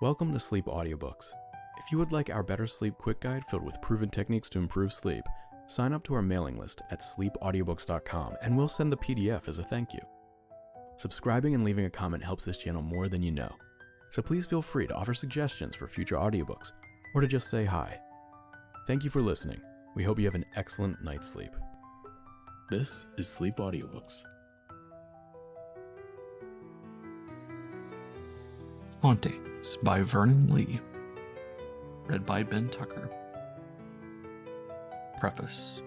Welcome to Sleep Audiobooks. If you would like our Better Sleep Quick Guide filled with proven techniques to improve sleep, sign up to our mailing list at sleepaudiobooks.com and we'll send the PDF as a thank you. Subscribing and leaving a comment helps this channel more than you know, so please feel free to offer suggestions for future audiobooks or to just say hi. Thank you for listening. We hope you have an excellent night's sleep. This is Sleep Audiobooks. Hauntings by Vernon Lee. Read by Ben Tucker. Preface.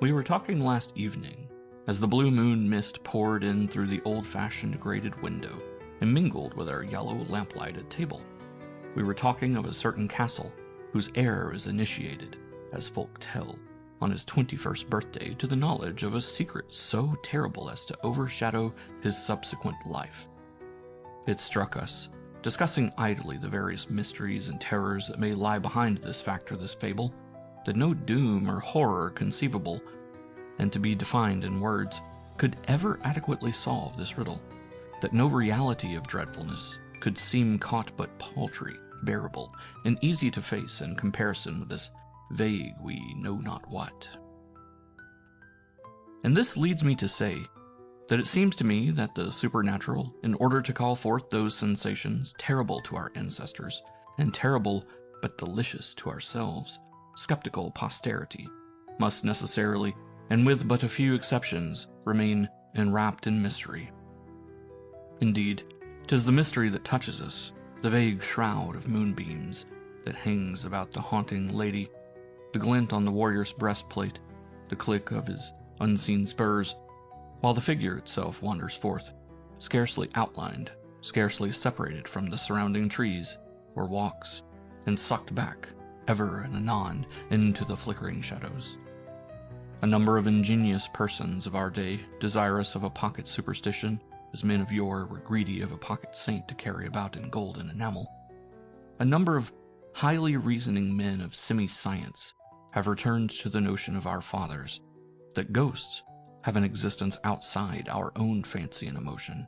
We were talking last evening as the blue moon mist poured in through the old-fashioned grated window and mingled with our yellow lamp-lighted table. We were talking of a certain castle whose heir is initiated, as folk tell, on his 21st birthday to the knowledge of a secret so terrible as to overshadow his subsequent life. It struck us, discussing idly the various mysteries and terrors that may lie behind this fact or this fable, that no doom or horror conceivable, and to be defined in words, could ever adequately solve this riddle, that no reality of dreadfulness could seem caught but paltry, bearable, and easy to face in comparison with this vague we know not what. And this leads me to say that it seems to me that the supernatural, in order to call forth those sensations terrible to our ancestors, and terrible but delicious to ourselves, skeptical posterity, must necessarily, and with but a few exceptions, remain enwrapped in mystery. Indeed, 'tis the mystery that touches us, the vague shroud of moonbeams that hangs about the haunting lady, the glint on the warrior's breastplate, the click of his unseen spurs, while the figure itself wanders forth, scarcely outlined, scarcely separated from the surrounding trees, or walks, and sucked back, ever and anon, into the flickering shadows. A number of ingenious persons of our day, desirous of a pocket superstition, as men of yore were greedy of a pocket saint to carry about in gold and enamel, a number of highly reasoning men of semi-science have returned to the notion of our fathers, that ghosts have an existence outside our own fancy and emotion,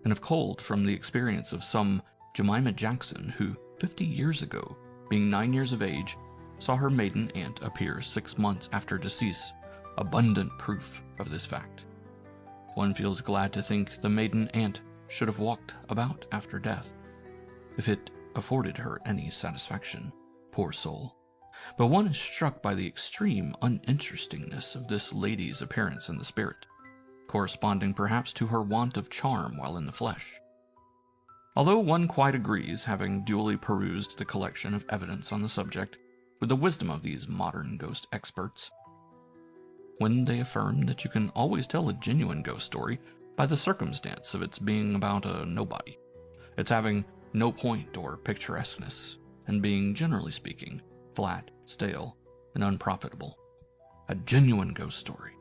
and have culled from the experience of some Jemima Jackson who, 50 years ago, being 9 years of age, saw her maiden aunt appear 6 months after decease, abundant proof of this fact. One feels glad to think the maiden aunt should have walked about after death, if it afforded her any satisfaction, poor soul. But one is struck by the extreme uninterestingness of this lady's appearance in the spirit, corresponding perhaps to her want of charm while in the flesh. Although one quite agrees, having duly perused the collection of evidence on the subject, with the wisdom of these modern ghost experts, when they affirm that you can always tell a genuine ghost story by the circumstance of its being about a nobody, its having no point or picturesqueness, and being, generally speaking, flat, stale, and unprofitable. A genuine ghost story.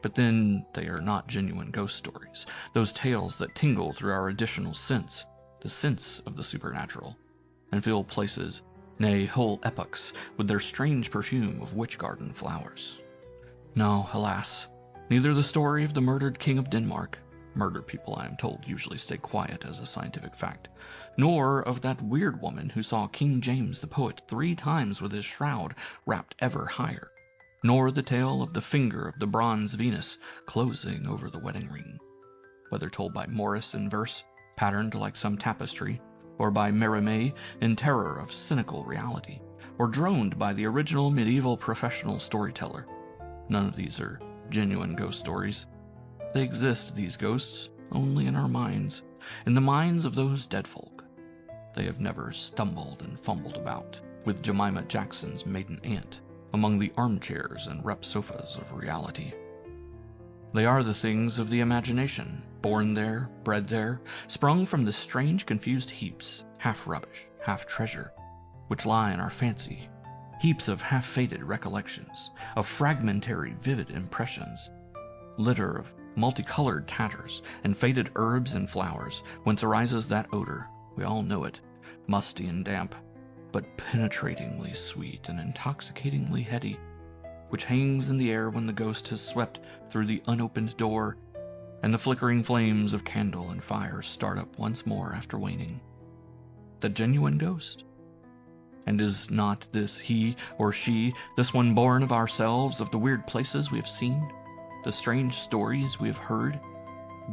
But then they are not genuine ghost stories, those tales that tingle through our additional sense, the sense of the supernatural, and fill places, nay, whole epochs, with their strange perfume of witch garden flowers. No, alas, neither the story of the murdered King of Denmark, murdered people, I am told, usually stay quiet as a scientific fact, nor of that weird woman who saw King James the poet 3 times with his shroud wrapped ever higher, nor the tale of the finger of the bronze Venus closing over the wedding ring, whether told by Morris in verse, patterned like some tapestry, or by Mérimée in terror of cynical reality, or droned by the original medieval professional storyteller. None of these are genuine ghost stories. They exist, these ghosts, only in our minds, in the minds of those dead folk. They have never stumbled and fumbled about, with Jemima Jackson's maiden aunt, among the armchairs and rep sofas of reality. They are the things of the imagination, born there, bred there, sprung from the strange confused heaps, half rubbish, half treasure, which lie in our fancy, heaps of half-faded recollections, of fragmentary vivid impressions, litter of multicolored tatters and faded herbs and flowers, whence arises that odor, we all know it, musty and damp, but penetratingly sweet and intoxicatingly heady, which hangs in the air when the ghost has swept through the unopened door and the flickering flames of candle and fire start up once more after waning. The genuine ghost? And is not this he or she, this one born of ourselves, of the weird places we have seen, the strange stories we have heard?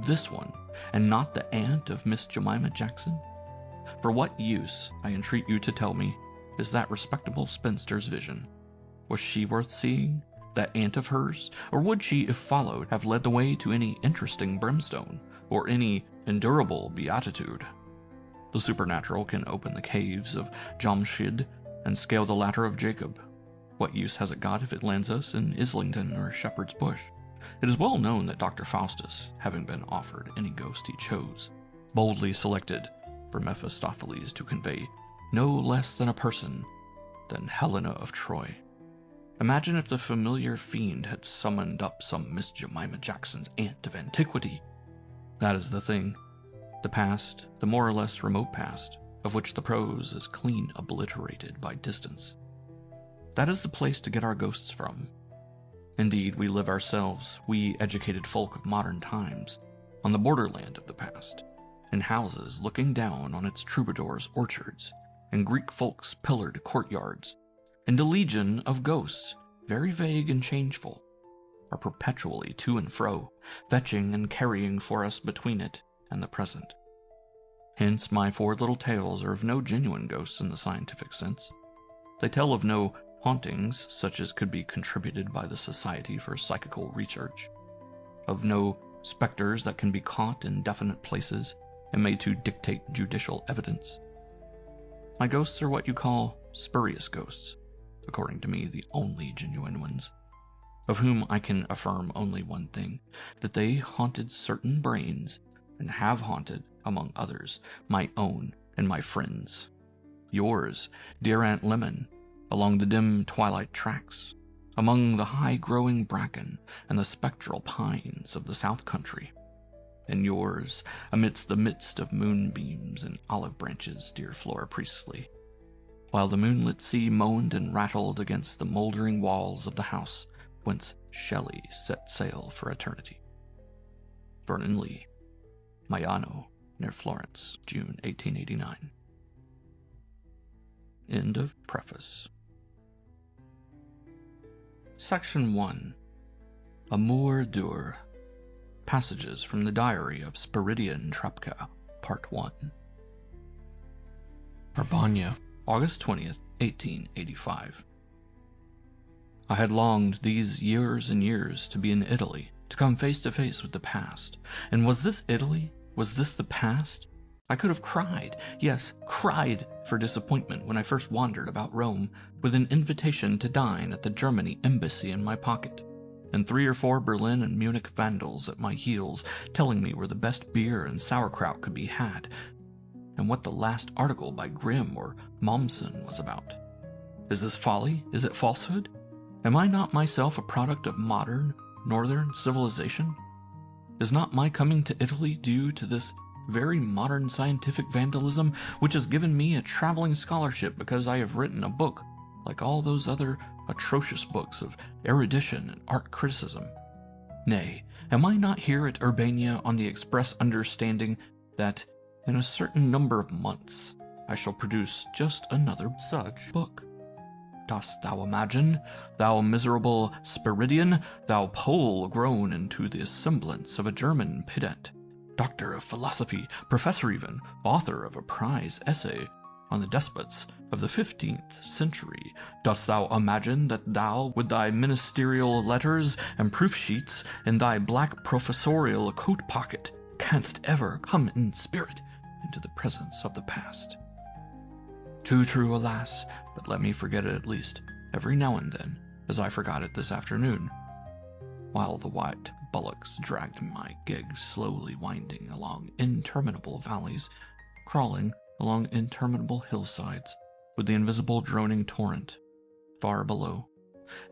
This one, and not the aunt of Miss Jemima Jackson? For what use, I entreat you to tell me, is that respectable spinster's vision? Was she worth seeing, that aunt of hers? Or would she, if followed, have led the way to any interesting brimstone, or any endurable beatitude? The supernatural can open the caves of Jamshid and scale the ladder of Jacob. What use has it got if it lands us in Islington or Shepherd's Bush? It is well known that Dr. Faustus, having been offered any ghost he chose, boldly selected for Mephistopheles to convey no less than a person than Helena of Troy. Imagine if the familiar fiend had summoned up some Miss Jemima Jackson's aunt of antiquity. That is the thing. The past, the more or less remote past, of which the prose is clean obliterated by distance. That is the place to get our ghosts from. Indeed, we live ourselves, we educated folk of modern times, on the borderland of the past, in houses looking down on its troubadours' orchards, and Greek folks' pillared courtyards, and a legion of ghosts, very vague and changeful, are perpetually to and fro, fetching and carrying for us between it and the present. Hence my 4 little tales are of no genuine ghosts in the scientific sense. They tell of no hauntings such as could be contributed by the Society for Psychical Research, of no specters that can be caught in definite places and made to dictate judicial evidence. My ghosts are what you call spurious ghosts, according to me the only genuine ones, of whom I can affirm only one thing, that they haunted certain brains, and have haunted, among others, my own and my friends. Yours, dear Aunt Lemon, along the dim twilight tracks, among the high-growing bracken and the spectral pines of the south country. And yours, amidst the midst of moonbeams and olive branches, dear Flora Priestley, while the moonlit sea moaned and rattled against the moldering walls of the house whence Shelley set sail for eternity. Vernon Lee, Maiano, near Florence, June 1889. End of Preface. Section 1. Amour dur. Passages from the Diary of Spiridion Trapka, Part 1. Arbogna, August 20th, 1885. I had longed these years and years to be in Italy, to come face to face with the past. And was this Italy? Was this the past? I could have cried, yes, cried for disappointment when I first wandered about Rome with an invitation to dine at the Germany embassy in my pocket, and 3 or 4 Berlin and Munich vandals at my heels telling me where the best beer and sauerkraut could be had, and what the last article by Grimm or Mommsen was about. Is this folly? Is it falsehood? Am I not myself a product of modern, northern civilization? Is not my coming to Italy due to this very modern scientific vandalism, which has given me a traveling scholarship because I have written a book like all those other atrocious books of erudition and art criticism? Nay, am I not here at Urbania on the express understanding that in a certain number of months I shall produce just another such book? Dost thou imagine, thou miserable Spiridion, thou Pole grown into the semblance of a German pedant, doctor of philosophy, professor even, author of a prize essay on the despots of the 15th century, dost thou imagine that thou, with thy ministerial letters and proof sheets in thy black professorial coat pocket, canst ever come in spirit into the presence of the past? Too true, alas, but let me forget it at least, every now and then, as I forgot it this afternoon, while the white bullocks dragged my gig slowly winding along interminable valleys, crawling along interminable hillsides, with the invisible droning torrent far below,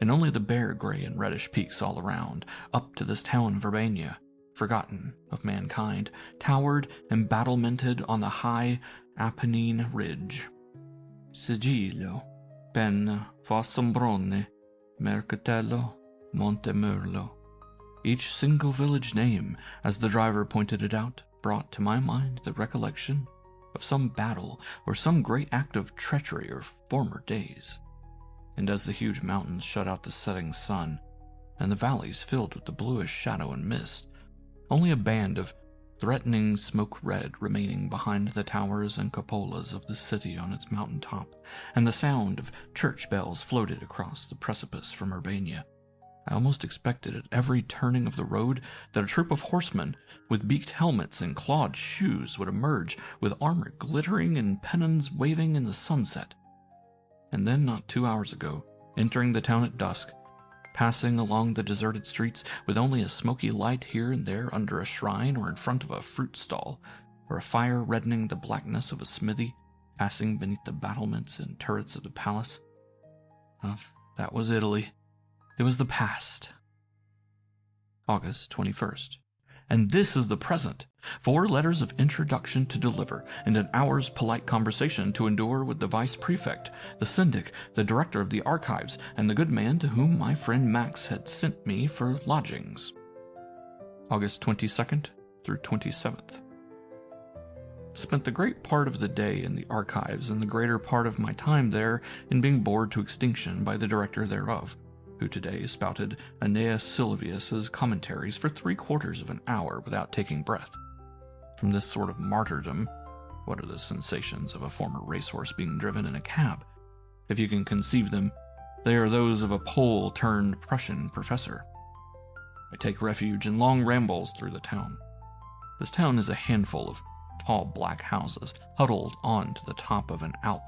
and only the bare gray and reddish peaks all around, up to this town Verbania, forgotten of mankind, towered and battlemented on the high Apennine ridge. Sigillo, penna, fossombrone, mercatello, Montemurlo. Each single village name, as the driver pointed it out, brought to my mind the recollection of some battle or some great act of treachery of former days. And as the huge mountains shut out the setting sun, and the valleys filled with the bluish shadow and mist, only a band of threatening smoke red remaining behind the towers and cupolas of the city on its mountain top, and the sound of church bells floated across the precipice from Urbania, I almost expected at every turning of the road that a troop of horsemen with beaked helmets and clawed shoes would emerge, with armor glittering and pennons waving in the sunset. And then, not 2 hours ago, entering the town at dusk, passing along the deserted streets with only a smoky light here and there under a shrine or in front of a fruit stall, or a fire reddening the blackness of a smithy, passing beneath the battlements and turrets of the palace. That was Italy. It was the past. August 21st. And this is the present. 4 letters of introduction to deliver, and an hour's polite conversation to endure with the vice prefect, the syndic, the director of the archives, and the good man to whom my friend Max had sent me for lodgings. August 22nd through 27th. Spent the great part of the day in the archives, and the greater part of my time there in being bored to extinction by the director thereof, who today spouted Aeneas Sylvius's commentaries for 3/4 of an hour without taking breath. From this sort of martyrdom, what are the sensations of a former racehorse being driven in a cab? If you can conceive them, they are those of a Pole-turned-Prussian professor. I take refuge in long rambles through the town. This town is a handful of tall black houses huddled on to the top of an alp,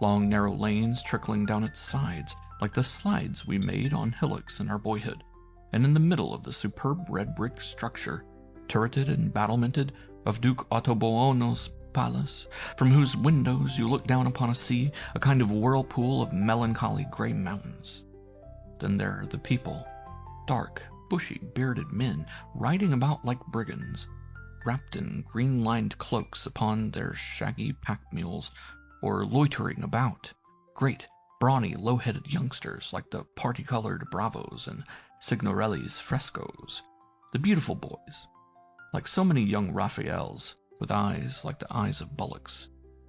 long narrow lanes trickling down its sides, like the slides we made on hillocks in our boyhood, and in the middle of the superb red brick structure, turreted and battlemented, of Duke Ottobono's palace, from whose windows you look down upon a sea, a kind of whirlpool of melancholy gray mountains. Then there are the people, dark, bushy, bearded men, riding about like brigands, wrapped in green-lined cloaks upon their shaggy pack-mules, or loitering about, great, brawny, low-headed youngsters like the parti-colored bravos and Signorelli's frescoes, the beautiful boys, like so many young Raphaels, with eyes like the eyes of bullocks,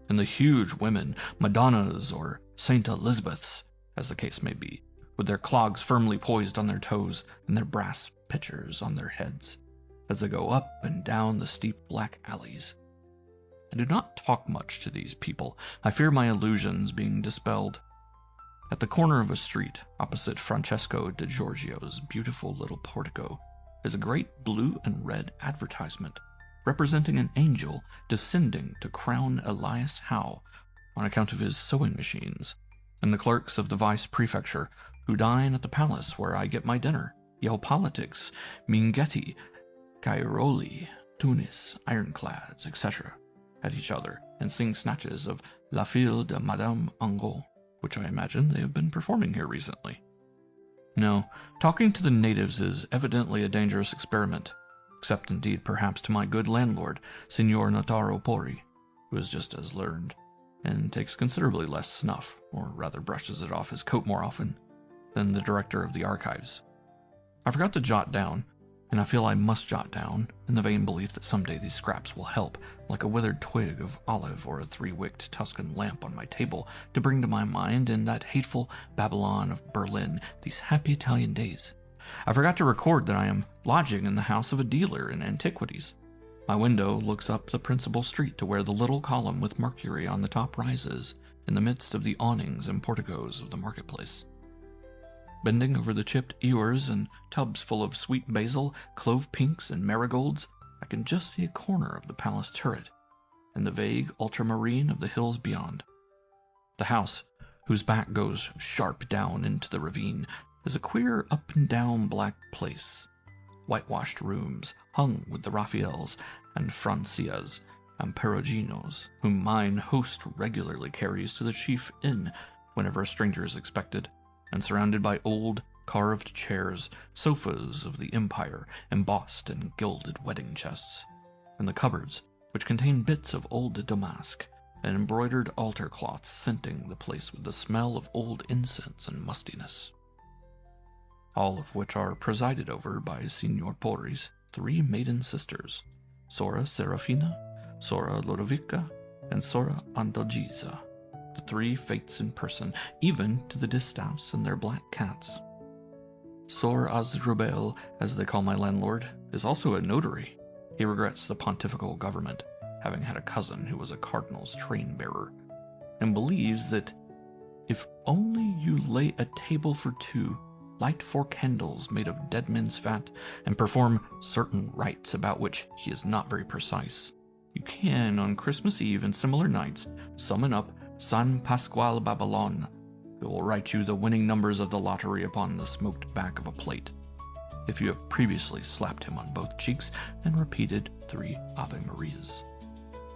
and the huge women, Madonnas or Saint Elizabeths, as the case may be, with their clogs firmly poised on their toes and their brass pitchers on their heads, as they go up and down the steep black alleys. I do not talk much to these people. I fear my illusions being dispelled. At the corner of a street, opposite Francesco de Giorgio's beautiful little portico, is a great blue and red advertisement, representing an angel descending to crown Elias Howe on account of his sewing machines, and the clerks of the vice prefecture, who dine at the palace where I get my dinner, yell politics, Minghetti, Cairoli, Tunis, ironclads, etc., at each other, and sing snatches of La Fille de Madame Angot, which I imagine they have been performing here recently. No, talking to the natives is evidently a dangerous experiment, except indeed perhaps to my good landlord, Signor Notaro Pori, who is just as learned, and takes considerably less snuff, or rather brushes it off his coat more often, than the director of the archives. I forgot to jot down, and I feel I must jot down, in the vain belief that someday these scraps will help, like a withered twig of olive or a 3-wicked Tuscan lamp on my table, to bring to my mind in that hateful Babylon of Berlin these happy Italian days. I forgot to record that I am lodging in the house of a dealer in antiquities. My window looks up the principal street to where the little column with Mercury on the top rises, in the midst of the awnings and porticos of the marketplace. Bending over the chipped ewers and tubs full of sweet basil, clove pinks, and marigolds, I can just see a corner of the palace turret, and the vague ultramarine of the hills beyond. The house, whose back goes sharp down into the ravine, is a queer up-and-down black place. Whitewashed rooms, hung with the Raphaels and Francias and Peruginos, whom mine host regularly carries to the chief inn whenever a stranger is expected, and surrounded by old, carved chairs, sofas of the empire, embossed and gilded wedding chests, and the cupboards, which contain bits of old damask, and embroidered altar cloths scenting the place with the smell of old incense and mustiness. all of which are presided over by Signor Porri's 3 maiden sisters, Sora Serafina, Sora Lodovica, and Sora Andalgisa, the 3 fates in person, even to the distaffs and their black cats. Sor Asdrubal, as they call my landlord, is also a notary. He regrets the pontifical government, having had a cousin who was a cardinal's train-bearer, and believes that if only you lay a table for 2, light 4 candles made of dead men's fat, and perform certain rites about which he is not very precise, you can, on Christmas Eve and similar nights, summon up San Pasquale Babylon, who will write you the winning numbers of the lottery upon the smoked back of a plate, if you have previously slapped him on both cheeks and repeated 3 Ave Marias.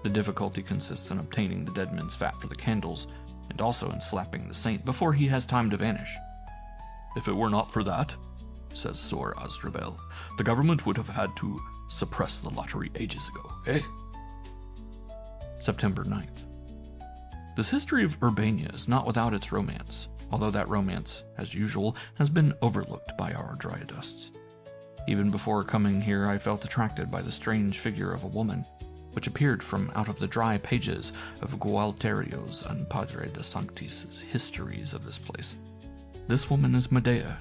The difficulty consists in obtaining the dead men's fat for the candles, and also in slapping the saint before he has time to vanish. If it were not for that, says Sor Asdrubal, the government would have had to suppress the lottery ages ago, eh? September 9th. This history of Urbania is not without its romance, although that romance, as usual, has been overlooked by our Dryadusts. Even before coming here, I felt attracted by the strange figure of a woman, which appeared from out of the dry pages of Gualterio's and Padre de Sanctis' histories of this place. This woman is Medea,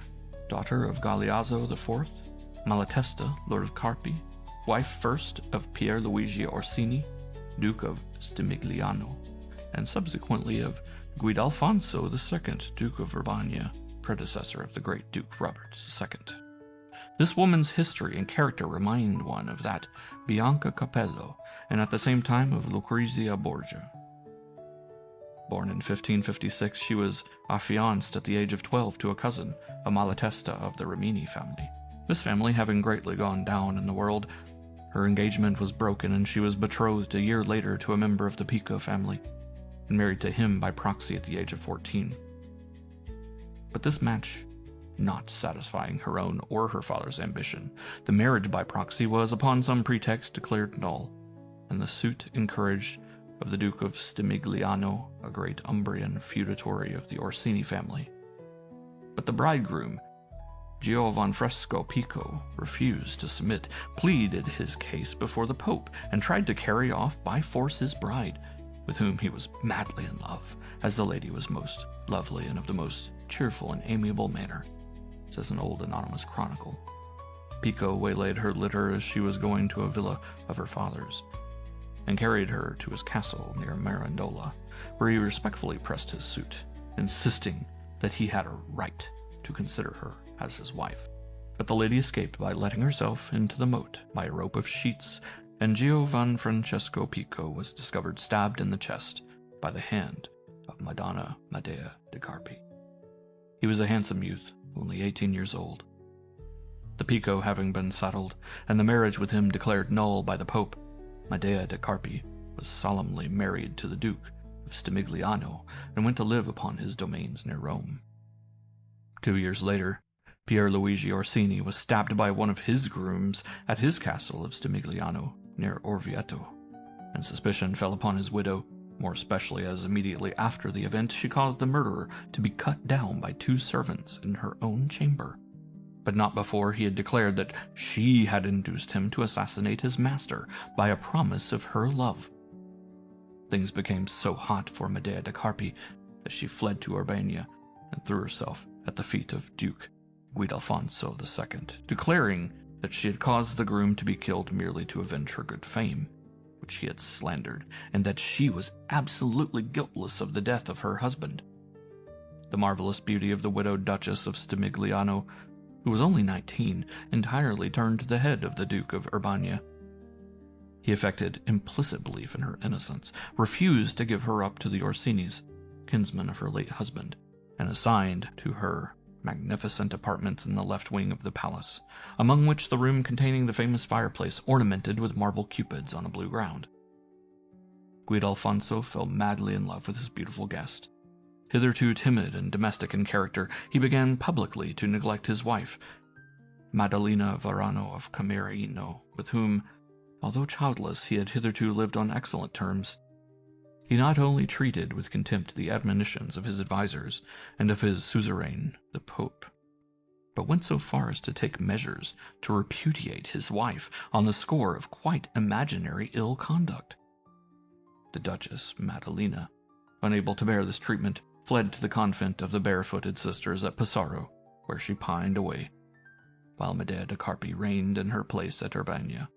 daughter of Galeazzo IV, Malatesta, Lord of Carpi, wife first of Pier Luigi Orsini, Duke of Stimigliano, and subsequently of Guidalfonso II, Duke of Urbania, predecessor of the great Duke Robert II. This woman's history and character remind one of that Bianca Capello, and at the same time of Lucrezia Borgia. Born in 1556, she was affianced at the age of 12 to a cousin, a Malatesta of the Rimini family. This family having greatly gone down in the world, her engagement was broken and she was betrothed a year later to a member of the Pico family, and married to him by proxy at the age of 14. But this match not satisfying her own or her father's ambition, the marriage by proxy was upon some pretext declared null, and the suit encouraged of the Duke of Stimigliano, a great Umbrian feudatory of the Orsini family. But the bridegroom, Giovanfresco Pico, refused to submit, pleaded his case before the Pope, and tried to carry off by force his bride, with whom he was madly in love, as the lady was most lovely and of the most cheerful and amiable manner, says an old anonymous chronicle. Pico waylaid her litter as she was going to a villa of her father's, and carried her to his castle near Mirandola, where he respectfully pressed his suit, insisting that he had a right to consider her as his wife. But the lady escaped by letting herself into the moat by a rope of sheets, and Giovan Francesco Pico was discovered stabbed in the chest by the hand of Madonna Medea de Carpi. He was a handsome youth, only 18 years old. The Pico having been settled, and the marriage with him declared null by the Pope, Medea de Carpi was solemnly married to the Duke of Stimigliano and went to live upon his domains near Rome. 2 years later, Pier Luigi Orsini was stabbed by one of his grooms at his castle of Stimigliano near Orvieto, and suspicion fell upon his widow, more especially as immediately after the event she caused the murderer to be cut down by 2 servants in her own chamber, but not before he had declared that she had induced him to assassinate his master by a promise of her love. Things became so hot for Medea de Carpi that she fled to Urbania and threw herself at the feet of Duke Guidalfonso II, declaring that she had caused the groom to be killed merely to avenge her good fame, which he had slandered, and that she was absolutely guiltless of the death of her husband. The marvelous beauty of the widowed Duchess of Stimigliano, who was only 19, entirely turned the head of the Duke of Urbania. He affected implicit belief in her innocence, refused to give her up to the Orsinis, kinsmen of her late husband, and assigned to her magnificent apartments in the left wing of the palace, among which the room containing the famous fireplace ornamented with marble cupids on a blue ground. Guidalfonso fell madly in love with his beautiful guest. Hitherto timid and domestic in character, he began publicly to neglect his wife, Maddalena Varano of Camerino, with whom, although childless, he had hitherto lived on excellent terms. He not only treated with contempt the admonitions of his advisers and of his suzerain, the Pope, but went so far as to take measures to repudiate his wife on the score of quite imaginary ill conduct. The Duchess Madalena, unable to bear this treatment, fled to the convent of the barefooted sisters at Pesaro, where she pined away, while Medea de Carpi reigned in her place at Urbania,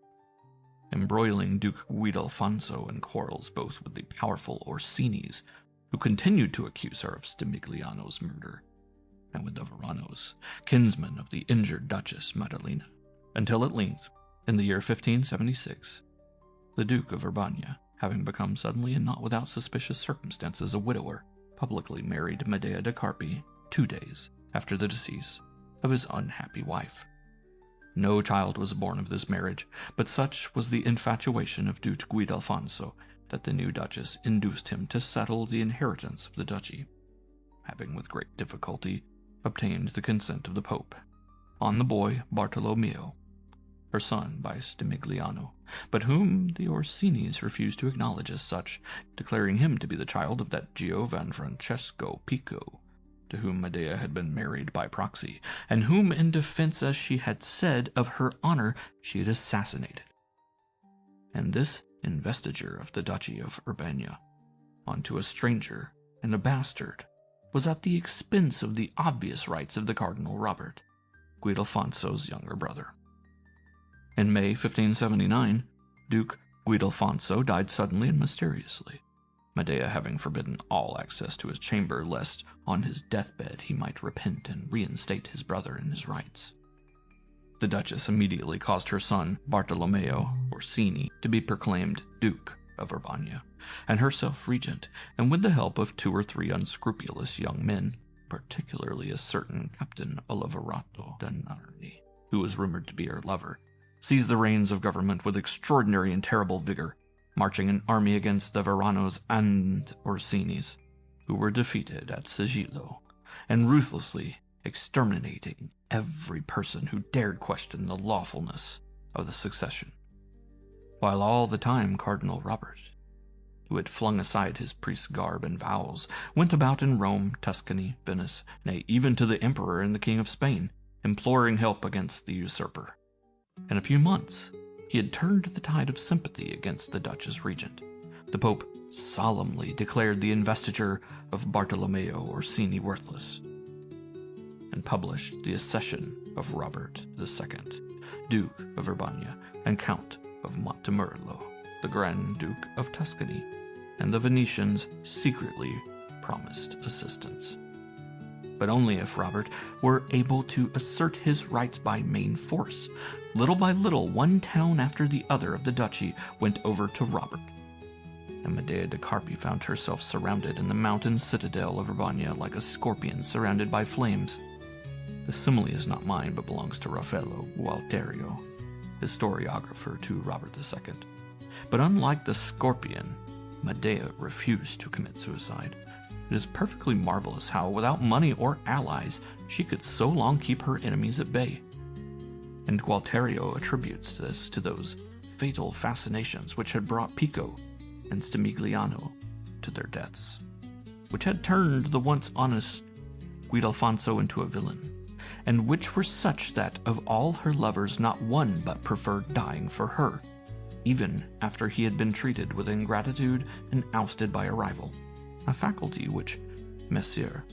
embroiling Duke Guidalfonso in quarrels both with the powerful Orsinis, who continued to accuse her of Stimigliano's murder, and with the Veranos, kinsmen of the injured Duchess Madalena, until at length, in the year 1576, the Duke of Urbania, having become suddenly and not without suspicious circumstances a widower, publicly married Medea de Carpi 2 days after the decease of his unhappy wife. No child was born of this marriage, but such was the infatuation of Duke Guidalfonso that the new duchess induced him to settle the inheritance of the duchy, having with great difficulty obtained the consent of the Pope, on the boy Bartolomeo, her son by Stimigliano, but whom the Orsinis refused to acknowledge as such, declaring him to be the child of that Giovan Francesco Pico, to whom Medea had been married by proxy, and whom, in defense, as she had said, of her honor, she had assassinated. And this investiture of the Duchy of Urbania onto a stranger and a bastard was at the expense of the obvious rights of the Cardinal Robert, Guidalfonso's younger brother. In May 1579, Duke Guidalfonso died suddenly and mysteriously, Medea having forbidden all access to his chamber lest on his deathbed he might repent and reinstate his brother in his rights. The Duchess immediately caused her son Bartolomeo Orsini to be proclaimed Duke of Urbania, and herself regent, and with the help of 2 or 3 unscrupulous young men, particularly a certain Captain Oliverato da Narni, who was rumored to be her lover, seized the reins of government with extraordinary and terrible vigor, marching an army against the Veranos and Orsinis, who were defeated at Sigillo, and ruthlessly exterminating every person who dared question the lawfulness of the succession, while all the time Cardinal Robert, who had flung aside his priest's garb and vows, went about in Rome, Tuscany, Venice, nay, even to the Emperor and the King of Spain, imploring help against the usurper. In a few months, he had turned the tide of sympathy against the Duchess regent. The Pope solemnly declared the investiture of Bartolomeo Orsini worthless, and published the accession of Robert II, Duke of Urbania and Count of Montemerlo, the Grand Duke of Tuscany, and the Venetians secretly promised assistance, but only if Robert were able to assert his rights by main force. Little by little, one town after the other of the duchy went over to Robert, and Medea de Carpi found herself surrounded in the mountain citadel of Urbania like a scorpion surrounded by flames. The simile is not mine, but belongs to Raffaello Gualterio, historiographer to Robert II. But unlike the scorpion, Medea refused to commit suicide. It is perfectly marvelous how, without money or allies, she could so long keep her enemies at bay. And Gualterio attributes this to those fatal fascinations which had brought Pico and Stimigliano to their deaths, which had turned the once honest Guidalfonso into a villain, and which were such that of all her lovers not one but preferred dying for her, even after he had been treated with ingratitude and ousted by a rival, a faculty which Messer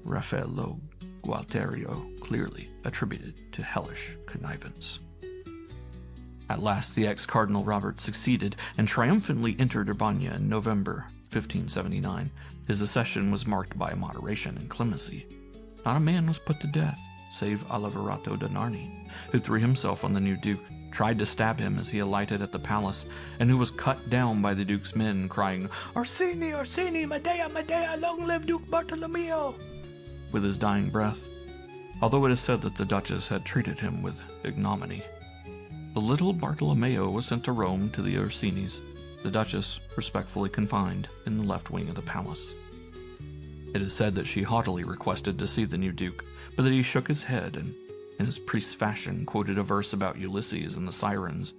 Raffaello Gualterio clearly attributed to hellish connivance. At last the ex-Cardinal Robert succeeded and triumphantly entered Urbania in November 1579. His accession was marked by moderation and clemency. Not a man was put to death, save Oliverato da Narni, who threw himself on the new duke, tried to stab him as he alighted at the palace, and who was cut down by the duke's men, crying, "Orsini, Orsini, Medea, Medea, long live Duke Bartolomeo!" with his dying breath, although it is said that the Duchess had treated him with ignominy. The little Bartolomeo was sent to Rome to the Orsinis, the Duchess respectfully confined in the left wing of the palace. It is said that she haughtily requested to see the new duke, but that he shook his head and, in his priest's fashion, quoted a verse about Ulysses and the Sirens.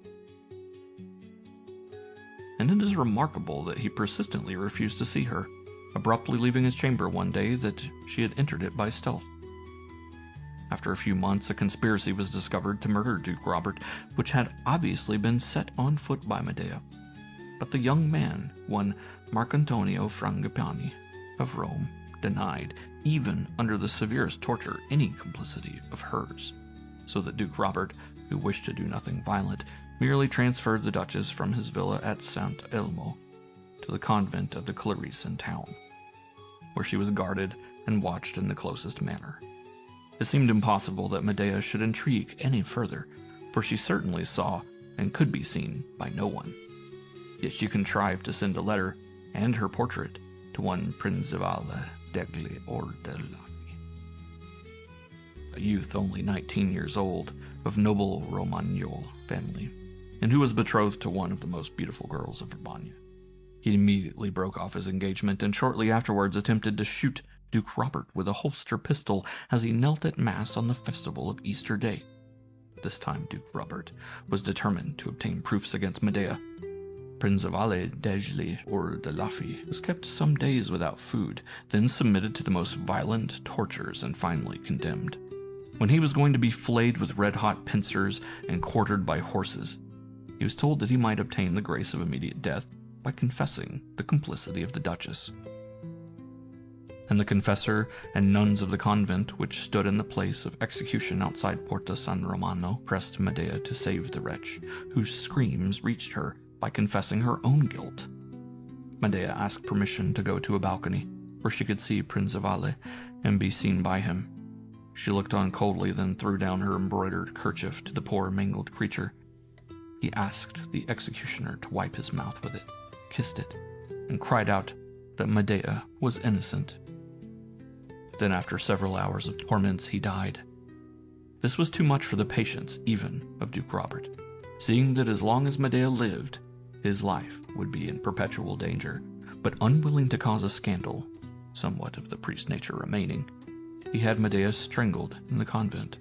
And it is remarkable that he persistently refused to see her, abruptly leaving his chamber one day that she had entered it by stealth. After a few months, a conspiracy was discovered to murder Duke Robert, which had obviously been set on foot by Medea. But the young man, one Marcantonio Frangipani of Rome, denied, even under the severest torture, any complicity of hers, so that Duke Robert, who wished to do nothing violent, merely transferred the Duchess from his villa at Sant Elmo to the convent of the Clarice in town, where she was guarded and watched in the closest manner. It seemed impossible that Medea should intrigue any further, for she certainly saw and could be seen by no one. Yet she contrived to send a letter and her portrait to one Principale degli Ordelaffi, a youth only 19 years old, of noble Romagnol family, and who was betrothed to one of the most beautiful girls of Urbania. He immediately broke off his engagement and shortly afterwards attempted to shoot Duke Robert with a holster pistol as he knelt at Mass on the festival of Easter Day. This time Duke Robert was determined to obtain proofs against Medea. Principale degli Ordelaffi was kept some days without food, then submitted to the most violent tortures and finally condemned. When he was going to be flayed with red-hot pincers and quartered by horses, he was told that he might obtain the grace of immediate death by confessing the complicity of the Duchess. And the confessor and nuns of the convent, which stood in the place of execution outside Porta San Romano, pressed Medea to save the wretch, whose screams reached her, by confessing her own guilt. Medea asked permission to go to a balcony, where she could see Principale and be seen by him. She looked on coldly, then threw down her embroidered kerchief to the poor mangled creature. He asked the executioner to wipe his mouth with it, kissed it, and cried out that Medea was innocent. Then after several hours of torments he died. This was too much for the patience even of Duke Robert, seeing that as long as Medea lived, his life would be in perpetual danger, but unwilling to cause a scandal, somewhat of the priest's nature remaining, he had Medea strangled in the convent,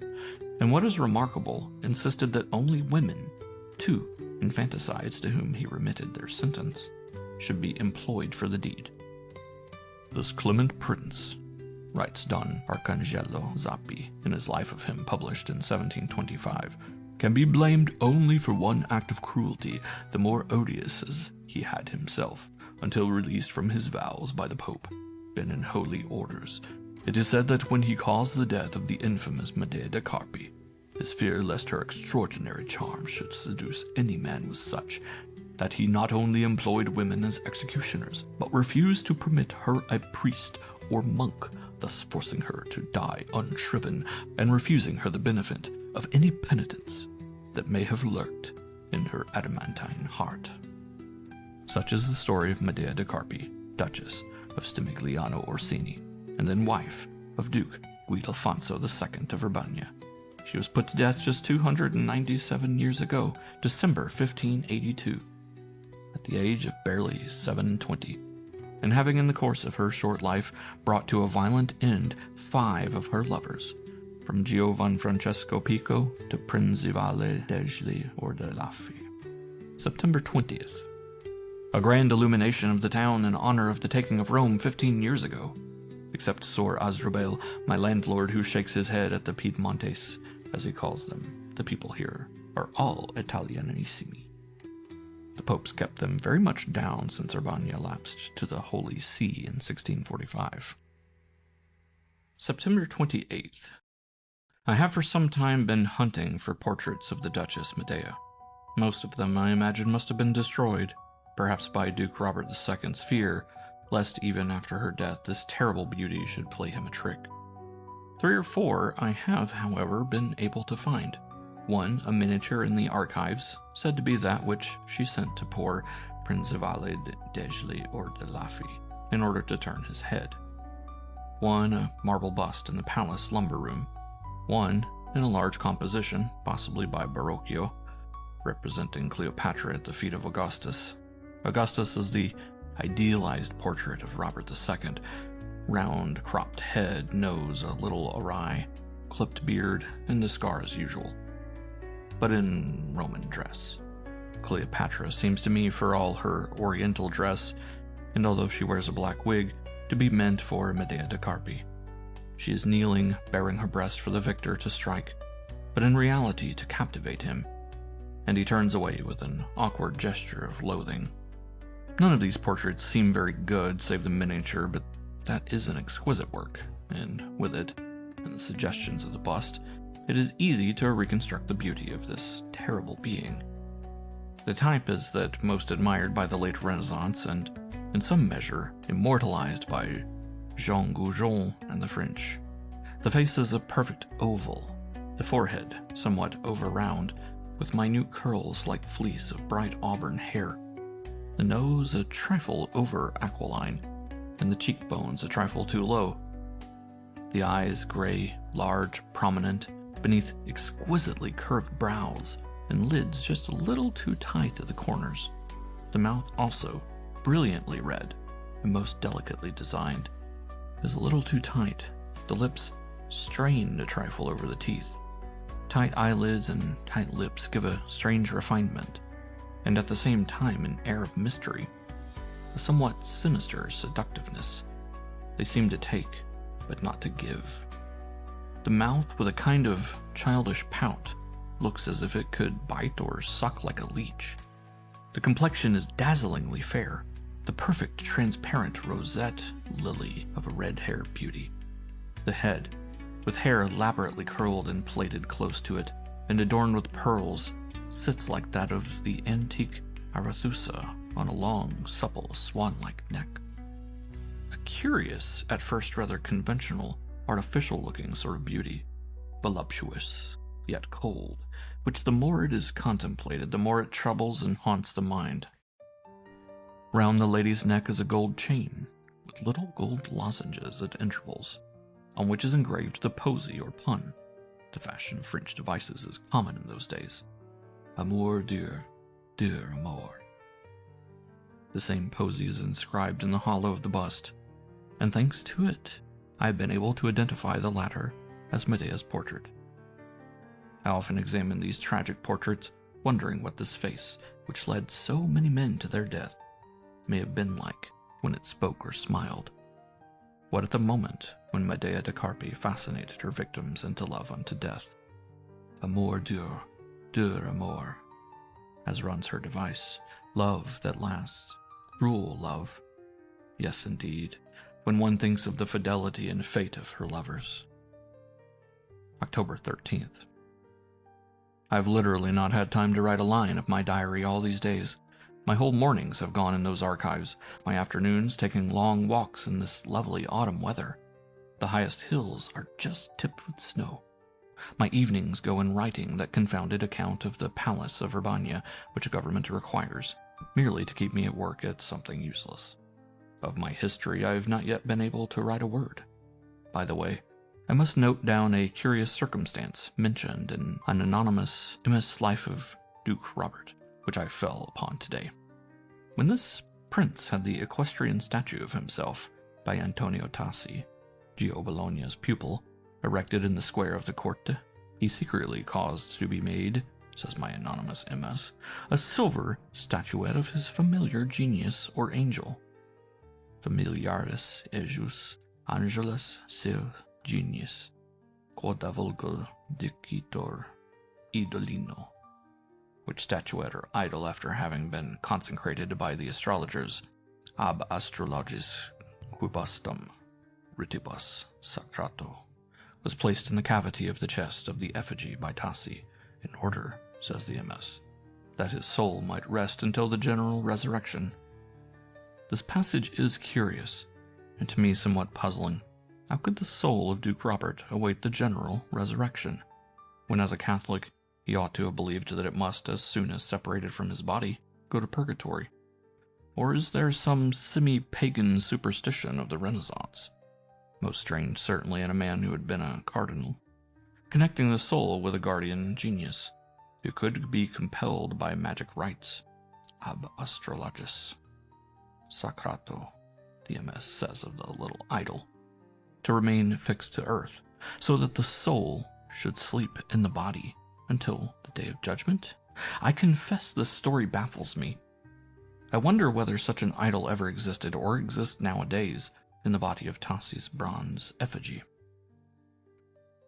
and what is remarkable, insisted that only women, 2 infanticides to whom he remitted their sentence, should be employed for the deed. "This clement prince," writes Don Arcangelo Zappi in his life of him published in 1725, "can be blamed only for one act of cruelty, the more odious as he had himself, until released from his vows by the Pope, been in holy orders. It is said that when he caused the death of the infamous Medea de Carpi, his fear lest her extraordinary charms should seduce any man was such, that he not only employed women as executioners, but refused to permit her a priest or monk, thus forcing her to die unshriven, and refusing her the benefit of any penitence that may have lurked in her adamantine heart." Such is the story of Medea de Carpi, Duchess of Stimigliano Orsini, and then wife of Duke Guidalfonso II of Urbania. She was put to death just 297 years ago, December 1582, at the age of barely 27, and having in the course of her short life brought to a violent end 5 of her lovers, from Giovan Francesco Pico to Principale degli Ordelaffi. September 20th. A grand illumination of the town in honor of the taking of Rome 15 years ago, except Sor Asdrubal, my landlord, who shakes his head at the Piedmontes, as he calls them. The people here are all Italianissimi. The popes kept them very much down since Urbania lapsed to the Holy See in 1645. September 28th. I have for some time been hunting for portraits of the Duchess Medea. Most of them, I imagine, must have been destroyed, perhaps by Duke Robert II's fear, lest even after her death this terrible beauty should play him a trick. 3 or 4 I have, however, been able to find. One, a miniature in the archives, said to be that which she sent to poor Principale degli Ordelaffi in order to turn his head. One, a marble bust in the palace lumber room. One, in a large composition, possibly by Barocchio, representing Cleopatra at the feet of Augustus. Augustus is the idealized portrait of Robert II, round, cropped head, nose a little awry, clipped beard, and the scar as usual, but in Roman dress. Cleopatra seems to me, for all her oriental dress, and although she wears a black wig, to be meant for Medea de Carpi. She is kneeling, baring her breast for the victor to strike, but in reality to captivate him, and he turns away with an awkward gesture of loathing. None of these portraits seem very good, save the miniature, but that is an exquisite work, and with it, and the suggestions of the bust, it is easy to reconstruct the beauty of this terrible being. The type is that most admired by the late Renaissance, and, in some measure, immortalized by Jean Goujon and the French. The face is a perfect oval, the forehead somewhat over-round, with minute curls like fleece of bright auburn hair, the nose a trifle over-aquiline, and the cheekbones a trifle too low. The eyes gray, large, prominent, beneath exquisitely curved brows, and lids just a little too tight at the corners. The mouth also, brilliantly red, and most delicately designed, is a little too tight, the lips strained a trifle over the teeth. Tight eyelids and tight lips give a strange refinement, and at the same time an air of mystery, a somewhat sinister seductiveness. They seem to take, but not to give. The mouth, with a kind of childish pout, looks as if it could bite or suck like a leech. The complexion is dazzlingly fair, the perfect transparent rosette lily of a red-haired beauty. The head, with hair elaborately curled and plaited close to it, and adorned with pearls, sits like that of the antique Arethusa on a long, supple, swan-like neck. A curious, at first rather conventional, artificial-looking sort of beauty, voluptuous, yet cold, which the more it is contemplated, the more it troubles and haunts the mind. Round the lady's neck is a gold chain, with little gold lozenges at intervals, on which is engraved the posy or pun. The fashion of French devices is common in those days. Amour dur, dur amour. The same posy is inscribed in the hollow of the bust, and thanks to it, I have been able to identify the latter as Medea's portrait. I often examine these tragic portraits, wondering what this face, which led so many men to their death, may have been like when it spoke or smiled. What at the moment when Medea de Carpi fascinated her victims into love unto death. Amour dur, dur amour, as runs her device, love that lasts, cruel love. Yes, indeed, when one thinks of the fidelity and fate of her lovers. October 13th. I've literally not had time to write a line of my diary all these days. My whole mornings have gone in those archives, my afternoons taking long walks in this lovely autumn weather. The highest hills are just tipped with snow. My evenings go in writing that confounded account of the palace of Urbania, which a government requires, merely to keep me at work at something useless. Of my history I have not yet been able to write a word. By the way, I must note down a curious circumstance mentioned in an anonymous Immerse life of Duke Robert, which I fell upon today. When this prince had the equestrian statue of himself by Antonio Tassi, Gio Bologna's pupil, erected in the square of the Corte, he secretly caused to be made, says my anonymous MS, a silver statuette of his familiar genius or angel. Familiaris ejus angelus seu genius, quod avulgo dicitor idolino, which statuette or idol, after having been consecrated by the astrologers ab astrologis quibustum ritibus sacrato, was placed in the cavity of the chest of the effigy by Tassi, in order, says the MS, that his soul might rest until the general resurrection. This passage is curious, and to me somewhat puzzling. How could the soul of Duke Robert await the general resurrection, when as a Catholic he ought to have believed that it must, as soon as separated from his body, go to purgatory? Or is there some semi-pagan superstition of the Renaissance, most strange certainly in a man who had been a cardinal, connecting the soul with a guardian genius, who could be compelled by magic rites, ab astrologis sacrato, the MS says of the little idol, to remain fixed to earth, so that the soul should sleep in the body until the day of judgment? I confess this story baffles me. I wonder whether such an idol ever existed or exists nowadays in the body of Tassi's bronze effigy.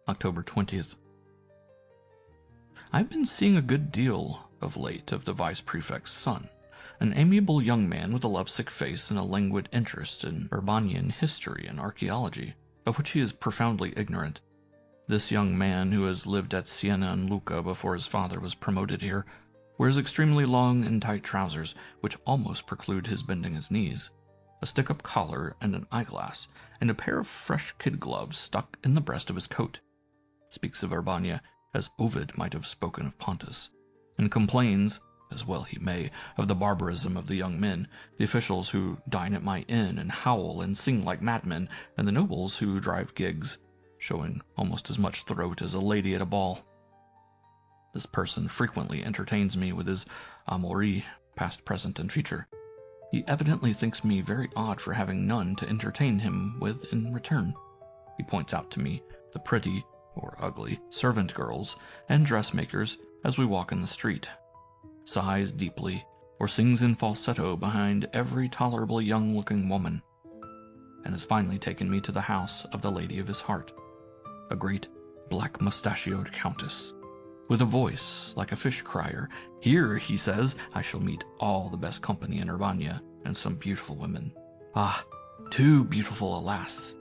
October 20th. I've been seeing a good deal of late of the vice prefect's son, an amiable young man with a lovesick face and a languid interest in Urbanian history and archaeology, of which he is profoundly ignorant. This young man, who has lived at Siena and Lucca before his father was promoted here, wears extremely long and tight trousers, which almost preclude his bending his knees, a stick-up collar and an eyeglass, and a pair of fresh kid gloves stuck in the breast of his coat. Speaks of Urbania as Ovid might have spoken of Pontus, and complains, as well he may, of the barbarism of the young men, the officials who dine at my inn and howl and sing like madmen, and the nobles who drive gigs, showing almost as much throat as a lady at a ball. This person frequently entertains me with his amours, past, present, and future. He evidently thinks me very odd for having none to entertain him with in return. He points out to me the pretty, or ugly, servant girls and dressmakers as we walk in the street, sighs deeply, or sings in falsetto behind every tolerable young-looking woman, and has finally taken me to the house of the lady of his heart, a great black-mustachioed countess, with a voice like a fish-crier. Here, he says, I shall meet all the best company in Urbania, and some beautiful women. Ah, too beautiful, alas!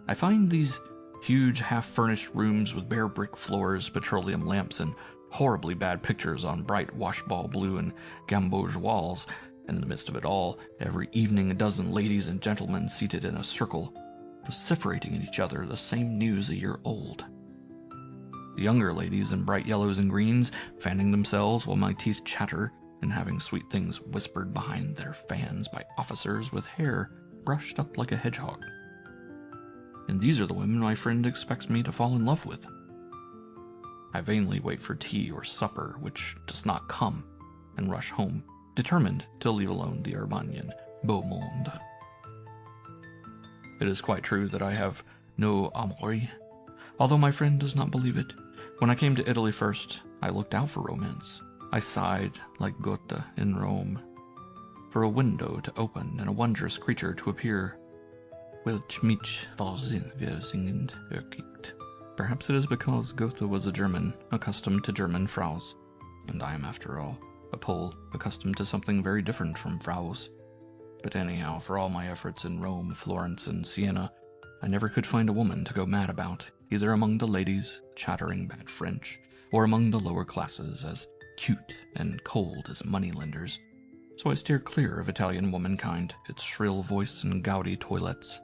I find these huge half-furnished rooms with bare brick floors, petroleum lamps, and horribly bad pictures on bright washball blue and gamboge walls, and in the midst of it all, every evening a dozen ladies and gentlemen seated in a circle, vociferating at each other the same news a year old. The younger ladies in bright yellows and greens, fanning themselves while my teeth chatter, and having sweet things whispered behind their fans by officers with hair brushed up like a hedgehog. And these are the women my friend expects me to fall in love with. I vainly wait for tea or supper, which does not come, and rush home, determined to leave alone the Urbanian beau monde. It is quite true that I have no amours, although my friend does not believe it. When I came to Italy first, I looked out for romance. I sighed, like Goethe in Rome, for a window to open and a wondrous creature to appear. Welch mich vorsinn wir singend ergibt. Perhaps it is because Goethe was a German, accustomed to German Fraus, and I am, after all, a Pole, accustomed to something very different from Fraus. But anyhow, for all my efforts in Rome, Florence, and Siena, I never could find a woman to go mad about, either among the ladies, chattering bad French, or among the lower classes, as cute and cold as moneylenders. So I steer clear of Italian womankind, its shrill voice and gaudy toilets.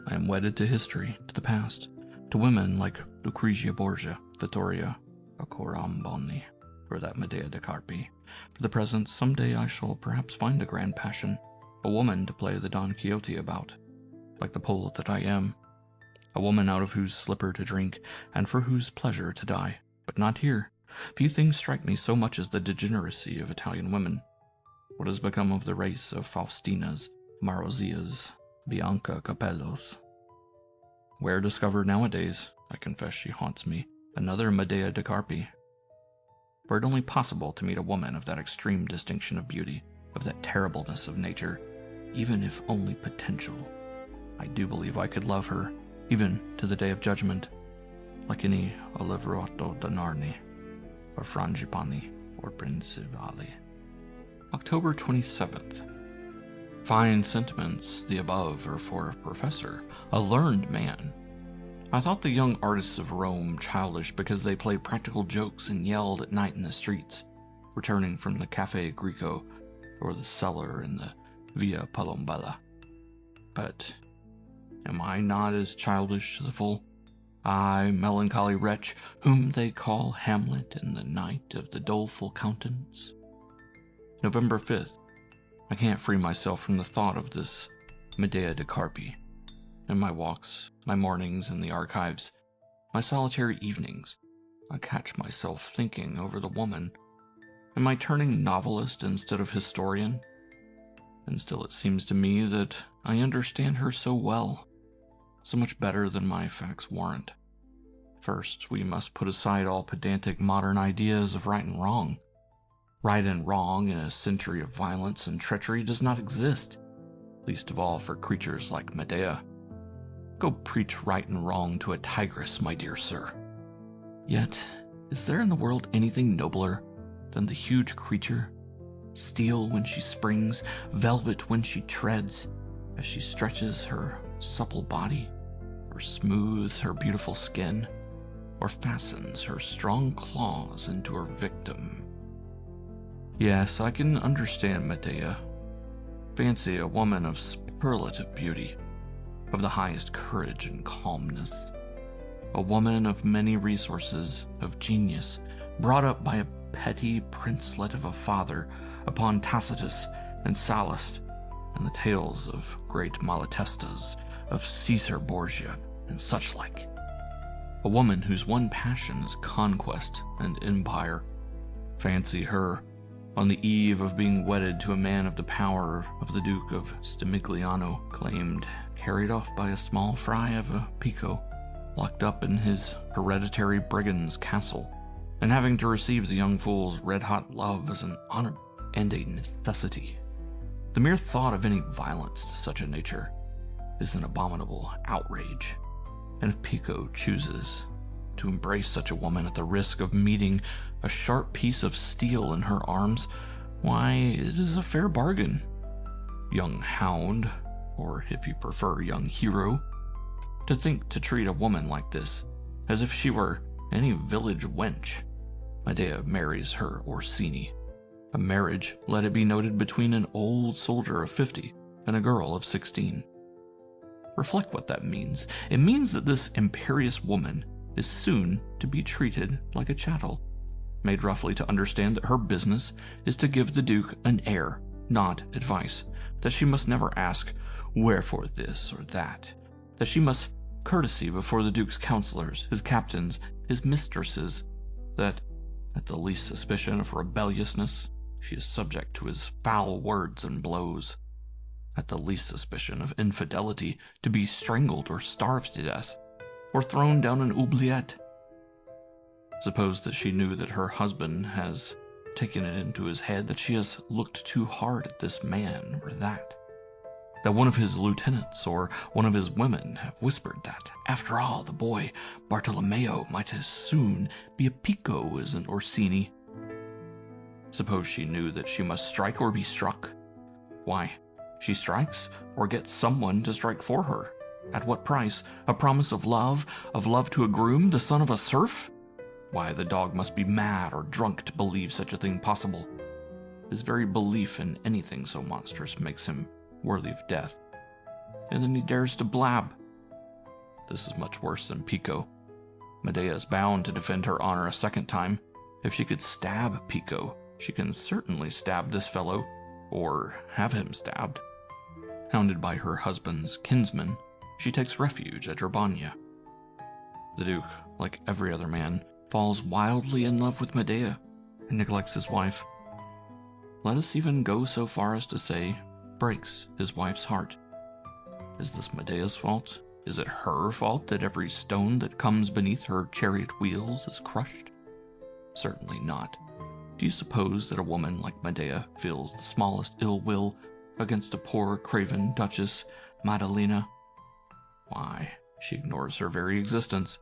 I am wedded to history, to the past, to women like Lucrezia Borgia, Vittoria, or Coramboni, or that Medea de Carpi. For the present, someday I shall perhaps find a grand passion, a woman to play the Don Quixote about, like the Pole that I am, a woman out of whose slipper to drink, and for whose pleasure to die. But not here. Few things strike me so much as the degeneracy of Italian women. What has become of the race of Faustinas, Marozias, Bianca Capellos? Where discovered nowadays, I confess she haunts me, another Medea de Carpi. Were it only possible to meet a woman of that extreme distinction of beauty, of that terribleness of nature, even if only potential, I do believe I could love her, even to the day of judgment, like any Oliverotto da Narni, or Frangipani, or Principali. October 27th. Fine sentiments, the above, are for a professor, a learned man. I thought the young artists of Rome childish because they played practical jokes and yelled at night in the streets, returning from the Cafe Greco, or the cellar in the Via Palombella. But am I not as childish to the full? I, melancholy wretch, whom they call Hamlet in the night of the doleful countenance? November 5th. I can't free myself from the thought of this Medea de Carpi. In my walks, my mornings in the archives, my solitary evenings, I catch myself thinking over the woman. Am I turning novelist instead of historian? And still it seems to me that I understand her so well, so much better than my facts warrant. First, we must put aside all pedantic modern ideas of right and wrong. Right and wrong in a century of violence and treachery does not exist, least of all for creatures like Medea. Go preach right and wrong to a tigress, my dear sir. Yet, is there in the world anything nobler than the huge creature? Steel when she springs, velvet when she treads, as she stretches her supple body, or smooths her beautiful skin, or fastens her strong claws into her victim. Yes, I can understand Medea. Fancy a woman of superlative beauty, of the highest courage and calmness. A woman of many resources, of genius, brought up by a petty princelet of a father upon Tacitus and Sallust and the tales of great Malatestas, of Caesar Borgia and such like. A woman whose one passion is conquest and empire. Fancy her, on the eve of being wedded to a man of the power of the Duke of Stimigliano, claimed, carried off by a small fry of a Pico, locked up in his hereditary brigand's castle, and having to receive the young fool's red-hot love as an honor and a necessity. The mere thought of any violence to such a nature is an abominable outrage, and if Pico chooses to embrace such a woman at the risk of meeting a sharp piece of steel in her arms, why, it is a fair bargain. Young hound, or if you prefer, young hero, to think to treat a woman like this as if she were any village wench. Medea marries her Orsini. A marriage, let it be noted, between an old soldier of 50 and a girl of 16. Reflect what that means. It means that this imperious woman is soon to be treated like a chattel, made roughly to understand that her business is to give the Duke an heir, not advice, that she must never ask, wherefore this or that she must courtesy before the Duke's counselors, his captains, his mistresses, that at the least suspicion of rebelliousness, she is subject to his foul words and blows, at the least suspicion of infidelity, to be strangled or starved to death, or thrown down an oubliette. Suppose that she knew that her husband has taken it into his head that she has looked too hard at this man or that one of his lieutenants or one of his women have whispered that, after all, the boy Bartolomeo might as soon be a Pico as an Orsini. Suppose she knew that she must strike or be struck. Why, she strikes or gets someone to strike for her. At what price? A promise of love to a groom, the son of a serf? Why, the dog must be mad or drunk to believe such a thing possible. His very belief in anything so monstrous makes him worthy of death. And then he dares to blab. This is much worse than Pico. Medea is bound to defend her honor a second time. If she could stab Pico, she can certainly stab this fellow, or have him stabbed. Hounded by her husband's kinsmen, she takes refuge at Urbania. The Duke, like every other man, falls wildly in love with Medea and neglects his wife. Let us even go so far as to say, breaks his wife's heart. Is this Medea's fault? Is it her fault that every stone that comes beneath her chariot wheels is crushed? Certainly not. Do you suppose that a woman like Medea feels the smallest ill will against a poor, craven Duchess Madalena? Why, she ignores her very existence.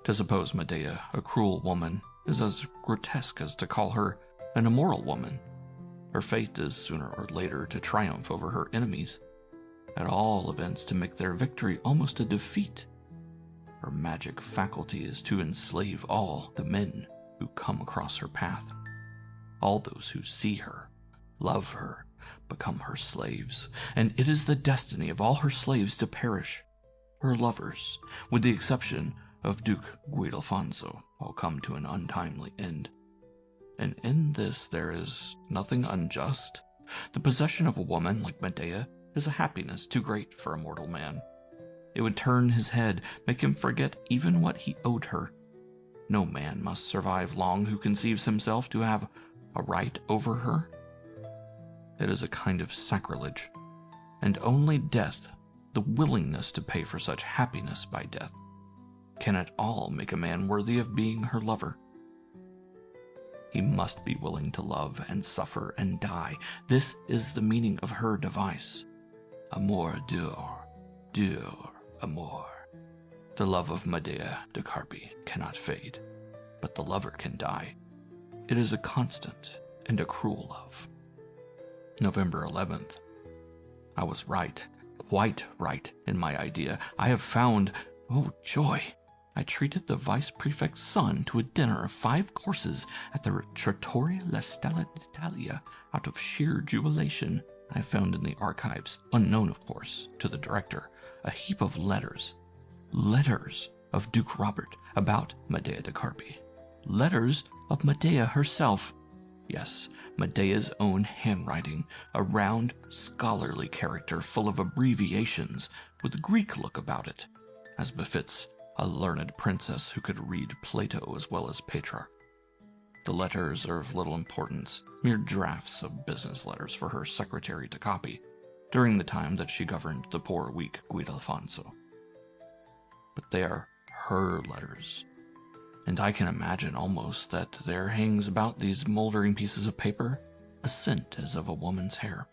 To suppose Medea a cruel woman is as grotesque as to call her an immoral woman. Her fate is sooner or later to triumph over her enemies, at all events to make their victory almost a defeat. Her magic faculty is to enslave all the men who come across her path. All those who see her, love her, become her slaves, and it is the destiny of all her slaves to perish. Her lovers, with the exception of Duke Guidelfonso, will come to an untimely end. And in this there is nothing unjust. The possession of a woman like Medea is a happiness too great for a mortal man. It would turn his head, make him forget even what he owed her. No man must survive long who conceives himself to have a right over her. It is a kind of sacrilege, and only death, the willingness to pay for such happiness by death, can at all make a man worthy of being her lover. He must be willing to love and suffer and die. This is the meaning of her device. Amor dur amor. The love of Medea de Carpi cannot fade. but the lover can die. It is a constant and a cruel love. November 11th. I was right, quite right in my idea. I have found, oh joy, I treated the vice prefect's son to a dinner of 5 courses at the Trattoria La Stella d'Italia out of sheer jubilation. I found in the archives, unknown of course to the director, a heap of letters of Duke Robert about Medea de Carpi. Letters of Medea herself. Yes, Medea's own handwriting, a round, scholarly character full of abbreviations, with a Greek look about it, as befits a learned princess who could read Plato as well as Petrarch. The letters are of little importance, mere drafts of business letters for her secretary to copy, during the time that she governed the poor, weak Guidalfonso. But they are her letters, and I can imagine almost that there hangs about these moldering pieces of paper a scent as of a woman's hair.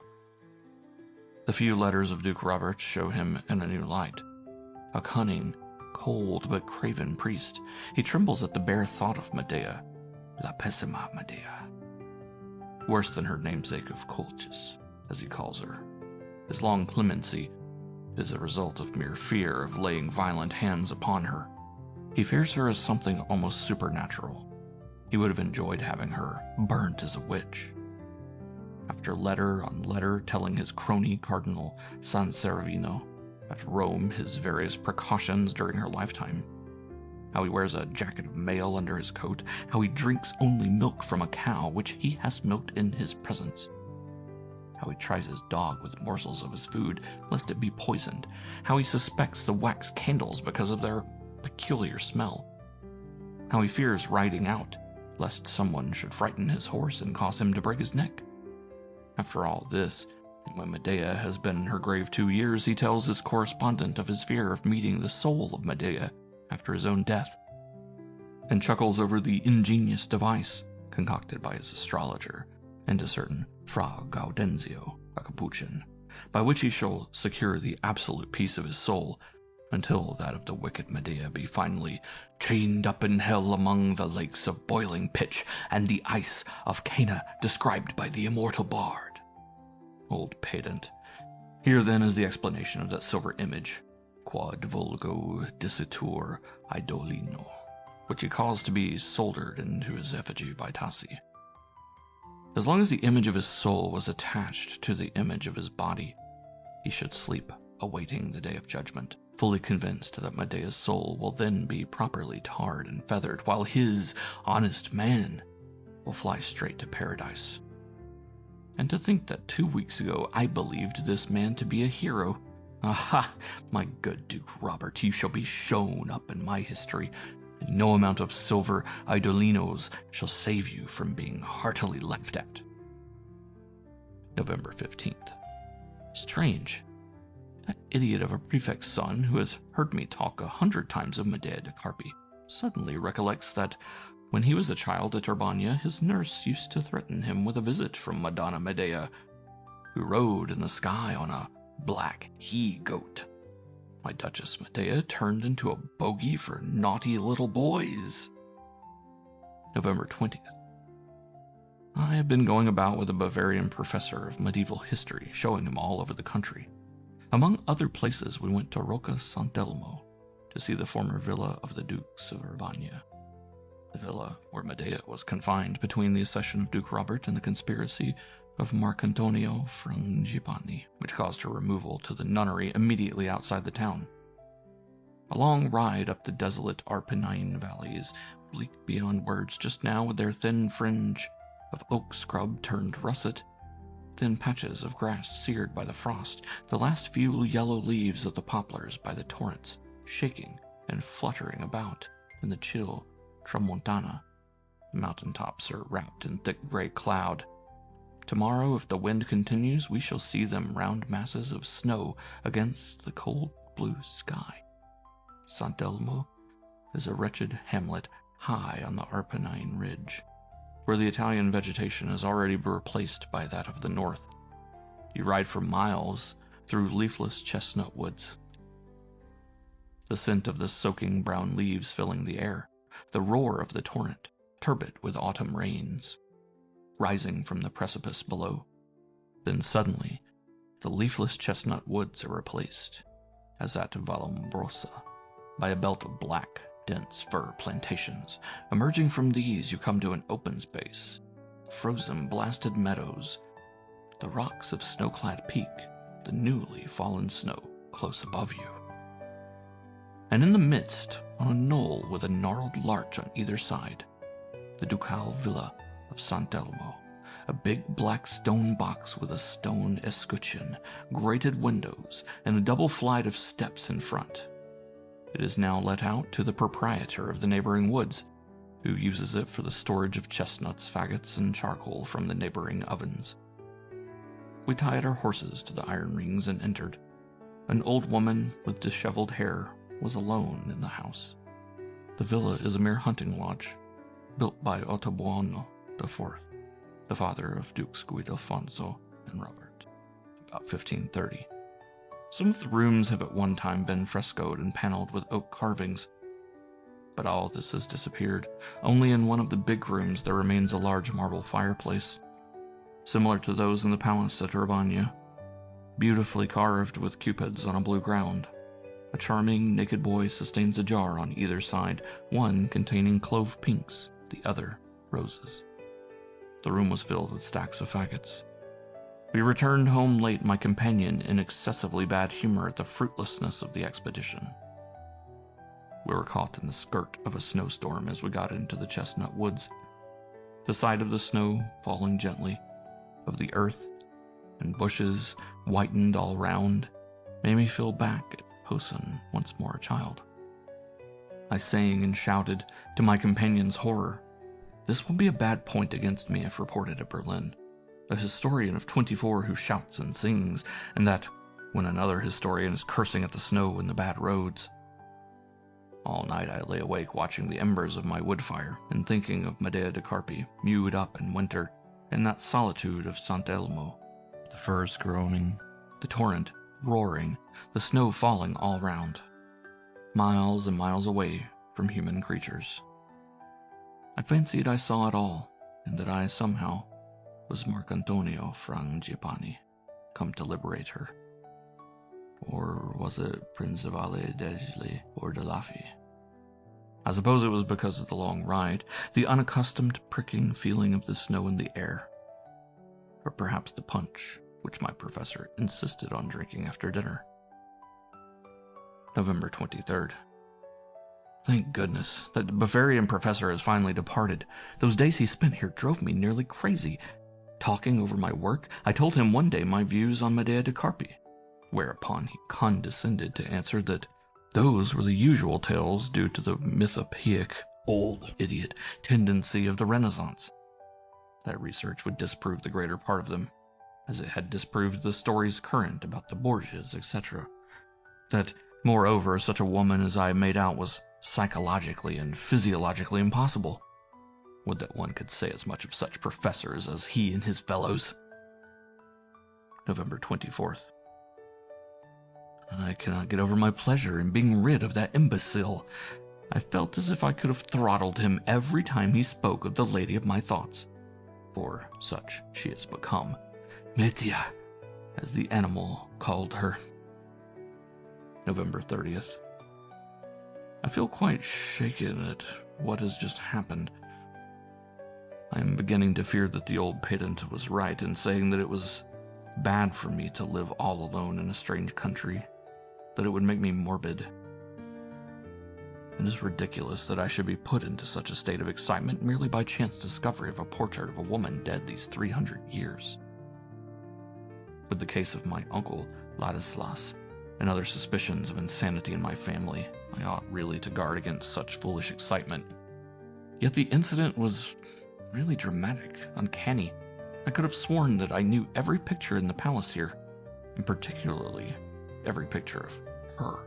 The few letters of Duke Robert show him in a new light. A cunning, cold but craven priest, he trembles at the bare thought of Medea, la pessima Medea. Worse than her namesake of Colchis, as he calls her. His long clemency is a result of mere fear of laying violent hands upon her. He fears her as something almost supernatural. He would have enjoyed having her burnt as a witch. After letter on letter telling his crony Cardinal Sanseverino at Rome his various precautions during her lifetime, how he wears a jacket of mail under his coat, how he drinks only milk from a cow which he has milked in his presence, how he tries his dog with morsels of his food lest it be poisoned, how he suspects the wax candles because of their peculiar smell, how he fears riding out lest someone should frighten his horse and cause him to break his neck. After all this, when Medea has been in her grave 2 years, he tells his correspondent of his fear of meeting the soul of Medea after his own death, and chuckles over the ingenious device concocted by his astrologer and a certain Fra Gaudenzio, a Capuchin, by which he shall secure the absolute peace of his soul until that of the wicked Medea be finally chained up in hell among the lakes of boiling pitch and the ice of Cana described by the immortal bard. Old pedant. Here then is the explanation of that silver image, quod vulgo dicitur idolino, which he caused to be soldered into his effigy by Tassi. As long as the image of his soul was attached to the image of his body, he should sleep, awaiting the day of judgment, fully convinced that Medea's soul will then be properly tarred and feathered, while his, honest man, will fly straight to paradise. And to think that 2 weeks ago I believed this man to be a hero. Aha, my good Duke Robert, you shall be shown up in my history, and no amount of silver idolinos shall save you from being heartily laughed at. November 15th. Strange. That idiot of a prefect's son, who has heard me talk 100 times of Medea de Carpi, suddenly recollects that when he was a child at Urbania, his nurse used to threaten him with a visit from Madonna Medea, who rode in the sky on a black he-goat. My Duchess Medea turned into a bogey for naughty little boys. November 20th. I have been going about with a Bavarian professor of medieval history, showing him all over the country. Among other places, we went to Rocca Sant'Elmo to see the former villa of the Dukes of Urbania, the villa where Medea was confined between the accession of Duke Robert and the conspiracy of Marcantonio Frangipani, which caused her removal to the nunnery immediately outside the town. A long ride up the desolate Arpennine valleys, bleak beyond words just now with their thin fringe of oak scrub turned russet, thin patches of grass seared by the frost, the last few yellow leaves of the poplars by the torrents, shaking and fluttering about in the chill tramontana. The mountain tops are wrapped in thick gray cloud. Tomorrow, if the wind continues, we shall see them round masses of snow against the cold blue sky. Sant'Elmo is a wretched hamlet high on the Arpennine ridge, where the Italian vegetation has already been replaced by that of the north. You ride for miles through leafless chestnut woods, the scent of the soaking brown leaves filling the air, the roar of the torrent, turbid with autumn rains, rising from the precipice below. Then suddenly, the leafless chestnut woods are replaced, as at Vallombrosa, by a belt of black, dense fir plantations. Emerging from these, you come to an open space, frozen, blasted meadows, the rocks of snow-clad peak, the newly fallen snow close above you. And in the midst, on a knoll with a gnarled larch on either side, the ducal villa of Sant'Elmo, a big black stone box with a stone escutcheon, grated windows, and a double flight of steps in front. It is now let out to the proprietor of the neighboring woods, who uses it for the storage of chestnuts, faggots, and charcoal from the neighboring ovens. We tied our horses to the iron rings and entered. An old woman with disheveled hair was alone in the house. The villa is a mere hunting lodge, built by Ottobuono IV, the father of Dukes Guidelfonso and Robert, about 1530. Some of the rooms have at one time been frescoed and paneled with oak carvings, but all this has disappeared. Only in one of the big rooms there remains a large marble fireplace, similar to those in the palace at Urbania, beautifully carved with cupids on a blue ground. A charming naked boy sustains a jar on either side, one containing clove pinks, the other roses. The room was filled with stacks of faggots. We returned home late, my companion in excessively bad humor at the fruitlessness of the expedition. We were caught in the skirt of a snowstorm as we got into the chestnut woods. The sight of the snow falling gently, of the earth and bushes whitened all round, made me feel back at Posen, once more a child. I sang and shouted, to my companion's horror. This will be a bad point against me if reported at Berlin. A historian of 24 who shouts and sings, and that when another historian is cursing at the snow and the bad roads. All night I lay awake watching the embers of my wood fire and thinking of Medea de Carpi, mewed up in winter, in that solitude of Sant'Elmo, the firs groaning, the torrent roaring, the snow falling all round, miles and miles away from human creatures. I fancied I saw it all, and that I somehow was Marcantonio Frangipani, come to liberate her. Or was it Principale d'Egli or de Laffy? I suppose it was because of the long ride, the unaccustomed pricking feeling of the snow in the air. Or perhaps the punch, which my professor insisted on drinking after dinner. November 23rd. Thank goodness that the Bavarian professor has finally departed. Those days he spent here drove me nearly crazy. Talking over my work, I told him one day my views on Medea de Carpi, whereupon he condescended to answer that those were the usual tales due to the mythopoeic, old idiot tendency of the Renaissance. That research would disprove the greater part of them, as it had disproved the stories current about the Borgias, etc. That, moreover, such a woman as I made out was psychologically and physiologically impossible. Would that one could say as much of such professors as he and his fellows. November 24th. I cannot get over my pleasure in being rid of that imbecile. I felt as if I could have throttled him every time he spoke of the lady of my thoughts, for such she has become, Medea, as the animal called her. November 30th. I feel quite shaken at what has just happened. I am beginning to fear that the old pedant was right in saying that it was bad for me to live all alone in a strange country, that it would make me morbid. It is ridiculous that I should be put into such a state of excitement merely by chance discovery of a portrait of a woman dead these 300 years. With the case of my uncle, Ladislas, and other suspicions of insanity in my family, I ought really to guard against such foolish excitement. Yet the incident was really dramatic, uncanny. I could have sworn that I knew every picture in the palace here, and particularly every picture of her.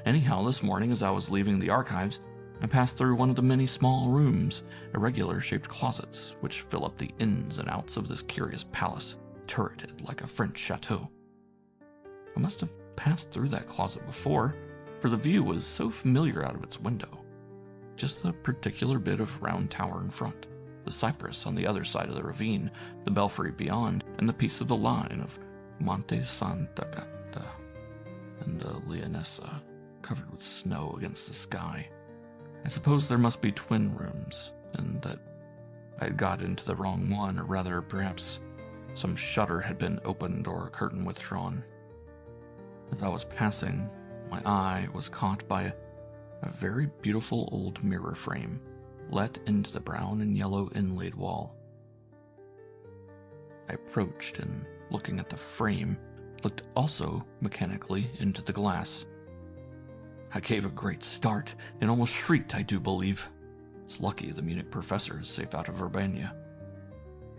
Anyhow, this morning as I was leaving the archives, I passed through one of the many small rooms, irregular-shaped closets, which fill up the ins and outs of this curious palace, turreted like a French chateau. I must have passed through that closet before, for the view was so familiar out of its window. just the particular bit of round tower in front, the cypress on the other side of the ravine, the belfry beyond, and the piece of the line of Monte Santa Gata and the Leonessa covered with snow against the sky. I suppose there must be twin rooms, and that I had got into the wrong one, or rather, perhaps some shutter had been opened or a curtain withdrawn. As I was passing, my eye was caught by a very beautiful old mirror frame let into the brown and yellow inlaid wall. I approached and, looking at the frame, looked also mechanically into the glass. I gave a great start and almost shrieked, I do believe. It's lucky the Munich professor is safe out of Urbania.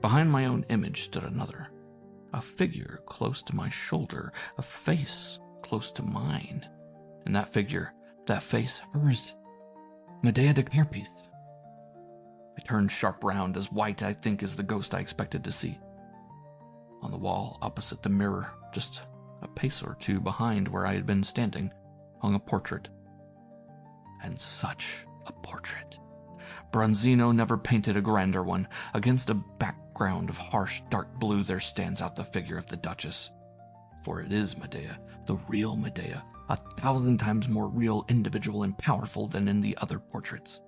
Behind my own image stood another, a figure close to my shoulder, a face close to mine. And that figure, that face, hers, Medea de Carpes. I turned sharp round, as white, I think, as the ghost I expected to see. On the wall opposite the mirror, just a pace or two behind where I had been standing, hung a portrait. And such a portrait! Bronzino never painted a grander one. Against a background of harsh dark blue there stands out the figure of the Duchess. For it is Medea, the real Medea, 1,000 times more real, individual, and powerful than in the other portraits.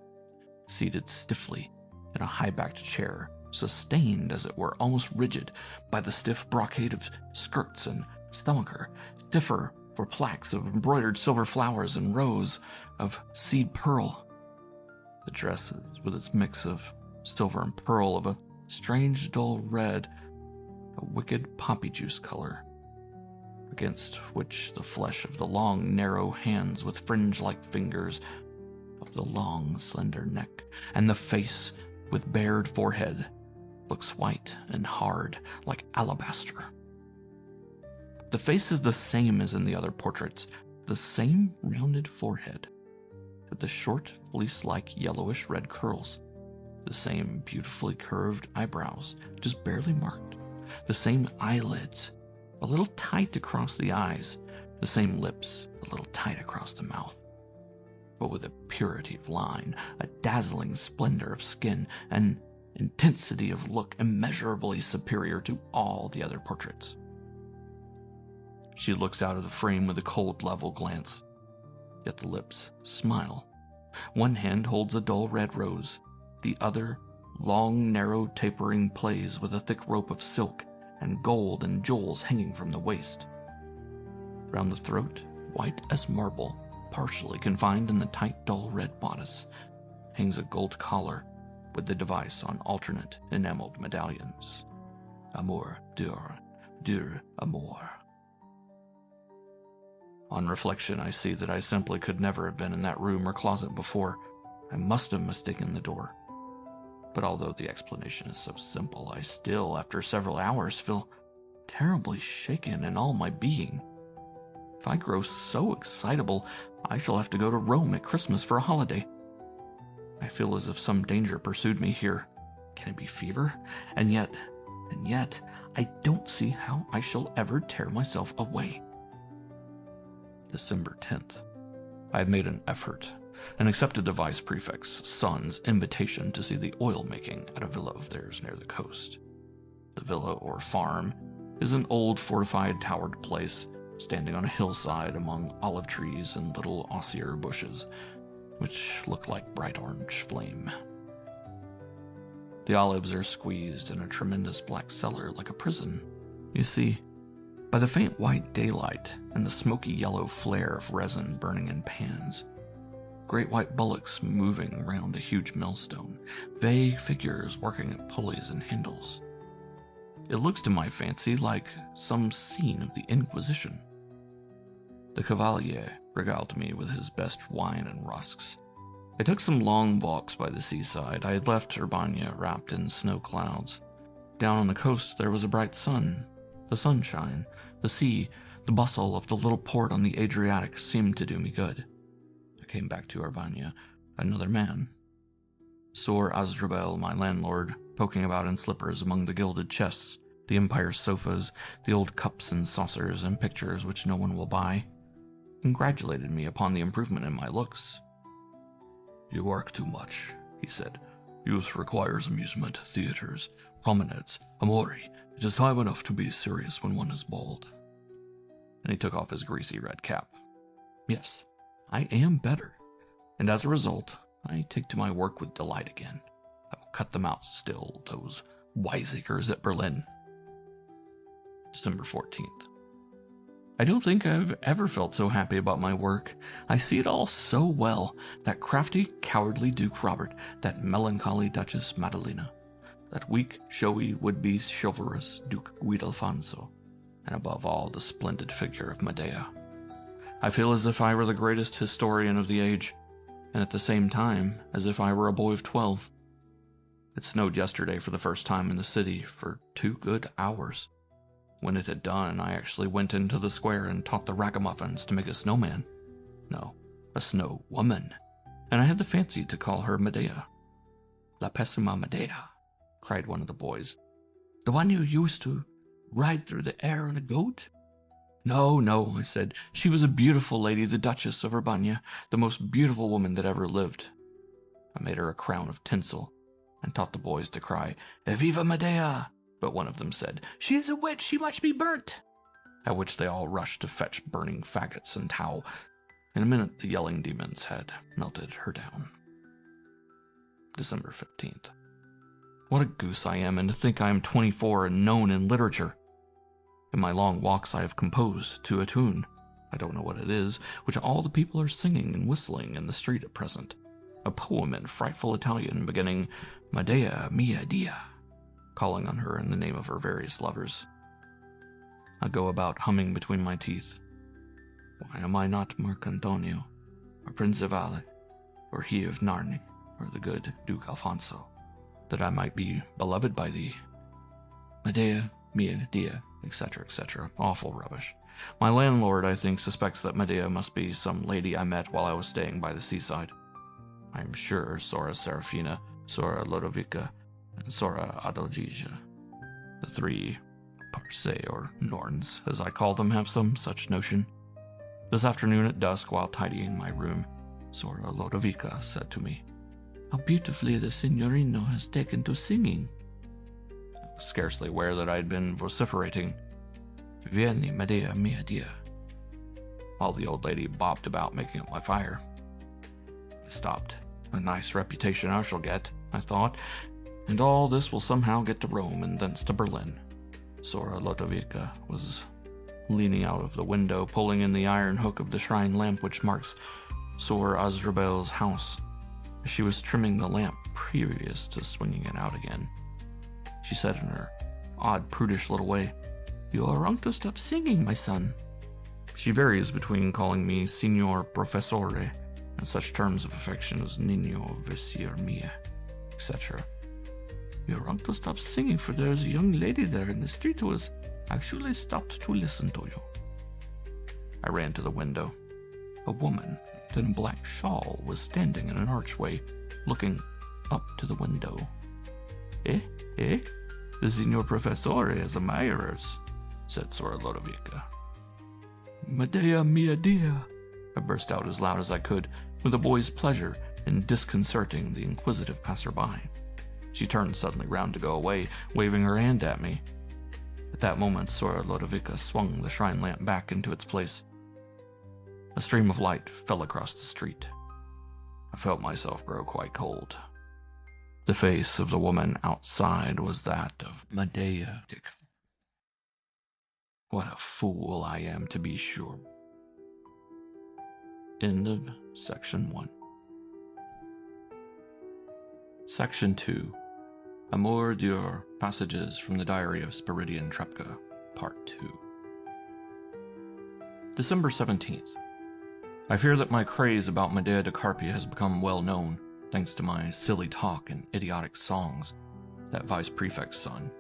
Seated stiffly in a high-backed chair, sustained, as it were, almost rigid, by the stiff brocade of skirts and stomacher, stiffer for plaques of embroidered silver flowers and rows of seed pearl. The dresses, with its mix of silver and pearl, of a strange dull red, a wicked poppy juice color, against which the flesh of the long, narrow hands with fringe-like fingers, of the long, slender neck, and the face with bared forehead looks white and hard like alabaster. The face is the same as in the other portraits, the same rounded forehead, with the short, fleece-like yellowish red curls, the same beautifully curved eyebrows, just barely marked, the same eyelids, a little tight across the eyes, the same lips, a little tight across the mouth, but with a purity of line, a dazzling splendor of skin, an intensity of look immeasurably superior to all the other portraits. She looks out of the frame with a cold, level glance, yet the lips smile. One hand holds a dull red rose, the other, long, narrow, tapering, plays with a thick rope of silk and gold and jewels hanging from the waist. Round the throat, white as marble, partially confined in the tight, dull red bodice, hangs a gold collar with the device on alternate enameled medallions. Amour dur, dur amour. On reflection, I see that I simply could never have been in that room or closet before. I must have mistaken the door. But although the explanation is so simple, I still, after several hours, feel terribly shaken in all my being. If I grow so excitable, I shall have to go to Rome at Christmas for a holiday. I feel as if some danger pursued me here. Can it be fever? And yet, I don't see how I shall ever tear myself away. December 10th. I have made an effort and accepted the vice prefect's son's invitation to see the oil making at a villa of theirs near the coast. The villa, or farm, is an old fortified towered place standing on a hillside among olive trees and little osier bushes, which look like bright orange flame. The olives are squeezed in a tremendous black cellar like a prison. You see, by the faint white daylight and the smoky yellow flare of resin burning in pans, great white bullocks moving round a huge millstone, vague figures working at pulleys and handles. It looks to my fancy like some scene of the Inquisition. The Cavalier regaled me with his best wine and rusks. I took some long walks by the seaside. I had left Urbania wrapped in snow clouds. Down on the coast there was a bright sun. The sunshine, the sea, the bustle of the little port on the Adriatic seemed to do me good. I came back to Urbania, another man. Sir Asdrubal, my landlord, poking about in slippers among the gilded chests, the Empire sofas, the old cups and saucers and pictures which no one will buy, congratulated me upon the improvement in my looks. You work too much, he said. Youth requires amusement, theaters, promenades, amori. It is time enough to be serious when one is bald. And he took off his greasy red cap. Yes, I am better, and as a result, I take to my work with delight again. I will cut them out still, those wiseacres at Berlin. December 14th. I don't think I've ever felt so happy about my work. I see it all so well. That crafty, cowardly Duke Robert, that melancholy Duchess Madalena, that weak, showy, would-be chivalrous Duke Guidelfonso, and above all, the splendid figure of Medea. I feel as if I were the greatest historian of the age, and at the same time, as if I were a boy of 12. It snowed yesterday for the first time in the city for 2 good hours. When it had done, I actually went into the square and taught the ragamuffins to make a snowman. No, a snow woman. And I had the fancy to call her Medea. La pessima Medea, cried one of the boys. The one you used to ride through the air on a goat? No, no, I said. She was a beautiful lady, the Duchess of Urbania, the most beautiful woman that ever lived. I made her a crown of tinsel, and taught the boys to cry, Evviva Medea! But one of them said, She is a witch, she must be burnt! At which they all rushed to fetch burning faggots and tow. In a minute, the yelling demons had melted her down. December 15th. What a goose I am, and to think I am 24 and known in literature. In my long walks I have composed to a tune, I don't know what it is, which all the people are singing and whistling in the street at present. A poem in frightful Italian beginning, Medea mia dia, calling on her in the name of her various lovers. I go about humming between my teeth. Why am I not Marcantonio, or Principale, or he of Narni, or the good Duke Alfonso, that I might be beloved by thee? Medea mia dia, etc., etc. Awful rubbish. My landlord, I think, suspects that Medea must be some lady I met while I was staying by the seaside. I am sure Sora Serafina, Sora Lodovica, and Sora Adalgisa, the 3 Parse or Norns, as I call them, have some such notion. This afternoon at dusk, while tidying my room, Sora Lodovica said to me, How beautifully the Signorino has taken to singing. I was scarcely aware that I had been vociferating, Vieni, Medea mia dia, while the old lady bobbed about making up my fire. I stopped. A nice reputation I shall get, I thought, and all this will somehow get to Rome and thence to Berlin. Sora Lodovica was leaning out of the window, pulling in the iron hook of the shrine lamp which marks Sor Asdrubel's house. She was trimming the lamp previous to swinging it out again. She said in her odd, prudish little way, You are wrong to stop singing, my son. She varies between calling me Signor Professore and such terms of affection as Nino, Visier mia, etc. You are wrong to stop singing, for there is a young lady there in the street who has actually stopped to listen to you. I ran to the window. A woman in a black shawl was standing in an archway, looking up to the window. Eh? The Signor Professore has admirers, said Sora Lodovica. Medea mia dia, I burst out as loud as I could, with a boy's pleasure in disconcerting the inquisitive passerby. She turned suddenly round to go away, waving her hand at me. At that moment, Sora Lodovica swung the shrine lamp back into its place. A stream of light fell across the street. I felt myself grow quite cold. The face of the woman outside was that of Medea. What a fool I am, to be sure. End of Section 1. Section 2. Amour dur, Passages from the Diary of Spiridion Trepka, Part 2. December 17th. I fear that my craze about Medea de Carpia has become well known, thanks to my silly talk and idiotic songs. That vice prefect's son,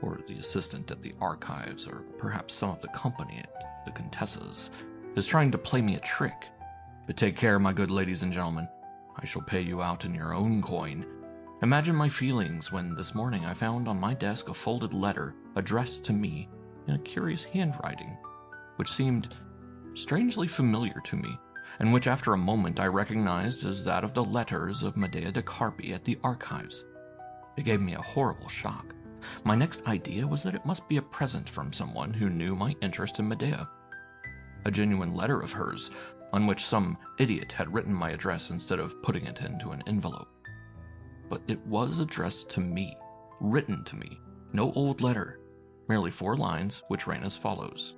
or the assistant at the archives, or perhaps some of the company at the Contessa's, is trying to play me a trick. But take care, my good ladies and gentlemen. I shall pay you out in your own coin. Imagine my feelings when this morning I found on my desk a folded letter addressed to me in a curious handwriting, which seemed strangely familiar to me. and which after a moment I recognized as that of the letters of Medea de Carpi at the archives. It gave me a horrible shock. My next idea was that it must be a present from someone who knew my interest in Medea. A genuine letter of hers, on which some idiot had written my address instead of putting it into an envelope. But it was addressed to me, written to me, no old letter, merely 4 lines which ran as follows.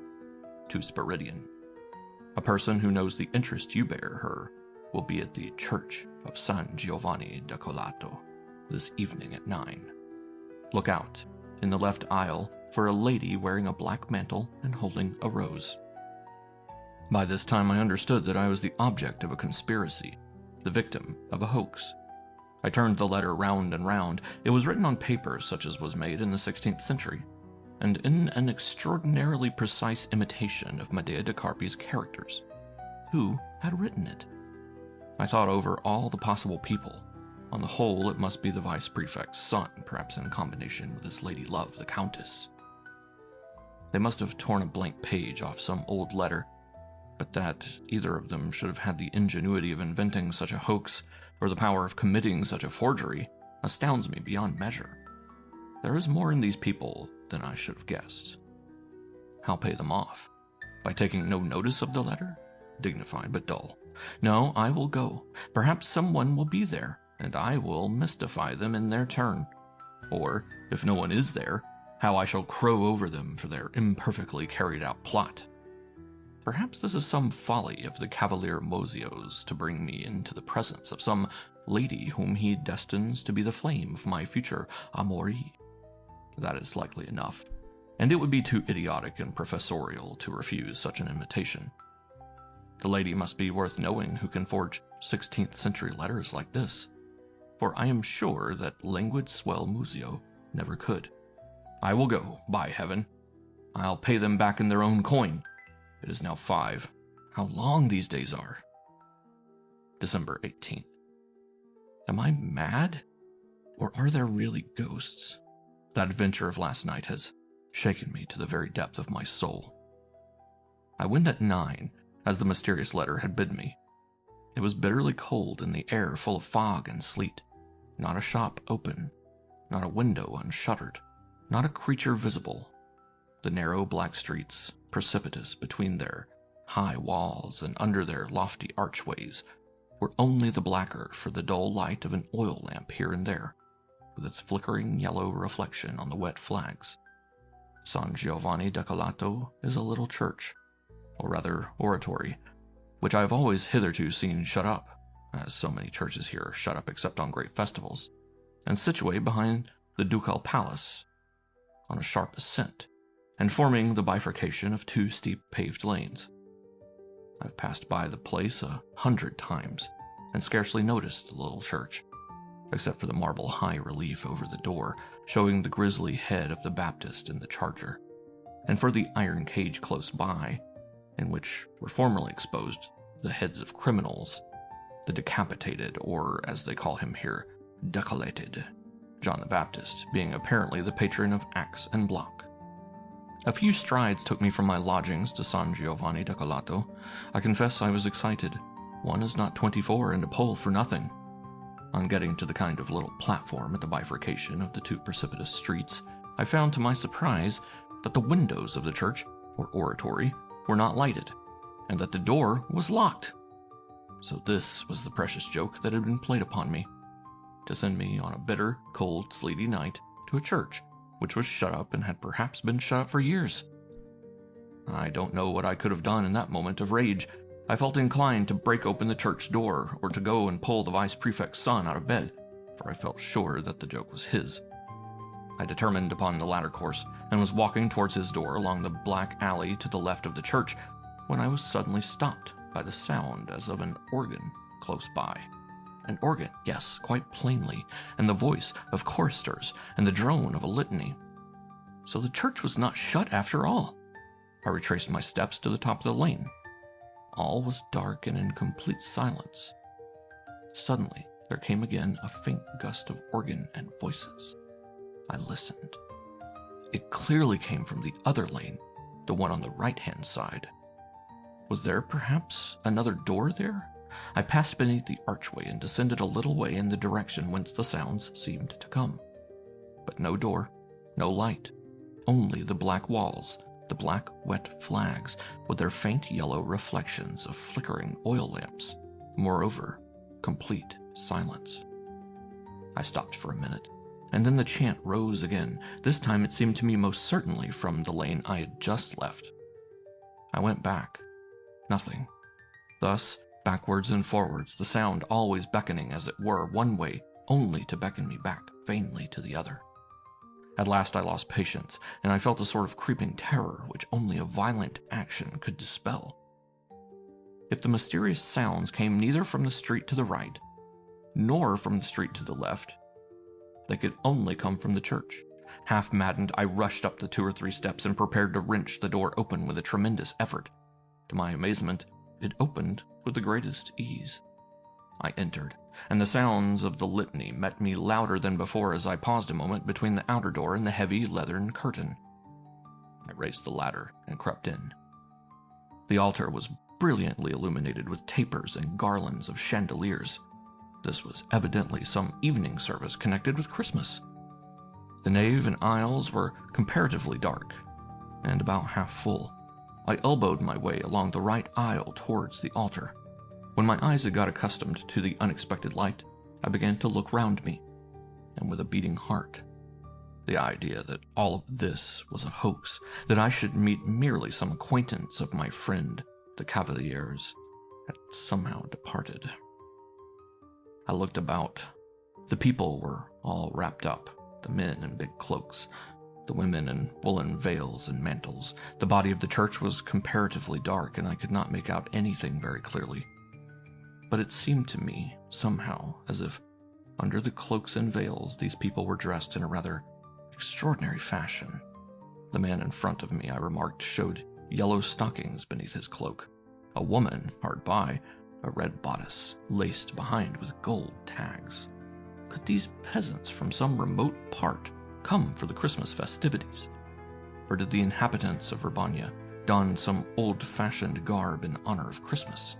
To Spiridion. A person who knows the interest you bear her will be at the Church of San Giovanni da Colato this evening at 9. Look out, in the left aisle, for a lady wearing a black mantle and holding a rose. By this time I understood that I was the object of a conspiracy, the victim of a hoax. I turned the letter round and round. It was written on paper such as was made in the 16th century, and in an extraordinarily precise imitation of Medea de Carpi's characters. Who had written it? I thought over all the possible people. On the whole, it must be the vice-prefect's son, perhaps in combination with his lady love, the countess. They must have torn a blank page off some old letter, but that either of them should have had the ingenuity of inventing such a hoax, or the power of committing such a forgery, astounds me beyond measure. There is more in these people than I should have guessed. How pay them off? By taking no notice of the letter? Dignified but dull. No, I will go. Perhaps someone will be there, and I will mystify them in their turn. Or, if no one is there, how I shall crow over them for their imperfectly carried out plot. Perhaps this is some folly of the Cavalier Mozio's to bring me into the presence of some lady whom he destines to be the flame of my future amorie. That is likely enough, and it would be too idiotic and professorial to refuse such an invitation. The lady must be worth knowing who can forge 16th century letters like this, for I am sure that languid swell Muzio never could. I will go, by heaven. I'll pay them back in their own coin. It is now 5. How long these days are. December 18th. Am I mad? Or are there really ghosts? That adventure of last night has shaken me to the very depth of my soul. I went at 9, as the mysterious letter had bid me. It was bitterly cold and the air full of fog and sleet. Not a shop open, not a window unshuttered, not a creature visible. The narrow black streets, precipitous between their high walls and under their lofty archways, were only the blacker for the dull light of an oil lamp here and there, with its flickering yellow reflection on the wet flags. San Giovanni da Colato is a little church, or rather oratory, which I have always hitherto seen shut up, as so many churches here are shut up except on great festivals, and situate behind the ducal palace, on a sharp ascent, and forming the bifurcation of 2 steep paved lanes. I've passed by the place 100 times, and scarcely noticed the little church, except for the marble high relief over the door, showing the grisly head of the Baptist in the charger, and for the iron cage close by, in which were formerly exposed the heads of criminals, the decapitated, or as they call him here, decollated, John the Baptist being apparently the patron of axe and block. A few strides took me from my lodgings to San Giovanni da Colato. I confess I was excited. One is not 24 and a pole for nothing. On getting to the kind of little platform at the bifurcation of the 2 precipitous streets, I found to my surprise that the windows of the church, or oratory, were not lighted, and that the door was locked. So this was the precious joke that had been played upon me, to send me on a bitter, cold, sleety night to a church which was shut up and had perhaps been shut up for years. I don't know what I could have done in that moment of rage. I felt inclined to break open the church door, or to go and pull the vice-prefect's son out of bed, for I felt sure that the joke was his. I determined upon the latter course, and was walking towards his door along the black alley to the left of the church, when I was suddenly stopped by the sound as of an organ close by. An organ, yes, quite plainly, and the voice of choristers, and the drone of a litany. So the church was not shut after all. I retraced my steps to the top of the lane. All was dark and in complete silence. Suddenly, there came again a faint gust of organ and voices. I listened. It clearly came from the other lane, the one on the right-hand side. Was there perhaps another door there? I passed beneath the archway and descended a little way in the direction whence the sounds seemed to come. But no door, no light, only the black walls, the black wet flags, with their faint yellow reflections of flickering oil lamps. Moreover, complete silence. I stopped for a minute, and then the chant rose again. This time it seemed to me most certainly from the lane I had just left. I went back. Nothing. Thus, backwards and forwards, the sound always beckoning, as it were, one way, only to beckon me back vainly to the other. At last I lost patience, and I felt a sort of creeping terror which only a violent action could dispel. If the mysterious sounds came neither from the street to the right, nor from the street to the left, they could only come from the church. Half maddened, I rushed up the 2 or 3 steps and prepared to wrench the door open with a tremendous effort. To my amazement, it opened with the greatest ease. I entered, and the sounds of the litany met me louder than before as I paused a moment between the outer door and the heavy leathern curtain. I raised the ladder and crept in. The altar was brilliantly illuminated with tapers and garlands of chandeliers. This was evidently some evening service connected with Christmas. The nave and aisles were comparatively dark, and about half full. I elbowed my way along the right aisle towards the altar. When my eyes had got accustomed to the unexpected light, I began to look round me, and with a beating heart. The idea that all of this was a hoax, that I should meet merely some acquaintance of my friend, the Cavalier's, had somehow departed. I looked about. The people were all wrapped up, the men in big cloaks, the women in woolen veils and mantles. The body of the church was comparatively dark, and I could not make out anything very clearly. But it seemed to me, somehow, as if, under the cloaks and veils, these people were dressed in a rather extraordinary fashion. The man in front of me, I remarked, showed yellow stockings beneath his cloak. A woman, hard by, a red bodice, laced behind with gold tags. Could these peasants from some remote part come for the Christmas festivities? Or did the inhabitants of Urbania don some old-fashioned garb in honor of Christmas?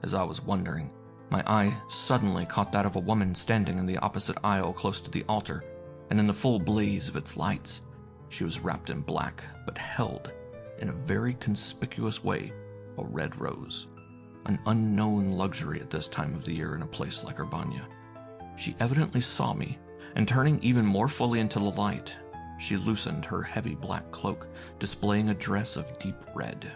As I was wondering, my eye suddenly caught that of a woman standing in the opposite aisle close to the altar, and in the full blaze of its lights, she was wrapped in black, but held, in a very conspicuous way, a red rose. An unknown luxury at this time of the year in a place like Urbania. She evidently saw me, and turning even more fully into the light, she loosened her heavy black cloak, displaying a dress of deep red,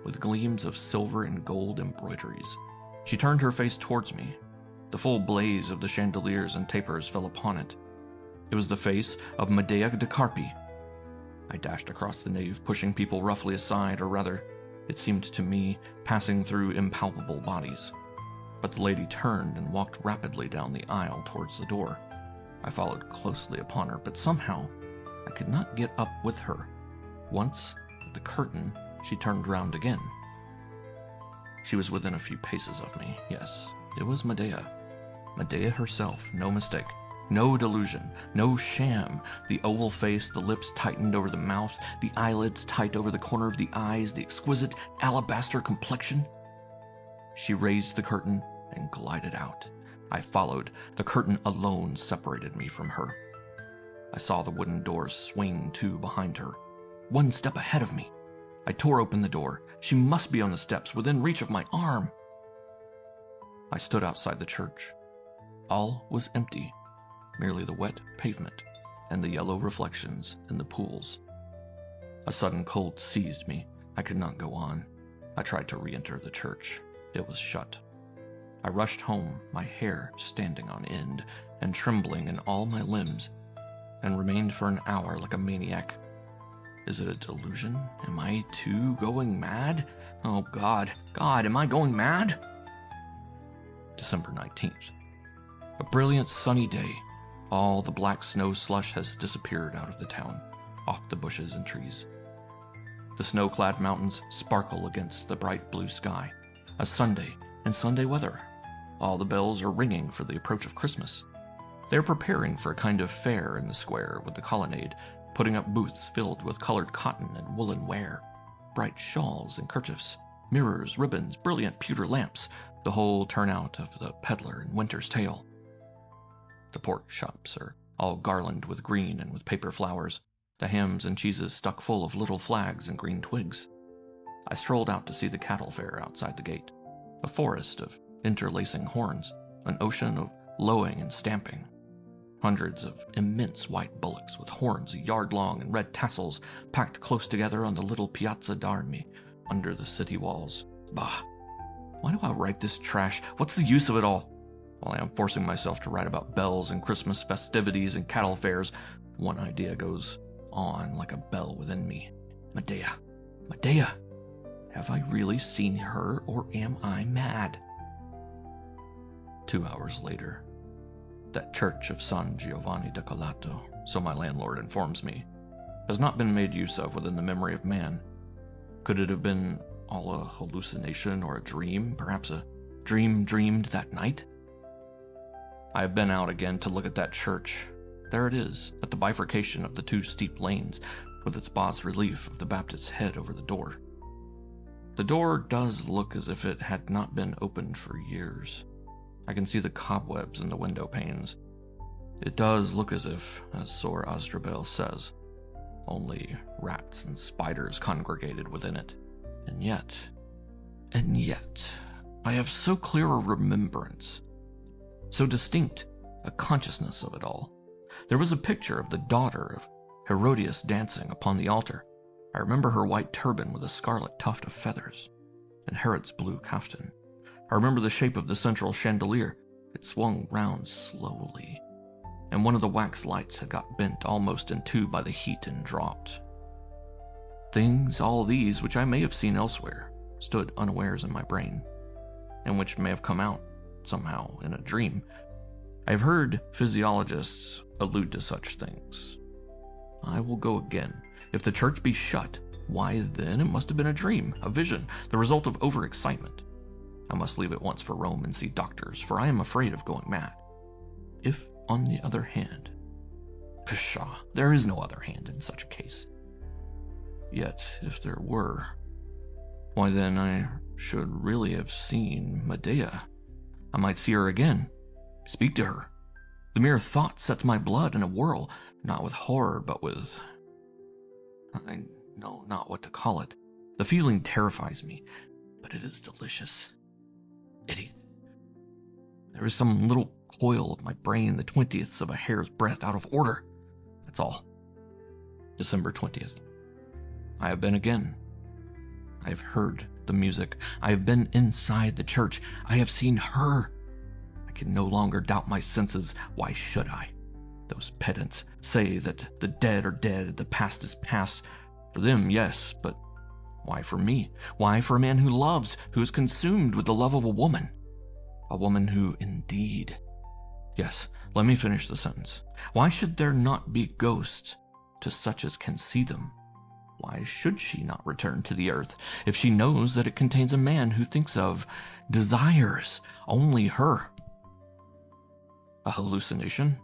with gleams of silver and gold embroideries. She turned her face towards me. The full blaze of the chandeliers and tapers fell upon it. It was the face of Medea de Carpi. I dashed across the nave, pushing people roughly aside, or rather, it seemed to me, passing through impalpable bodies. But the lady turned and walked rapidly down the aisle towards the door. I followed closely upon her, but somehow I could not get up with her. Once, at the curtain, she turned round again. She was within a few paces of me. Yes, it was Medea. Medea herself, no mistake. No delusion, no sham. The oval face, the lips tightened over the mouth, the eyelids tight over the corner of the eyes, the exquisite alabaster complexion. She raised the curtain and glided out. I followed. The curtain alone separated me from her. I saw the wooden doors swing to behind her. One step ahead of me. I tore open the door. She must be on the steps, within reach of my arm. I stood outside the church. All was empty. Merely the wet pavement and the yellow reflections in the pools. A sudden cold seized me. I could not go on. I tried to re-enter the church. It was shut. I rushed home, my hair standing on end and trembling in all my limbs, and remained for an hour like a maniac. Is it a delusion? Am I too going mad? Oh God, am I going mad? December 19th. A brilliant sunny day. All the black snow slush has disappeared out of the town, off the bushes and trees. The snow-clad mountains sparkle against the bright blue sky. A Sunday, and Sunday weather. All the bells are ringing for the approach of Christmas. They are preparing for a kind of fair in the square with the colonnade, putting up booths filled with colored cotton and woolen ware. bright shawls and kerchiefs, mirrors, ribbons, brilliant pewter lamps, the whole turnout of the peddler in Winter's Tale. The pork shops are all garlanded with green and with paper flowers, the hams and cheeses stuck full of little flags and green twigs. I strolled out to see the cattle fair outside the gate, a forest of interlacing horns, an ocean of lowing and stamping. Hundreds of immense white bullocks with horns a yard long and red tassels packed close together on the little Piazza d'Armi under the city walls. Bah! Why do I write this trash? What's the use of it all? While I am forcing myself to write about bells and Christmas festivities and cattle fairs, one idea goes on like a bell within me. Medea! Medea! Have I really seen her, or am I mad? 2 hours later. That church of San Giovanni da Calato, so my landlord informs me, has not been made use of within the memory of man. Could it have been all a hallucination or a dream, perhaps a dream dreamed that night? I have been out again to look at that church. There it is, at the bifurcation of the two steep lanes, with its bas-relief of the Baptist's head over the door. The door does look as if it had not been opened for years. I can see the cobwebs in the window panes. It does look as if, as Sor Asdrubal says, only rats and spiders congregated within it. And yet, I have so clear a remembrance, so distinct a consciousness of it all. There was a picture of the daughter of Herodias dancing upon the altar. I remember her white turban with a scarlet tuft of feathers, and Herod's blue kaftan. I remember the shape of the central chandelier. It swung round slowly, and one of the wax lights had got bent almost in two by the heat and dropped. Things, all these, which I may have seen elsewhere, stood unawares in my brain, and which may have come out, somehow, in a dream. I have heard physiologists allude to such things. I will go again. If the church be shut, why then it must have been a dream, a vision, the result of overexcitement. I must leave at once for Rome and see doctors, for I am afraid of going mad. If, on the other hand... Pshaw, there is no other hand in such a case. Yet, if there were, why then I should really have seen Medea. I might see her again, speak to her. The mere thought sets my blood in a whirl, not with horror, but with... I know not what to call it. The feeling terrifies me, but it is delicious. It is. There is some little coil of my brain the 20ths of a hair's breadth out of order. That's all. December 20th. I have been again. I have heard the music. I have been inside the church. I have seen her. I can no longer doubt my senses. Why should I? Those pedants say that the dead are dead, the past is past. For them, yes, but why for me? Why for a man who loves, who is consumed with the love of a woman? A woman who, indeed... Yes, let me finish the sentence. Why should there not be ghosts to such as can see them? Why should she not return to the earth if she knows that it contains a man who thinks of, desires, only her? A hallucination?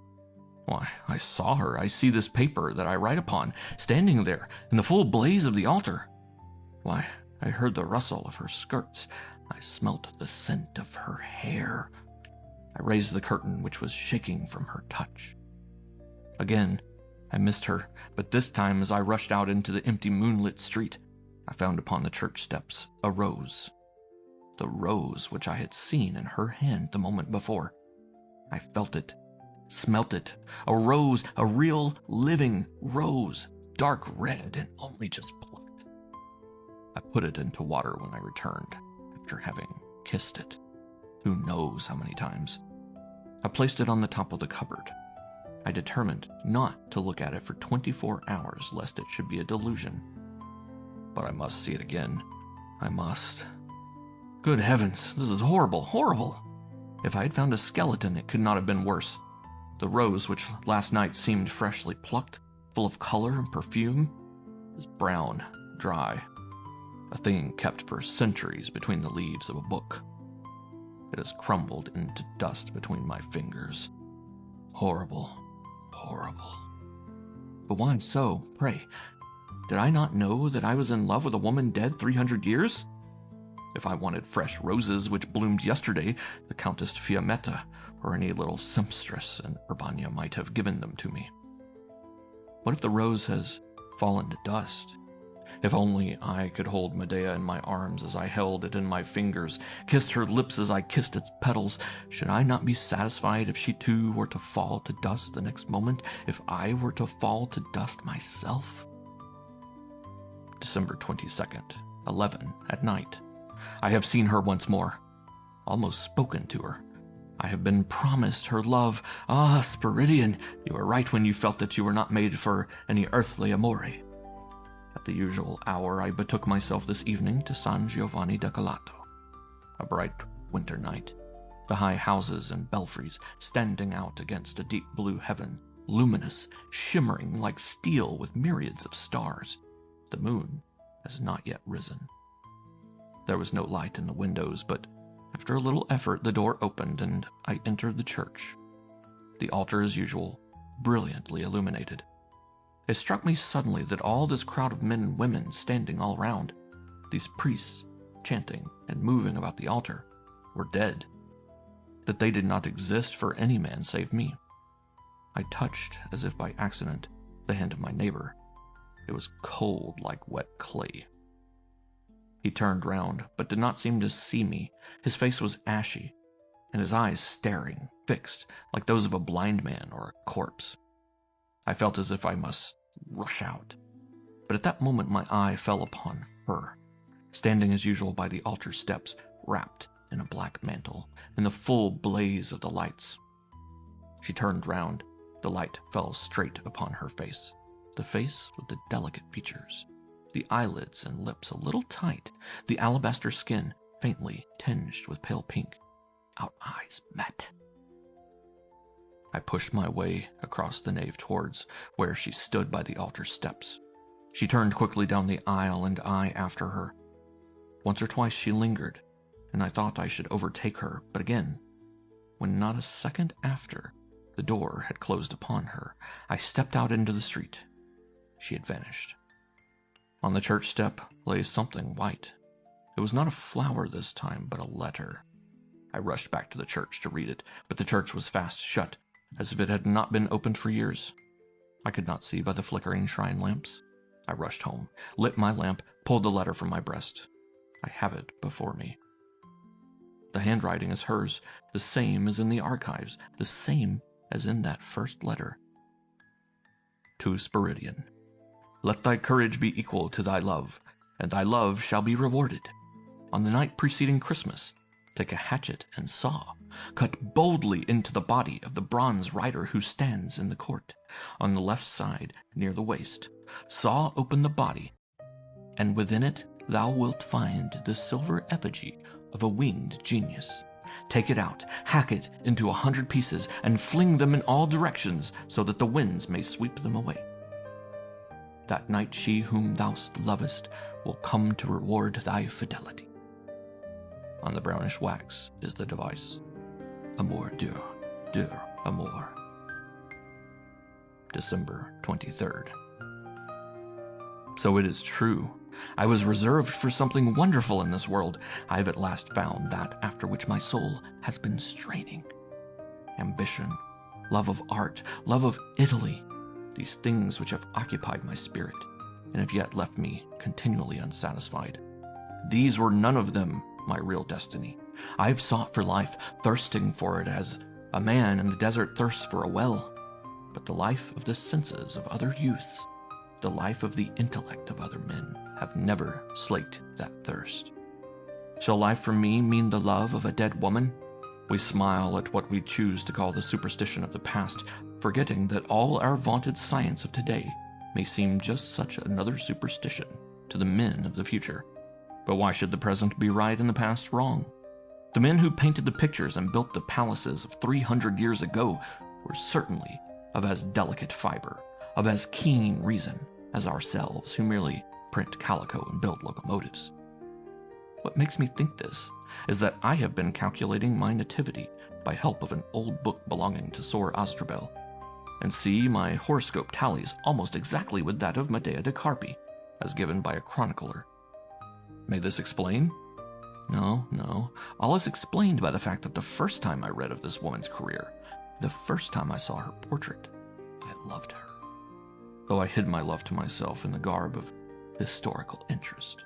Why, I saw her. I see this paper that I write upon, standing there in the full blaze of the altar. Why, I heard the rustle of her skirts. I smelt the scent of her hair. I raised the curtain which was shaking from her touch. Again, I missed her, but this time as I rushed out into the empty moonlit street, I found upon the church steps a rose. The rose which I had seen in her hand the moment before. I felt it, smelt it. A rose, a real living rose, dark red and only just plucked. I put it into water when I returned, after having kissed it. Who knows how many times. I placed it on the top of the cupboard. I determined not to look at it for 24 hours, lest it should be a delusion. But I must see it again. I must. Good heavens, this is horrible, horrible! If I had found a skeleton, it could not have been worse. The rose, which last night seemed freshly plucked, full of color and perfume, is brown, dry, a thing kept for centuries between the leaves of a book. It has crumbled into dust between my fingers. Horrible, horrible. But why so, pray? Did I not know that I was in love with a woman dead 300 years? If I wanted fresh roses which bloomed yesterday, the Countess Fiammetta or any little sempstress in Urbania might have given them to me. What if the rose has fallen to dust? If only I could hold Medea in my arms as I held it in my fingers, kissed her lips as I kissed its petals, should I not be satisfied if she too were to fall to dust the next moment, if I were to fall to dust myself? December 22nd, 11 at night. I have seen her once more, almost spoken to her. I have been promised her love. Ah, Spiridion, you were right when you felt that you were not made for any earthly amore. At the usual hour, I betook myself this evening to San Giovanni da Calato. A bright winter night, the high houses and belfries standing out against a deep blue heaven, luminous, shimmering like steel with myriads of stars. The moon has not yet risen. There was no light in the windows, but after a little effort the door opened and I entered the church. The altar, as usual, brilliantly illuminated. It struck me suddenly that all this crowd of men and women standing all around, these priests chanting and moving about the altar, were dead, that they did not exist for any man save me. I touched, as if by accident, the hand of my neighbor. It was cold like wet clay. He turned round, but did not seem to see me. His face was ashy, and his eyes staring, fixed, like those of a blind man or a corpse. I felt as if I must rush out, but at that moment my eye fell upon her, standing as usual by the altar steps, wrapped in a black mantle, in the full blaze of the lights. She turned round. The light fell straight upon her face, the face with the delicate features, the eyelids and lips a little tight, the alabaster skin faintly tinged with pale pink. Our eyes met. I pushed my way across the nave towards where she stood by the altar steps. She turned quickly down the aisle, and I after her. Once or twice she lingered, and I thought I should overtake her, but again, when not a second after the door had closed upon her, I stepped out into the street. She had vanished. On the church step lay something white. It was not a flower this time, but a letter. I rushed back to the church to read it, but the church was fast shut, as if it had not been opened for years. I could not see by the flickering shrine lamps. I rushed home, lit my lamp, pulled the letter from my breast. I have it before me. The handwriting is hers, the same as in the archives, the same as in that first letter. To Spiridion. Let thy courage be equal to thy love, and thy love shall be rewarded. On the night preceding Christmas, take a hatchet and saw, cut boldly into the body of the bronze rider who stands in the court, on the left side near the waist. Saw open the body, and within it thou wilt find the silver effigy of a winged genius. Take it out, hack it into 100 pieces, and fling them in all directions so that the winds may sweep them away. That night she whom thou lovest will come to reward thy fidelity. On the brownish wax is the device, Amour dur, dur amour. December 23rd. So it is true. I was reserved for something wonderful in this world. I have at last found that after which my soul has been straining. Ambition, love of art, love of Italy, these things which have occupied my spirit, and have yet left me continually unsatisfied. These were none of them my real destiny. I have sought for life, thirsting for it as a man in the desert thirsts for a well. But the life of the senses of other youths, the life of the intellect of other men, have never slaked that thirst. Shall life for me mean the love of a dead woman? We smile at what we choose to call the superstition of the past, forgetting that all our vaunted science of today may seem just such another superstition to the men of the future. But why should the present be right and the past wrong? The men who painted the pictures and built the palaces of 300 years ago were certainly of as delicate fiber, of as keen reason as ourselves who merely print calico and build locomotives. What makes me think this is that I have been calculating my nativity by help of an old book belonging to Sor Asdrubal, and see my horoscope tallies almost exactly with that of Medea de Carpi. as given by a chronicler. May this explain? No. All is explained by the fact that the first time I read of this woman's career, the first time I saw her portrait, I loved her, though I hid my love to myself in the garb of historical interest.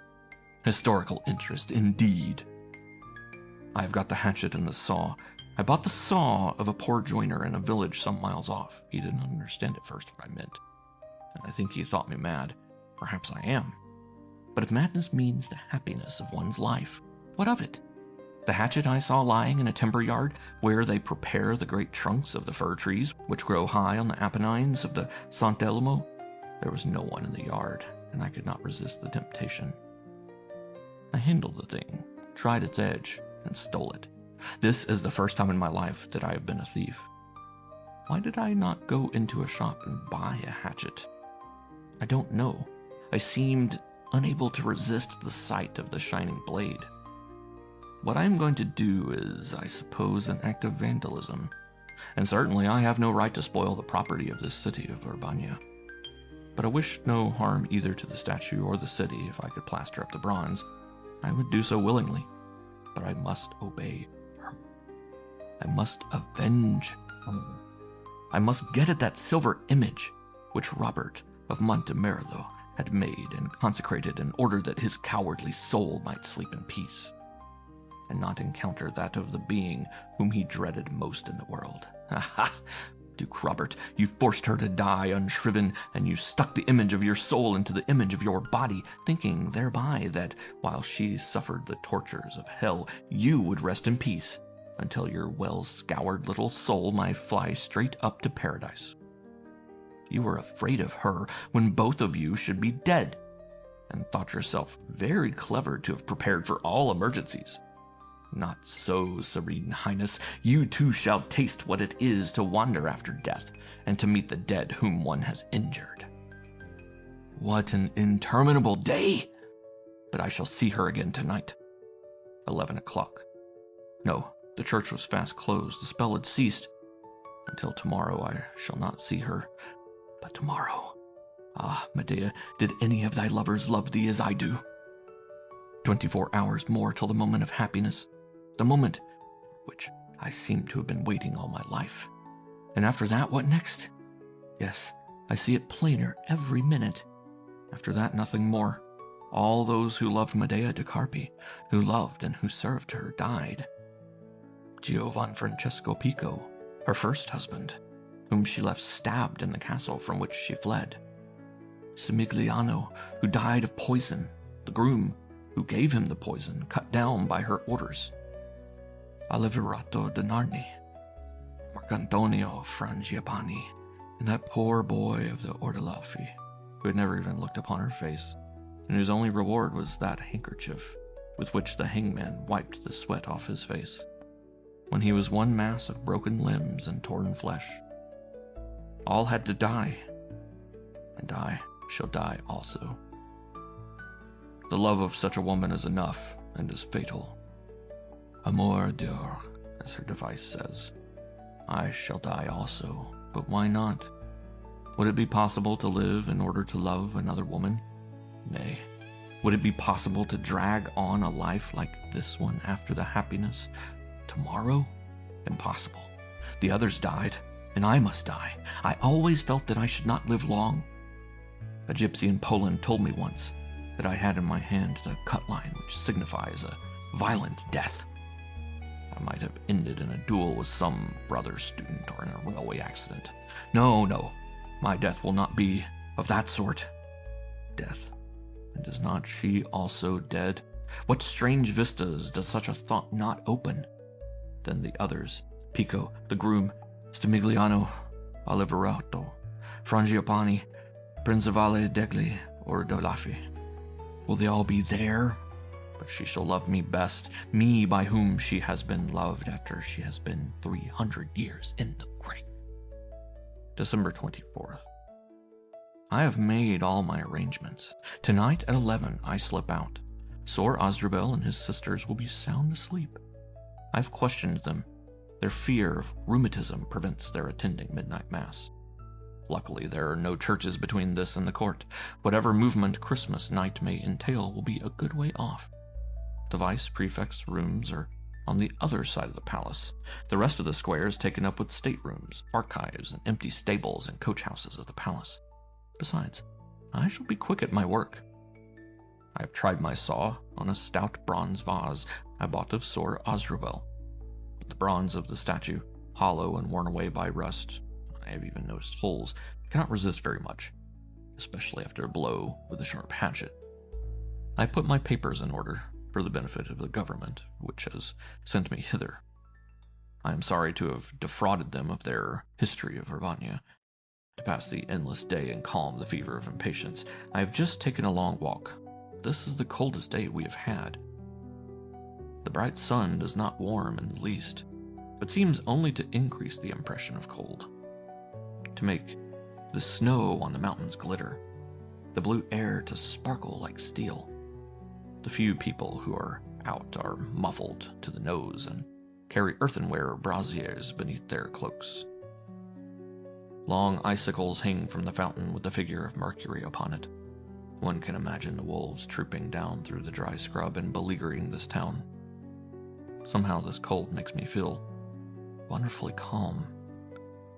Historical interest, indeed. I have got the hatchet and the saw. I bought the saw of a poor joiner in a village some miles off. He didn't understand at first what I meant, and I think he thought me mad. Perhaps I am. But if madness means the happiness of one's life, what of it? The hatchet I saw lying in a timber yard where they prepare the great trunks of the fir trees which grow high on the Apennines of the Sant'Elmo. There was no one in the yard, and I could not resist the temptation. I handled the thing, tried its edge, and stole it. This is the first time in my life that I have been a thief. Why did I not go into a shop and buy a hatchet? I don't know. I seemed unable to resist the sight of the shining blade. What I am going to do is, I suppose, an act of vandalism, and certainly I have no right to spoil the property of this city of Urbania. But I wish no harm either to the statue or the city. If I could plaster up the bronze, I would do so willingly. But I must obey her. I must avenge her. I must get at that silver image which Robert of Montemerlo had made and consecrated in order that his cowardly soul might sleep in peace, and not encounter that of the being whom he dreaded most in the world. Ha ha! Duke Robert, you forced her to die unshriven, and you stuck the image of your soul into the image of your body, thinking thereby that, while she suffered the tortures of hell, you would rest in peace, until your well-scoured little soul might fly straight up to paradise. You were afraid of her when both of you should be dead, and thought yourself very clever to have prepared for all emergencies. Not so, Serene Highness. You too shall taste what it is to wander after death, and to meet the dead whom one has injured. What an interminable day! But I shall see her again tonight. 11 o'clock. No, the church was fast closed. The spell had ceased. Until tomorrow I shall not see her. But tomorrow... Ah, Medea, did any of thy lovers love thee as I do? 24 hours more till the moment of happiness, the moment for which I seem to have been waiting all my life. And after that, what next? Yes, I see it plainer every minute. After that, nothing more. All those who loved Medea de Carpi, who loved and who served her, died. Giovan Francesco Pico, her first husband, whom she left stabbed in the castle from which she fled. Simigliano, who died of poison, the groom who gave him the poison, cut down by her orders. Oliverato de Narni, Marcantonio Frangipani, and that poor boy of the Ordelaffi, who had never even looked upon her face, and whose only reward was that handkerchief with which the hangman wiped the sweat off his face, when he was one mass of broken limbs and torn flesh. All had to die, and I shall die also. The love of such a woman is enough, and is fatal. Amor d'or, as her device says. I shall die also, but why not? Would it be possible to live in order to love another woman? Nay. Would it be possible to drag on a life like this one after the happiness? Tomorrow? Impossible. The others died, and I must die. I always felt that I should not live long. A gypsy in Poland told me once that I had in my hand the cut line which signifies a violent death. I might have ended in a duel with some brother student or in a railway accident. No, my death will not be of that sort. Death. And is not she also dead? What strange vistas does such a thought not open? Then the others, Pico, the groom, Stimigliano, Oliverato, Frangipani, Principale degli Ordelaffi. Will they all be there? But she shall love me best, me by whom she has been loved after she has been 300 years in the grave. December 24th. I have made all my arrangements. Tonight at 11 I slip out. Sor Osdrabel and his sisters will be sound asleep. I've questioned them. Their fear of rheumatism prevents their attending midnight mass. Luckily, there are no churches between this and the court. Whatever movement Christmas night may entail will be a good way off. The vice prefect's rooms are on the other side of the palace. The rest of the square is taken up with staterooms, archives, and empty stables and coach houses of the palace. Besides, I shall be quick at my work. I have tried my saw on a stout bronze vase I bought of Sir Osrubel. But the bronze of the statue, hollow and worn away by rust, I have even noticed holes, cannot resist very much, especially after a blow with a sharp hatchet. I put my papers in order for the benefit of the government, which has sent me hither. I am sorry to have defrauded them of their history of Urbania. To pass the endless day and calm the fever of impatience, I have just taken a long walk. This is the coldest day we have had. The bright sun does not warm in the least, but seems only to increase the impression of cold, to make the snow on the mountains glitter, the blue air to sparkle like steel. The few people who are out are muffled to the nose and carry earthenware braziers beneath their cloaks. Long icicles hang from the fountain with the figure of Mercury upon it. One can imagine the wolves trooping down through the dry scrub and beleaguering this town. Somehow this cold makes me feel wonderfully calm.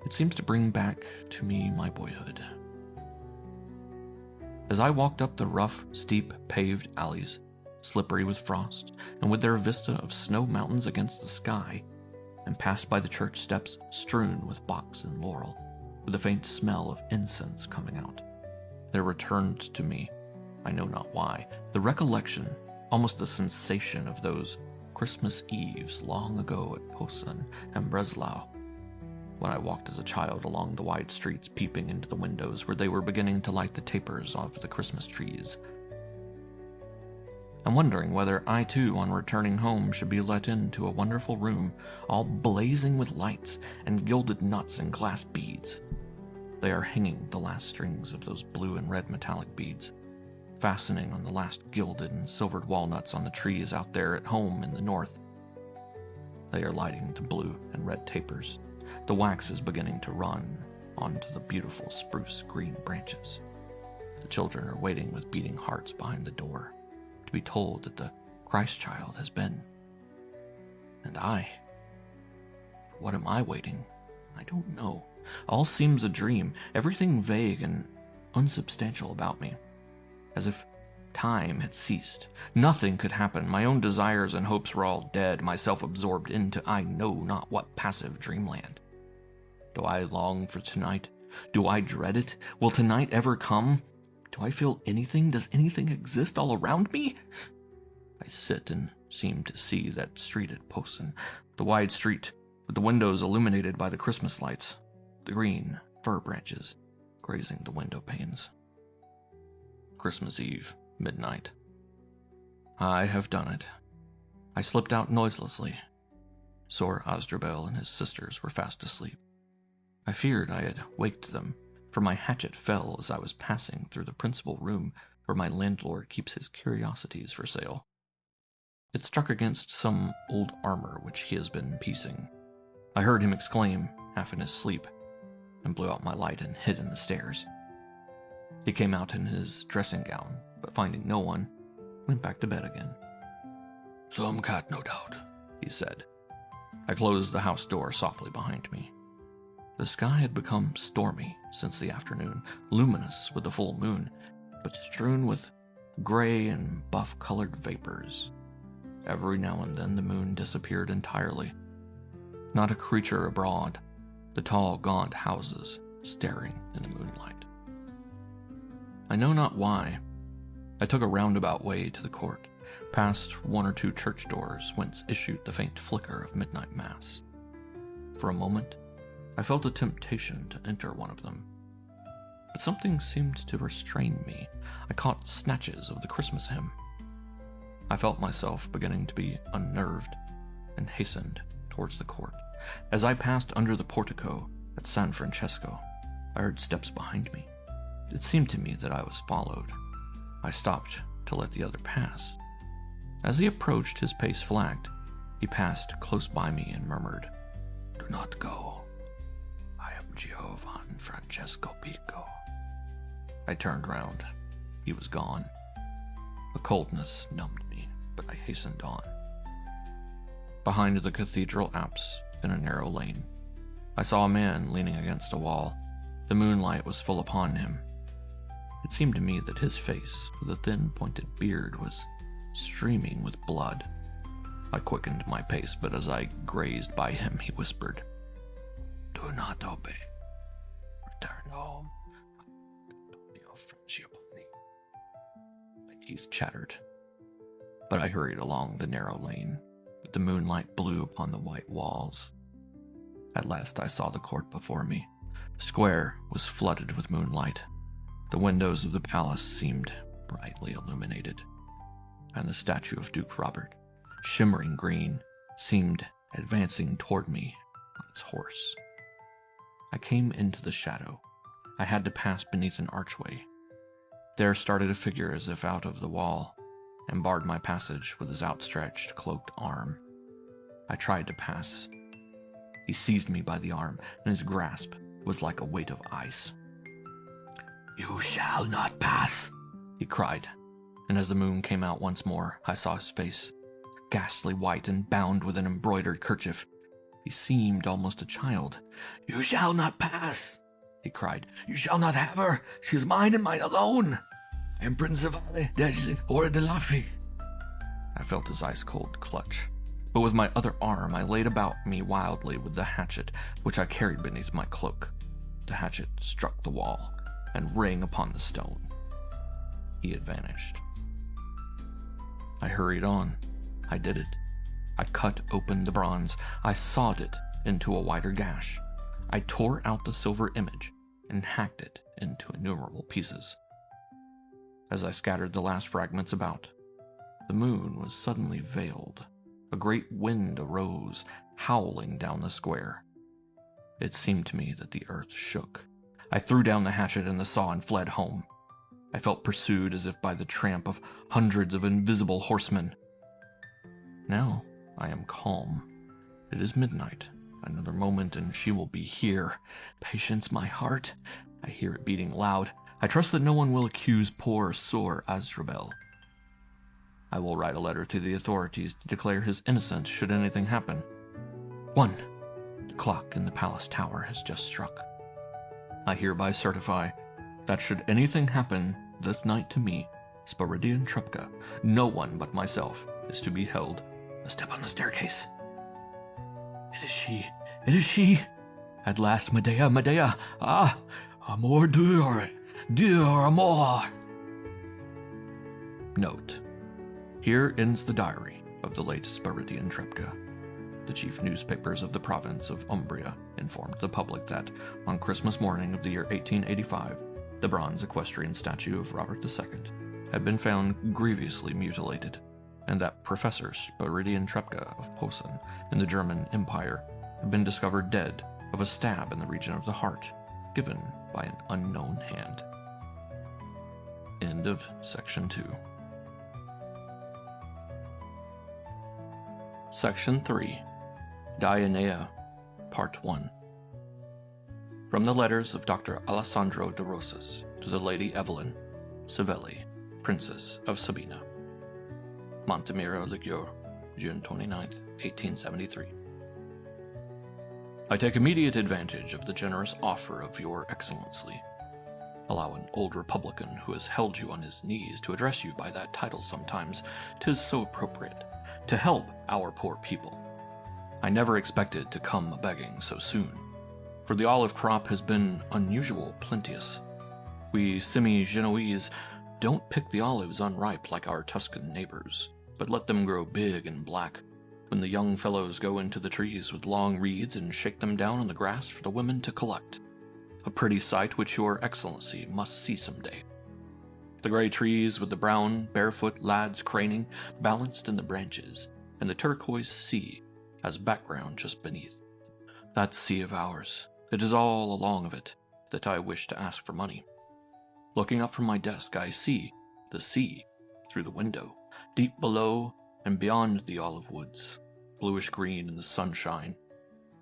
It seems to bring back to me my boyhood. As I walked up the rough, steep, paved alleys, slippery with frost, and with their vista of snow mountains against the sky, and passed by the church steps strewn with box and laurel, with a faint smell of incense coming out, there returned to me, I know not why, the recollection, almost the sensation of those Christmas Eves long ago at Posen and Breslau, when I walked as a child along the wide streets peeping into the windows where they were beginning to light the tapers of the Christmas trees. I'm wondering whether I too, on returning home, should be let into a wonderful room, all blazing with lights and gilded nuts and glass beads. They are hanging the last strings of those blue and red metallic beads, fastening on the last gilded and silvered walnuts on the trees out there at home in the north. They are lighting the blue and red tapers. The wax is beginning to run onto the beautiful spruce green branches. The children are waiting with beating hearts behind the door to be told that the Christ child has been. And I, what am I waiting? I don't know. All seems a dream, everything vague and unsubstantial about me, as if time had ceased. Nothing could happen. My own desires and hopes were all dead, myself absorbed into I know not what passive dreamland. Do I long for tonight? Do I dread it? Will tonight ever come? Do I feel anything? Does anything exist all around me? I sit and seem to see that street at Posen, the wide street, with the windows illuminated by the Christmas lights, the green fir branches grazing the window panes. Christmas Eve, midnight. I have done it. I slipped out noiselessly. Sir Osrubel and his sisters were fast asleep. I feared I had waked them, for my hatchet fell as I was passing through the principal room where my landlord keeps his curiosities for sale. It struck against some old armor which he has been piecing. I heard him exclaim, half in his sleep, and blew out my light and hid in the stairs. He came out in his dressing gown, but finding no one, went back to bed again. "Some cat, no doubt," he said. I closed the house door softly behind me. The sky had become stormy since the afternoon, luminous with the full moon, but strewn with gray and buff-colored vapors. Every now and then the moon disappeared entirely. Not a creature abroad, the tall, gaunt houses staring in the moonlight. I know not why. I took a roundabout way to the court, past one or two church doors whence issued the faint flicker of midnight mass. For a moment, I felt a temptation to enter one of them, but something seemed to restrain me. I caught snatches of the Christmas hymn. I felt myself beginning to be unnerved and hastened towards the court. As I passed under the portico at San Francesco, I heard steps behind me. It seemed to me that I was followed. I stopped to let the other pass. As he approached, his pace flagged. He passed close by me and murmured, "Do not go. I am Giovan Francesco Pico. I turned round. He was gone. A coldness numbed me, but I hastened on. Behind the cathedral apse, in a narrow lane, I saw a man leaning against a wall. The moonlight was full upon him. It seemed to me that his face, with a thin, pointed beard, was streaming with blood. I quickened my pace, but as I grazed by him, he whispered, "Do not obey. Return home. Your friendship on me." My teeth chattered, but I hurried along the narrow lane, with the moonlight blue upon the white walls. At last I saw the court before me. The square was flooded with moonlight. The windows of the palace seemed brightly illuminated, and the statue of Duke Robert, shimmering green, seemed advancing toward me on its horse. I came into the shadow. I had to pass beneath an archway. There started a figure as if out of the wall, and barred my passage with his outstretched, cloaked arm. I tried to pass. He seized me by the arm, and his grasp was like a weight of ice. "You shall not pass," he cried, and as the moon came out once more, I saw his face, ghastly white and bound with an embroidered kerchief. He seemed almost a child. "You shall not pass," he cried. "You shall not have her. She is mine and mine alone. I am Principale degli Ordelaffi." I felt his ice-cold clutch, but with my other arm I laid about me wildly with the hatchet which I carried beneath my cloak. The hatchet struck the wall and rang upon the stone. He had vanished. I hurried on. I did it. I cut open the bronze. I sawed it into a wider gash. I tore out the silver image and hacked it into innumerable pieces. As I scattered the last fragments about, the moon was suddenly veiled. A great wind arose, howling down the square. It seemed to me that the earth shook. I threw down the hatchet and the saw and fled home. I felt pursued as if by the tramp of hundreds of invisible horsemen. Now I am calm. It is midnight. Another moment and she will be here. Patience, my heart. I hear it beating loud. I trust that no one will accuse poor, sore Asdrubal. I will write a letter to the authorities to declare his innocent should anything happen. 1. The clock in the palace tower has just struck. I hereby certify that should anything happen this night to me, Spuridian Trepka, no one but myself is to be held. A step on the staircase. It is she. It is she. At last, Medea, Medea. Ah, amor dur, dur amor. Note: here ends the diary of the late Spuridian Trepka. The chief newspapers of the province of Umbria informed the public that, on Christmas morning of the year 1885, the bronze equestrian statue of Robert II had been found grievously mutilated, and that Professor Spuridian Trepka of Posen in the German Empire had been discovered dead of a stab in the region of the heart, given by an unknown hand. End of Section 2. Section 3. Dionea, Part 1. From the letters of Dr. Alessandro de Rosas to the Lady Evelyn Savelli, Princess of Sabina. Montemiro Ligure, June 29, 1873. I take immediate advantage of the generous offer of your Excellency. Allow an old republican who has held you on his knees to address you by that title sometimes. 'Tis so appropriate, to help our poor people. I never expected to come a-begging so soon, for the olive crop has been unusual plenteous. We semi-Genoese don't pick the olives unripe like our Tuscan neighbors, but let them grow big and black, when the young fellows go into the trees with long reeds and shake them down on the grass for the women to collect. A pretty sight which your Excellency must see some day. The gray trees with the brown, barefoot lads craning, balanced in the branches, and the turquoise sea as background just beneath. That sea of ours, it is all along of it that I wish to ask for money. Looking up from my desk, I see the sea through the window, deep below and beyond the olive woods, bluish-green in the sunshine,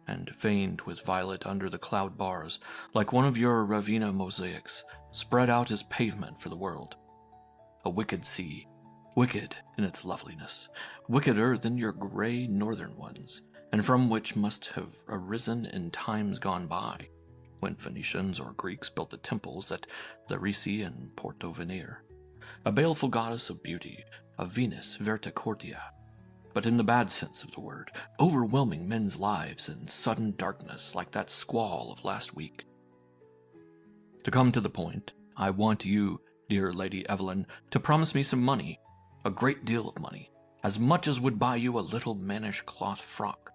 and veined with violet under the cloud bars, like one of your Ravenna mosaics, spread out as pavement for the world. A wicked sea, wicked in its loveliness, wickeder than your gray northern ones, and from which must have arisen in times gone by, when Phoenicians or Greeks built the temples at Larisi and Porto Venere. A baleful goddess of beauty, a Venus Verticordia, but in the bad sense of the word, overwhelming men's lives in sudden darkness like that squall of last week. To come to the point, I want you, dear Lady Evelyn, to promise me some money, a great deal of money, as much as would buy you a little mannish cloth frock,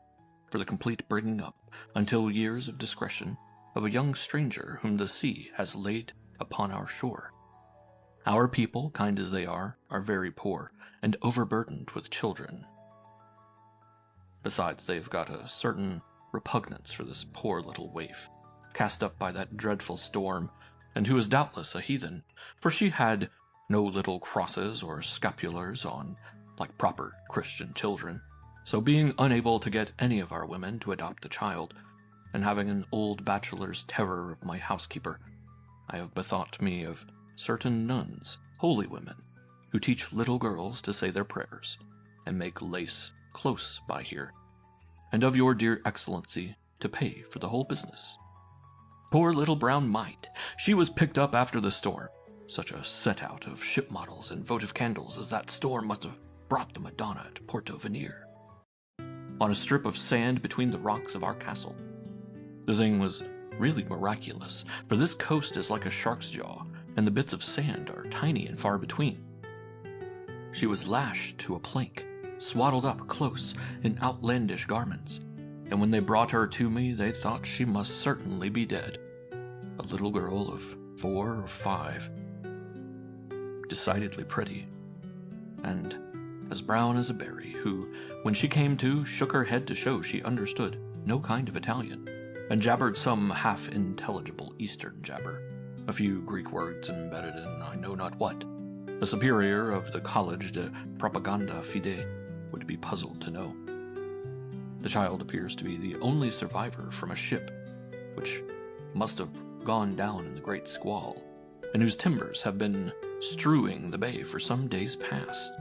for the complete bringing up, until years of discretion, of a young stranger whom the sea has laid upon our shore. Our people, kind as they are very poor, and overburdened with children. Besides, they've got a certain repugnance for this poor little waif, cast up by that dreadful storm, and who is doubtless a heathen, for she had no little crosses or scapulars on, like proper Christian children. So being unable to get any of our women to adopt the child, and having an old bachelor's terror of my housekeeper, I have bethought me of certain nuns, holy women, who teach little girls to say their prayers, and make lace close by here, and of your dear excellency to pay for the whole business. Poor little brown mite, she was picked up after the storm. Such a set-out of ship models and votive candles as that storm must have brought the Madonna to Porto Venere, on a strip of sand between the rocks of our castle. The thing was really miraculous, for this coast is like a shark's jaw, and the bits of sand are tiny and far between. She was lashed to a plank, swaddled up close in outlandish garments, and when they brought her to me, they thought she must certainly be dead. A little girl of 4 or 5, decidedly pretty, and as brown as a berry, who, when she came to, shook her head to show she understood no kind of Italian, and jabbered some half-intelligible Eastern jabber, a few Greek words embedded in I know not what. The superior of the College de Propaganda Fide would be puzzled to know. The child appears to be the only survivor from a ship, which must have gone down in the great squall, and whose timbers have been strewing the bay for some days past.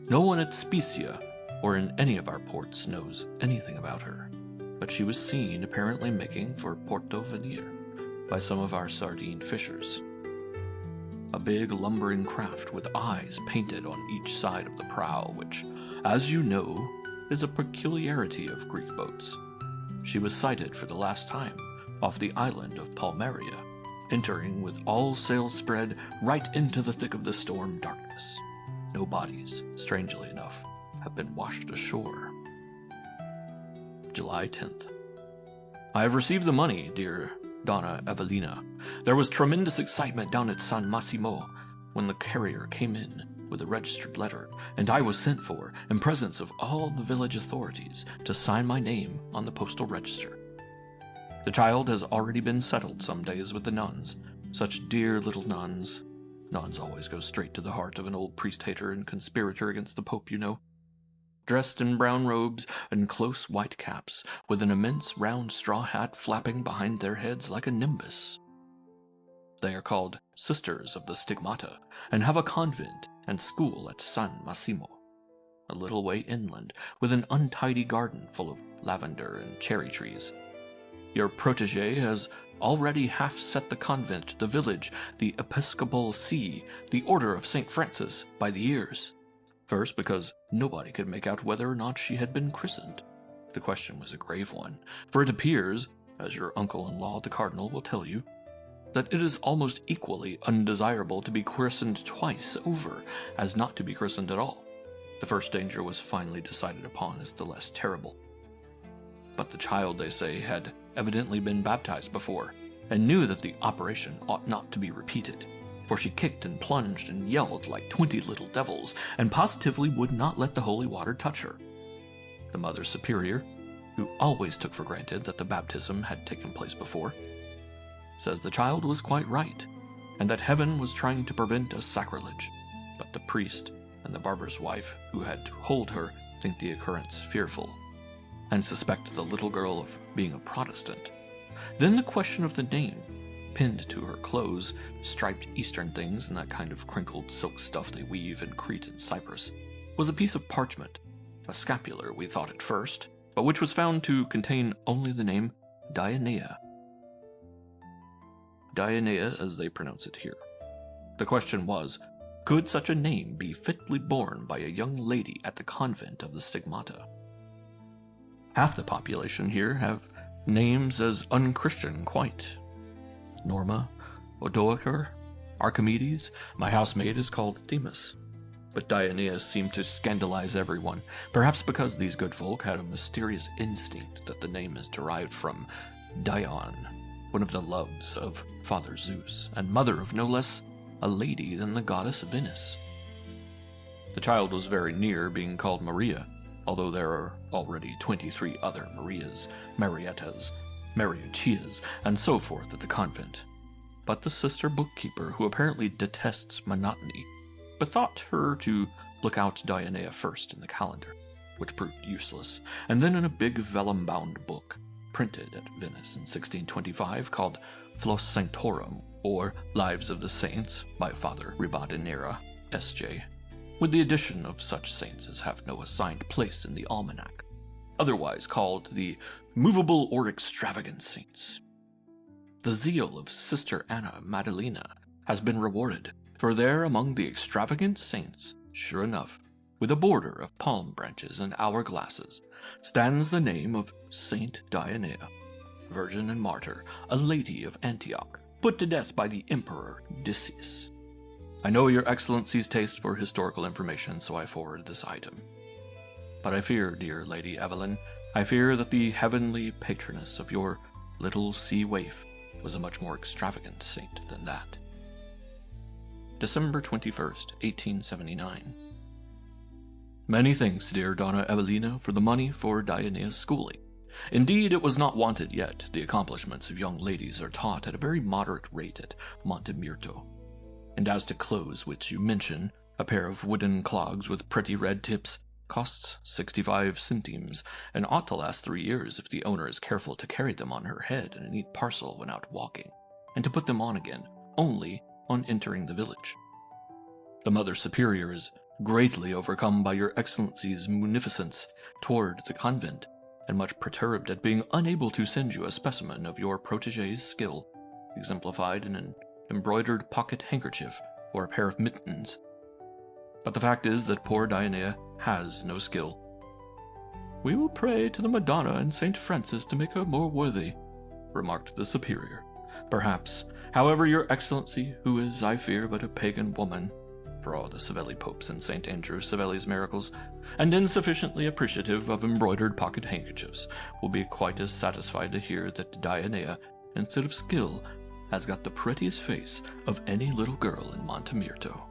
No one at Specia, or in any of our ports, knows anything about her, but she was seen apparently making for Porto Venere by some of our sardine fishers. A big lumbering craft with eyes painted on each side of the prow, which, as you know, is a peculiarity of Greek boats. She was sighted for the last time off the island of Palmaria, entering with all sails spread right into the thick of the storm darkness. No bodies, strangely enough, have been washed ashore. July 10th. I have received the money, dear Donna Evelina. There was tremendous excitement down at San Massimo when the carrier came in with a registered letter, and I was sent for, in presence of all the village authorities, to sign my name on the postal register. The child has already been settled some days with the nuns, such dear little nuns. Nuns always go straight to the heart of an old priest-hater and conspirator against the Pope, you know. Dressed in brown robes and close white caps, with an immense round straw hat flapping behind their heads like a nimbus. They are called Sisters of the Stigmata, and have a convent and school at San Massimo, a little way inland, with an untidy garden full of lavender and cherry trees. Your protégé has already half set the convent, the village, the Episcopal See, the Order of St. Francis, by the ears. First, because nobody could make out whether or not she had been christened. The question was a grave one, for it appears, as your uncle-in-law the cardinal will tell you, that it is almost equally undesirable to be christened twice over as not to be christened at all. The first danger was finally decided upon as the less terrible. But the child, they say, had evidently been baptized before, and knew that the operation ought not to be repeated, for she kicked and plunged and yelled like 20 little devils, and positively would not let the holy water touch her. The Mother Superior, who always took for granted that the baptism had taken place before, says the child was quite right, and that heaven was trying to prevent a sacrilege, but the priest and the barber's wife who had to hold her think the occurrence fearful. and suspect the little girl of being a Protestant. Then the question of the name, pinned to her clothes, striped Eastern things and that kind of crinkled silk stuff they weave in Crete and Cyprus, was a piece of parchment, a scapular we thought at first, but which was found to contain only the name Dionea. Dionea, as they pronounce it here. The question was, could such a name be fitly borne by a young lady at the convent of the Stigmata? Half the population here have names as unchristian quite. Norma, Odoacer, Archimedes, my housemaid is called Themis. But Dionea seemed to scandalize everyone, perhaps because these good folk had a mysterious instinct that the name is derived from Dion, one of the loves of Father Zeus, and mother of no less a lady than the goddess Venus. The child was very near being called Maria, although there are already 23 other Marias, Mariettas, Mariuccias, and so forth at the convent. But the sister bookkeeper, who apparently detests monotony, bethought her to look out Dionea first in the calendar, which proved useless, and then in a big vellum-bound book, printed at Venice in 1625, called Flos Sanctorum, or Lives of the Saints, by Father Ribadinera, S.J., with the addition of such saints as have no assigned place in the almanac, otherwise called the movable or extravagant saints. The zeal of Sister Anna Maddalena has been rewarded, for there among the extravagant saints, sure enough, with a border of palm branches and hourglasses, stands the name of Saint Dionea, virgin and martyr, a lady of Antioch, put to death by the Emperor Decius. I know your Excellency's taste for historical information, so I forward this item. But I fear, dear Lady Evelyn, I fear that the heavenly patroness of your little sea waif was a much more extravagant saint than that. December 21st, 1879. Many thanks, dear Donna Evelina, for the money for Dionea's schooling. Indeed, it was not wanted yet. The accomplishments of young ladies are taught at a very moderate rate at Montemirto. And as to clothes which you mention, a pair of wooden clogs with pretty red tips costs 65 centimes, and ought to last 3 years if the owner is careful to carry them on her head in a neat parcel when out walking, and to put them on again only on entering the village. The Mother Superior is greatly overcome by your Excellency's munificence toward the convent, and much perturbed at being unable to send you a specimen of your protégé's skill, exemplified in an embroidered pocket handkerchief or a pair of mittens. But the fact is that poor Dionea has no skill. We will pray to the Madonna and St. Francis to make her more worthy, remarked the Superior. Perhaps, however, your Excellency, who is, I fear, but a pagan woman, for all the Savelli popes and St. Andrew Savelli's miracles, and insufficiently appreciative of embroidered pocket handkerchiefs, will be quite as satisfied to hear that Dionea, instead of skill, has got the prettiest face of any little girl in Montemirto.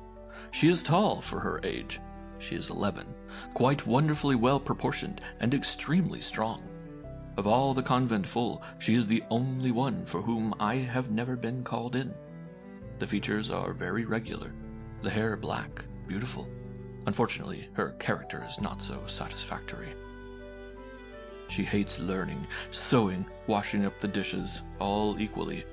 She is tall for her age. She is 11, quite wonderfully well proportioned, and extremely strong. Of all the convent full, she is the only one for whom I have never been called in. The features are very regular, the hair black, beautiful. Unfortunately, her character is not so satisfactory. She hates learning, sewing, washing up the dishes, all equally.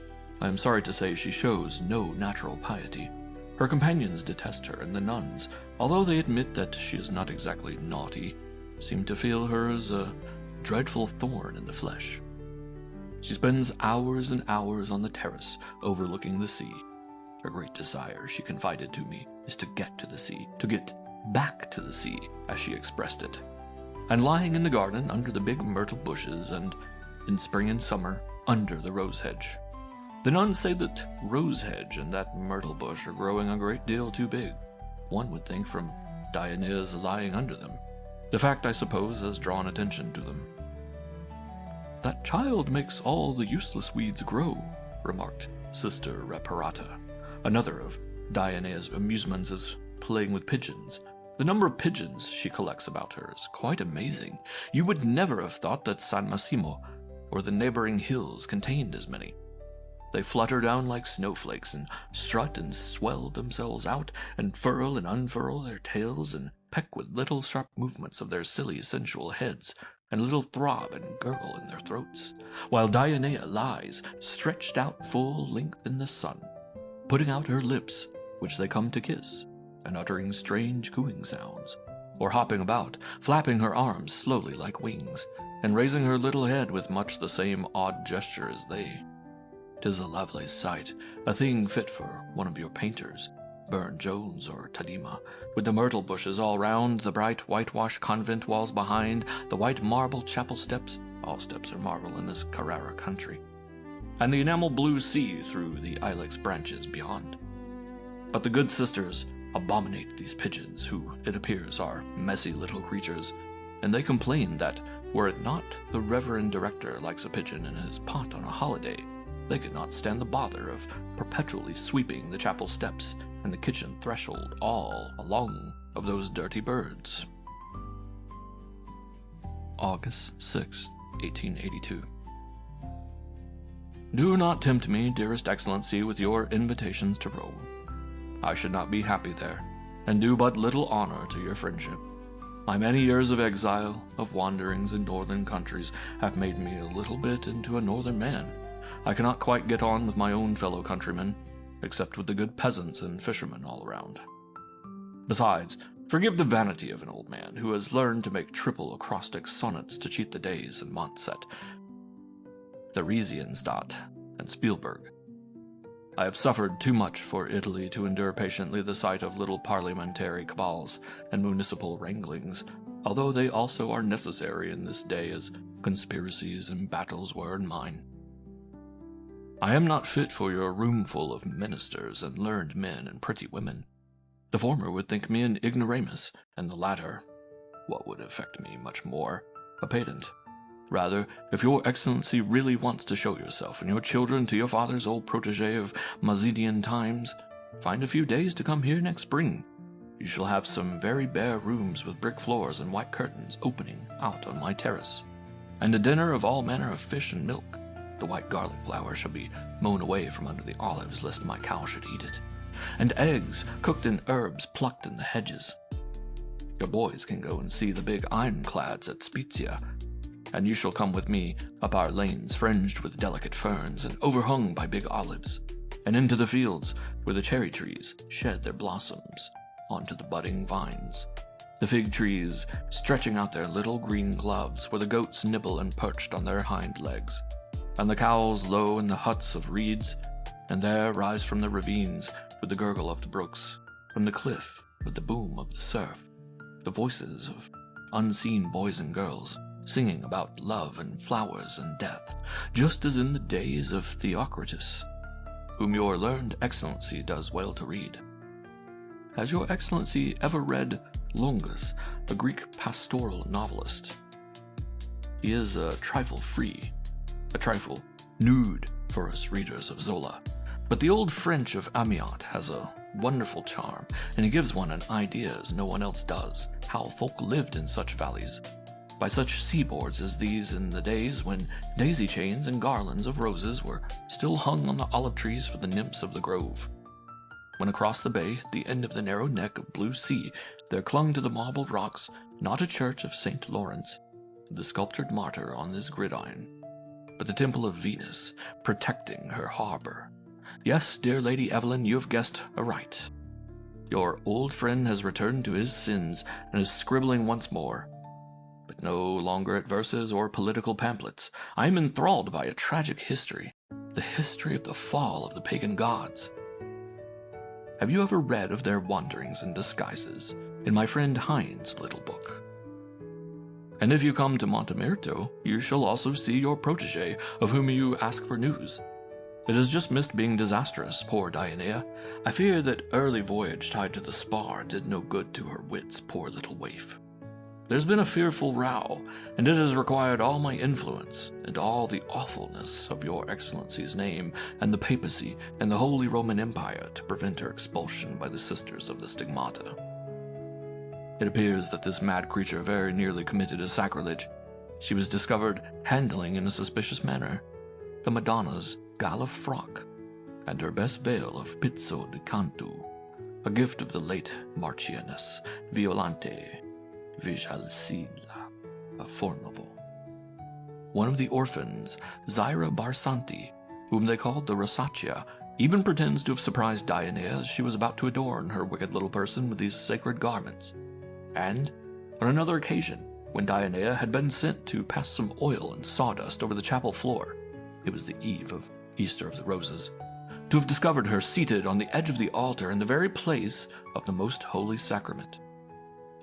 I am sorry to say she shows no natural piety. Her companions detest her, and the nuns, although they admit that she is not exactly naughty, seem to feel her as a dreadful thorn in the flesh. She spends hours and hours on the terrace, overlooking the sea. Her great desire, she confided to me, is to get to the sea, to get back to the sea, as she expressed it. And lying in the garden under the big myrtle bushes, and in spring and summer, under the rose hedge. The nuns say that rose hedge and that myrtle bush are growing a great deal too big. One would think from Dionea's lying under them. The fact, I suppose, has drawn attention to them. That child makes all the useless weeds grow, remarked Sister Reparata. Another of Dionea's amusements is playing with pigeons. The number of pigeons she collects about her is quite amazing. You would never have thought that San Massimo or the neighboring hills contained as many. They flutter down like snowflakes, and strut and swell themselves out, and furl and unfurl their tails, and peck with little sharp movements of their silly sensual heads, and a little throb and gurgle in their throats, while Dionea lies stretched out full length in the sun, putting out her lips, which they come to kiss, and uttering strange cooing sounds, or hopping about, flapping her arms slowly like wings, and raising her little head with much the same odd gesture as they. 'Tis a lovely sight, a thing fit for one of your painters, Burne-Jones or Tadema, with the myrtle bushes all round, the bright whitewashed convent walls behind, the white marble chapel steps — all steps are marble in this Carrara country — and the enamel blue sea through the ilex branches beyond. But the good sisters abominate these pigeons, who, it appears, are messy little creatures, and they complain that, were it not the reverend director likes a pigeon in his pot on a holiday, they could not stand the bother of perpetually sweeping the chapel steps and the kitchen threshold all along of those dirty birds. August 6, 1882. Do not tempt me, dearest Excellency, with your invitations to Rome. I should not be happy there, and do but little honor to your friendship. My many years of exile, of wanderings in northern countries, have made me a little bit into a northern man. I cannot quite get on with my own fellow countrymen, except with the good peasants and fishermen all around. Besides, forgive the vanity of an old man who has learned to make triple acrostic sonnets to cheat the days and months at Theresienstadt and Spielberg. I have suffered too much for Italy to endure patiently the sight of little parliamentary cabals and municipal wranglings, although they also are necessary in this day as conspiracies and battles were in mine. I am not fit for your roomful of ministers and learned men and pretty women. The former would think me an ignoramus, and the latter, what would affect me much more, a pedant. Rather, if your Excellency really wants to show yourself and your children to your father's old protege of Mazzinian times, find a few days to come here next spring. You shall have some very bare rooms with brick floors and white curtains opening out on my terrace, and a dinner of all manner of fish and milk. The white garlic flower shall be mown away from under the olives, lest my cow should eat it, and eggs cooked in herbs plucked in the hedges. Your boys can go and see the big ironclads at Spezia, and you shall come with me up our lanes fringed with delicate ferns and overhung by big olives, and into the fields where the cherry trees shed their blossoms onto the budding vines, the fig trees stretching out their little green gloves where the goats nibble and perched on their hind legs, and the cows low in the huts of reeds, and there rise from the ravines with the gurgle of the brooks, from the cliff with the boom of the surf, the voices of unseen boys and girls singing about love and flowers and death, just as in the days of Theocritus, whom your learned Excellency does well to read. Has your Excellency ever read Longus, a Greek pastoral novelist? He is a trifle free, a trifle nude for us readers of Zola, but the old French of Ambiance has a wonderful charm, and he gives one an idea as no one else does, how folk lived in such valleys, by such seaboards as these in the days when daisy chains and garlands of roses were still hung on the olive trees for the nymphs of the grove, when across the bay, at the end of the narrow neck of blue sea, there clung to the marble rocks not a church of St. Lawrence, the sculptured martyr on his gridiron, but the temple of Venus, protecting her harbor. Yes, dear Lady Evelyn, you have guessed aright. Your old friend has returned to his sins and is scribbling once more, but no longer at verses or political pamphlets. I am enthralled by a tragic history, the history of the fall of the pagan gods. Have you ever read of their wanderings and disguises in my friend Heine's little book? And if you come to Montemerto, you shall also see your protege, of whom you ask for news. It has just missed being disastrous, poor Dionea. I fear that early voyage tied to the spar did no good to her wits, poor little waif. There's been a fearful row, and it has required all my influence, and all the awfulness of your Excellency's name, and the papacy, and the Holy Roman Empire, to prevent her expulsion by the Sisters of the Stigmata. It appears that this mad creature very nearly committed a sacrilege. She was discovered handling in a suspicious manner the Madonna's gala frock, and her best veil of pizzo di cantu, a gift of the late Marchioness Violante Vijalsilla, a formidable one of the orphans, Zaira Barsanti, whom they called the Rosacea, even pretends to have surprised Dionea as she was about to adorn her wicked little person with these sacred garments. And, on another occasion, when Dionea had been sent to pass some oil and sawdust over the chapel floor, it was the eve of Easter of the Roses, to have discovered her seated on the edge of the altar in the very place of the most holy sacrament.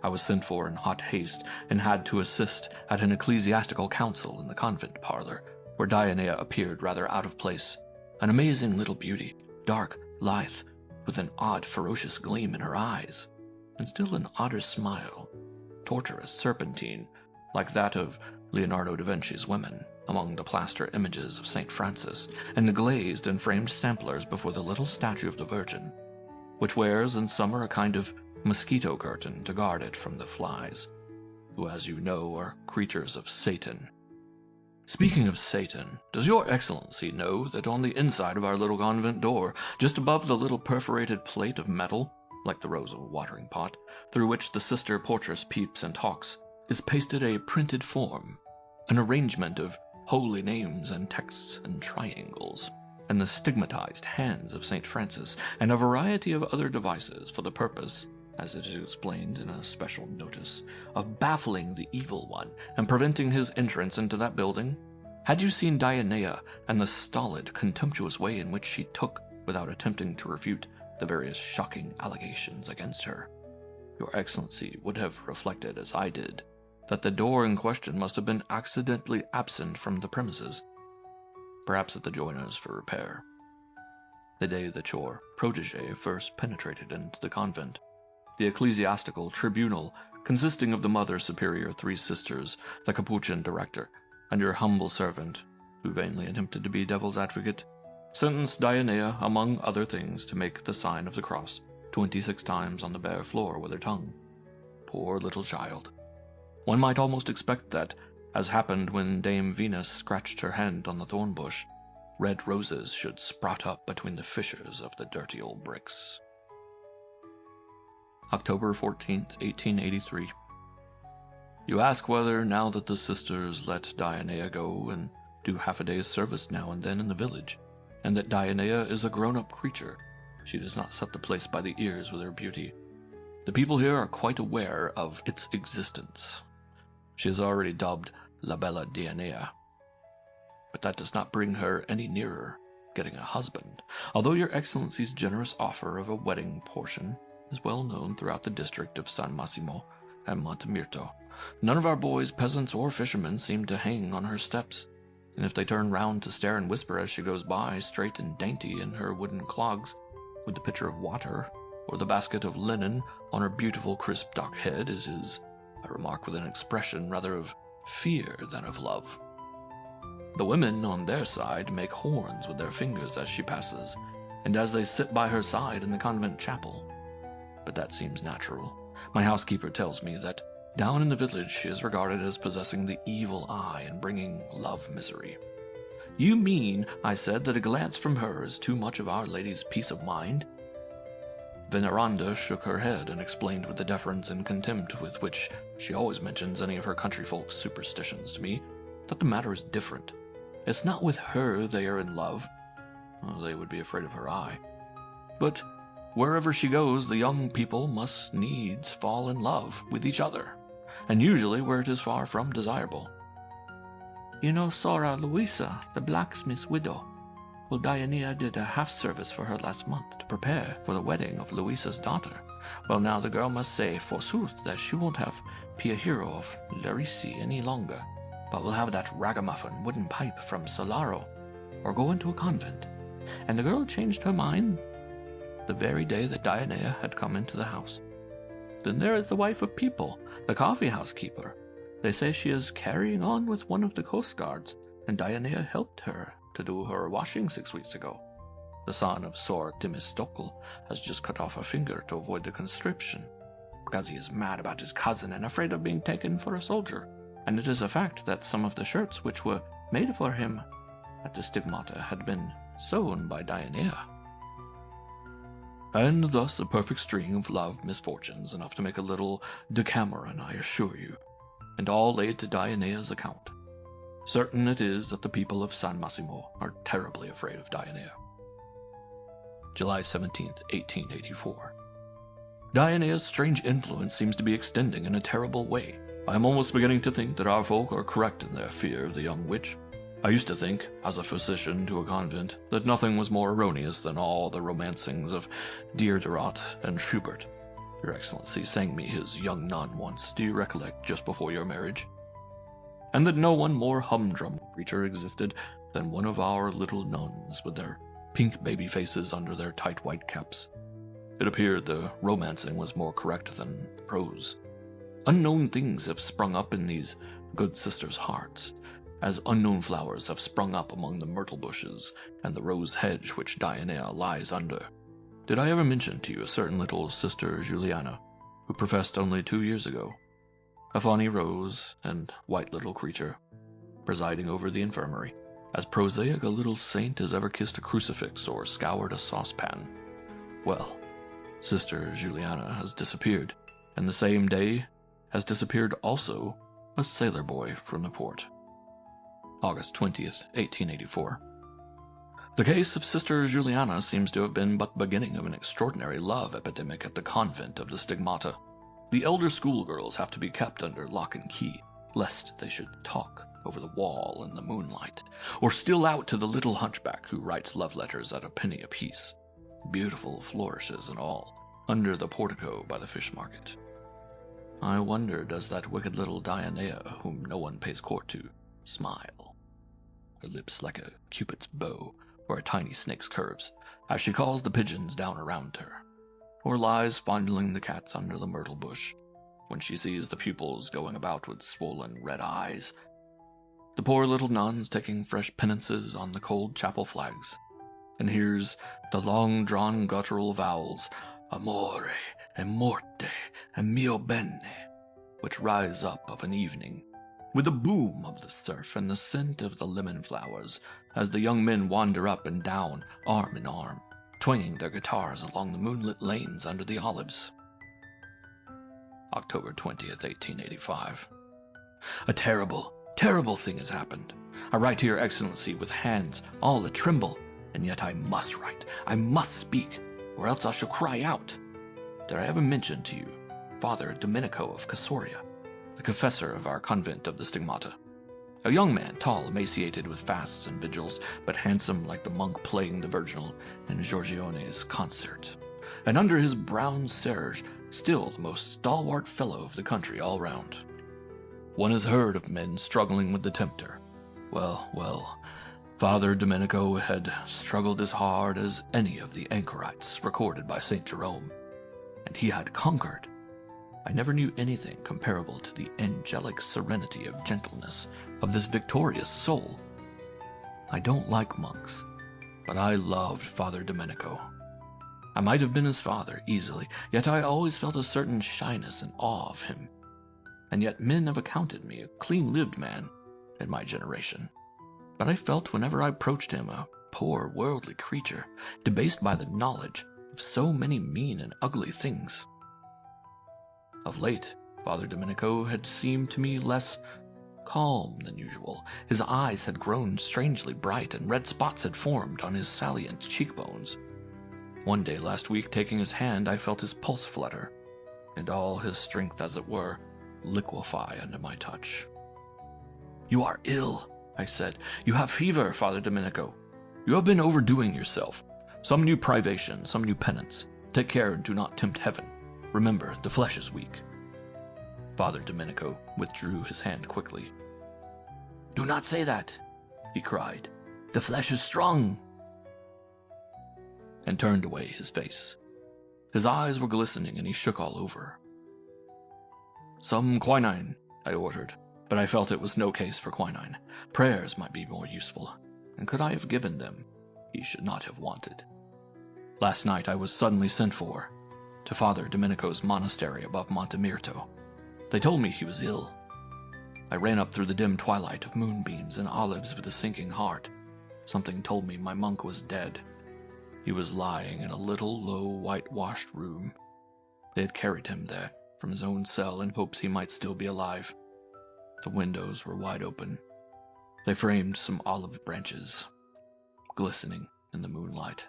I was sent for in hot haste, and had to assist at an ecclesiastical council in the convent parlor, where Dionea appeared rather out of place, an amazing little beauty, dark, lithe, with an odd ferocious gleam in her eyes, and still an odder smile, tortuous, serpentine, like that of Leonardo da Vinci's women, among the plaster images of St. Francis, and the glazed and framed samplers before the little statue of the Virgin, which wears in summer a kind of mosquito curtain to guard it from the flies, who, as you know, are creatures of Satan. Speaking of Satan, does your Excellency know that on the inside of our little convent door, just above the little perforated plate of metal, like the rose of a watering pot, through which the sister portress peeps and talks, is pasted a printed form, an arrangement of holy names and texts and triangles, and the stigmatized hands of St. Francis, and a variety of other devices for the purpose, as it is explained in a special notice, of baffling the evil one and preventing his entrance into that building? Had you seen Dionea and the stolid, contemptuous way in which she took, without attempting to refute, the various shocking allegations against her, your Excellency would have reflected, as I did, that the door in question must have been accidentally absent from the premises, perhaps at the joiner's for repair, the day that your protégé first penetrated into the convent. The ecclesiastical tribunal, consisting of the Mother Superior, 3 sisters, the Capuchin director, and your humble servant, who vainly attempted to be devil's advocate, sentenced Dionea, among other things, to make the sign of the cross 26 times on the bare floor with her tongue. Poor little child. One might almost expect that, as happened when Dame Venus scratched her hand on the thorn bush, red roses should sprout up between the fissures of the dirty old bricks. October 14th, 1883. You ask whether, now that the sisters let Dionea go and do half a day's service now and then in the village, and that Dionea is a grown-up creature, she does not set the place by the ears with her beauty. The people here are quite aware of its existence. She is already dubbed La Bella Dionea. But that does not bring her any nearer getting a husband, although your Excellency's generous offer of a wedding portion is well known throughout the district of San Massimo and Montemirto. None of our boys, peasants, or fishermen seem to hang on her steps, and if they turn round to stare and whisper as she goes by, straight and dainty in her wooden clogs, with the pitcher of water, or the basket of linen on her beautiful crisp dark head, as is, I remark with an expression rather of fear than of love. The women, on their side, make horns with their fingers as she passes, and as they sit by her side in the convent chapel. But that seems natural. My housekeeper tells me that down in the village she is regarded as possessing the evil eye and bringing love misery. You mean, I said, that a glance from her is too much of Our Lady's peace of mind? Veneranda shook her head and explained with the deference and contempt with which she always mentions any of her country folks' superstitions to me, that the matter is different. It's not with her they are in love. Well, they would be afraid of her eye. But wherever she goes, the young people must needs fall in love with each other, and usually where it is far from desirable. You know Sora Louisa, the blacksmith's widow? Well, Dionea did a half-service for her last month to prepare for the wedding of Louisa's daughter. Well, now the girl must say, forsooth, that she won't have Pia Hero of Lerici any longer, but will have that ragamuffin wooden pipe from Solaro, or go into a convent. And the girl changed her mind the very day that Dionea had come into the house. Then there is the wife of People, the coffee-house keeper. They say she is carrying on with one of the coast guards, and Dionea helped her to do her washing 6 weeks ago. The son of Sor Timistokl has just cut off a finger to avoid the conscription, because he is mad about his cousin and afraid of being taken for a soldier. And it is a fact that some of the shirts which were made for him at the stigmata had been sewn by Dionea. And thus a perfect string of love misfortunes, enough to make a little Decameron, I assure you, and all laid to Dionea's account. Certain it is that the people of San Massimo are terribly afraid of Dionea. July 17th, 1884. Dionea's strange influence seems to be extending in a terrible way. I am almost beginning to think that our folk are correct in their fear of the young witch. I used to think, as a physician to a convent, that nothing was more erroneous than all the romancings of Diderot and Schubert. Your Excellency sang me his young nun once, do you recollect, just before your marriage? And that no one more humdrum creature existed than one of our little nuns with their pink baby faces under their tight white caps. It appeared the romancing was more correct than prose. Unknown things have sprung up in these good sisters' hearts, as unknown flowers have sprung up among the myrtle bushes and the rose hedge which Dionea lies under. Did I ever mention to you a certain little sister Juliana, who professed only 2 years ago? A funny rose and white little creature, presiding over the infirmary, as prosaic a little saint as ever kissed a crucifix or scoured a saucepan. Well, Sister Juliana has disappeared, and the same day has disappeared also a sailor boy from the port. August 20th, 1884. The case of Sister Juliana seems to have been but the beginning of an extraordinary love epidemic at the convent of the Stigmata. The elder schoolgirls have to be kept under lock and key, lest they should talk over the wall in the moonlight, or steal out to the little hunchback who writes love letters at a penny apiece, beautiful flourishes and all, under the portico by the fish market. I wonder, does that wicked little Dionea, whom no one pays court to, smile? Her lips like a cupid's bow, or a tiny snake's curves, as she calls the pigeons down around her, or lies fondling the cats under the myrtle bush, when she sees the pupils going about with swollen red eyes, the poor little nuns taking fresh penances on the cold chapel flags, and hears the long-drawn guttural vowels, amore, e morte, e mio bene, which rise up of an evening, with the boom of the surf and the scent of the lemon flowers, as the young men wander up and down, arm in arm, twanging their guitars along the moonlit lanes under the olives. October 20th, 1885. A terrible, terrible thing has happened. I write to your Excellency with hands all a-tremble, and yet I must write, I must speak, or else I shall cry out. Did I ever mention to you Father Domenico of Casoria, the confessor of our convent of the Stigmata? A young man, tall, emaciated with fasts and vigils, but handsome like the monk playing the virginal in Giorgione's concert, and under his brown serge, still the most stalwart fellow of the country all round. One has heard of men struggling with the tempter. Well, well, Father Domenico had struggled as hard as any of the anchorites recorded by St. Jerome, and he had conquered. I never knew anything comparable to the angelic serenity of gentleness of this victorious soul. I don't like monks, but I loved Father Domenico. I might have been his father easily, yet I always felt a certain shyness and awe of him. And yet men have accounted me a clean-lived man in my generation. But I felt whenever I approached him a poor worldly creature, debased by the knowledge of so many mean and ugly things. Of late, Father Domenico had seemed to me less calm than usual. His eyes had grown strangely bright, and red spots had formed on his salient cheekbones. One day last week, taking his hand, I felt his pulse flutter, and all his strength, as it were, liquefy under my touch. "You are ill," I said. "You have fever, Father Domenico. You have been overdoing yourself. Some new privation, some new penance. Take care and do not tempt heaven. Remember, the flesh is weak." Father Domenico withdrew his hand quickly. "Do not say that," he cried. "The flesh is strong," and turned away his face. His eyes were glistening, and he shook all over. "Some quinine," I ordered, but I felt it was no case for quinine. Prayers might be more useful, and could I have given them, he should not have wanted. Last night I was suddenly sent for, to Father Domenico's monastery above Monte Mirto. They told me he was ill. I ran up through the dim twilight of moonbeams and olives with a sinking heart. Something told me my monk was dead. He was lying in a little, low, whitewashed room. They had carried him there from his own cell in hopes he might still be alive. The windows were wide open. They framed some olive branches, glistening in the moonlight,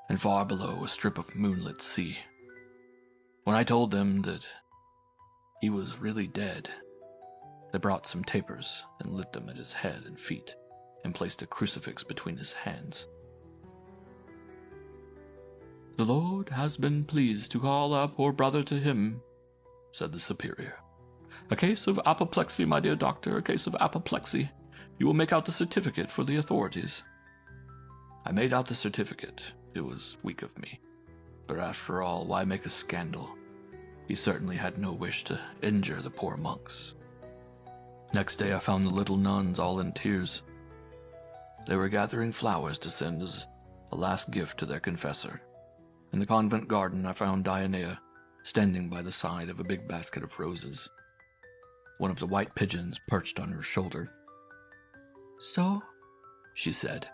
and far below a strip of moonlit sea. When I told them that he was really dead, they brought some tapers and lit them at his head and feet, and placed a crucifix between his hands. "The Lord has been pleased to call our poor brother to him," said the superior. "A case of apoplexy, my dear doctor, a case of apoplexy. You will make out the certificate for the authorities." I made out the certificate. It was weak of me. But after all, why make a scandal? He certainly had no wish to injure the poor monks. Next day I found the little nuns all in tears. They were gathering flowers to send as a last gift to their confessor. In the convent garden I found Dionea standing by the side of a big basket of roses. One of the white pigeons perched on her shoulder. "So," she said,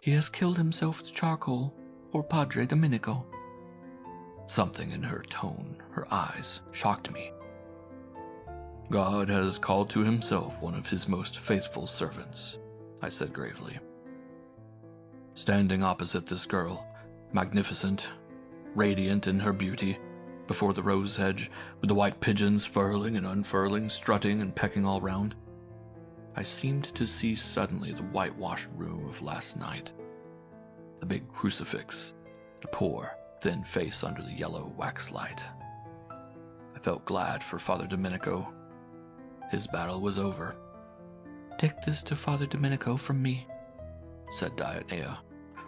"he has killed himself with charcoal for Padre Domenico." Something in her tone, her eyes, shocked me. "God has called to himself one of his most faithful servants," I said gravely. Standing opposite this girl, magnificent, radiant in her beauty, before the rose hedge, with the white pigeons furling and unfurling, strutting and pecking all round, I seemed to see suddenly the whitewashed room of last night. The big crucifix, the poor, thin face under the yellow wax light. I felt glad for Father Domenico. His battle was over. "Take this to Father Domenico from me," said Dionea,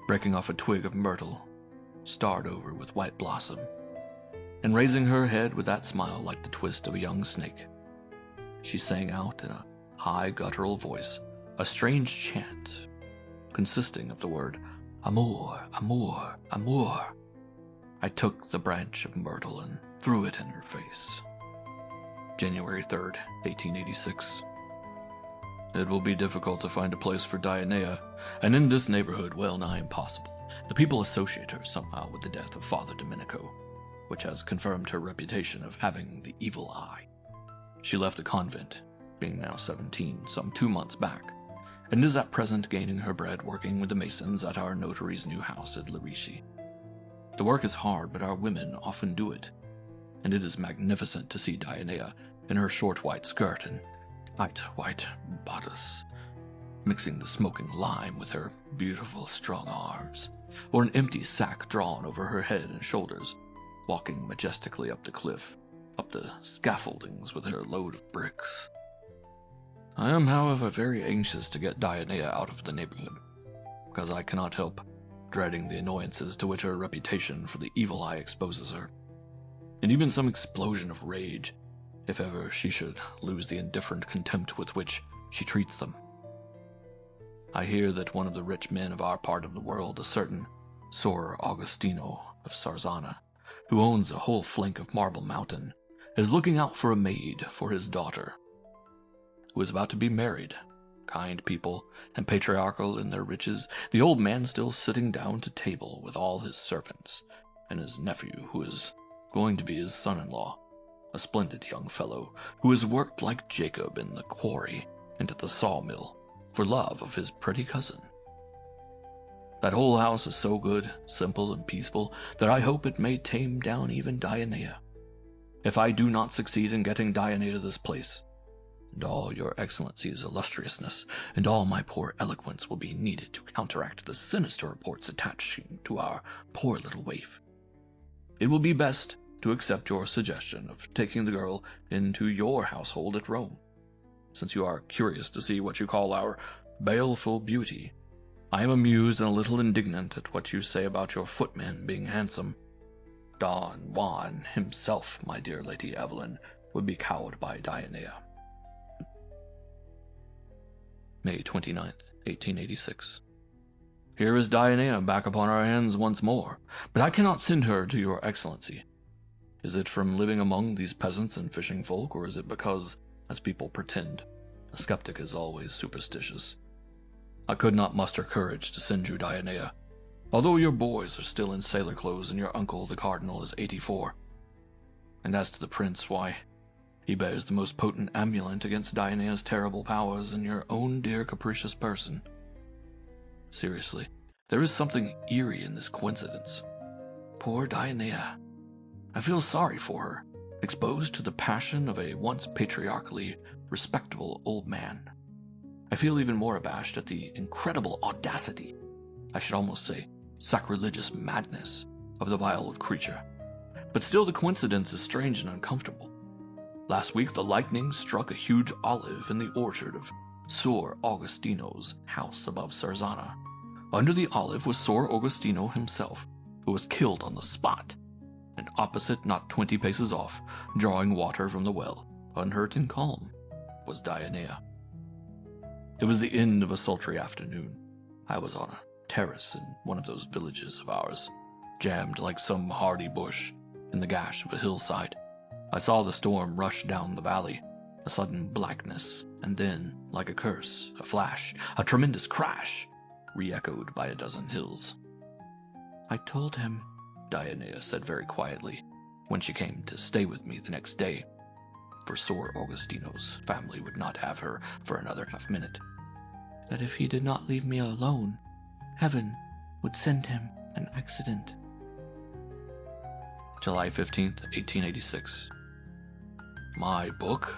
breaking off a twig of myrtle, starred over with white blossom, and raising her head with that smile like the twist of a young snake. She sang out in a high guttural voice a strange chant, consisting of the word "Amor, amor, amor." I took the branch of myrtle and threw it in her face. January 3rd, 1886. It will be difficult to find a place for Dionea, and in this neighborhood well nigh impossible. The people associate her somehow with the death of Father Domenico, which has confirmed her reputation of having the evil eye. She left the convent, being now 17, some 2 months back, and is at present gaining her bread working with the masons at our notary's new house at Lerici. The work is hard, but our women often do it, and it is magnificent to see Dionea in her short white skirt and tight white bodice, mixing the smoking lime with her beautiful strong arms, or an empty sack drawn over her head and shoulders, walking majestically up the cliff, up the scaffoldings with her load of bricks. I am, however, very anxious to get Dionea out of the neighborhood, because I cannot help dreading the annoyances to which her reputation for the evil eye exposes her, and even some explosion of rage, if ever she should lose the indifferent contempt with which she treats them. I hear that one of the rich men of our part of the world, a certain Sor Augustino of Sarzana, who owns a whole flank of Marble Mountain, is looking out for a maid for his daughter, who is about to be married. Kind people, and patriarchal in their riches, the old man still sitting down to table with all his servants, and his nephew, who is going to be his son-in-law, a splendid young fellow, who has worked like Jacob in the quarry and at the sawmill, for love of his pretty cousin. That whole house is so good, simple, and peaceful, that I hope it may tame down even Dionea. If I do not succeed in getting Dionea to this place, and all your excellency's illustriousness, and all my poor eloquence will be needed to counteract the sinister reports attaching to our poor little waif, it will be best to accept your suggestion of taking the girl into your household at Rome. Since you are curious to see what you call our baleful beauty, I am amused and a little indignant at what you say about your footman being handsome. Don Juan himself, my dear Lady Evelyn, would be cowed by Dionea. May 29th, 1886. Here is Dionea back upon our hands once more, but I cannot send her to your excellency. Is it from living among these peasants and fishing folk, or is it because, as people pretend, a skeptic is always superstitious? I could not muster courage to send you Dionea, although your boys are still in sailor clothes and your uncle, the cardinal, is 84. And as to the prince, why, He bears the most potent amulet against Dionea's terrible powers in your own dear capricious person. Seriously, there is something eerie in this coincidence. Poor Dionea. I feel sorry for her, exposed to the passion of a once patriarchally respectable old man. I feel even more abashed at the incredible audacity, I should almost say sacrilegious madness, of the vile creature. But still the coincidence is strange and uncomfortable. Last week the lightning struck a huge olive in the orchard of Sor Augustino's house above Sarzana. Under the olive was Sor Augustino himself, who was killed on the spot, and opposite, not 20 paces off, drawing water from the well, unhurt and calm, was Dionea. It was the end of a sultry afternoon. I was on a terrace in one of those villages of ours, jammed like some hardy bush in the gash of a hillside. I saw the storm rush down the valley, a sudden blackness, and then, like a curse, a flash, a tremendous crash, re-echoed by a dozen hills. I told him, Dionea said very quietly, when she came to stay with me the next day, for Sor Augustino's family would not have her for another half-minute, that if he did not leave me alone, heaven would send him an accident. July 15th, 1886. My book?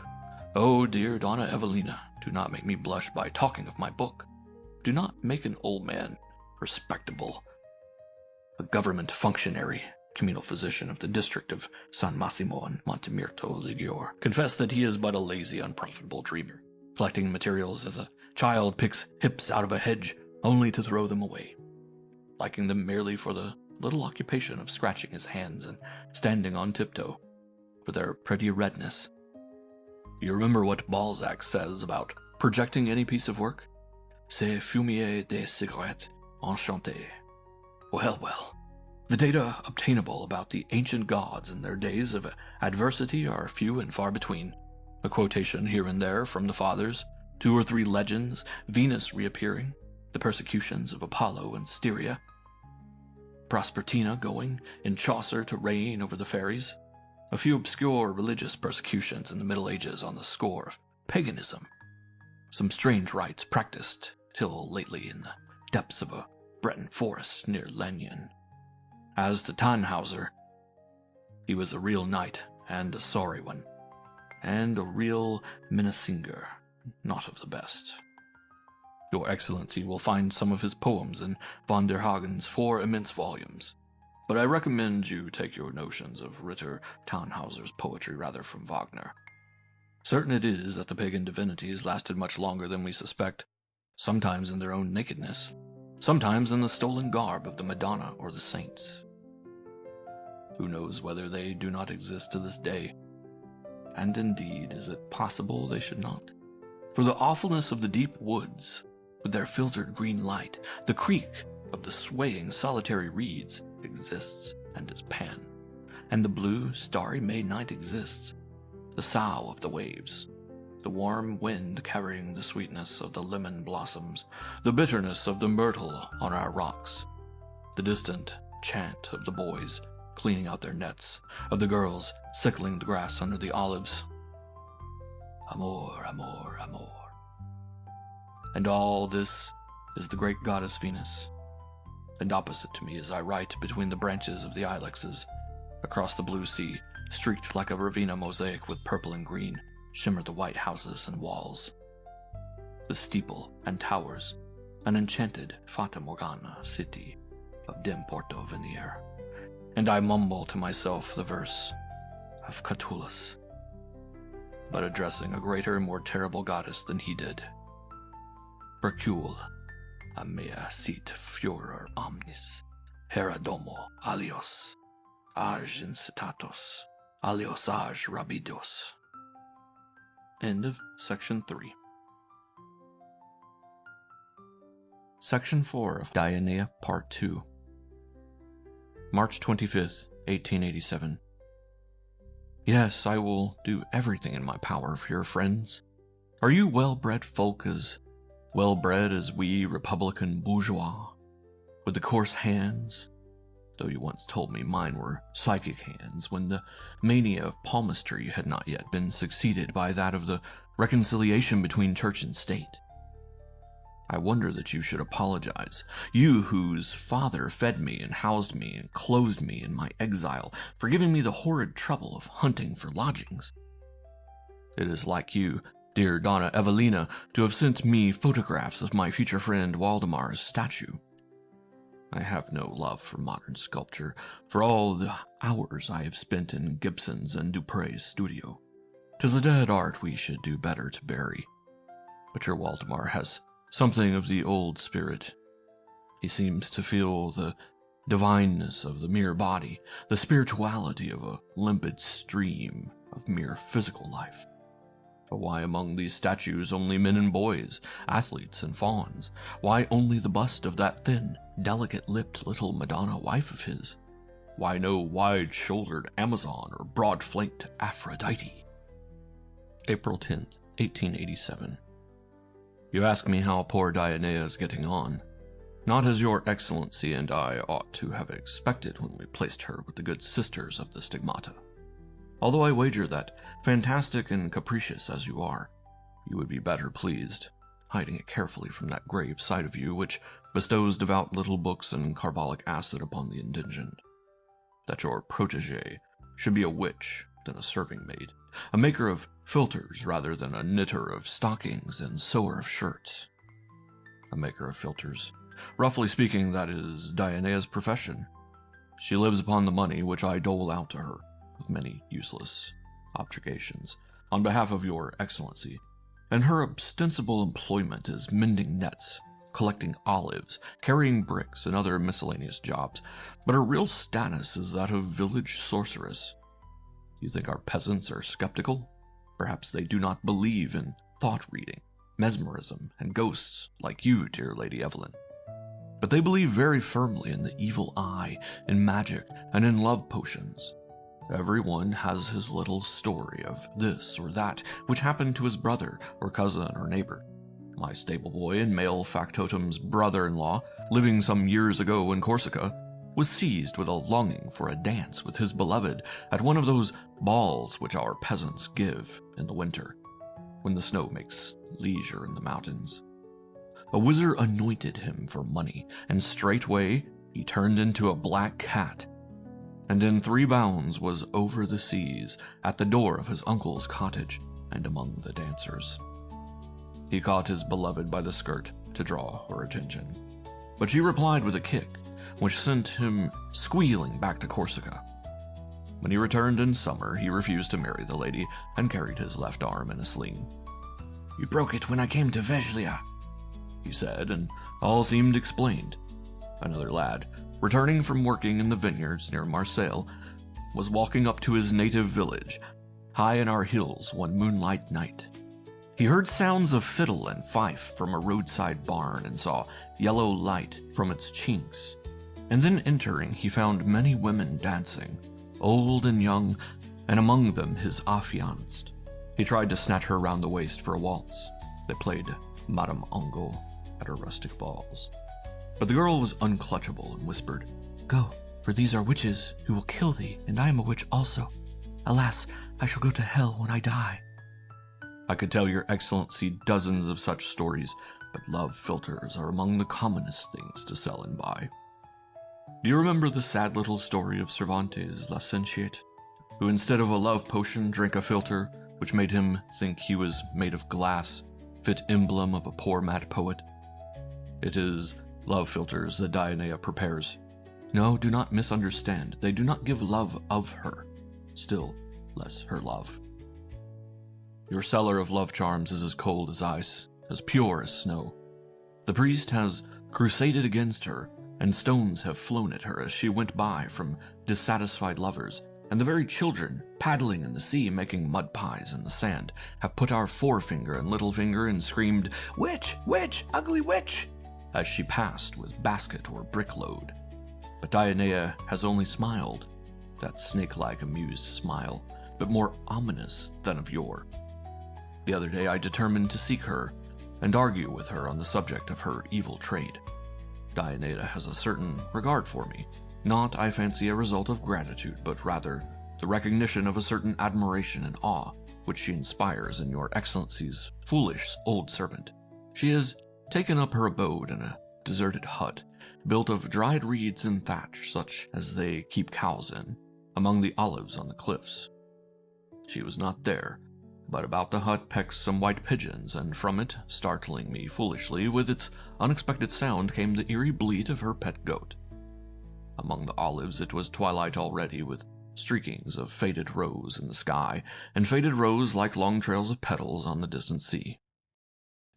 Oh, dear Donna Evelina, do not make me blush by talking of my book. Do not make an old man respectable, a government functionary, communal physician of the district of San Massimo and Montemirto Ligure, confess that he is but a lazy, unprofitable dreamer, collecting materials as a child picks hips out of a hedge only to throw them away, liking them merely for the little occupation of scratching his hands and standing on tiptoe, for their pretty redness. You remember what Balzac says about projecting any piece of work? C'est fumier des cigarettes enchanté. Well, the data obtainable about the ancient gods in their days of adversity are few and far between. A quotation here and there from the fathers, 2 or 3 legends, Venus reappearing, the persecutions of Apollo and Styria, Proserpina going in Chaucer to reign over the fairies, a few obscure religious persecutions in the Middle Ages on the score of paganism, some strange rites practiced till lately in the depths of a Breton forest near Lannion. As to Tannhauser, he was a real knight and a sorry one, and a real minnesinger, not of the best. Your Excellency will find some of his poems in von der Hagen's 4 immense volumes, but I recommend you take your notions of Ritter Tannhauser's poetry rather from Wagner. Certain it is that the pagan divinities lasted much longer than we suspect, sometimes in their own nakedness, sometimes in the stolen garb of the Madonna or the saints. Who knows whether they do not exist to this day? And indeed, is it possible they should not? For the awfulness of the deep woods, with their filtered green light, the creak of the swaying solitary reeds exists and is Pan, and the blue, starry May night exists, the sough of the waves, the warm wind carrying the sweetness of the lemon blossoms, the bitterness of the myrtle on our rocks, the distant chant of the boys cleaning out their nets, of the girls sickling the grass under the olives. Amor, amor, amor. And all this is the great goddess Venus, and opposite to me as I write between the branches of the ilexes, across the blue sea, streaked like a Ravenna mosaic with purple and green, shimmer the white houses and walls, the steeple and towers, an enchanted Fata Morgana city of dim Porto Venere, and I mumble to myself the verse of Catullus, but addressing a greater and more terrible goddess than he did. Percule, a mea sit furor omnis, hera domo alios, age incitatos, alios age rabidos. End of section 3. Section 4 of Dionea, Part 2. March 25th, 1887. Yes, I will do everything in my power for your friends. Are you well-bred folk, as well-bred as we Republican bourgeois, with the coarse hands, though you once told me mine were psychic hands when the mania of palmistry had not yet been succeeded by that of the reconciliation between church and state. I wonder that you should apologize, you whose father fed me and housed me and clothed me in my exile, for giving me the horrid trouble of hunting for lodgings. It is like you, dear Donna Evelina, to have sent me photographs of my future friend Waldemar's statue. I have no love for modern sculpture, for all the hours I have spent in Gibson's and Dupre's studio. 'Tis a dead art we should do better to bury. But your Waldemar has something of the old spirit. He seems to feel the divineness of the mere body, the spirituality of a limpid stream of mere physical life. But why among these statues only men and boys, athletes and fawns? Why only the bust of that thin, delicate-lipped little Madonna wife of his? Why no wide-shouldered Amazon or broad-flanked Aphrodite? April 10th, 1887. You ask me how poor Dionea is getting on. Not as your Excellency and I ought to have expected when we placed her with the good sisters of the Stigmata. Although I wager that, fantastic and capricious as you are, you would be better pleased, hiding it carefully from that grave side of you which bestows devout little books and carbolic acid upon the indigent. That your protégée should be a witch than a serving maid, a maker of filters rather than a knitter of stockings and sewer of shirts. A maker of filters. Roughly speaking, that is Dionea's profession. She lives upon the money which I dole out to her, with many useless objurgations, on behalf of your Excellency, and her ostensible employment is mending nets, collecting olives, carrying bricks, and other miscellaneous jobs, but her real status is that of village sorceress. You think our peasants are skeptical? Perhaps they do not believe in thought-reading, mesmerism, and ghosts like you, dear Lady Evelyn. But they believe very firmly in the evil eye, in magic, and in love potions. Everyone has his little story of this or that which happened to his brother or cousin or neighbor. My stable boy and male factotum's brother-in-law, living some years ago in Corsica, was seized with a longing for a dance with his beloved at one of those balls which our peasants give in the winter, when the snow makes leisure in the mountains. A wizard anointed him for money, and straightway he turned into a black cat, and in 3 bounds was over the seas, at the door of his uncle's cottage, and among the dancers. He caught his beloved by the skirt to draw her attention, but she replied with a kick, which sent him squealing back to Corsica. When he returned in summer, he refused to marry the lady, and carried his left arm in a sling. "You broke it when I came to Veglia," he said, and all seemed explained. Another lad, returning from working in the vineyards near Marseille, was walking up to his native village, high in our hills, one moonlight night. He heard sounds of fiddle and fife from a roadside barn, and saw yellow light from its chinks. And then entering, he found many women dancing, old and young, and among them his affianced. He tried to snatch her round the waist for a waltz. They played Madame Angot at her rustic balls. But the girl was unclutchable and whispered, "Go, for these are witches who will kill thee, and I am a witch also. Alas, I shall go to hell when I die." I could tell your Excellency dozens of such stories, but love philters are among the commonest things to sell and buy. Do you remember the sad little story of Cervantes' Licentiate, who instead of a love potion drank a philter, which made him think he was made of glass, fit emblem of a poor mad poet? It is love philters that Dionea prepares. No, do not misunderstand. They do not give love of her, still less her love. Your cellar of love charms is as cold as ice, as pure as snow. The priest has crusaded against her, and stones have flown at her as she went by from dissatisfied lovers, and the very children, paddling in the sea making mud pies in the sand, have put our forefinger and little finger and screamed, "Witch! Witch! Ugly witch!" as she passed with basket or brickload. But Dionea has only smiled, that snake-like amused smile, but more ominous than of yore. The other day I determined to seek her, and argue with her on the subject of her evil trade. Dionea has a certain regard for me, Not, I fancy, a result of gratitude, but rather the recognition of a certain admiration and awe which she inspires in your Excellency's foolish old servant. She has taken up her abode in a deserted hut, built of dried reeds and thatch such as they keep cows in, among the olives on the cliffs. She was not there, but about the hut pecks some white pigeons, and from it, startling me foolishly with its unexpected sound, came the eerie bleat of her pet goat. Among the olives it was twilight already, with streakings of faded rose in the sky, and faded rose like long trails of petals on the distant sea.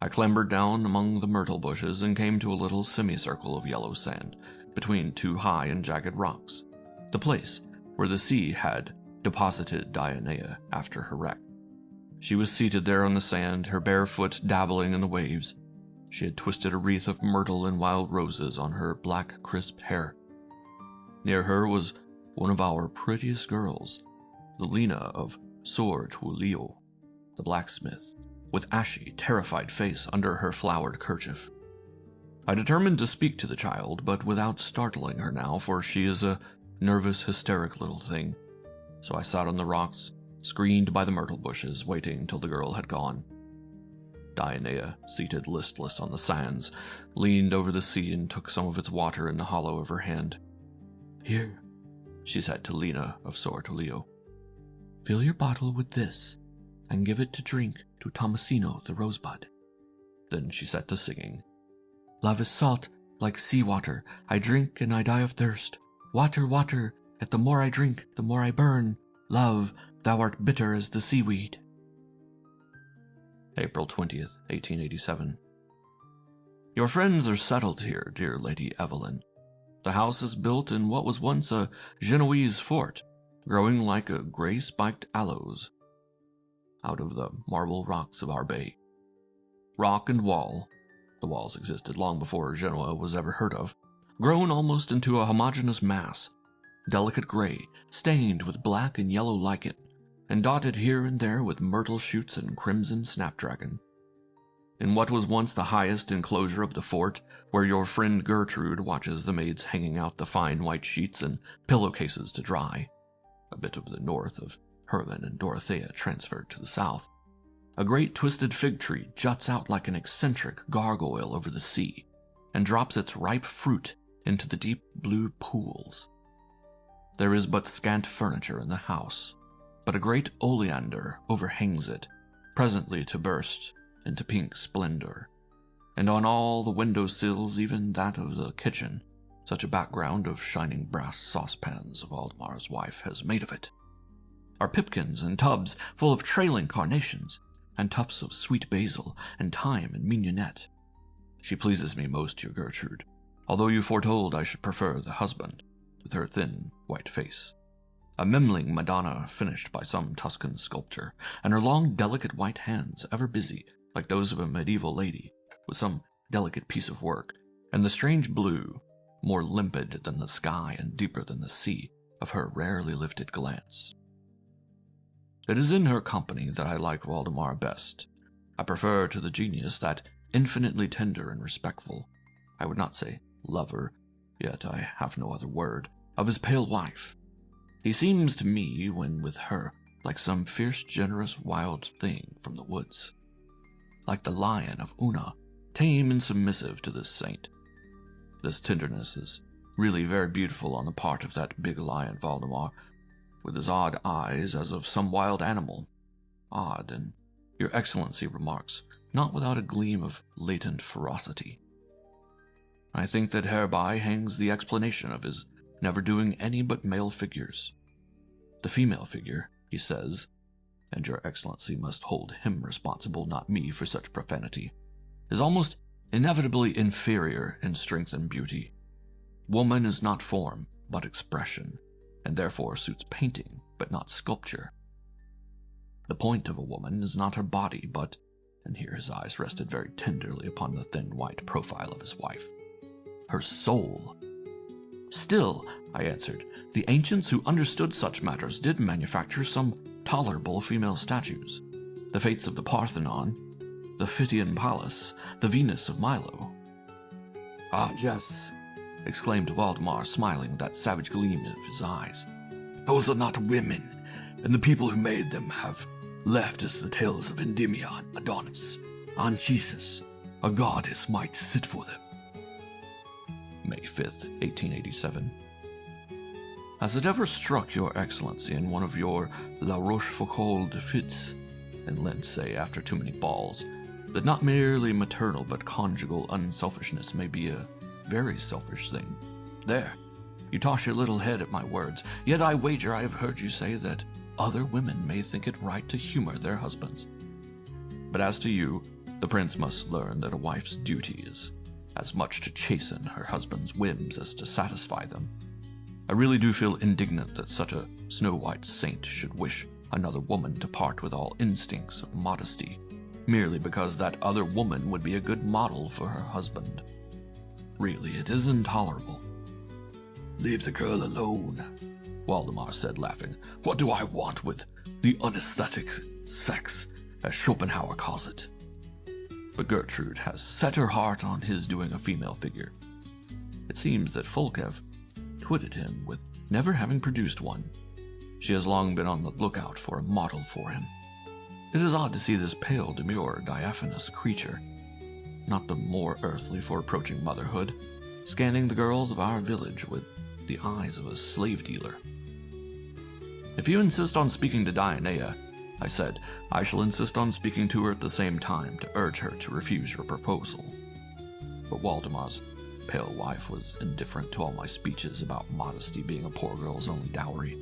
I clambered down among the myrtle bushes and came to a little semicircle of yellow sand, between two high and jagged rocks, the place where the sea had deposited Danae after her wreck. She was seated there on the sand, her bare foot dabbling in the waves. She had twisted a wreath of myrtle and wild roses on her black, crisp hair. Near her was one of our prettiest girls, the Lena of twilit, the blacksmith, with ashy, terrified face under her flowered kerchief. I determined to speak to the child, but without startling her now, for she is a nervous, hysteric little thing. So I sat on the rocks, screened by the myrtle bushes, waiting till the girl had gone. Danae, seated listless on the sands, leaned over the sea and took some of its water in the hollow of her hand. "Here," she said to Lena of twilit, "fill your bottle with this, and give it to drink to Tomasino the rosebud." Then she set to singing. "Love is salt, like sea water. I drink and I die of thirst. Water, water, yet the more I drink, the more I burn. Love, thou art bitter as the seaweed." April 20th, 1887. Your friends are settled here, dear Lady Evelyn. The house is built in what was once a Genoese fort, growing like a gray-spiked aloes out of the marble rocks of our bay. Rock and wall, the walls existed long before Genoa was ever heard of, grown almost into a homogeneous mass, delicate gray, stained with black and yellow lichen, and dotted here and there with myrtle shoots and crimson snapdragon. In what was once the highest enclosure of the fort, where your friend Gertrude watches the maids hanging out the fine white sheets and pillowcases to dry, a bit of the north of Herman and Dorothea transferred to the south, a great twisted fig tree juts out like an eccentric gargoyle over the sea, and drops its ripe fruit into the deep blue pools. There is but scant furniture in the house, but a great oleander overhangs it, presently to burst into pink splendor, and on all the window sills, even that of the kitchen, such a background of shining brass saucepans of Waldemar's wife has made of it, are pipkins and tubs full of trailing carnations, and tufts of sweet basil and thyme and mignonette. She pleases me most, your Gertrude, although you foretold I should prefer the husband, with her thin white face, a mimling Madonna finished by some Tuscan sculptor, and her long delicate white hands ever busy, like those of a medieval lady, with some delicate piece of work, and the strange blue, more limpid than the sky and deeper than the sea, of her rarely lifted glance. It is in her company that I like Waldemar best. I prefer to the genius, that infinitely tender and respectful, I would not say lover, yet I have no other word, of his pale wife. He seems to me, when with her, like some fierce, generous, wild thing from the woods, like the lion of Una, tame and submissive to this saint. This tenderness is really very beautiful on the part of that big lion Waldemar, with his odd eyes as of some wild animal. Odd, and your Excellency remarks, not without a gleam of latent ferocity. I think that hereby hangs the explanation of his never doing any but male figures. The female figure, he says, and your Excellency must hold him responsible, not me, for such profanity, is almost inevitably inferior in strength and beauty. Woman is not form, but expression, and therefore suits painting, but not sculpture. The point of a woman is not her body, but, and here his eyes rested very tenderly upon the thin white profile of his wife, her soul. Still, I answered, the ancients who understood such matters did manufacture some tolerable female statues. The Fates of the Parthenon, the Phtian Palace, the Venus of Milo. Ah, yes, exclaimed Waldemar, smiling with that savage gleam of his eyes. "Those are not women, and the people who made them have left us the tales of Endymion, Adonis, Anchises, a goddess might sit for them." May 5th, 1887. Has it ever struck your excellency in one of your La Rochefoucauld fits, and let's say after too many balls, that not merely maternal but conjugal unselfishness may be a very selfish thing? There, you toss your little head at my words, yet I wager I have heard you say that other women may think it right to humor their husbands. But as to you, the prince must learn that a wife's duty is as much to chasten her husband's whims as to satisfy them. I really do feel indignant that such a snow-white saint should wish another woman to part with all instincts of modesty, merely because that other woman would be a good model for her husband. Really, it is intolerable. "Leave the girl alone," Waldemar said, laughing. "What do I want with the unesthetic sex, as Schopenhauer calls it?" But Gertrude has set her heart on his doing a female figure. It seems that folk have twitted him with never having produced one. She has long been on the lookout for a model for him. It is odd to see this pale, demure, diaphanous creature, not the more earthly for approaching motherhood, scanning the girls of our village with the eyes of a slave dealer. "If you insist on speaking to Dionea," I said, "I shall insist on speaking to her at the same time to urge her to refuse your proposal." But Waldemar's pale wife was indifferent to all my speeches about modesty being a poor girl's only dowry.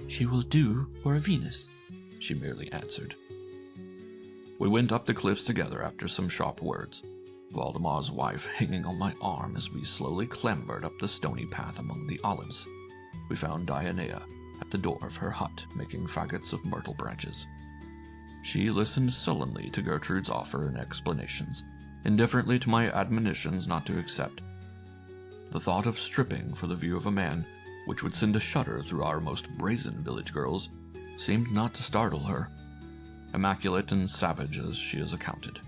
"She will do for a Venus," she merely answered. We went up the cliffs together after some sharp words, Waldemar's wife hanging on my arm as we slowly clambered up the stony path among the olives. We found Dionea at the door of her hut, making faggots of myrtle branches. She listened sullenly to Gertrude's offer and explanations, indifferently to my admonitions not to accept. The thought of stripping for the view of a man, which would send a shudder through our most brazen village girls, seemed not to startle her, immaculate and savage as she is accounted.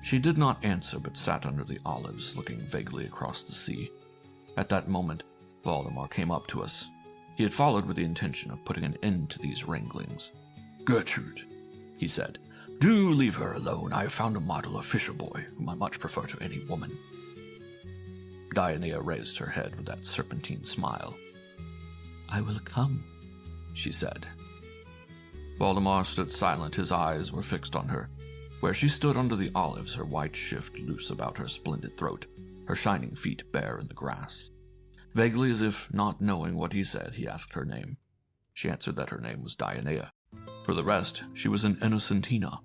She did not answer, but sat under the olives, looking vaguely across the sea. At that moment, Waldemar came up to us. He had followed with the intention of putting an end to these wranglings. "Gertrude," he said, "do leave her alone. I have found a model of fisher boy whom I much prefer to any woman." Dionea raised her head with that serpentine smile. "I will come," she said. Waldemar stood silent. His eyes were fixed on her. Where she stood under the olives, her white shift loose about her splendid throat, her shining feet bare in the grass. Vaguely, as if not knowing what he said, he asked her name. She answered that her name was Dionea. For the rest, she was an innocentina,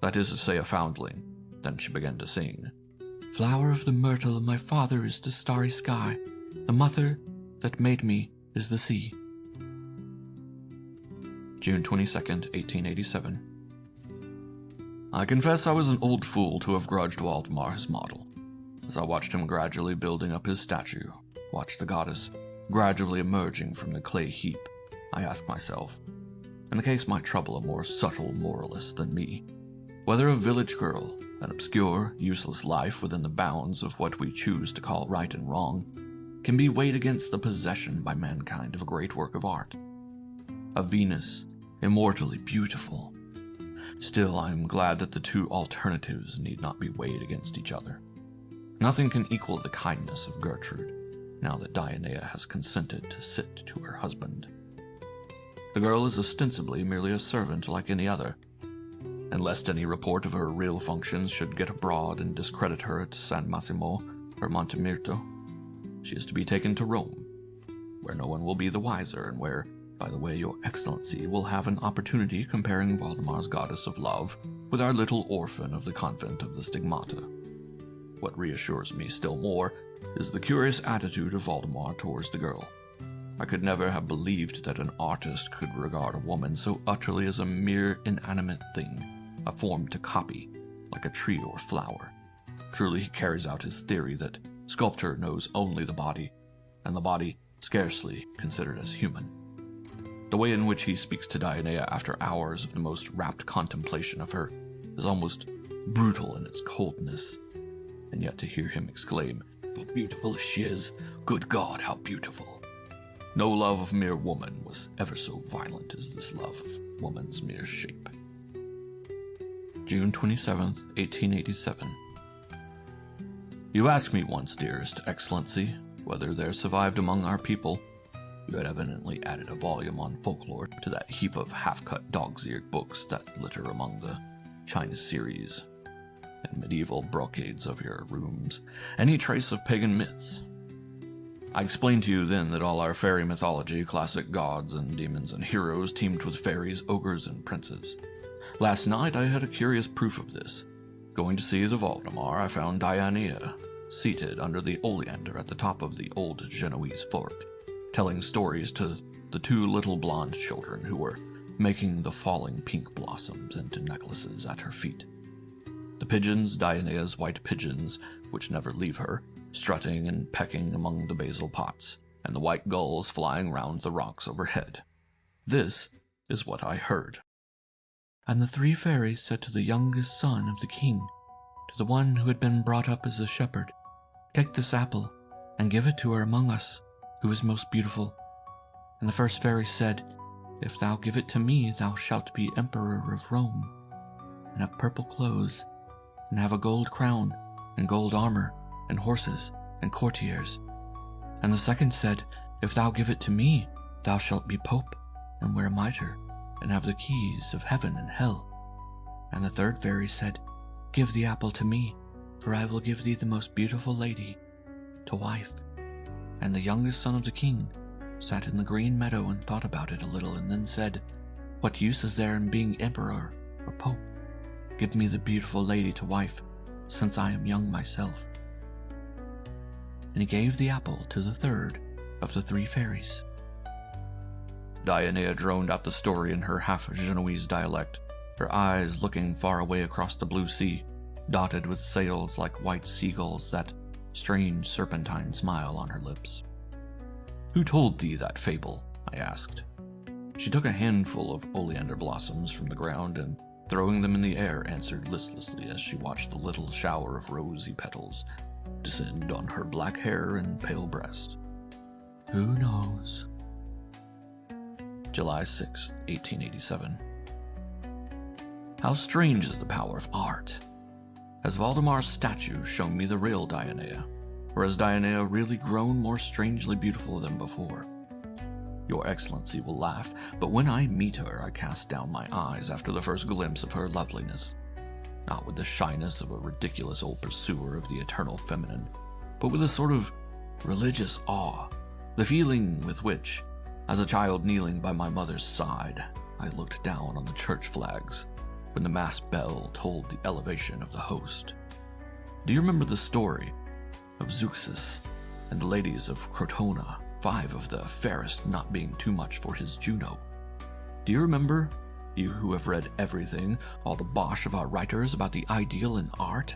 that is to say, a foundling. Then she began to sing. "Flower of the myrtle, my father is the starry sky. The mother that made me is the sea." June 22nd, 1887. I confess I was an old fool to have grudged Waldemar his model. As I watched him gradually building up his statue, watched the goddess gradually emerging from the clay heap, I asked myself, and the case might trouble a more subtle moralist than me, whether a village girl, an obscure, useless life within the bounds of what we choose to call right and wrong, can be weighed against the possession by mankind of a great work of art. A Venus, immortally beautiful. Still, I am glad that the two alternatives need not be weighed against each other. Nothing can equal the kindness of Gertrude, now that Dionea has consented to sit to her husband. The girl is ostensibly merely a servant like any other, and lest any report of her real functions should get abroad and discredit her at San Massimo or Montemirto, she is to be taken to Rome, where no one will be the wiser, and where, by the way, your excellency will have an opportunity comparing Waldemar's goddess of love with our little orphan of the convent of the Stigmata. What reassures me still more is the curious attitude of Waldemar towards the girl. I could never have believed that an artist could regard a woman so utterly as a mere inanimate thing, a form to copy, like a tree or flower. Truly he carries out his theory that sculpture knows only the body, and the body scarcely considered as human. The way in which he speaks to Dionea after hours of the most rapt contemplation of her is almost brutal in its coldness, and yet to hear him exclaim, How beautiful she is! Good God, how beautiful! No love of mere woman was ever so violent as this love of woman's mere shape. June 27th, 1887. You asked me once, dearest Excellency, whether there survived among our people. You had evidently added a volume on folklore to that heap of half-cut dog's-eared books that litter among the China series and medieval brocades of your rooms, any trace of pagan myths. I explained to you then that all our fairy mythology, classic gods and demons and heroes teemed with fairies, ogres, and princes. Last night I had a curious proof of this. Going to see the Valdemar, I found Dionea seated under the oleander at the top of the old Genoese fort, telling stories to the two little blonde children who were making the falling pink blossoms into necklaces at her feet. The pigeons, Dionea's white pigeons, which never leave her, strutting and pecking among the basil pots, and the white gulls flying round the rocks overhead. This is what I heard. And the three fairies said to the youngest son of the king, to the one who had been brought up as a shepherd, "Take this apple, and give it to her among us, who is most beautiful." And the first fairy said, "If thou give it to me, thou shalt be emperor of Rome, and have purple clothes, and have a gold crown, and gold armor, and horses, and courtiers." And the second said, "If thou give it to me, thou shalt be pope, and wear a mitre, and have the keys of heaven and hell." And the third fairy said, "Give the apple to me, for I will give thee the most beautiful lady to wife." And the youngest son of the king sat in the green meadow and thought about it a little, and then said, "What use is there in being emperor or pope? Give me the beautiful lady to wife, since I am young myself." And he gave the apple to the third of the three fairies. Dionea droned out the story in her half-Genoese dialect, her eyes looking far away across the blue sea, dotted with sails like white seagulls, that strange serpentine smile on her lips. "Who told thee that fable?" I asked. She took a handful of oleander blossoms from the ground and, throwing them in the air, answered listlessly as she watched the little shower of rosy petals descend on her black hair and pale breast. "Who knows?" July 6, 1887. How strange is the power of art! Has Valdemar's statue shown me the real Dionea, or has Dionea really grown more strangely beautiful than before? Your Excellency will laugh, but when I meet her I cast down my eyes after the first glimpse of her loveliness, not with the shyness of a ridiculous old pursuer of the eternal feminine, but with a sort of religious awe, the feeling with which, as a child kneeling by my mother's side, I looked down on the church flags when the mass bell tolled the elevation of the host. Do you remember the story of Zeuxis and the ladies of Crotona, 5 of the fairest not being too much for his Juno? Do you remember, you who have read everything, all the bosh of our writers about the ideal in art?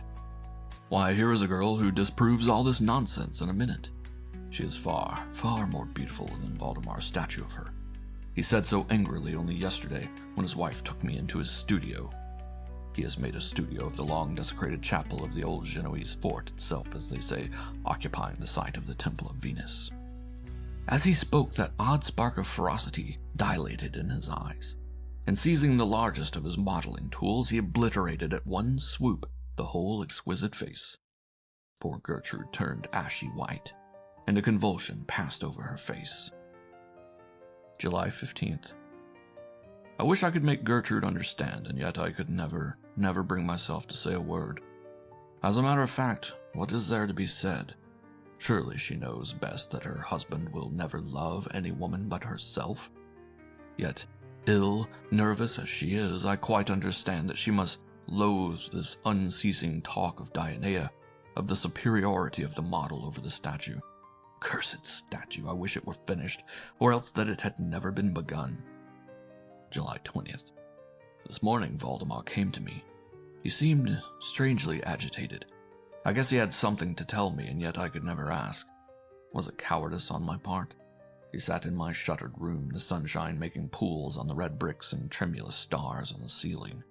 Why, here is a girl who disproves all this nonsense in a minute. She is far, far more beautiful than Valdemar's statue of her. He said so angrily only yesterday when his wife took me into his studio. He has made a studio of the long desecrated chapel of the old Genoese fort itself, as they say, occupying the site of the Temple of Venus. As he spoke, that odd spark of ferocity dilated in his eyes, and seizing the largest of his modeling tools, he obliterated at one swoop the whole exquisite face. Poor Gertrude turned ashy white, and a convulsion passed over her face. July 15th. I wish I could make Gertrude understand, and yet I could never bring myself to say a word. As a matter of fact, what is there to be said? Surely she knows best that her husband will never love any woman but herself. Yet, ill, nervous as she is, I quite understand that she must loathe this unceasing talk of Dionea, of the superiority of the model over the statue. Cursed statue, I wish it were finished, or else that it had never been begun. July 20th. This morning Valdemar came to me. He seemed strangely agitated. I guess he had something to tell me, and yet I could never ask. Was it cowardice on my part? He sat in my shuttered room, the sunshine making pools on the red bricks and tremulous stars on the ceiling,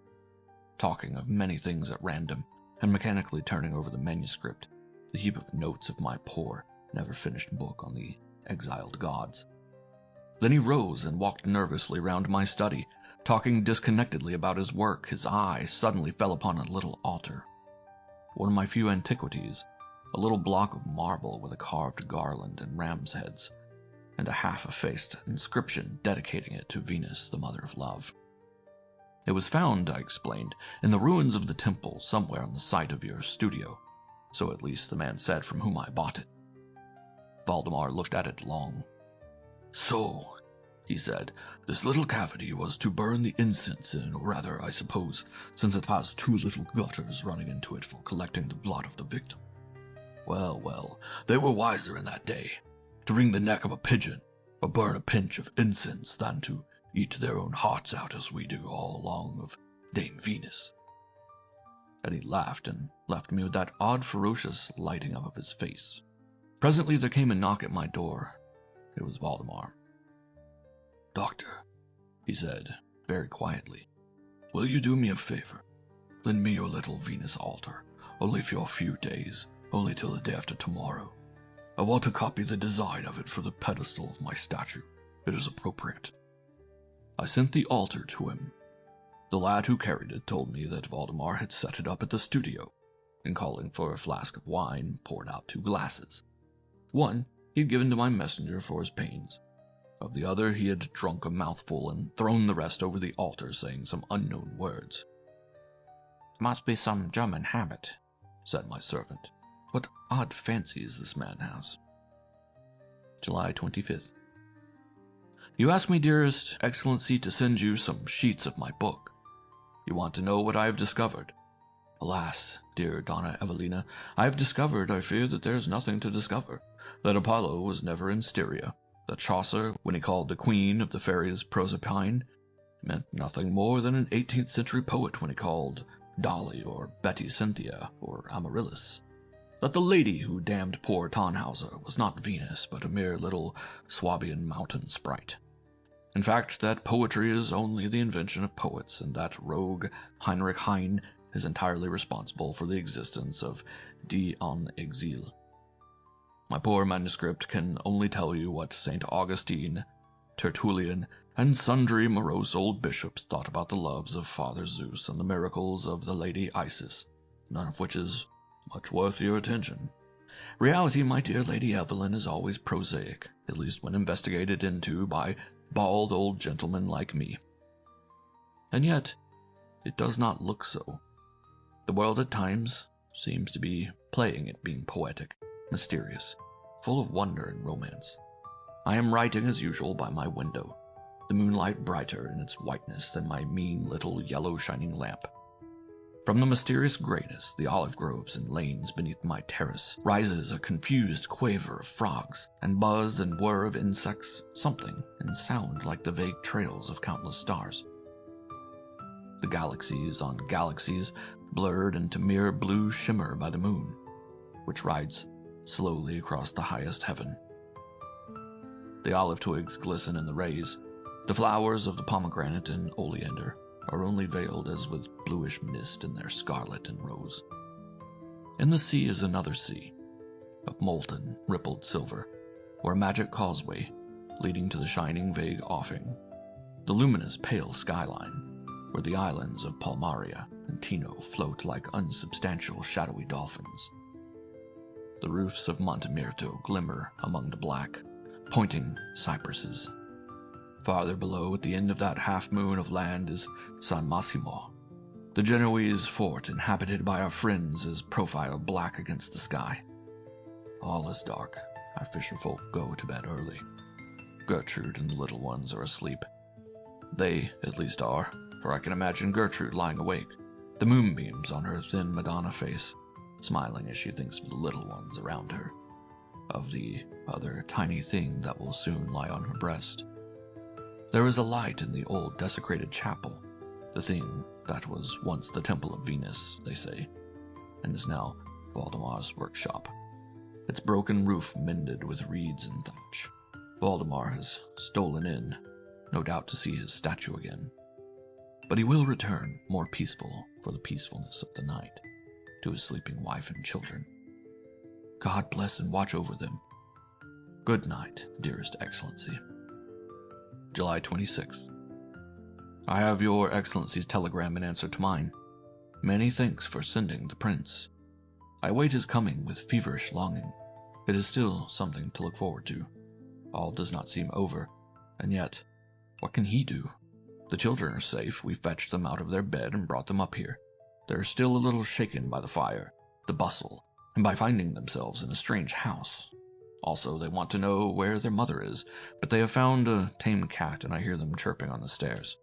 talking of many things at random, and mechanically turning over the manuscript, the heap of notes of my poor, never-finished book on the exiled gods. Then he rose and walked nervously round my study, talking disconnectedly about his work. His eye suddenly fell upon a little altar, one of my few antiquities, a little block of marble with a carved garland and ram's heads, and a half-effaced inscription dedicating it to Venus, the mother of love. It was found, I explained, in the ruins of the temple somewhere on the site of your studio, so at least the man said from whom I bought it. Valdemar looked at it long. "So," he said, "this little cavity was to burn the incense in, or rather, I suppose, since it has two little gutters running into it for collecting the blood of the victim. Well, well, they were wiser in that day, to wring the neck of a pigeon, or burn a pinch of incense, than to eat their own hearts out as we do all along of Dame Venus." And he laughed and left me with that odd ferocious lighting up of his face. Presently there came a knock at my door. It was Valdemar. "Doctor," he said, very quietly, "will you do me a favor? Lend me your little Venus altar, only for a few days, only till the day after tomorrow. I want to copy the design of it for the pedestal of my statue. It is appropriate." I sent the altar to him. The lad who carried it told me that Valdemar had set it up at the studio, and calling for a flask of wine, poured out 2 glasses. One he had given to my messenger for his pains. Of the other he had drunk a mouthful and thrown the rest over the altar, saying some unknown words. "Must be some German habit," said my servant. "What odd fancies this man has." July 25th. You ask me, dearest Excellency, to send you some sheets of my book. You want to know what I have discovered. Alas, dear Donna Evelina, I have discovered, I fear, that there is nothing to discover, that Apollo was never in Styria, that Chaucer, when he called the queen of the fairies Proserpine, meant nothing more than an 18th century poet when he called Dolly or Betty Cynthia or Amaryllis, that the lady who damned poor Tannhauser was not Venus, but a mere little Swabian mountain sprite. In fact, that poetry is only the invention of poets, and that rogue Heinrich Heine is entirely responsible for the existence of Die en Exil. My poor manuscript can only tell you what St. Augustine, Tertullian, and sundry morose old bishops thought about the loves of Father Zeus and the miracles of the Lady Isis, none of which is much worth your attention. Reality, my dear Lady Evelyn, is always prosaic, at least when investigated into by bald old gentlemen like me. And yet, it does not look so. The world at times seems to be playing at being poetic, mysterious, full of wonder and romance. I am writing as usual by my window, the moonlight brighter in its whiteness than my mean little yellow shining lamp. From the mysterious grayness, the olive groves and lanes beneath my terrace, rises a confused quaver of frogs, and buzz and whir of insects, something and sound like the vague trails of countless stars. The galaxies on galaxies, blurred into mere blue shimmer by the moon, which rides slowly across the highest heaven. The olive twigs glisten in the rays. The flowers of the pomegranate and oleander are only veiled as with bluish mist in their scarlet and rose. In the sea is another sea, of molten, rippled silver, or a magic causeway leading to the shining vague offing, the luminous pale skyline, where the islands of Palmaria and Tino float like unsubstantial shadowy dolphins. The roofs of Monte Mirto glimmer among the black, pointing cypresses. Farther below, at the end of that half-moon of land, is San Massimo, the Genoese fort inhabited by our friends, is profile black against the sky. All is dark. Our fisherfolk go to bed early. Gertrude and the little ones are asleep. They, at least, are, for I can imagine Gertrude lying awake, the moonbeams on her thin Madonna face, smiling as she thinks of the little ones around her, of the other tiny thing that will soon lie on her breast. There is a light in the old desecrated chapel, the thing that was once the temple of Venus, they say, and is now Valdemar's workshop, its broken roof mended with reeds and thatch. Valdemar has stolen in, no doubt to see his statue again. But he will return, more peaceful for the peacefulness of the night, to his sleeping wife and children. God bless and watch over them. Good night, dearest Excellency. July 26th. I have your Excellency's telegram in answer to mine. Many thanks for sending the prince. I await his coming with feverish longing. It is still something to look forward to. All does not seem over, and yet, what can he do? The children are safe. We fetched them out of their bed and brought them up here. They are still a little shaken by the fire, the bustle, and by finding themselves in a strange house. Also, they want to know where their mother is, but they have found a tame cat, and I hear them chirping on the stairs.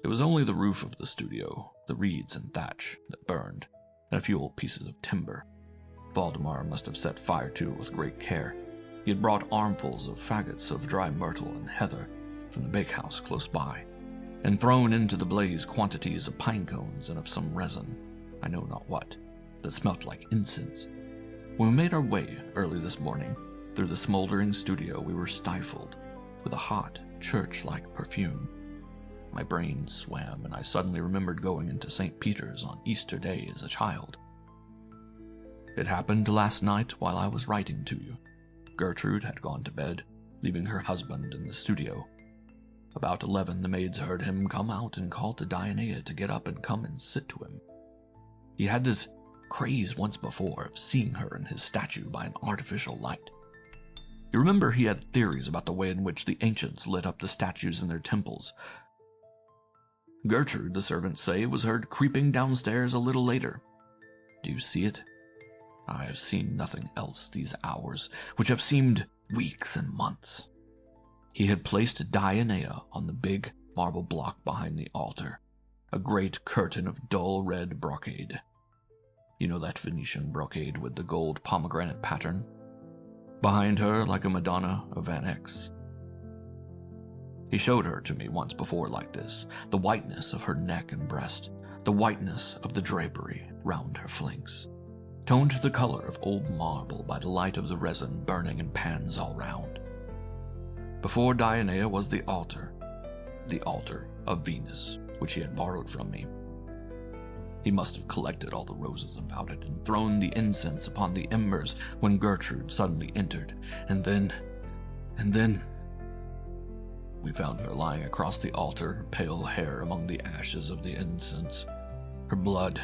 It was only the roof of the studio, the reeds and thatch, that burned, and a few old pieces of timber. Valdemar must have set fire to it with great care. He had brought armfuls of faggots of dry myrtle and heather from the bakehouse close by, and thrown into the blaze quantities of pine cones and of some resin, I know not what, that smelt like incense. When we made our way early this morning through the smoldering studio, we were stifled with a hot, church-like perfume. My brain swam, and I suddenly remembered going into St. Peter's on Easter Day as a child. It happened last night while I was writing to you. Gertrude had gone to bed, leaving her husband in the studio. About 11, the maids heard him come out and called to Dionea to get up and come and sit to him. He had this craze once before of seeing her in his statue by an artificial light. You remember he had theories about the way in which the ancients lit up the statues in their temples. Gertrude, the servants say, was heard creeping downstairs a little later. Do you see it? I have seen nothing else these hours, which have seemed weeks and months. He had placed Dionea on the big marble block behind the altar, a great curtain of dull red brocade. You know that Venetian brocade with the gold pomegranate pattern? Behind her, like a Madonna of Van Eyck's. He showed her to me once before like this, the whiteness of her neck and breast, the whiteness of the drapery round her flanks, toned to the color of old marble by the light of the resin burning in pans all round. Before Dionea was the altar of Venus, which he had borrowed from me. He must have collected all the roses about it and thrown the incense upon the embers when Gertrude suddenly entered, and then we found her lying across the altar, her pale hair among the ashes of the incense, her blood.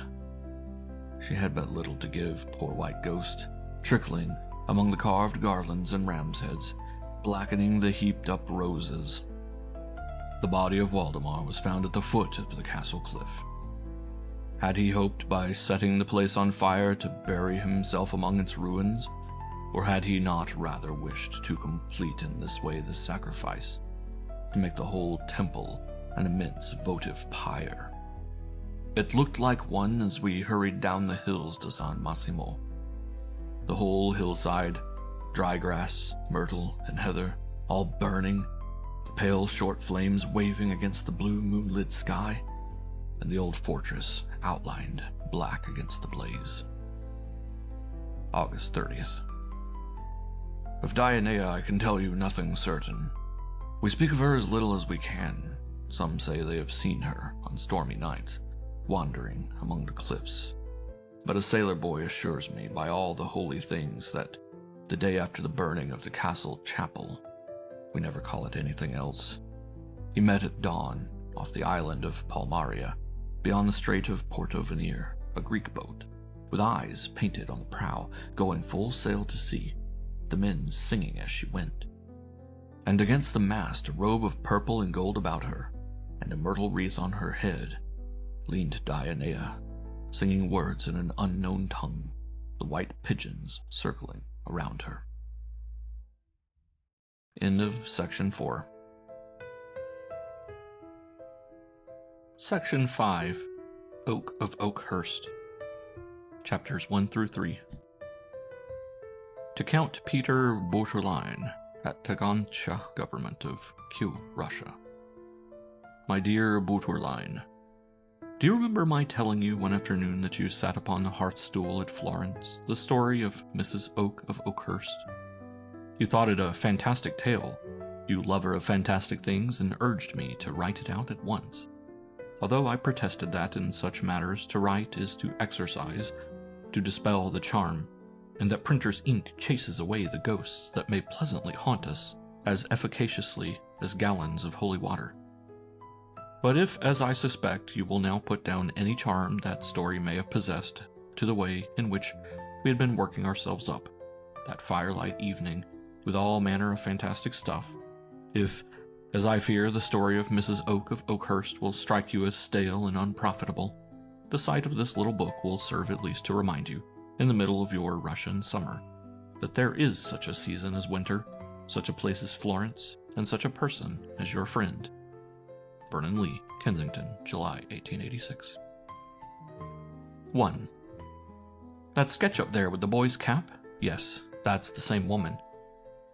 She had but little to give, poor white ghost, trickling among the carved garlands and ram's heads, blackening the heaped-up roses. The body of Waldemar was found at the foot of the castle cliff. Had he hoped by setting the place on fire to bury himself among its ruins, or had he not rather wished to complete in this way the sacrifice, to make the whole temple an immense votive pyre? It looked like one as we hurried down the hills to San Massimo. The whole hillside, dry grass, myrtle, and heather, all burning, the pale short flames waving against the blue moonlit sky, and the old fortress outlined black against the blaze. August 30th. Of Dionea I can tell you nothing certain. We speak of her as little as we can. Some say they have seen her on stormy nights, wandering among the cliffs. But a sailor boy assures me by all the holy things that the day after the burning of the castle chapel, we never call it anything else, he met at dawn off the island of Palmaria, beyond the Strait of Porto Venere, a Greek boat, with eyes painted on the prow, going full sail to sea, the men singing as she went. And against the mast, a robe of purple and gold about her, and a myrtle wreath on her head, leaned Dionea, singing words in an unknown tongue, the white pigeons circling around her. End of Section 4. Section 5, Oak of Oakhurst, Chapters 1 through 3. To Count Peter Bourtoline, at Tagancha Government of Q, Russia. My dear Bourtoline, do you remember my telling you one afternoon that you sat upon the hearth-stool at Florence the story of Mrs. Oak of Oakhurst? You thought it a fantastic tale, you lover of fantastic things, and urged me to write it out at once. Although I protested that in such matters to write is to exercise, to dispel the charm, and that printer's ink chases away the ghosts that may pleasantly haunt us as efficaciously as gallons of holy water. But if, as I suspect, you will now put down any charm that story may have possessed to the way in which we had been working ourselves up, that firelight evening, with all manner of fantastic stuff, if, as I fear, the story of Mrs. Oak of Oakhurst will strike you as stale and unprofitable, the sight of this little book will serve at least to remind you, in the middle of your Russian summer, that there is such a season as winter, such a place as Florence, and such a person as your friend. Vernon Lee, Kensington, July 1886. 1. That sketch up there with the boy's cap? Yes, that's the same woman.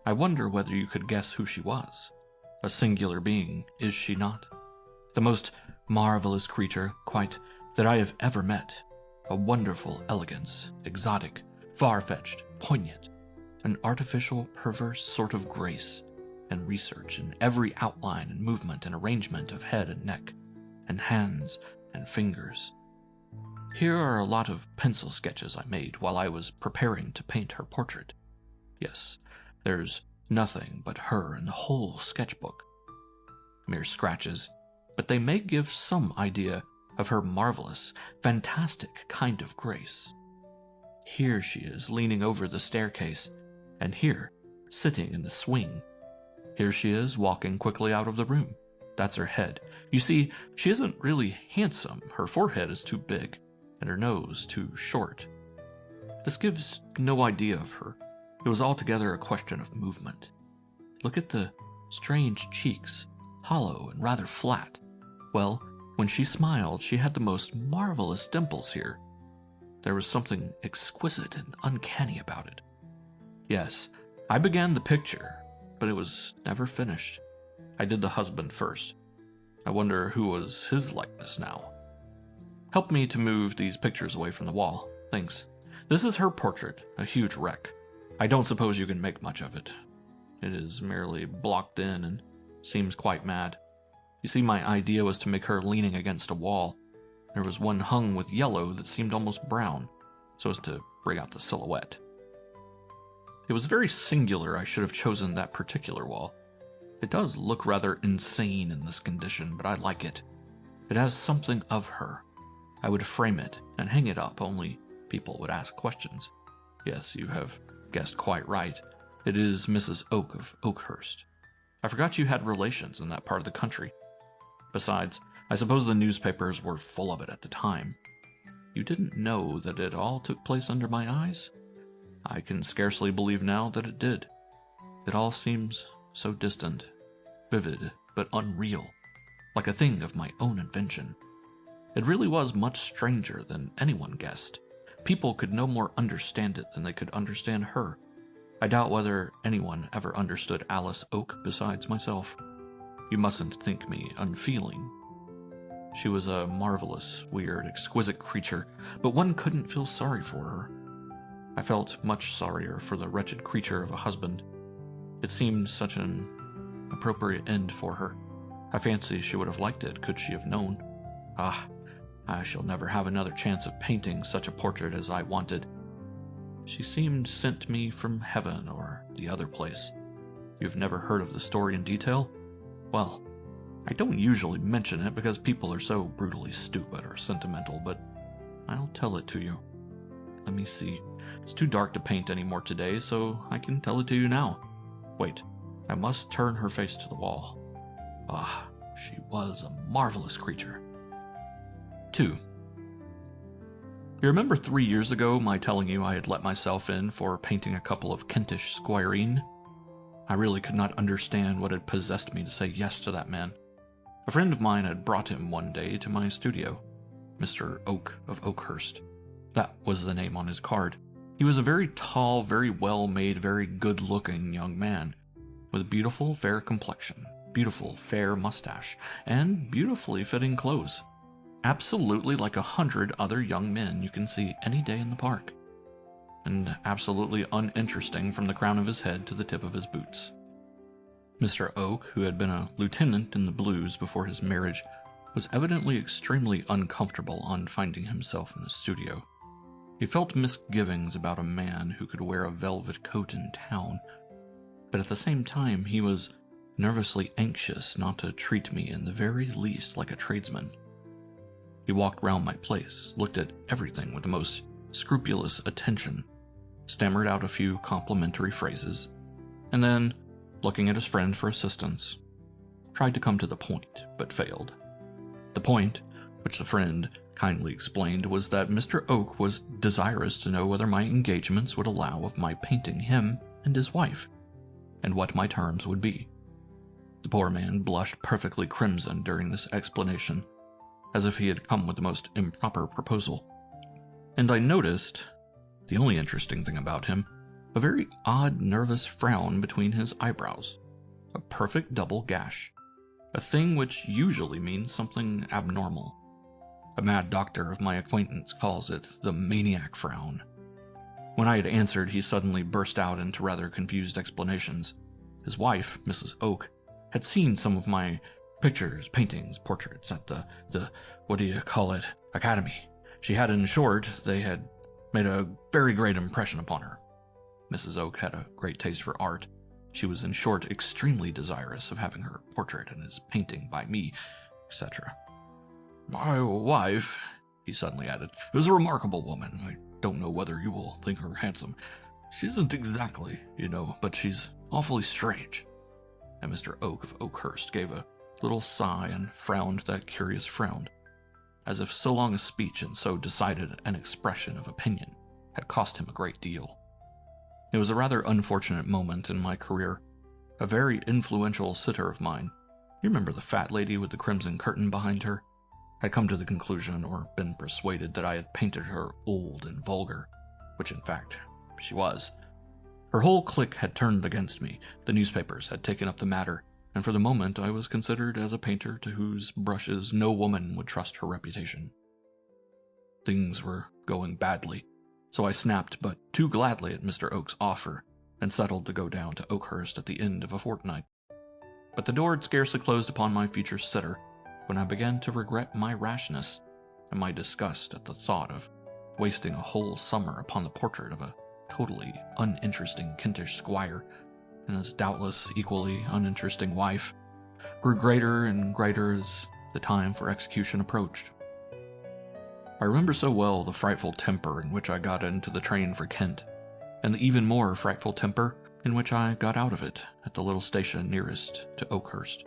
I wonder whether you could guess who she was. A singular being, is she not? The most marvelous creature, quite, that I have ever met. A wonderful elegance, exotic, far-fetched, poignant, an artificial, perverse sort of grace and research in every outline and movement and arrangement of head and neck, and hands and fingers. Here are a lot of pencil sketches I made while I was preparing to paint her portrait. Yes, there's nothing but her in the whole sketchbook. Mere scratches, but they may give some idea of her marvelous, fantastic kind of grace. Here she is leaning over the staircase, and here, sitting in the swing. Here she is walking quickly out of the room. That's her head. You see, she isn't really handsome. Her forehead is too big, and her nose too short. This gives no idea of her. It was altogether a question of movement. Look at the strange cheeks, hollow and rather flat. Well, when she smiled, she had the most marvelous dimples here. There was something exquisite and uncanny about it. Yes, I began the picture, but it was never finished. I did the husband first. I wonder who was his likeness now. Help me to move these pictures away from the wall. Thanks. This is her portrait, a huge wreck. I don't suppose you can make much of it. It is merely blocked in and seems quite mad. You see, my idea was to make her leaning against a wall. There was one hung with yellow that seemed almost brown, so as to bring out the silhouette. It was very singular I should have chosen that particular wall. It does look rather insane in this condition, but I like it. It has something of her. I would frame it and hang it up, only people would ask questions. Yes, you have guessed quite right. It is Mrs. Oak of Oakhurst. I forgot you had relations in that part of the country. Besides, I suppose the newspapers were full of it at the time. You didn't know that it all took place under my eyes? I can scarcely believe now that it did. It all seems so distant, vivid, but unreal, like a thing of my own invention. It really was much stranger than anyone guessed. People could no more understand it than they could understand her. I doubt whether anyone ever understood Alice Oak besides myself. You mustn't think me unfeeling. She was a marvelous, weird, exquisite creature, but one couldn't feel sorry for her. I felt much sorrier for the wretched creature of a husband. It seemed such an appropriate end for her. I fancy she would have liked it, could she have known. Ah, I shall never have another chance of painting such a portrait as I wanted. She seemed sent me from heaven or the other place. You've never heard of the story in detail? Well, I don't usually mention it because people are so brutally stupid or sentimental, but I'll tell it to you. Let me see. It's too dark to paint anymore today, so I can tell it to you now. Wait, I must turn her face to the wall. Ah, she was a marvelous creature. 2. You remember 3 years ago my telling you I had let myself in for painting a couple of Kentish squireen? I really could not understand what had possessed me to say yes to that man. A friend of mine had brought him one day to my studio, Mr. Oak of Oakhurst. That was the name on his card. He was a very tall, very well-made, very good-looking young man, with a beautiful, fair complexion, beautiful, fair mustache, and beautifully fitting clothes. Absolutely like 100 other young men you can see any day in the park. And absolutely uninteresting from the crown of his head to the tip of his boots. Mr. Oak, who had been a lieutenant in the Blues before his marriage, was evidently extremely uncomfortable on finding himself in the studio. He felt misgivings about a man who could wear a velvet coat in town, but at the same time he was nervously anxious not to treat me in the very least like a tradesman. He walked round my place, looked at everything with the most scrupulous attention, stammered out a few complimentary phrases, and then, looking at his friend for assistance, tried to come to the point, but failed. The point, which the friend kindly explained, was that Mr. Oak was desirous to know whether my engagements would allow of my painting him and his wife, and what my terms would be. The poor man blushed perfectly crimson during this explanation, as if he had come with the most improper proposal. And I noticed, the only interesting thing about him, a very odd nervous frown between his eyebrows, a perfect double gash, a thing which usually means something abnormal. A mad doctor of my acquaintance calls it the maniac frown. When I had answered, he suddenly burst out into rather confused explanations. His wife, Mrs. Oak, had seen some of my pictures, paintings, portraits at the academy. She had, in short, they had made a very great impression upon her. Mrs. Oak had a great taste for art. She was, in short, extremely desirous of having her portrait and his painting by me, etc. My wife, he suddenly added, is a remarkable woman. I don't know whether you will think her handsome. She isn't exactly, but she's awfully strange. And Mr. Oak of Oakhurst gave a little sigh and frowned that curious frown, as if so long a speech and so decided an expression of opinion had cost him a great deal. It was a rather unfortunate moment in my career. A very influential sitter of mine, you remember the fat lady with the crimson curtain behind her, had come to the conclusion, or been persuaded, that I had painted her old and vulgar, which in fact she was. Her whole clique had turned against me, the newspapers had taken up the matter, and for the moment I was considered as a painter to whose brushes no woman would trust her reputation. Things were going badly, so I snapped but too gladly at Mr. Oak's offer, and settled to go down to Oakhurst at the end of a fortnight. But the door had scarcely closed upon my future sitter when I began to regret my rashness, and my disgust at the thought of wasting a whole summer upon the portrait of a totally uninteresting Kentish squire, and his doubtless equally uninteresting wife, grew greater and greater as the time for execution approached. I remember so well the frightful temper in which I got into the train for Kent, and the even more frightful temper in which I got out of it at the little station nearest to Oakhurst.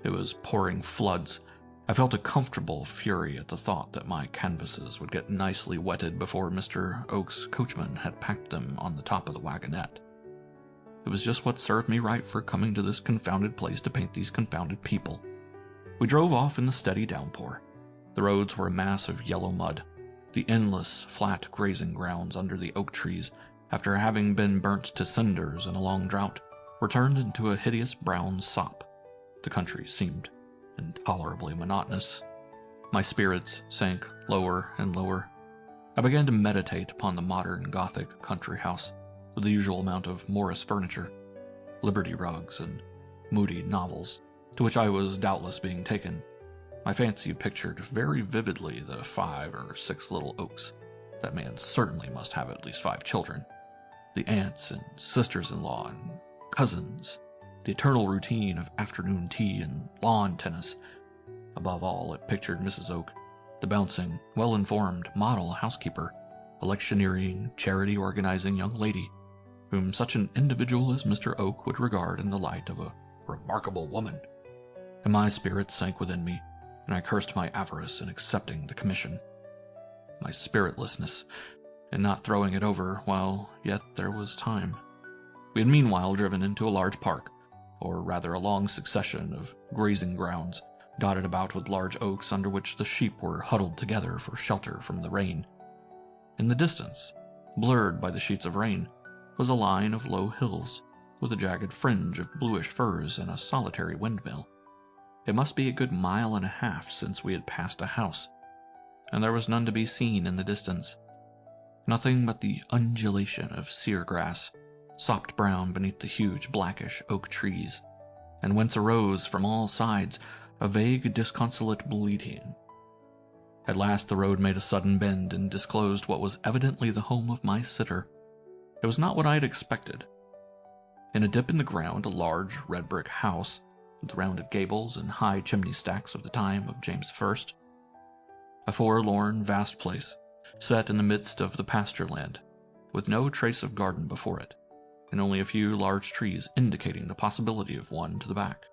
It was pouring floods. I felt a comfortable fury at the thought that my canvases would get nicely wetted before Mr. Oak's coachman had packed them on the top of the wagonette. It was just what served me right for coming to this confounded place to paint these confounded people. We drove off in the steady downpour. The roads were a mass of yellow mud. The endless, flat grazing grounds under the oak trees, after having been burnt to cinders in a long drought, were turned into a hideous brown sop. The country seemed intolerably monotonous. My spirits sank lower and lower. I began to meditate upon the modern Gothic country house, with the usual amount of Morris furniture, Liberty rugs, and moody novels, to which I was doubtless being taken. My fancy pictured very vividly the 5 or 6 little Oaks. That man certainly must have at least 5 children. The aunts and sisters-in-law and cousins, the eternal routine of afternoon tea and lawn tennis. Above all, it pictured Mrs. Oak, the bouncing, well-informed, model housekeeper, electioneering, charity-organizing young lady, whom such an individual as Mr. Oak would regard in the light of a remarkable woman. And my spirit sank within me, and I cursed my avarice in accepting the commission, my spiritlessness in not throwing it over while yet there was time. We had meanwhile driven into a large park, or rather a long succession of grazing grounds, dotted about with large oaks under which the sheep were huddled together for shelter from the rain. In the distance, blurred by the sheets of rain, was a line of low hills, with a jagged fringe of bluish firs and a solitary windmill. It must be a good 1.5 miles since we had passed a house, and there was none to be seen in the distance. Nothing but the undulation of sere grass, sopped brown beneath the huge blackish oak trees, and whence arose from all sides a vague disconsolate bleating. At last the road made a sudden bend and disclosed what was evidently the home of my sitter. It was not what I had expected. In a dip in the ground, a large red brick house, with rounded gables and high chimney stacks of the time of James I. A forlorn, vast place, set in the midst of the pasture land, with no trace of garden before it, and only a few large trees indicating the possibility of one to the back.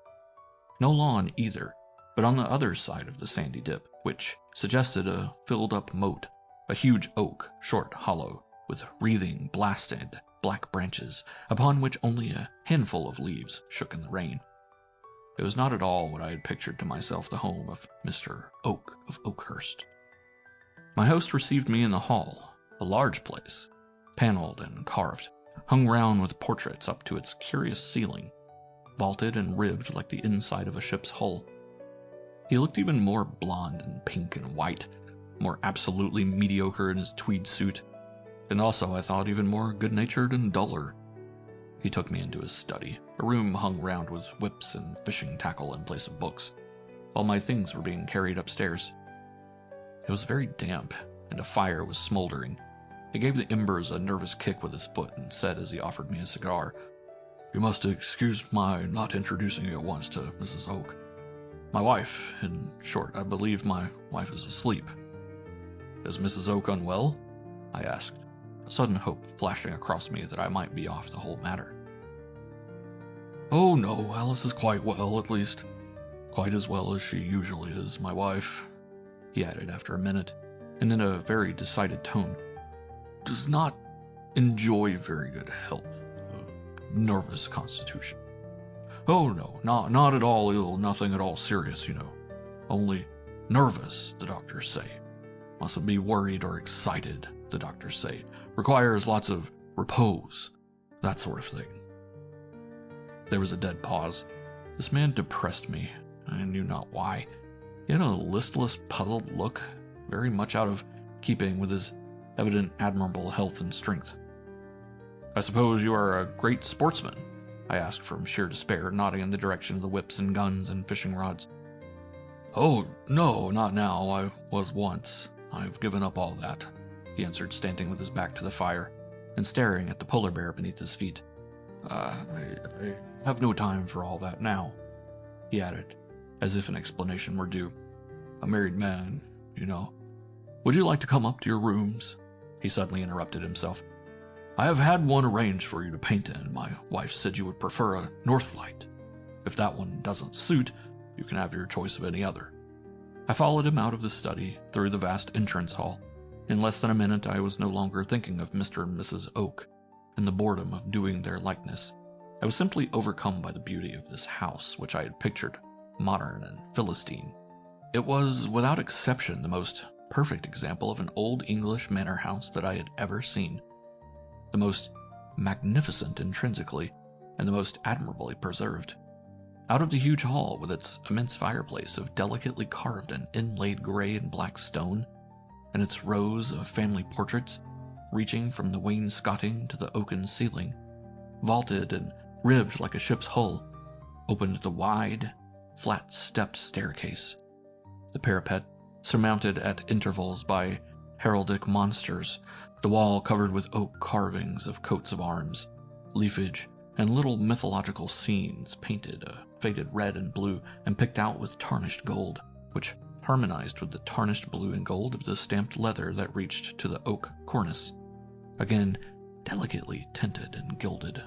No lawn either, but on the other side of the sandy dip, which suggested a filled-up moat, a huge oak, short, hollow, with wreathing, blasted, black branches, upon which only a handful of leaves shook in the rain. It was not at all what I had pictured to myself the home of Mr. Oak of Oakhurst. My host received me in the hall, a large place, paneled and carved, hung round with portraits up to its curious ceiling, vaulted and ribbed like the inside of a ship's hull. He looked even more blonde and pink and white, more absolutely mediocre in his tweed suit, and also, I thought, even more good-natured and duller. He took me into his study, a room hung round with whips and fishing tackle in place of books, while my things were being carried upstairs. It was very damp, and a fire was smoldering. He gave the embers a nervous kick with his foot and said as he offered me a cigar, "You must excuse my not introducing you at once to Mrs. Oak. My wife, in short, I believe my wife is asleep." "Is Mrs. Oak unwell?" I asked, a sudden hope flashing across me that I might be off the whole matter. "Oh no, Alice is quite well, at least. Quite as well as she usually is, my wife," he added after a minute, and in a very decided tone. "Does not enjoy very good health, a nervous constitution. Oh no, not at all ill, nothing at all serious, you know. Only nervous, the doctors say. Mustn't be worried or excited, the doctors say. Requires lots of repose, that sort of thing." There was a dead pause. This man depressed me. I knew not why. He had a listless, puzzled look, very much out of keeping with his evident admirable health and strength. "I suppose you are a great sportsman?" I asked from sheer despair, nodding in the direction of the whips and guns and fishing rods. "Oh, no, not now. I was once. I've given up all that," he answered, standing with his back to the fire and staring at the polar bear beneath his feet. I have no time for all that now," he added, as if an explanation were due. "A married man, you know. Would you like to come up to your rooms?" He suddenly interrupted himself. "I have had one arranged for you to paint in. My wife said you would prefer a north light. If that one doesn't suit, you can have your choice of any other." I followed him out of the study, through the vast entrance hall. In less than a minute I was no longer thinking of Mr. and Mrs. Oak and the boredom of doing their likeness. I was simply overcome by the beauty of this house, which I had pictured modern and Philistine. It was, without exception, the most perfect example of an old English manor house that I had ever seen. The most magnificent intrinsically, and the most admirably preserved. Out of the huge hall, with its immense fireplace of delicately carved and inlaid gray and black stone, and its rows of family portraits, reaching from the wainscoting to the oaken ceiling, vaulted and ribbed like a ship's hull, opened the wide, flat-stepped staircase. The parapet, surmounted at intervals by heraldic monsters, the wall covered with oak carvings of coats of arms, leafage, and little mythological scenes painted a faded red and blue and picked out with tarnished gold, which harmonized with the tarnished blue and gold of the stamped leather that reached to the oak cornice, again delicately tinted and gilded.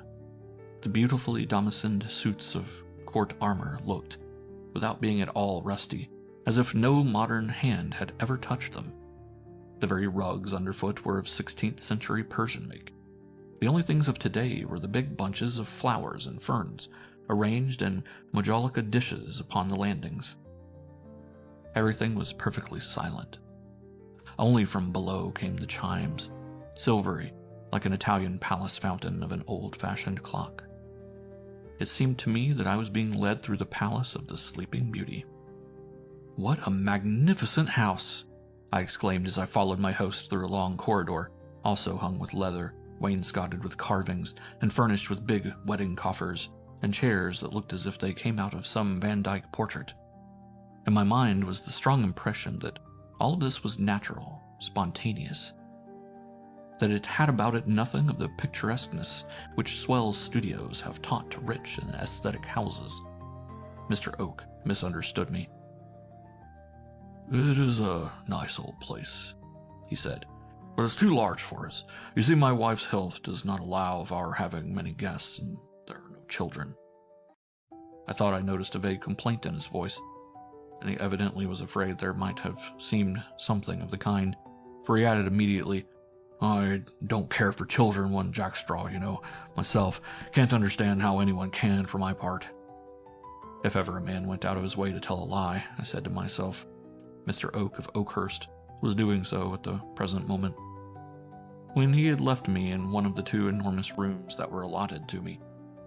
The beautifully damascened suits of court armor looked, without being at all rusty, as if no modern hand had ever touched them. The very rugs underfoot were of 16th century Persian make. The only things of today were the big bunches of flowers and ferns, arranged in majolica dishes upon the landings. Everything was perfectly silent. Only from below came the chimes, silvery, like an Italian palace fountain of an old-fashioned clock. It seemed to me that I was being led through the palace of the Sleeping Beauty. "What a magnificent house!" I exclaimed as I followed my host through a long corridor, also hung with leather, wainscoted with carvings, and furnished with big wedding coffers, and chairs that looked as if they came out of some Van Dyck portrait. In my mind was the strong impression that All of this was natural, spontaneous. That it had about it nothing of the picturesqueness which swell studios have taught to rich and aesthetic houses. Mr. Oak misunderstood me. "It is a nice old place," he said, "but it's too large for us. You see, my wife's health does not allow of our having many guests, and there are no children." I thought I noticed a vague complaint in his voice, and he evidently was afraid there might have seemed something of the kind, for he added immediately, "I don't care for children one jackstraw, you know, myself. Can't understand how anyone can, for my part." If ever a man went out of his way to tell a lie, I said to myself, Mr. Oak of Oakhurst was doing so at the present moment. When he had left me in one of the 2 enormous rooms that were allotted to me,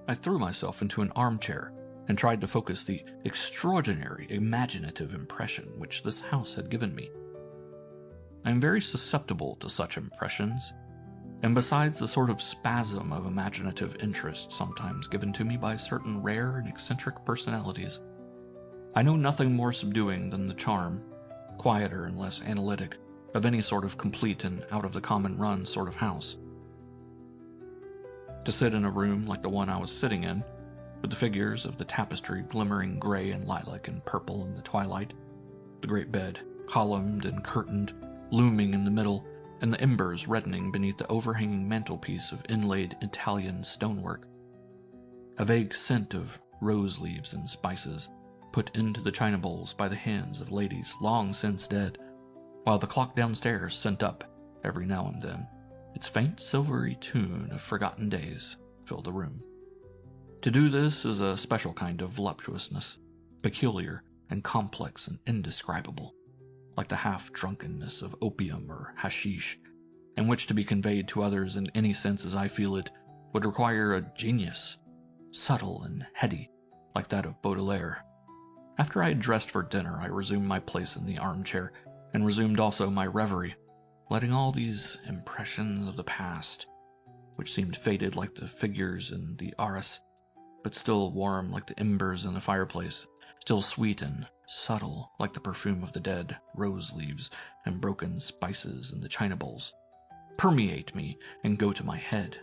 I threw myself into an armchair and tried to focus the extraordinary imaginative impression which this house had given me. I am very susceptible to such impressions, and besides the sort of spasm of imaginative interest sometimes given to me by certain rare and eccentric personalities, I know nothing more subduing than the charm, quieter and less analytic, of any sort of complete and out-of-the-common-run sort of house. To sit in a room like the one I was sitting in, with the figures of the tapestry glimmering gray and lilac and purple in the twilight, the great bed, columned and curtained, looming in the middle, and the embers reddening beneath the overhanging mantelpiece of inlaid Italian stonework. A vague scent of rose leaves and spices, put into the china bowls by the hands of ladies long since dead, while the clock downstairs sent up, every now and then, its faint silvery tune of forgotten days, filled the room. To do this is a special kind of voluptuousness, peculiar and complex and indescribable, like the half-drunkenness of opium or hashish, and which to be conveyed to others in any sense as I feel it would require a genius, subtle and heady, like that of Baudelaire. After I had dressed for dinner, I resumed my place in the armchair, and resumed also my reverie, letting all these impressions of the past, which seemed faded like the figures in the arras, but still warm like the embers in the fireplace, still sweet and subtle like the perfume of the dead rose leaves and broken spices in the china bowls, permeate me and go to my head.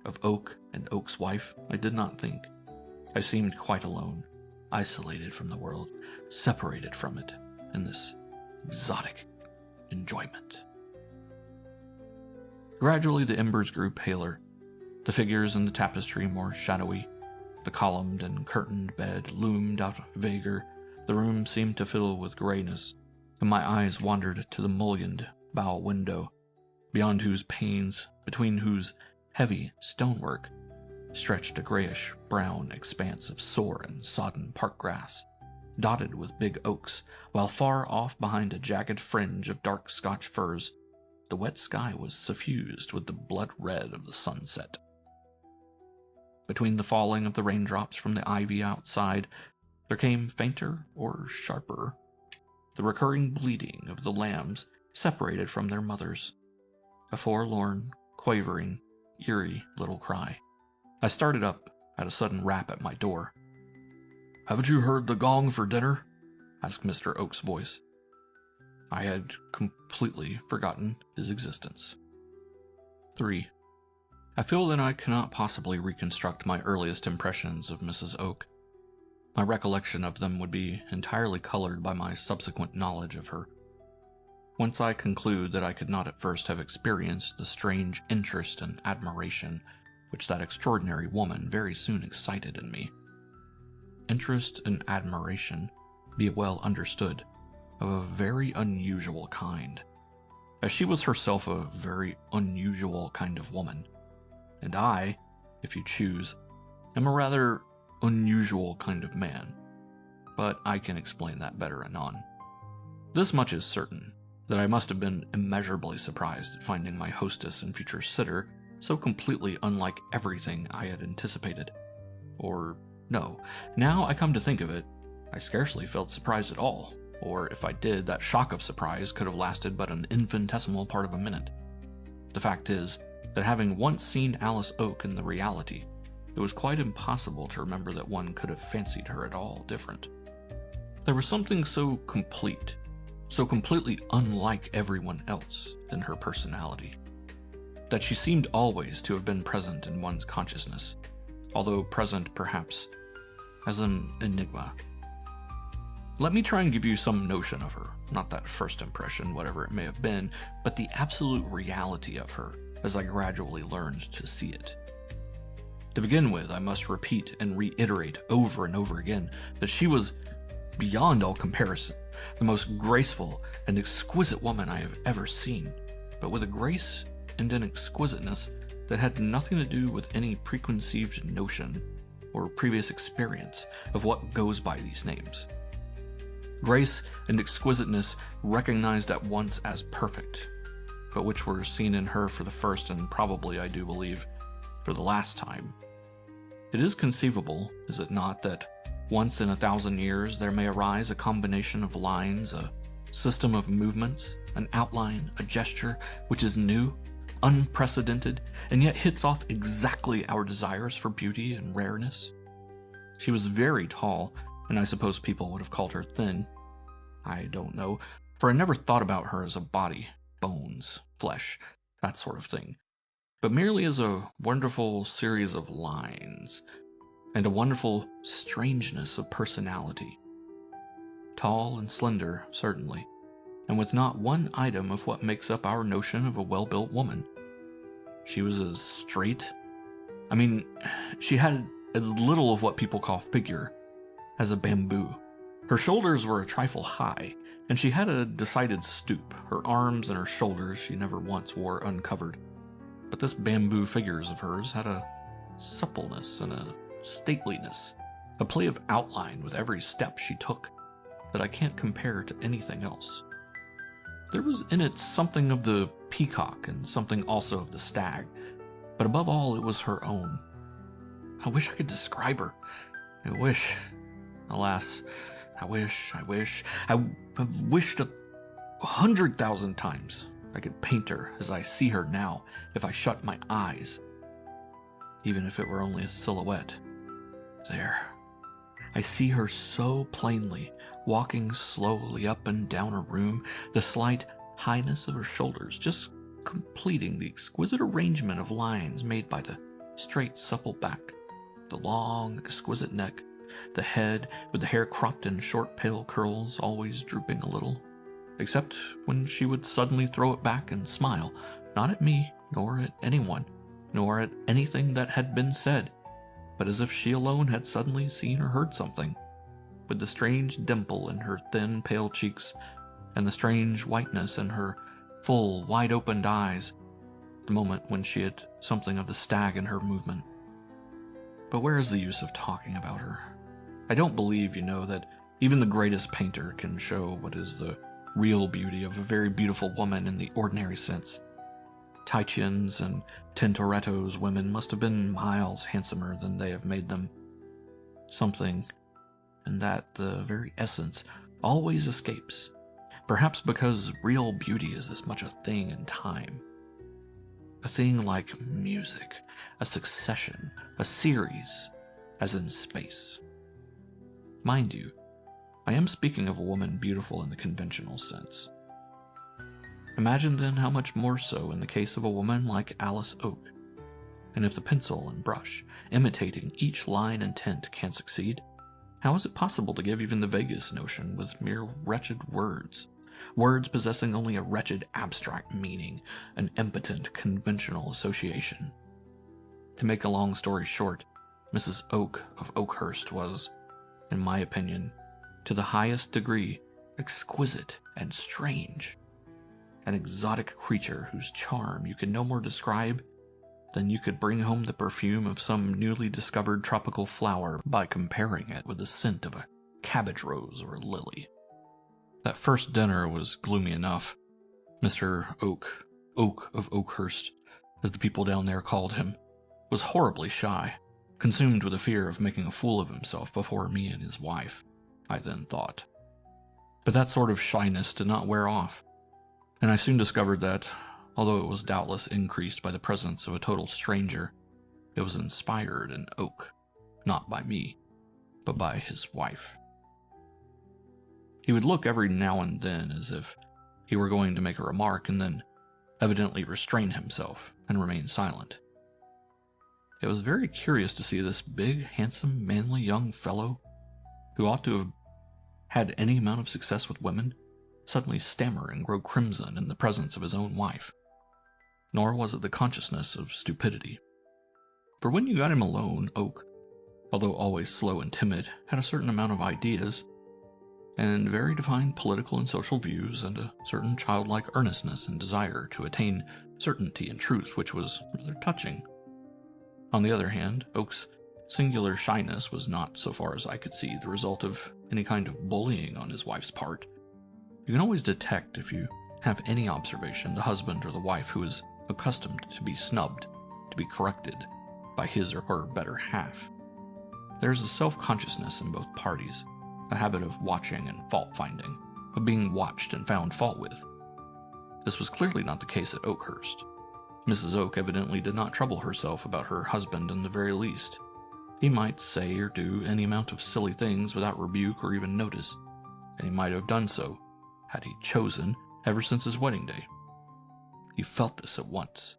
Of Oak and Oak's wife I did not think. I seemed quite alone, isolated from the world, separated from it in this exotic enjoyment. Gradually the embers grew paler, the figures in the tapestry more shadowy, the columned and curtained bed loomed out vaguer, the room seemed to fill with grayness, and my eyes wandered to the mullioned bow window, beyond whose panes, between whose heavy stonework, stretched a grayish-brown expanse of sore and sodden park grass, dotted with big oaks, while far off behind a jagged fringe of dark Scotch firs, the wet sky was suffused with the blood red of the sunset. Between the falling of the raindrops from the ivy outside, there came fainter or sharper the recurring bleating of the lambs separated from their mothers, a forlorn, quavering, eerie little cry. I started up at a sudden rap at my door. "Haven't you heard the gong for dinner?" asked Mr. Oak's voice. I had completely forgotten his existence. 3. I feel that I cannot possibly reconstruct my earliest impressions of Mrs. Oak. My recollection of them would be entirely colored by my subsequent knowledge of her. Whence I conclude that I could not at first have experienced the strange interest and admiration which that extraordinary woman very soon excited in me. Interest and admiration, be it well understood, of a very unusual kind, as she was herself a very unusual kind of woman, and I, if you choose, am a rather unusual kind of man, but I can explain that better anon. This much is certain, that I must have been immeasurably surprised at finding my hostess and future sitter so completely unlike everything I had anticipated. Or, no, now I come to think of it, I scarcely felt surprised at all, or if I did, that shock of surprise could have lasted but an infinitesimal part of a minute. The fact is, that having once seen Alice Oak in the reality, it was quite impossible to remember that one could have fancied her at all different. There was something so complete, so completely unlike everyone else in her personality, that she seemed always to have been present in one's consciousness, although present perhaps as an enigma. Let me try and give you some notion of her, not that first impression, whatever it may have been, but the absolute reality of her as I gradually learned to see it. To begin with, I must repeat and reiterate over and over again that she was, beyond all comparison, the most graceful and exquisite woman I have ever seen, but with a grace and an exquisiteness that had nothing to do with any preconceived notion or previous experience of what goes by these names. Grace and exquisiteness recognized at once as perfect, but which were seen in her for the first and probably, I do believe, for the last time. It is conceivable, is it not, that once in 1,000 years there may arise a combination of lines, a system of movements, an outline, a gesture, which is new, unprecedented, and yet hits off exactly our desires for beauty and rareness? She was very tall, and I suppose people would have called her thin. I don't know, for I never thought about her as a body, bones, flesh, that sort of thing, but merely as a wonderful series of lines, and a wonderful strangeness of personality. Tall and slender, certainly, and with not one item of what makes up our notion of a well-built woman. She was as straight. She had as little of what people call figure as a bamboo. Her shoulders were a trifle high, and she had a decided stoop. Her arms and her shoulders she never once wore uncovered. But this bamboo figures of hers had a suppleness and a stateliness, a play of outline with every step she took, that I can't compare to anything else. There was in it something of the peacock and something also of the stag, but above all it was her own. I wish I could describe her. I wish. Alas, I wish. I have wished 100,000 times I could paint her as I see her now if I shut my eyes, even if it were only a silhouette. There. I see her so plainly, walking slowly up and down a room, the slight highness of her shoulders just completing the exquisite arrangement of lines made by the straight, supple back, the long, exquisite neck, the head with the hair cropped in short, pale curls, always drooping a little, except when she would suddenly throw it back and smile, not at me, nor at anyone, nor at anything that had been said, but as if she alone had suddenly seen or heard something, with the strange dimple in her thin, pale cheeks, and the strange whiteness in her full, wide-opened eyes, the moment when she had something of the stag in her movement. But where is the use of talking about her? I don't believe, that even the greatest painter can show what is the real beauty of a very beautiful woman in the ordinary sense. Titian's and Tintoretto's women must have been miles handsomer than they have made them. Something, and that the very essence, always escapes, perhaps because real beauty is as much a thing in time. A thing like music, a succession, a series, as in space. Mind you, I am speaking of a woman beautiful in the conventional sense. Imagine then how much more so in the case of a woman like Alice Oak. And if the pencil and brush, imitating each line and tint, can succeed, how is it possible to give even the vaguest notion with mere wretched words? Words possessing only a wretched abstract meaning, an impotent conventional association. To make a long story short, Mrs. Oak of Oakhurst was, in my opinion, to the highest degree exquisite and strange. An exotic creature whose charm you can no more describe than you could bring home the perfume of some newly discovered tropical flower by comparing it with the scent of a cabbage rose or a lily. That first dinner was gloomy enough. Mr. Oak of Oakhurst, as the people down there called him, was horribly shy, consumed with the fear of making a fool of himself before me and his wife, I then thought. But that sort of shyness did not wear off, and I soon discovered that, although it was doubtless increased by the presence of a total stranger, it was inspired in Oak, not by me, but by his wife. He would look every now and then as if he were going to make a remark and then evidently restrain himself and remain silent. It was very curious to see this big, handsome, manly young fellow, who ought to have had any amount of success with women, suddenly stammer and grow crimson in the presence of his own wife. Nor was it the consciousness of stupidity. For when you got him alone, Oak, although always slow and timid, had a certain amount of ideas, and very defined political and social views, and a certain childlike earnestness and desire to attain certainty and truth which was rather touching. On the other hand, Oak's singular shyness was not, so far as I could see, the result of any kind of bullying on his wife's part. You can always detect, if you have any observation, the husband or the wife who is accustomed to be snubbed, to be corrected by his or her better half. There is a self-consciousness in both parties, a habit of watching and fault-finding, of being watched and found fault with. This was clearly not the case at Oakhurst. Mrs. Oak evidently did not trouble herself about her husband in the very least. He might say or do any amount of silly things without rebuke or even notice, and he might have done so, had he chosen, ever since his wedding day. He felt this at once.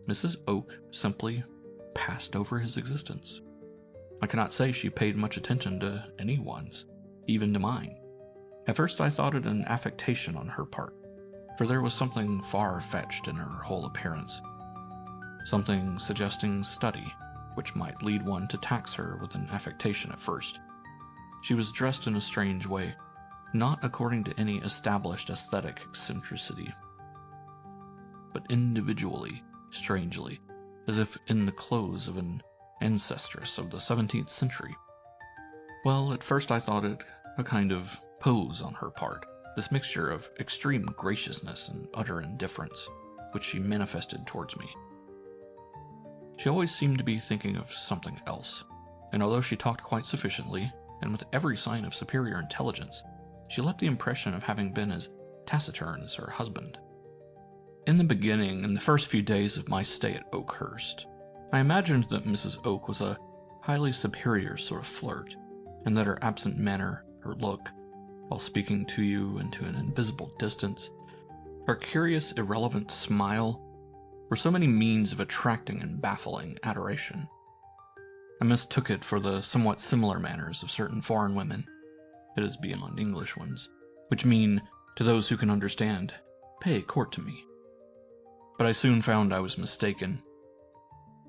Mrs. Oak simply passed over his existence. I cannot say she paid much attention to anyone's, even to mine. At first I thought it an affectation on her part, for there was something far-fetched in her whole appearance, something suggesting study, which might lead one to tax her with an affectation at first. She was dressed in a strange way, not according to any established aesthetic eccentricity, but individually, strangely, as if in the clothes of an ancestress of the 17th century. Well, at first I thought it a kind of pose on her part, this mixture of extreme graciousness and utter indifference, which she manifested towards me. She always seemed to be thinking of something else, and although she talked quite sufficiently, and with every sign of superior intelligence, she left the impression of having been as taciturn as her husband. In the beginning, in the first few days of my stay at Oakhurst, I imagined that Mrs. Oak was a highly superior sort of flirt, and that her absent manner, her look, while speaking to you into an invisible distance, her curious, irrelevant smile, were so many means of attracting and baffling adoration. I mistook it for the somewhat similar manners of certain foreign women, it is beyond English ones, which mean, to those who can understand, pay court to me. But I soon found I was mistaken.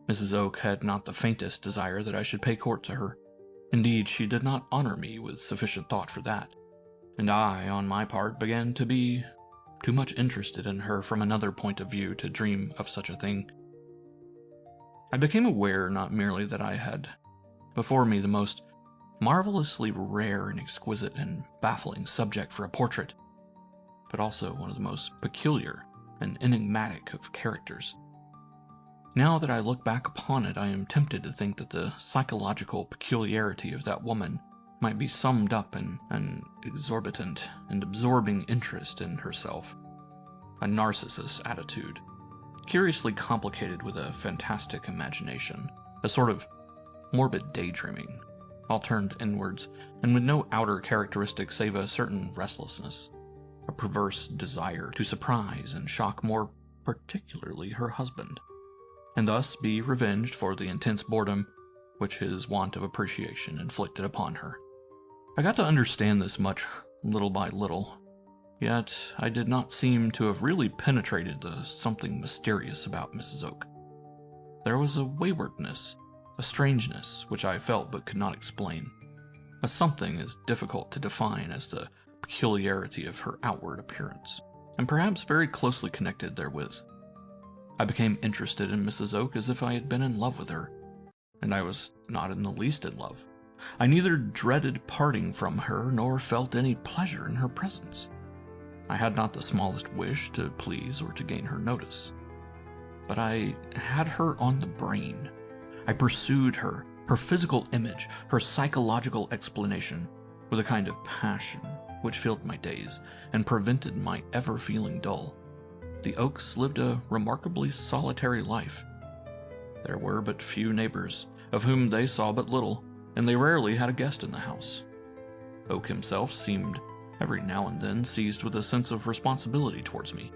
Mrs. Oak had not the faintest desire that I should pay court to her. Indeed, she did not honor me with sufficient thought for that, and I, on my part, began to be too much interested in her from another point of view to dream of such a thing. I became aware not merely that I had before me the most marvelously rare and exquisite and baffling subject for a portrait, but also one of the most peculiar and enigmatic of characters. Now that I look back upon it, I am tempted to think that the psychological peculiarity of that woman might be summed up in an exorbitant and absorbing interest in herself, a Narcissus attitude, curiously complicated with a fantastic imagination, a sort of morbid daydreaming, all turned inwards, and with no outer characteristic save a certain restlessness, a perverse desire to surprise and shock more particularly her husband, and thus be revenged for the intense boredom which his want of appreciation inflicted upon her. I got to understand this much little by little, yet I did not seem to have really penetrated the something mysterious about Mrs. Oak. There was a waywardness, a strangeness, which I felt but could not explain, a something as difficult to define as the peculiarity of her outward appearance, and perhaps very closely connected therewith. I became interested in Mrs. Oak as if I had been in love with her, and I was not in the least in love. I neither dreaded parting from her nor felt any pleasure in her presence. I had not the smallest wish to please or to gain her notice. But I had her on the brain. I pursued her, her physical image, her psychological explanation, with a kind of passion which filled my days and prevented my ever feeling dull. The Oaks lived a remarkably solitary life. There were but few neighbors, of whom they saw but little, and they rarely had a guest in the house. Oak himself seemed every now and then seized with a sense of responsibility towards me.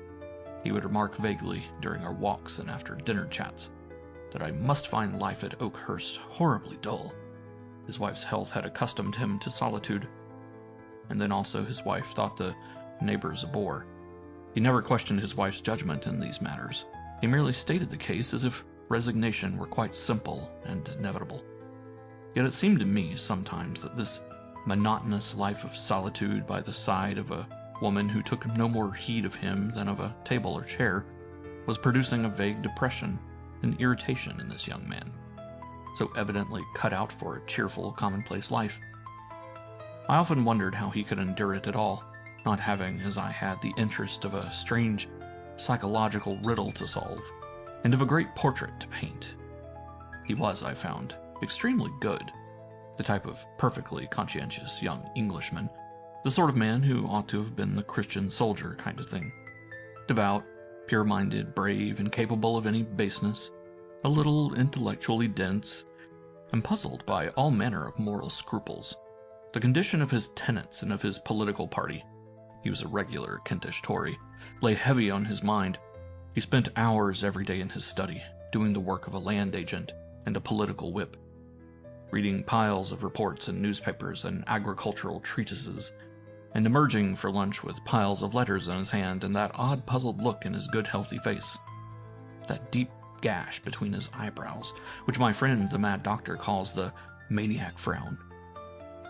He would remark vaguely during our walks and after dinner chats that I must find life at Oakhurst horribly dull. His wife's health had accustomed him to solitude, and then also his wife thought the neighbors a bore. He never questioned his wife's judgment in these matters. He merely stated the case as if resignation were quite simple and inevitable. Yet it seemed to me sometimes that this monotonous life of solitude by the side of a woman who took no more heed of him than of a table or chair was producing a vague depression and irritation in this young man, so evidently cut out for a cheerful, commonplace life. I often wondered how he could endure it at all, not having, as I had, the interest of a strange psychological riddle to solve, and of a great portrait to paint. He was, I found, extremely good, the type of perfectly conscientious young Englishman, the sort of man who ought to have been the Christian soldier kind of thing. Devout, pure-minded, brave, and capable of any baseness, a little intellectually dense, and puzzled by all manner of moral scruples. The condition of his tenants and of his political party, he was a regular Kentish Tory, lay heavy on his mind. He spent hours every day in his study, doing the work of a land agent and a political whip, reading piles of reports in newspapers and agricultural treatises, and emerging for lunch with piles of letters in his hand and that odd puzzled look in his good healthy face, that deep gash between his eyebrows, which my friend the mad doctor calls the maniac frown.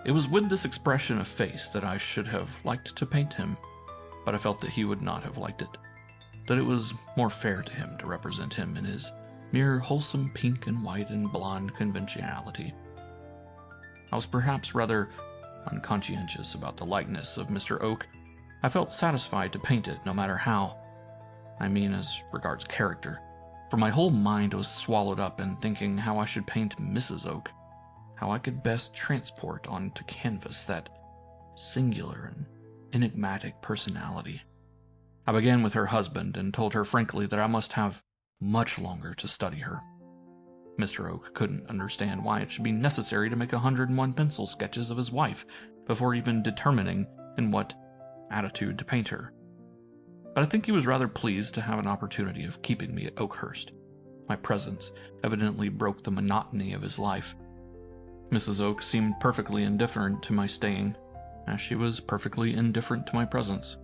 It was with this expression of face that I should have liked to paint him, but I felt that he would not have liked it, that it was more fair to him to represent him in his mere wholesome pink and white and blonde conventionality. I was perhaps rather unconscientious about the likeness of Mr. Oak. I felt satisfied to paint it no matter how. I mean as regards character, for my whole mind was swallowed up in thinking how I should paint Mrs. Oak, how I could best transport onto canvas that singular and enigmatic personality. I began with her husband and told her frankly that I must have much longer to study her. Mr. Oak couldn't understand why it should be necessary to make 101 pencil sketches of his wife before even determining in what attitude to paint her. But I think he was rather pleased to have an opportunity of keeping me at Oakhurst. My presence evidently broke the monotony of his life. Mrs. Oak seemed perfectly indifferent to my staying, as she was perfectly indifferent to my presence.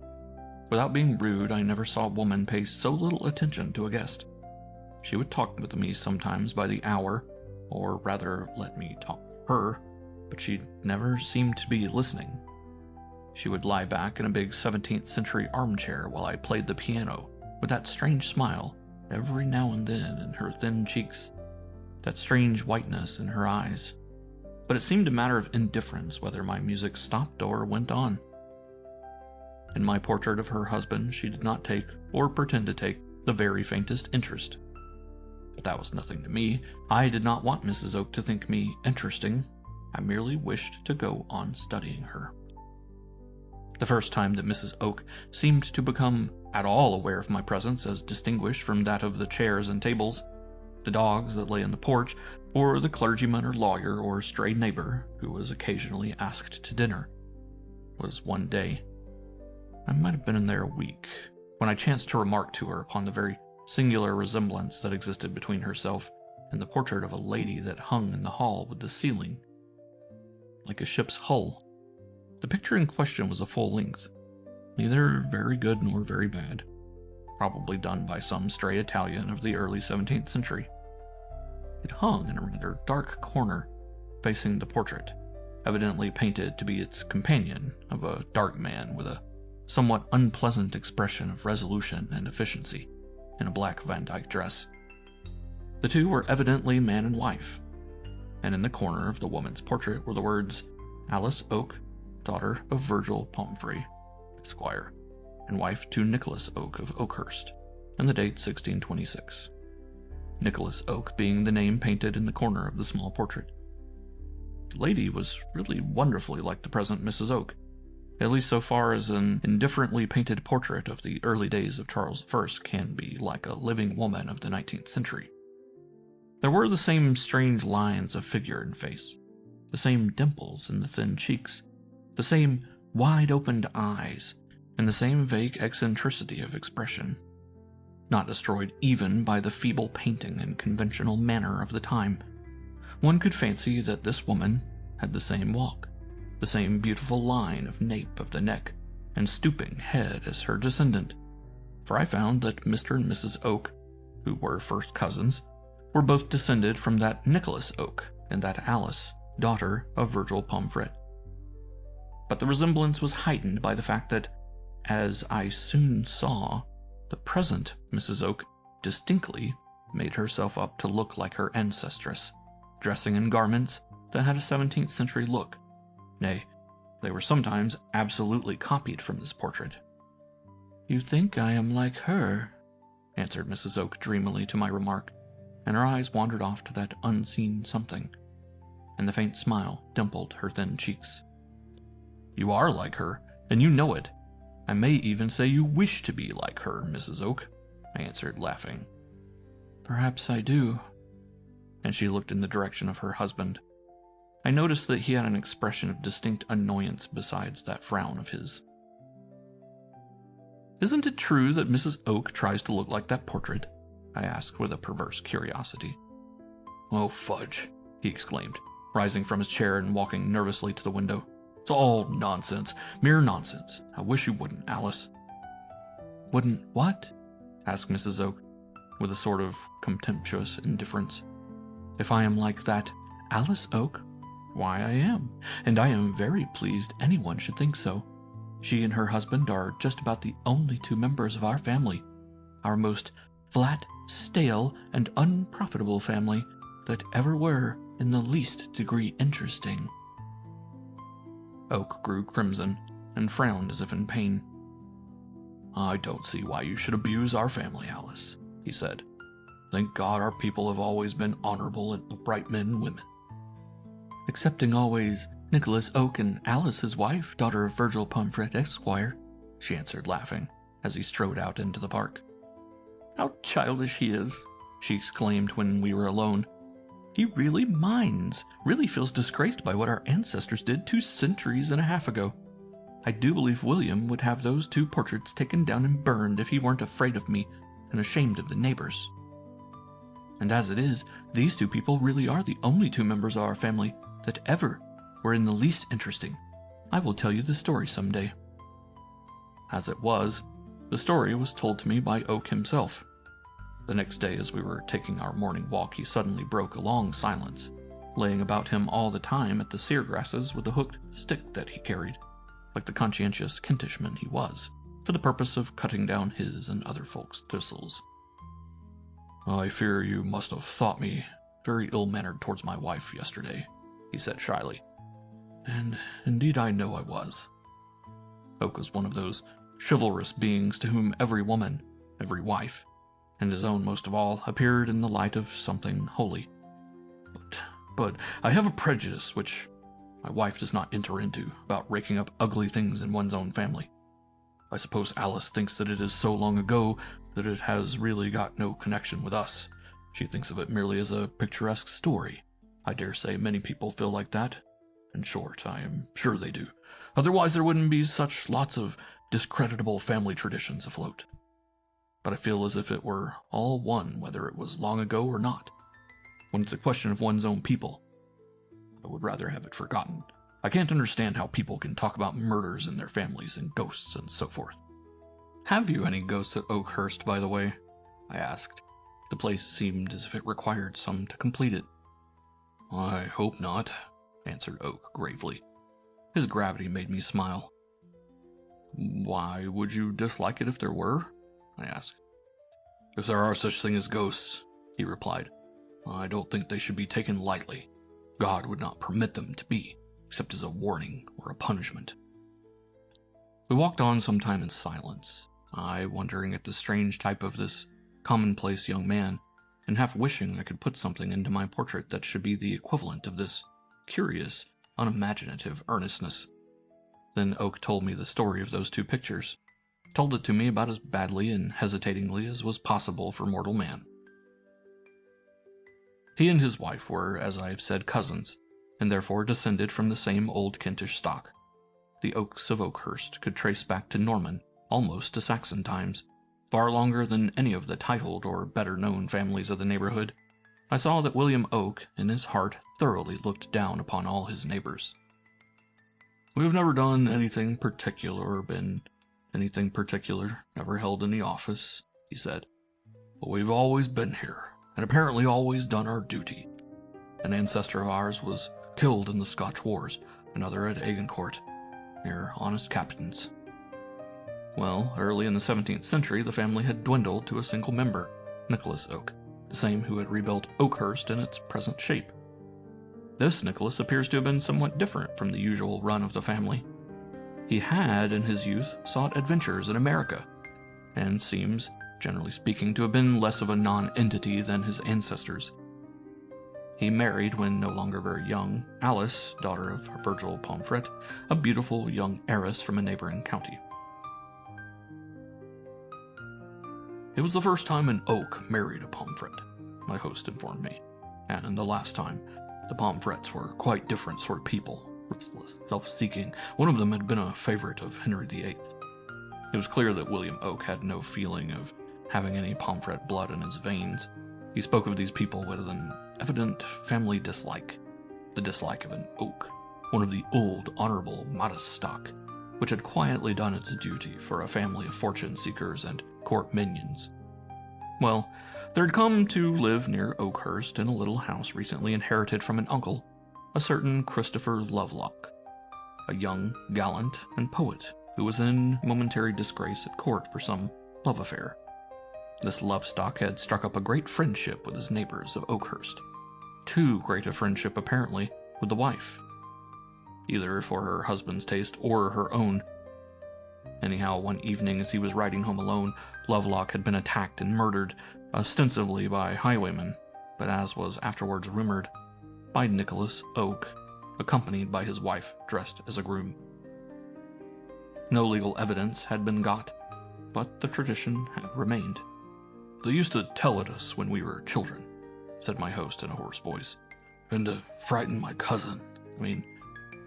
Without being rude, I never saw a woman pay so little attention to a guest. She would talk with me sometimes by the hour, or rather let me talk to her, but she never seemed to be listening. She would lie back in a big 17th century armchair while I played the piano, with that strange smile every now and then in her thin cheeks, that strange whiteness in her eyes. But it seemed a matter of indifference whether my music stopped or went on. In my portrait of her husband she did not take, or pretend to take, the very faintest interest. But that was nothing to me. I did not want Mrs. Oak to think me interesting. I merely wished to go on studying her. The first time that Mrs. Oak seemed to become at all aware of my presence as distinguished from that of the chairs and tables, the dogs that lay in the porch, or the clergyman or lawyer or stray neighbor who was occasionally asked to dinner, was one day, I might have been in there a week, when I chanced to remark to her upon the very singular resemblance that existed between herself and the portrait of a lady that hung in the hall with the ceiling, like a ship's hull. The picture in question was a full length, neither very good nor very bad, probably done by some stray Italian of the early 17th century. It hung in a rather dark corner, facing the portrait, evidently painted to be its companion, of a dark man with a somewhat unpleasant expression of resolution and efficiency, in a black Van Dyck dress. The two were evidently man and wife, and in the corner of the woman's portrait were the words, Alice Oak, daughter of Virgil Pomfrey, Esquire, and wife to Nicholas Oak of Oakhurst, and the date 1626. Nicholas Oak being the name painted in the corner of the small portrait. The lady was really wonderfully like the present Mrs. Oak, at least so far as an indifferently painted portrait of the early days of Charles I can be like a living woman of the 19th century. There were the same strange lines of figure and face, the same dimples in the thin cheeks, the same wide-opened eyes, and the same vague eccentricity of expression. Not destroyed even by the feeble painting and conventional manner of the time. One could fancy that this woman had the same walk, the same beautiful line of nape of the neck, and stooping head as her descendant, for I found that Mr. and Mrs. Oak, who were first cousins, were both descended from that Nicholas Oak and that Alice, daughter of Virgil Pomfret. But the resemblance was heightened by the fact that, as I soon saw, the present Mrs. Oak distinctly made herself up to look like her ancestress, dressing in garments that had a 17th century look. Nay, they were sometimes absolutely copied from this portrait. "You think I am like her," answered Mrs. Oak dreamily to my remark, and her eyes wandered off to that unseen something, and the faint smile dimpled her thin cheeks. "You are like her, and you know it. I may even say you wish to be like her, Mrs. Oak," I answered, laughing. "Perhaps I do." And she looked in the direction of her husband. I noticed that he had an expression of distinct annoyance besides that frown of his. "Isn't it true that Mrs. Oak tries to look like that portrait?" I asked with a perverse curiosity. "Oh, fudge!" he exclaimed, rising from his chair and walking nervously to the window. "It's all nonsense, mere nonsense. I wish you wouldn't, Alice." "Wouldn't what?" asked Mrs. Oak, with a sort of contemptuous indifference. "If I am like that Alice Oak, why I am, and I am very pleased anyone should think so. She and her husband are just about the only two members of our family, our most flat, stale, and unprofitable family that ever were in the least degree interesting." Oak grew crimson and frowned as if in pain. "I don't see why you should abuse our family, Alice," he said. "Thank God our people have always been honorable and upright men and women." "Excepting always Nicholas Oak and Alice, his wife, daughter of Virgil Pomfret, Esquire," she answered, laughing, as he strode out into the park. "How childish he is!" she exclaimed when we were alone. "He really minds, really feels disgraced by what our ancestors did 2 centuries and a half ago. I do believe William would have those 2 portraits taken down and burned if he weren't afraid of me and ashamed of the neighbors. And as it is, these 2 people really are the only 2 members of our family that ever were in the least interesting. I will tell you the story some day." As it was, the story was told to me by Oak himself. The next day, as we were taking our morning walk, he suddenly broke a long silence, laying about him all the time at the sear grasses with a hooked stick that he carried, like the conscientious Kentishman he was, for the purpose of cutting down his and other folks' thistles. "I fear you must have thought me very ill-mannered towards my wife yesterday," he said shyly. "And indeed I know I was." Oak was one of those chivalrous beings to whom every woman, every wife, and his own most of all, appeared in the light of something holy. But I have a prejudice which my wife does not enter into about raking up ugly things in one's own family. I suppose Alice thinks that it is so long ago that it has really got no connection with us. She thinks of it merely as a picturesque story. I dare say many people feel like that. In short, I am sure they do. Otherwise there wouldn't be such lots of discreditable family traditions afloat. But I feel as if it were all one whether it was long ago or not. When it's a question of one's own people, I would rather have it forgotten. I can't understand how people can talk about murders in their families and ghosts and so forth." "Have you any ghosts at Oakhurst, by the way?" I asked. The place seemed as if it required some to complete it. "I hope not," answered Oak gravely. His gravity made me smile. "Why would you dislike it if there were?" I asked. "If there are such things as ghosts," he replied, "I don't think they should be taken lightly. God would not permit them to be, except as a warning or a punishment." We walked on some time in silence, I wondering at the strange type of this commonplace young man, and half wishing I could put something into my portrait that should be the equivalent of this curious, unimaginative earnestness. Then Oak told me the story of those 2 pictures, told it to me about as badly and hesitatingly as was possible for mortal man. He and his wife were, as I have said, cousins, and therefore descended from the same old Kentish stock. the Oaks of Oakhurst could trace back to Norman, almost to Saxon times, far longer than any of the titled or better-known families of the neighborhood, I saw that William Oak, in his heart, thoroughly looked down upon all his neighbors. "We have never done anything particular or been anything particular, never held any office," he said. "But we've always been here, and apparently always done our duty. An ancestor of ours was killed in the Scotch Wars, another at Agincourt, near honest captains." Well, early in the 17th century, the family had dwindled to a single member, Nicholas Oak, the same who had rebuilt Oakhurst in its present shape. This Nicholas appears to have been somewhat different from the usual run of the family. He had, in his youth, sought adventures in America, and seems, generally speaking, to have been less of a non-entity than his ancestors. He married, when no longer very young, Alice, daughter of Virgil Pomfret, a beautiful young heiress from a neighboring county. "It was the first time an Oak married a Pomfret," my host informed me, "and the last time. The Pomfrets were quite different sort of people, restless, self-seeking. One of them had been a favorite of Henry VIII. It was clear that William Oak had no feeling of having any Pomfret blood in his veins. He spoke of these people with an evident family dislike, the dislike of an Oak, one of the old, honorable, modest stock, which had quietly done its duty for a family of fortune-seekers and court minions. Well, there had come to live near Oakhurst, in a little house recently inherited from an uncle, a certain Christopher Lovelock, a young gallant and poet who was in momentary disgrace at court for some love affair. This Lovestock had struck up a great friendship with his neighbors of Oakhurst, too great a friendship apparently with the wife, either for her husband's taste or her own. Anyhow, one evening as he was riding home alone, Lovelock had been attacked and murdered, ostensibly by highwaymen, but as was afterwards rumored, by Nicholas Oak, accompanied by his wife dressed as a groom. No legal evidence had been got, but the tradition had remained. "They used to tell it us when we were children," said my host in a hoarse voice, "and to frighten my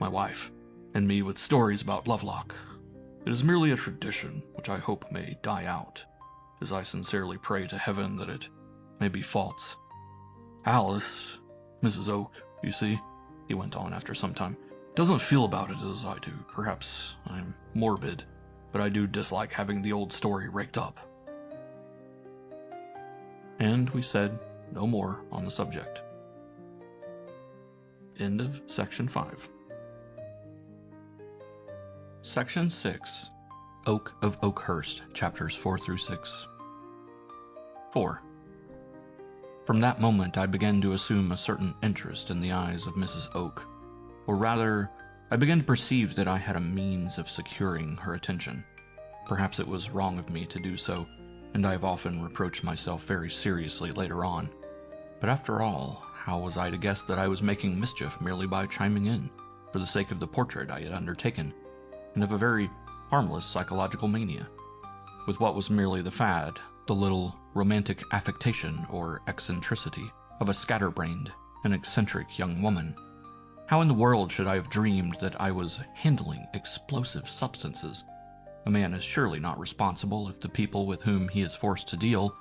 wife, and me with stories about Lovelock. It is merely a tradition which I hope may die out, as I sincerely pray to heaven that it may be false. Alice, Mrs. Oak, you see," he went on after some time, "doesn't feel about it as I do. Perhaps I'm morbid, but I do dislike having the old story raked up." And we said no more on the subject. End of Section 5. Section 6. Oak of Oakhurst, Chapters 4 through 6. 4. From that moment I began to assume a certain interest in the eyes of Mrs. Oak, or rather, I began to perceive that I had a means of securing her attention. Perhaps it was wrong of me to do so, and I have often reproached myself very seriously later on. But after all, how was I to guess that I was making mischief merely by chiming in, for the sake of the portrait I had undertaken, and of a very harmless psychological mania, with what was merely the fad, the little romantic affectation or eccentricity of a scatterbrained and eccentric young woman? How in the world should I have dreamed that I was handling explosive substances? A man is surely not responsible if the people with whom he is forced to deal,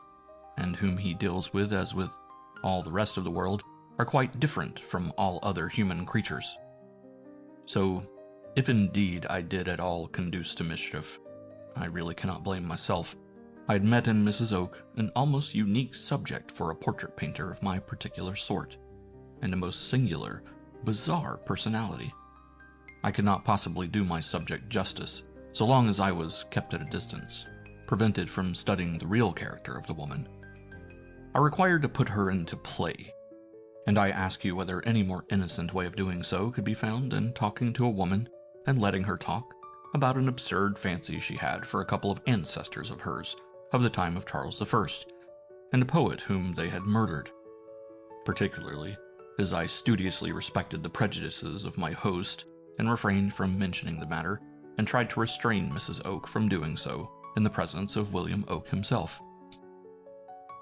and whom he deals with as with all the rest of the world, are quite different from all other human creatures. So, if indeed I did at all conduce to mischief, I really cannot blame myself. I had met in Mrs. Oak an almost unique subject for a portrait painter of my particular sort, and a most singular, bizarre personality. I could not possibly do my subject justice, so long as I was kept at a distance, prevented from studying the real character of the woman. I required to put her into play, and I ask you whether any more innocent way of doing so could be found than talking to a woman and letting her talk about an absurd fancy she had for a couple of ancestors of hers of the time of Charles I, and a poet whom they had murdered. Particularly, as I studiously respected the prejudices of my host and refrained from mentioning the matter, and tried to restrain Mrs. Oak from doing so in the presence of William Oak himself.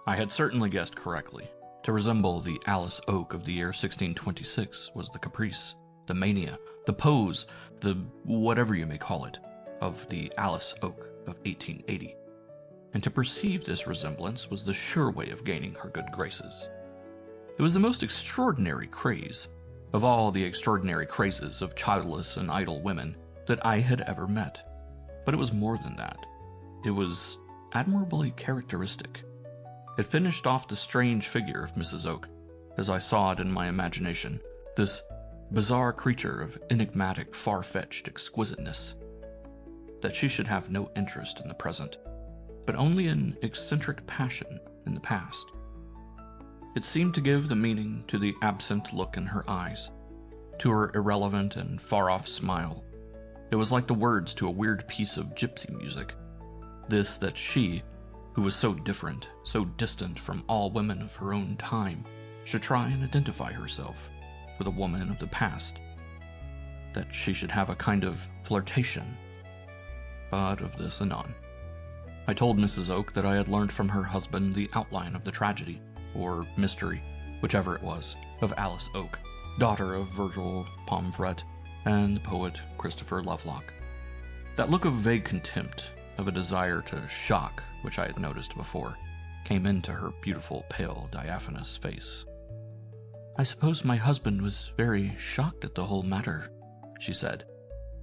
I had certainly guessed correctly. To resemble the Alice Oak of the year 1626 was the caprice, the mania, the pose, the whatever you may call it, of the Alice Oak of 1880. And to perceive this resemblance was the sure way of gaining her good graces. It was the most extraordinary craze, of all the extraordinary crazes of childless and idle women that I had ever met. But it was more than that. It was admirably characteristic. It finished off the strange figure of Mrs. Oak, as I saw it in my imagination, this bizarre creature of enigmatic, far-fetched exquisiteness. That she should have no interest in the present, but only an eccentric passion in the past. It seemed to give the meaning to the absent look in her eyes, to her irrelevant and far-off smile. It was like the words to a weird piece of gypsy music. This that she, who was so different, so distant from all women of her own time, should try and identify herself with a woman of the past. That she should have a kind of flirtation. But of this anon. I told Mrs. Oak that I had learned from her husband the outline of the tragedy, or mystery, whichever it was, of Alice Oak, daughter of Virgil Pomfret and the poet Christopher Lovelock. That look of vague contempt, of a desire to shock, which I had noticed before, came into her beautiful, pale, diaphanous face. "I suppose my husband was very shocked at the whole matter," she said.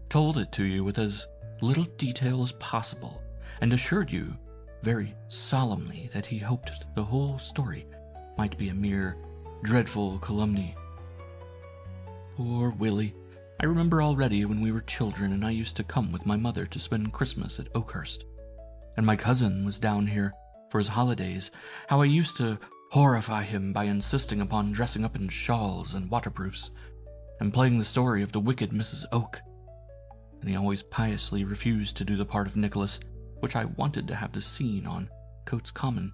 "Told it to you with as little detail as possible, and assured you very solemnly that he hoped the whole story might be a mere dreadful calumny. Poor Willie. I remember already when we were children and I used to come with my mother to spend Christmas at Oakhurst, and my cousin was down here for his holidays, how I used to horrify him by insisting upon dressing up in shawls and waterproofs, and playing the story of the wicked Mrs. Oak, and he always piously refused to do the part of Nicholas, which I wanted to have the scene on Coates Common.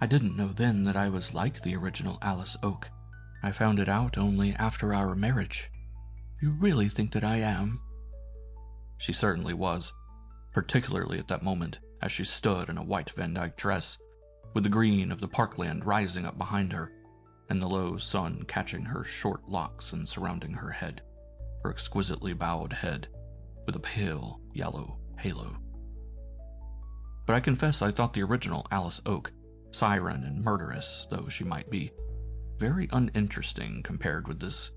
I didn't know then that I was like the original Alice Oak. I found it out only after our marriage. You really think that I am?" She certainly was, particularly at that moment as she stood in a white Van Dyke dress, with the green of the parkland rising up behind her, and the low sun catching her short locks and surrounding her head, her exquisitely bowed head, with a pale yellow halo. But I confess I thought the original Alice Oak, siren and murderess though she might be, very uninteresting compared with this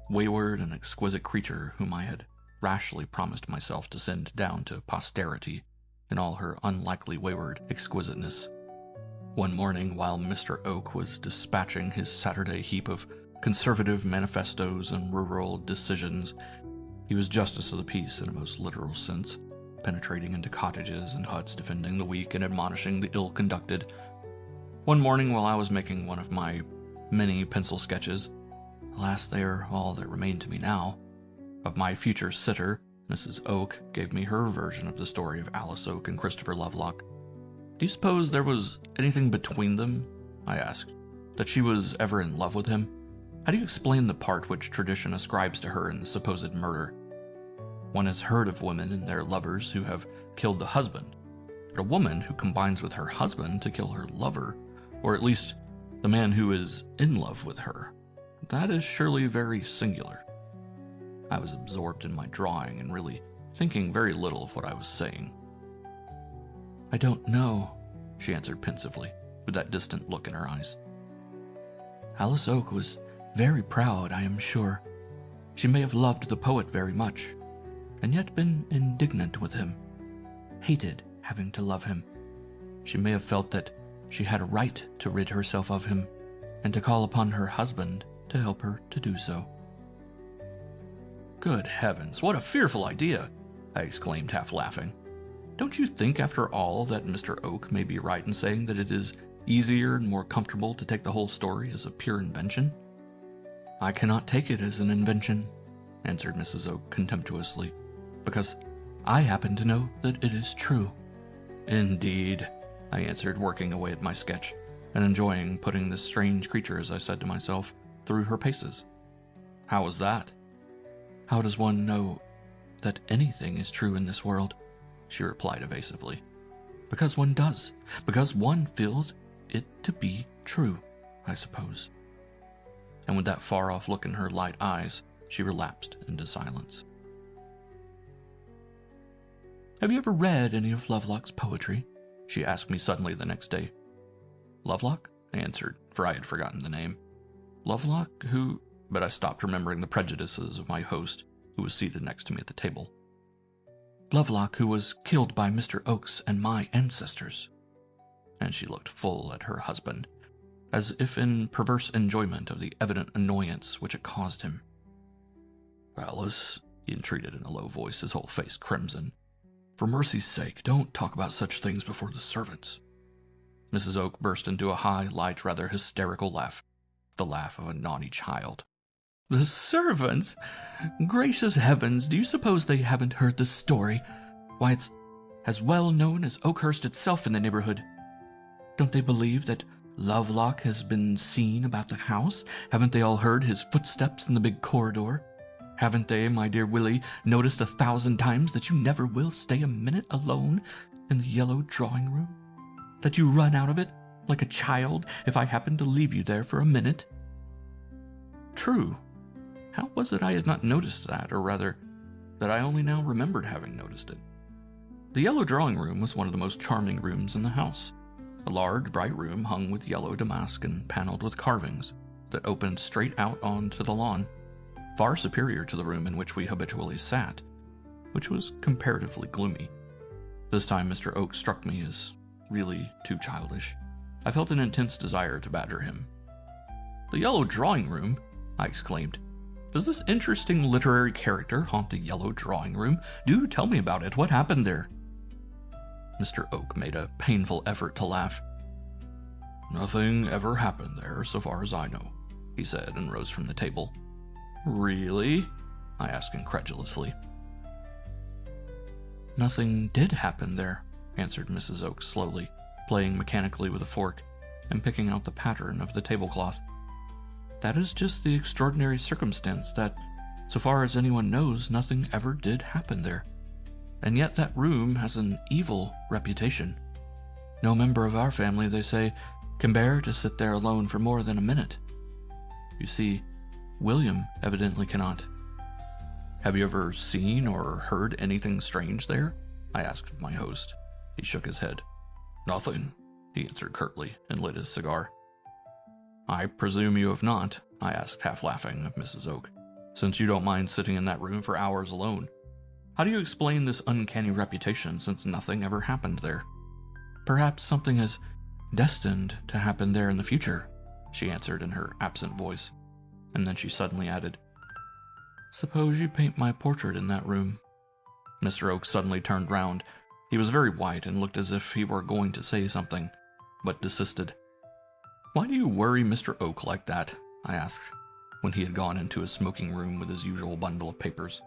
wayward and exquisite creature whom I had rashly promised myself to send down to posterity in all her unlikely wayward exquisiteness. One morning, while Mr. Oak was dispatching his Saturday heap of conservative manifestos and rural decisions, he was justice of the peace in a most literal sense, penetrating into cottages and huts, defending the weak and admonishing the ill-conducted. One morning, while I was making one of my many pencil sketches, alas, they are all that remain to me now, of my future sitter, Mrs. Oak gave me her version of the story of Alice Oak and Christopher Lovelock. "Do you suppose there was anything between them?" I asked. "That she was ever in love with him? How do you explain the part which tradition ascribes to her in the supposed murder? One has heard of women and their lovers who have killed the husband, but a woman who combines with her husband to kill her lover, or at least the man who is in love with her, that is surely very singular." I was absorbed in my drawing and really thinking very little of what I was saying. "I don't know," she answered pensively, with that distant look in her eyes. "Alice Oak was very proud, I am sure. She may have loved the poet very much, and yet been indignant with him, hated having to love him. She may have felt that she had a right to rid herself of him, and to call upon her husband to help her to do so." "Good heavens, what a fearful idea!" I exclaimed, half laughing. "Don't you think, after all, that Mr. Oak may be right in saying that it is easier and more comfortable to take the whole story as a pure invention?" "I cannot take it as an invention," answered Mrs. Oak contemptuously, "because I happen to know that it is true." "Indeed," I answered, working away at my sketch, and enjoying putting this strange creature, as I said to myself, through her paces. "How was that?" "How does one know that anything is true in this world?" she replied evasively. "Because one does. Because one feels it to be true, I suppose." And with that far-off look in her light eyes, she relapsed into silence. "Have you ever read any of Lovelock's poetry?" she asked me suddenly the next day. "Lovelock?" I answered, for I had forgotten the name. "Lovelock? Who—" But I stopped, remembering the prejudices of my host, who was seated next to me at the table. "Lovelock, who was killed by Mr. Oakes and my ancestors." And she looked full at her husband, as if in perverse enjoyment of the evident annoyance which it caused him. "Alice," he entreated in a low voice, his whole face crimson, "for mercy's sake, don't talk about such things before the servants." Mrs. Oak burst into a high, light, rather hysterical laugh, the laugh of a naughty child. "The servants? Gracious heavens, do you suppose they haven't heard the story? Why, it's as well known as Oakhurst itself in the neighborhood. Don't they believe that Lovelock has been seen about the house? Haven't they all heard his footsteps in the big corridor? Haven't they, my dear Willie, noticed 1,000 times that you never will stay a minute alone in the yellow drawing room? That you run out of it like a child if I happen to leave you there for a minute?" True. How was it I had not noticed that, or rather, that I only now remembered having noticed it? The yellow drawing room was one of the most charming rooms in the house. A large, bright room hung with yellow damask and paneled with carvings that opened straight out onto the lawn, far superior to the room in which we habitually sat, which was comparatively gloomy. This time Mr. Oak struck me as really too childish. I felt an intense desire to badger him. "The yellow drawing room?" I exclaimed. "Does this interesting literary character haunt the yellow drawing room? Do tell me about it. What happened there?" Mr. Oak made a painful effort to laugh. "Nothing ever happened there, so far as I know," he said, and rose from the table. "Really?" I asked incredulously. "Nothing did happen there," answered Mrs. Oak slowly, playing mechanically with a fork and picking out the pattern of the tablecloth. "That is just the extraordinary circumstance that, so far as anyone knows, nothing ever did happen there. And yet that room has an evil reputation. No member of our family, they say, can bear to sit there alone for more than a minute. You see, William evidently cannot." "Have you ever seen or heard anything strange there?" I asked of my host. He shook his head. "Nothing," he answered curtly, and lit his cigar. "I presume you have not," I asked, half laughing, of Mrs. Oak, "since you don't mind sitting in that room for hours alone. How do you explain this uncanny reputation, since nothing ever happened there?" "Perhaps something is destined to happen there in the future," she answered in her absent voice, and then she suddenly added, "Suppose you paint my portrait in that room." Mr. Oak suddenly turned round. He was very white and looked as if he were going to say something, but desisted. "Why do you worry Mr. Oak like that?" I asked, when he had gone into his smoking room with his usual bundle of papers.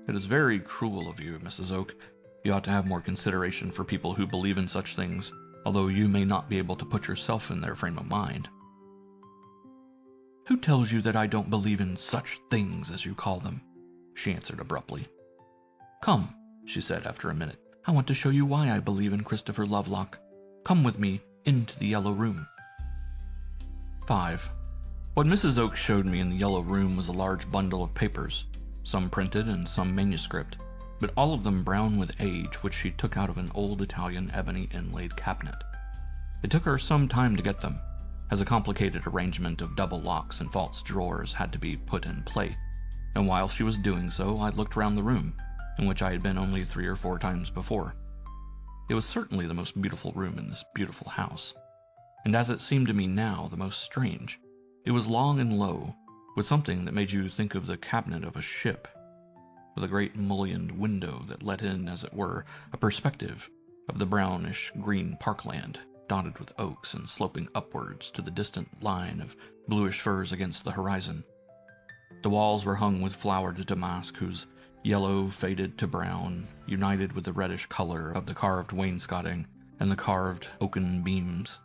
"It is very cruel of you, Mrs. Oak. You ought to have more consideration for people who believe in such things, although you may not be able to put yourself in their frame of mind." "Who tells you that I don't believe in such things, as you call them?" she answered abruptly. "Come," she said after a minute, "I want to show you why I believe in Christopher Lovelock. Come with me into the yellow room." 5. What Mrs. Oak showed me in the yellow room was a large bundle of papers, some printed and some manuscript, but all of them brown with age, which she took out of an old Italian ebony inlaid cabinet. It took her some time to get them, as a complicated arrangement of double locks and false drawers had to be put in play, and while she was doing so, I looked round the room, in which I had been only 3 or 4 times before. It was certainly the most beautiful room in this beautiful house, and as it seemed to me now, the most strange. It was long and low, with something that made you think of the cabinet of a ship, with a great mullioned window that let in, as it were, a perspective of the brownish-green parkland, dotted with oaks and sloping upwards to the distant line of bluish firs against the horizon. The walls were hung with flowered damask, whose yellow faded to brown, united with the reddish color of the carved wainscoting and the carved oaken beams.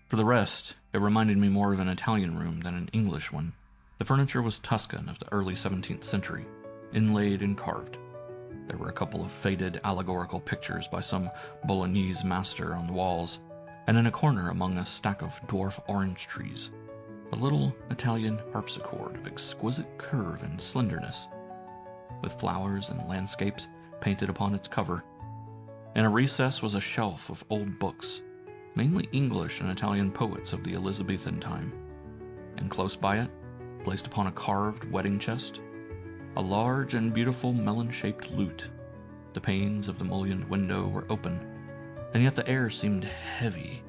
For the rest, it reminded me more of an Italian room than an English one. The furniture was Tuscan of the early 17th century, inlaid and carved. There were a couple of faded allegorical pictures by some Bolognese master on the walls, and in a corner among a stack of dwarf orange trees, a little Italian harpsichord of exquisite curve and slenderness, with flowers and landscapes painted upon its cover. In a recess was a shelf of old books, mainly English and Italian poets of the Elizabethan time, and close by it, placed upon a carved wedding chest, a large and beautiful melon-shaped lute. The panes of the mullioned window were open, and yet the air seemed heavy,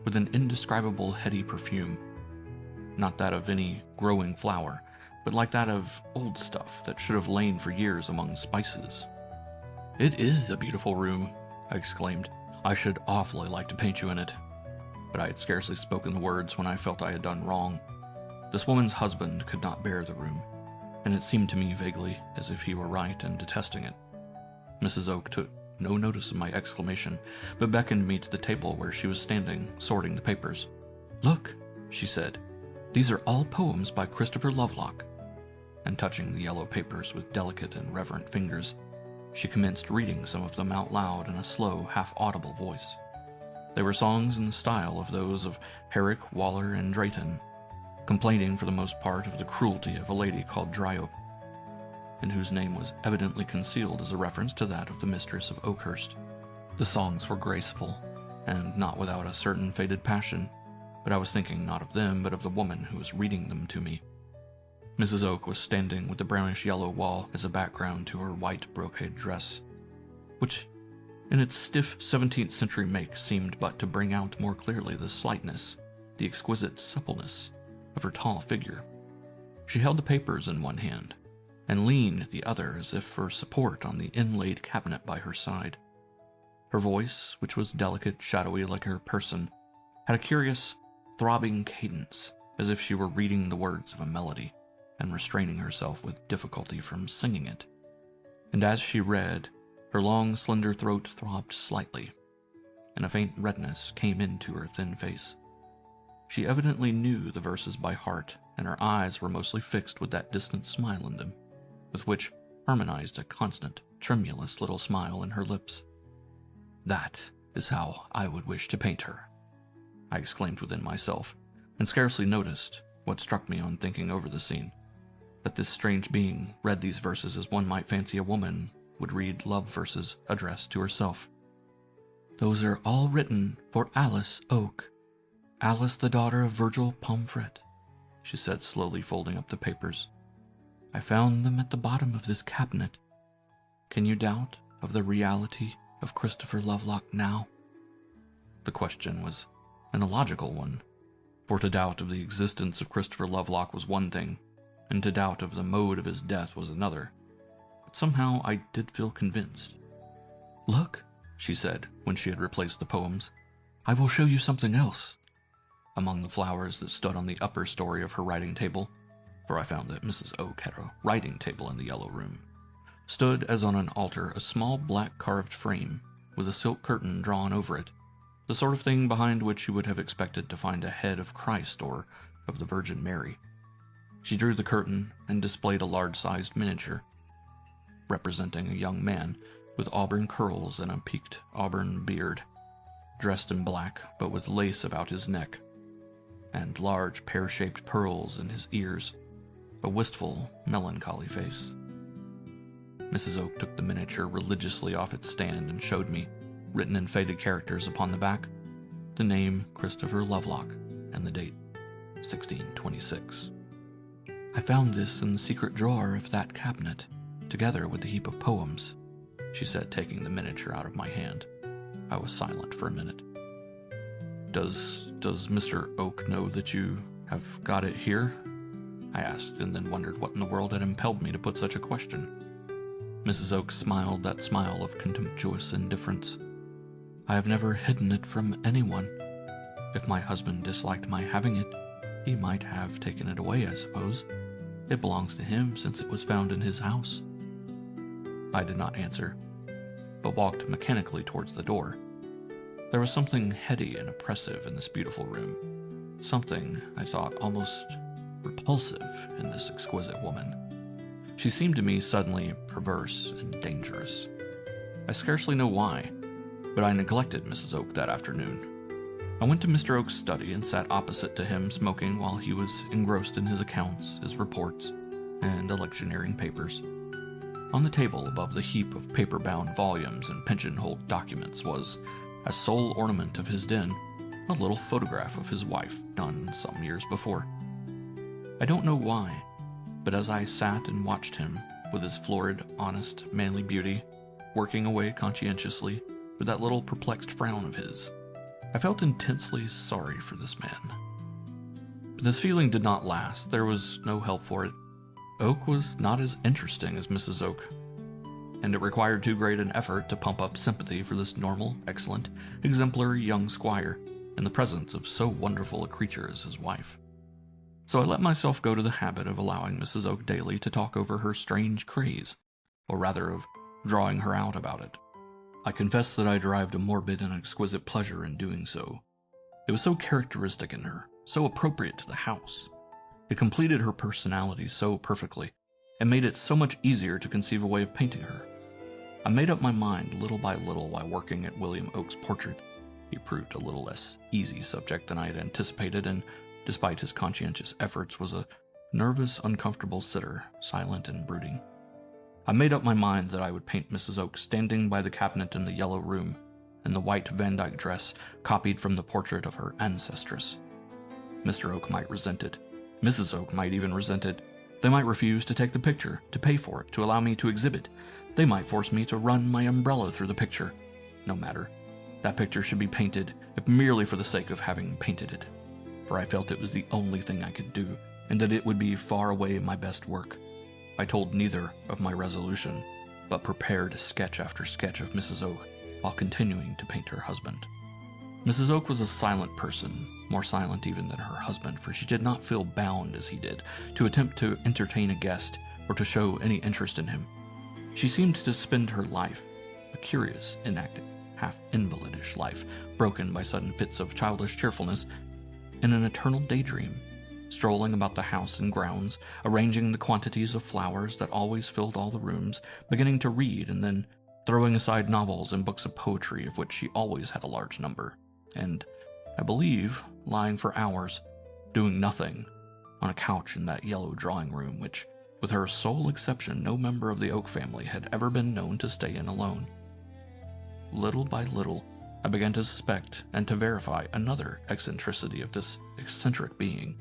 with an indescribable heady perfume, not that of any growing flower, but like that of old stuff that should have lain for years among spices. "It is a beautiful room," I exclaimed. "I should awfully like to paint you in it." But I had scarcely spoken the words when I felt I had done wrong. This woman's husband could not bear the room, and it seemed to me vaguely as if he were right in detesting it. Mrs. Oak took no notice of my exclamation, but beckoned me to the table where she was standing, sorting the papers. "Look," she said, "these are all poems by Christopher Lovelock." And touching the yellow papers with delicate and reverent fingers, she commenced reading some of them out loud in a slow, half-audible voice. They were songs in the style of those of Herrick, Waller, and Drayton, complaining for the most part of the cruelty of a lady called Dryope, and whose name was evidently concealed as a reference to that of the mistress of Oakhurst. The songs were graceful, and not without a certain faded passion, but I was thinking not of them, but of the woman who was reading them to me. Mrs. Oak was standing with the brownish-yellow wall as a background to her white brocade dress, which, in its stiff 17th-century make, seemed but to bring out more clearly the slightness, the exquisite suppleness of her tall figure. She held the papers in one hand, and leaned the other as if for support on the inlaid cabinet by her side. Her voice, which was delicate, shadowy like her person, had a curious, throbbing cadence, as if she were reading the words of a melody, and restraining herself with difficulty from singing it. And as she read, her long, slender throat throbbed slightly, and a faint redness came into her thin face. She evidently knew the verses by heart, and her eyes were mostly fixed with that distant smile in them, with which harmonized a constant, tremulous little smile in her lips. "That is how I would wish to paint her," I exclaimed within myself, and scarcely noticed what struck me on thinking over the scene, that this strange being read these verses as one might fancy a woman would read love verses addressed to herself. "Those are all written for Alice Oak, Alice the daughter of Virgil Pomfret," she said, slowly folding up the papers. "I found them at the bottom of this cabinet. Can you doubt of the reality of Christopher Lovelock now?" The question was an illogical one, for to doubt of the existence of Christopher Lovelock was one thing, and to doubt of the mode of his death was another. But somehow I did feel convinced. "Look," she said, when she had replaced the poems, "I will show you something else." Among the flowers that stood on the upper story of her writing table, for I found that Mrs. Oak had a writing table in the yellow room, stood as on an altar a small black carved frame with a silk curtain drawn over it, the sort of thing behind which you would have expected to find a head of Christ or of the Virgin Mary. She drew the curtain and displayed a large-sized miniature, representing a young man with auburn curls and a peaked auburn beard, dressed in black but with lace about his neck, and large pear-shaped pearls in his ears, a wistful, melancholy face. Mrs. Oak took the miniature religiously off its stand and showed me, written in faded characters upon the back, the name Christopher Lovelock and the date 1626. "I found this in the secret drawer of that cabinet, together with the heap of poems," she said, taking the miniature out of my hand. I was silent for a minute. Does Mr. Oak know that you have got it here?" I asked, and then wondered what in the world had impelled me to put such a question. Mrs. Oak smiled that smile of contemptuous indifference. "I have never hidden it from anyone. If my husband disliked my having it, he might have taken it away, I suppose. It belongs to him since it was found in his house." I did not answer, but walked mechanically towards the door. There was something heady and oppressive in this beautiful room, something, I thought, almost repulsive in this exquisite woman. She seemed to me suddenly perverse and dangerous. I scarcely know why, but I neglected Mrs. Oak that afternoon. I went to Mr. Oak's study and sat opposite to him smoking while he was engrossed in his accounts, his reports, and electioneering papers. On the table above the heap of paper-bound volumes and pigeon-holed documents was, as sole ornament of his den, a little photograph of his wife done some years before. I don't know why, but as I sat and watched him, with his florid, honest, manly beauty, working away conscientiously with that little perplexed frown of his, I felt intensely sorry for this man. But this feeling did not last. There was no help for it. Oak was not as interesting as Mrs. Oak, and it required too great an effort to pump up sympathy for this normal, excellent, exemplary young squire in the presence of so wonderful a creature as his wife. So I let myself go to the habit of allowing Mrs. Oak daily to talk over her strange craze, or rather of drawing her out about it. I confess that I derived a morbid and exquisite pleasure in doing so. It was so characteristic in her, so appropriate to the house. It completed her personality so perfectly, and made it so much easier to conceive a way of painting her. I made up my mind little by little while working at William Oak's portrait. He proved a little less easy subject than I had anticipated, and, despite his conscientious efforts, was a nervous, uncomfortable sitter, silent and brooding. I made up my mind that I would paint Mrs. Oak standing by the cabinet in the yellow room, in the white Van Dyck dress copied from the portrait of her ancestress. Mr. Oak might resent it. Mrs. Oak might even resent it. They might refuse to take the picture, to pay for it, to allow me to exhibit. They might force me to run my umbrella through the picture. No matter. That picture should be painted, if merely for the sake of having painted it. For I felt it was the only thing I could do, and that it would be far away my best work. I told neither of my resolution, but prepared sketch after sketch of Mrs. Oak while continuing to paint her husband. Mrs. Oak was a silent person, more silent even than her husband, for she did not feel bound, as he did, to attempt to entertain a guest or to show any interest in him. She seemed to spend her life, a curious, inactive, half-invalidish life, broken by sudden fits of childish cheerfulness, in an eternal daydream, strolling about the house and grounds, arranging the quantities of flowers that always filled all the rooms, beginning to read and then throwing aside novels and books of poetry of which she always had a large number, and, I believe, lying for hours, doing nothing, on a couch in that yellow drawing room which, with her sole exception, no member of the Oak family had ever been known to stay in alone. Little by little, I began to suspect and to verify another eccentricity of this eccentric being,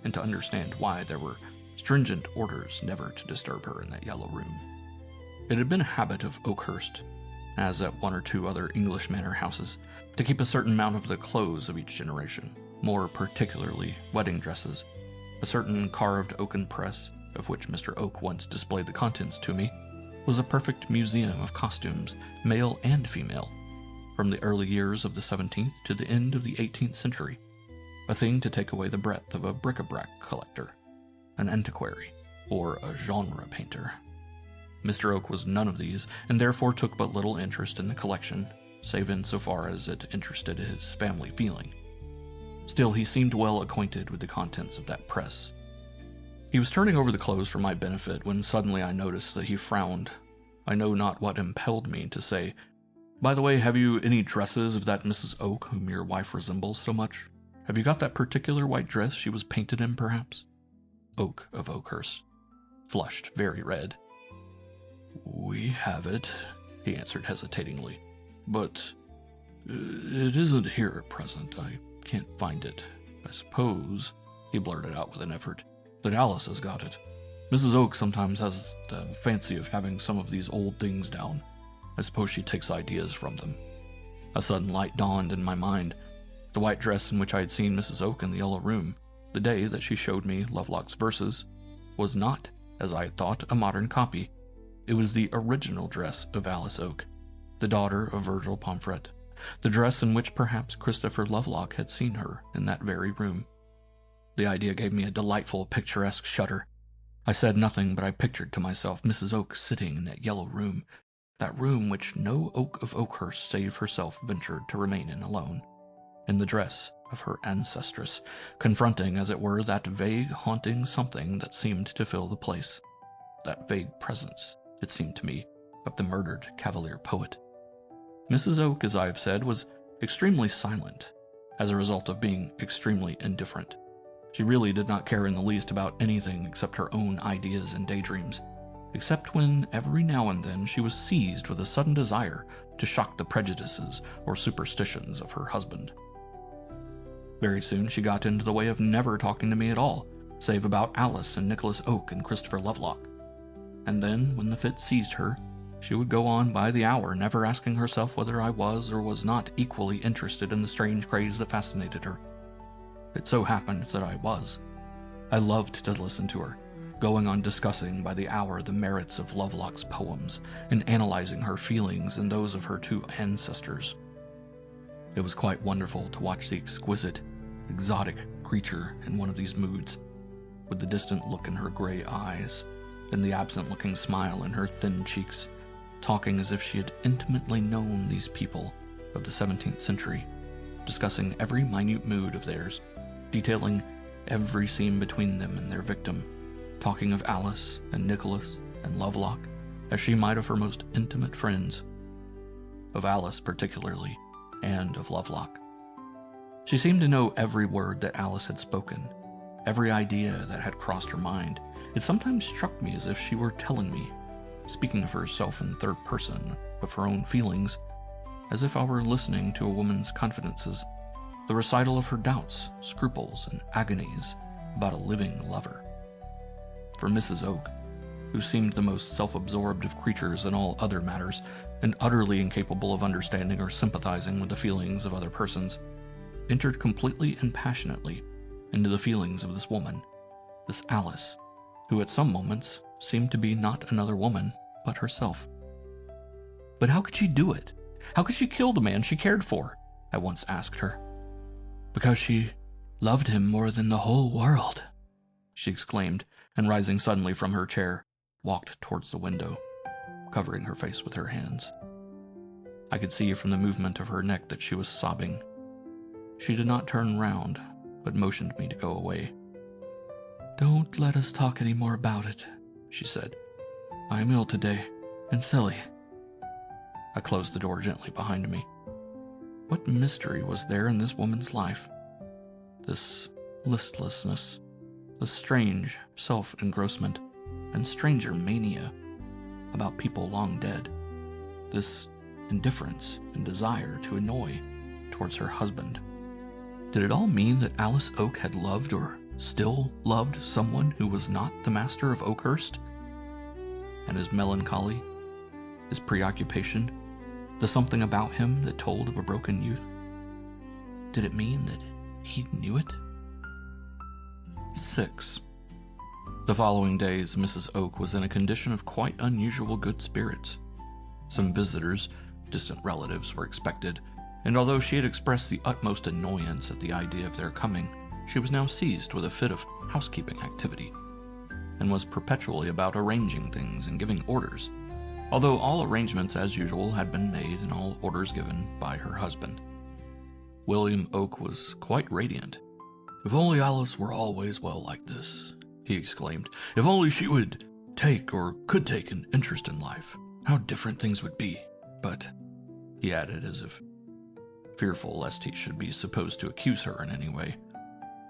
and to understand why there were stringent orders never to disturb her in that yellow room. It had been a habit of Oakhurst, as at one or two other English manor houses, to keep a certain amount of the clothes of each generation, more particularly wedding dresses. A certain carved oaken press, of which Mr. Oak once displayed the contents to me, was a perfect museum of costumes, male and female, from the early years of the 17th to the end of the 18th century, a thing to take away the breath of a bric-a-brac collector, an antiquary, or a genre painter. Mr. Oak was none of these, and therefore took but little interest in the collection, save in so far as it interested his family feeling. Still, he seemed well acquainted with the contents of that press. He was turning over the clothes for my benefit when suddenly I noticed that he frowned. I know not what impelled me to say, "By the way, have you any dresses of that Mrs. Oak whom your wife resembles so much? Have you got that particular white dress she was painted in, perhaps?" Oak of Oakhurst flushed very red. "We have it," he answered hesitatingly, "but it isn't here at present. I can't find it. I suppose," he blurted out with an effort, "that Alice has got it. Mrs. Oak sometimes has the fancy of having some of these old things down. I suppose she takes ideas from them." A sudden light dawned in my mind. The white dress in which I had seen Mrs. Oak in the yellow room, the day that she showed me Lovelock's verses, was not, as I had thought, a modern copy. It was the original dress of Alice Oak, the daughter of Virgil Pomfret, the dress in which perhaps Christopher Lovelock had seen her in that very room. The idea gave me a delightful, picturesque shudder. I said nothing, but I pictured to myself Mrs. Oak sitting in that yellow room, that room which no Oak of Oakhurst save herself ventured to remain in alone, in the dress of her ancestress, confronting, as it were, that vague, haunting something that seemed to fill the place, that vague presence, it seemed to me, of the murdered Cavalier poet. Mrs. Oak, as I have said, was extremely silent, as a result of being extremely indifferent. She really did not care in the least about anything except her own ideas and daydreams, except when every now and then she was seized with a sudden desire to shock the prejudices or superstitions of her husband. Very soon she got into the way of never talking to me at all, save about Alice and Nicholas Oak and Christopher Lovelock. And then, when the fit seized her, she would go on by the hour, never asking herself whether I was or was not equally interested in the strange craze that fascinated her. It so happened that I was. I loved to listen to her, going on discussing by the hour the merits of Lovelock's poems and analyzing her feelings and those of her two ancestors. It was quite wonderful to watch the exquisite, exotic creature in one of these moods, with the distant look in her gray eyes and the absent-looking smile in her thin cheeks, talking as if she had intimately known these people of the 17th century, discussing every minute mood of theirs, detailing every scene between them and their victim, talking of Alice and Nicholas and Lovelock as she might of her most intimate friends, of Alice particularly, and of Lovelock. She seemed to know every word that Alice had spoken, every idea that had crossed her mind. It sometimes struck me as if she were telling me, speaking of herself in third person, of her own feelings, as if I were listening to a woman's confidences, the recital of her doubts, scruples, and agonies about a living lover. For Mrs. Oak, who seemed the most self-absorbed of creatures in all other matters, and utterly incapable of understanding or sympathizing with the feelings of other persons, entered completely and passionately into the feelings of this woman, this Alice, who at some moments seemed to be not another woman, but herself. But how could she do it? How could she kill the man she cared for? I once asked her. Because she loved him more than the whole world, she exclaimed, and rising suddenly from her chair, walked towards the window, covering her face with her hands. I could see from the movement of her neck that she was sobbing. She did not turn round, but motioned me to go away. "Don't let us talk any more about it," she said. "I am ill today, and silly." I closed the door gently behind me. What mystery was there in this woman's life? This listlessness, this strange self-engrossment, and stranger mania about people long dead, this indifference and desire to annoy towards her husband. Did it all mean that Alice Oak had loved or still loved someone who was not the master of Oakhurst? And his melancholy, his preoccupation, the something about him that told of a broken youth? Did it mean that he knew it? 6. The following days, Mrs. Oak was in a condition of quite unusual good spirits. Some visitors, distant relatives, were expected, and although she had expressed the utmost annoyance at the idea of their coming, she was now seized with a fit of housekeeping activity, and was perpetually about arranging things and giving orders, although all arrangements as usual had been made and all orders given by her husband. William Oak was quite radiant. "If only Alice were always well like this," he exclaimed. "If only she would take or could take an interest in life, how different things would be. But," he added, as if fearful lest he should be supposed to accuse her in any way,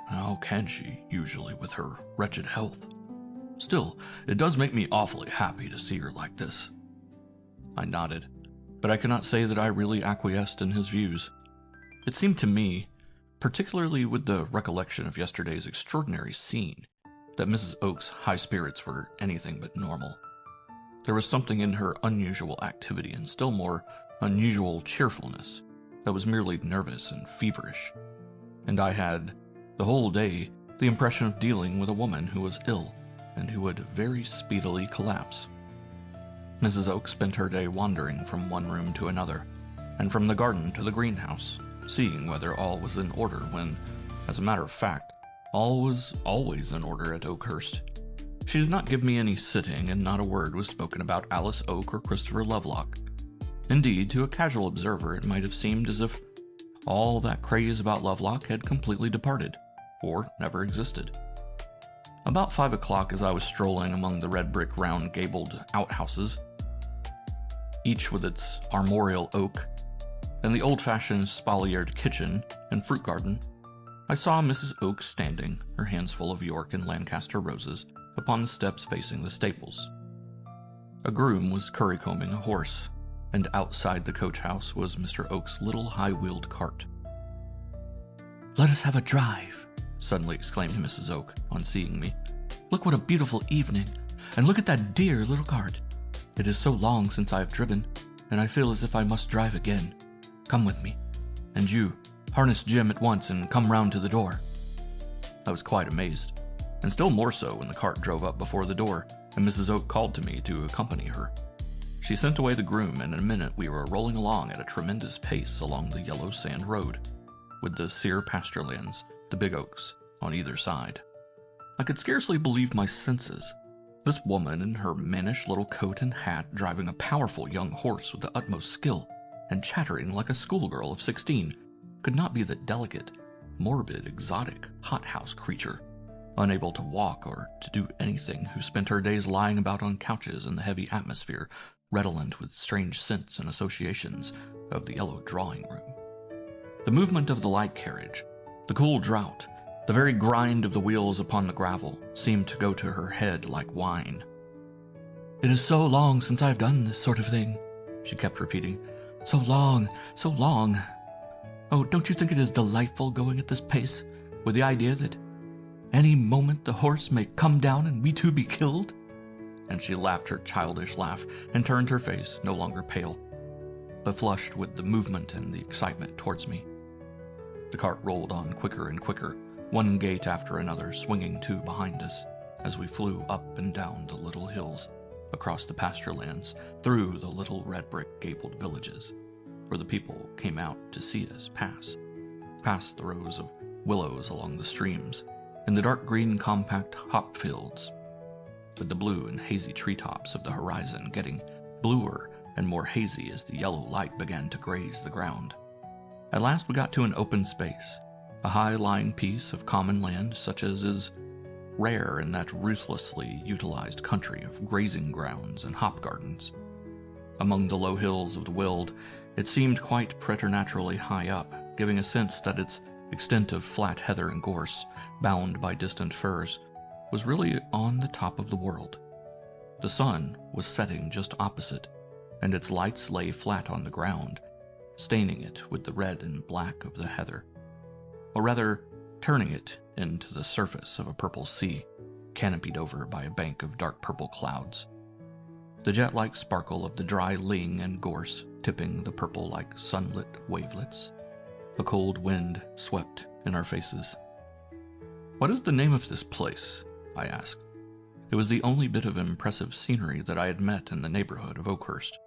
"how can she, usually, with her wretched health? Still, it does make me awfully happy to see her like this." I nodded, but I cannot say that I really acquiesced in his views. It seemed to me, particularly with the recollection of yesterday's extraordinary scene, that Mrs. Oak's high spirits were anything but normal. There was something in her unusual activity and still more unusual cheerfulness that was merely nervous and feverish, and I had, the whole day, the impression of dealing with a woman who was ill and who would very speedily collapse. Mrs. Oak spent her day wandering from one room to another, and from the garden to the greenhouse, seeing whether all was in order when, as a matter of fact, all was always in order at Oakhurst. She did not give me any sitting, and not a word was spoken about Alice Oak or Christopher Lovelock. Indeed, to a casual observer it might have seemed as if all that craze about Lovelock had completely departed, or never existed. About 5 o'clock, as I was strolling among the red brick round-gabled outhouses, each with its armorial oak, In the old-fashioned spaliered kitchen and fruit garden, I saw Mrs. Oak standing, her hands full of York and Lancaster roses, upon the steps facing the stables. A groom was currycombing a horse, and outside the coach house was Mr. Oak's little high-wheeled cart. "Let us have a drive," suddenly exclaimed Mrs. Oak on seeing me. "Look what a beautiful evening, and look at that dear little cart. It is so long since I have driven, and I feel as if I must drive again. Come with me. And you, harness Jim at once and come round to the door." I was quite amazed, and still more so when the cart drove up before the door, and Mrs. Oak called to me to accompany her. She sent away the groom, and in a minute we were rolling along at a tremendous pace along the yellow sand road, with the sere pasture lands, the big oaks, on either side. I could scarcely believe my senses. This woman in her mannish little coat and hat, driving a powerful young horse with the utmost skill, and chattering like a schoolgirl of 16, could not be the delicate, morbid, exotic, hothouse creature, unable to walk or to do anything, who spent her days lying about on couches in the heavy atmosphere, redolent with strange scents and associations of the yellow drawing-room. The movement of the light carriage, the cool draught, the very grind of the wheels upon the gravel, seemed to go to her head like wine. "It is so long since I have done this sort of thing," she kept repeating. "So long, so long. Oh, don't you think it is delightful going at this pace, with the idea that any moment the horse may come down and we too be killed?" And she laughed her childish laugh and turned her face, no longer pale, but flushed with the movement and the excitement, towards me. The cart rolled on quicker and quicker, one gate after another swinging to behind us, as we flew up and down the little hills, across the pasture lands, through the little red-brick gabled villages, where the people came out to see us pass, past the rows of willows along the streams, and the dark green compact hop fields, with the blue and hazy treetops of the horizon getting bluer and more hazy as the yellow light began to graze the ground. At last we got to an open space, a high-lying piece of common land such as is rare in that ruthlessly utilized country of grazing grounds and hop gardens. Among the low hills of the Weald, it seemed quite preternaturally high up, giving a sense that its extent of flat heather and gorse, bound by distant firs, was really on the top of the world. The sun was setting just opposite, and its lights lay flat on the ground, staining it with the red and black of the heather, or rather turning it into the surface of a purple sea, canopied over by a bank of dark purple clouds. The jet-like sparkle of the dry ling and gorse tipping the purple like sunlit wavelets. A cold wind swept in our faces. "What is the name of this place?" I asked. It was the only bit of impressive scenery that I had met in the neighborhood of Oakhurst.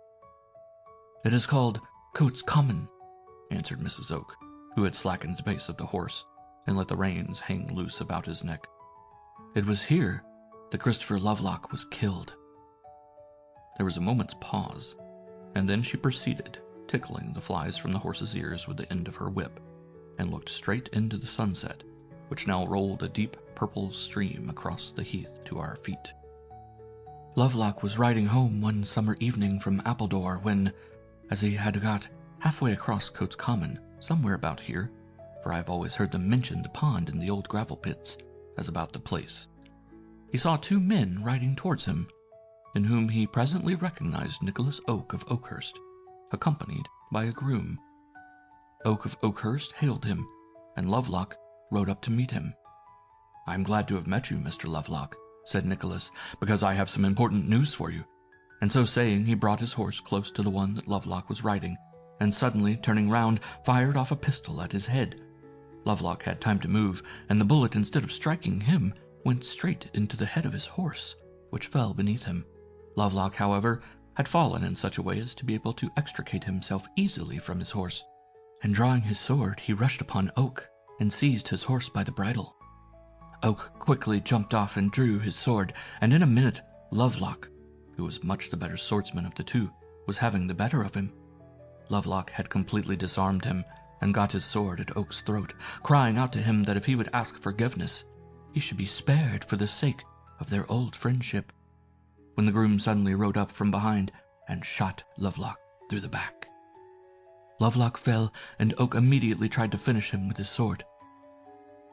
"It is called Coates Common," answered Mrs. Oak, who had slackened the pace of the horse and let the reins hang loose about his neck. "It was here that Christopher Lovelock was killed." There was a moment's pause, and then she proceeded, tickling the flies from the horse's ears with the end of her whip, and looked straight into the sunset, which now rolled a deep purple stream across the heath to our feet. "Lovelock was riding home one summer evening from Appledore when, as he had got halfway across Coates Common, somewhere about here, for I have always heard them mention the pond in the old gravel pits as about the place, he saw two men riding towards him, in whom he presently recognized Nicholas Oak of Oakhurst, accompanied by a groom. Oak of Oakhurst hailed him, and Lovelock rode up to meet him. "I am glad to have met you, Mr. Lovelock," said Nicholas, "because I have some important news for you." And so saying, he brought his horse close to the one that Lovelock was riding, and suddenly, turning round, fired off a pistol at his head. Lovelock had time to move, and the bullet, instead of striking him, went straight into the head of his horse, which fell beneath him. Lovelock, however, had fallen in such a way as to be able to extricate himself easily from his horse, and drawing his sword, he rushed upon Oak and seized his horse by the bridle. Oak quickly jumped off and drew his sword, and in a minute Lovelock, who was much the better swordsman of the two, was having the better of him. Lovelock had completely disarmed him, and got his sword at Oak's throat, crying out to him that if he would ask forgiveness, he should be spared for the sake of their old friendship, when the groom suddenly rode up from behind and shot Lovelock through the back. Lovelock fell, and Oak immediately tried to finish him with his sword,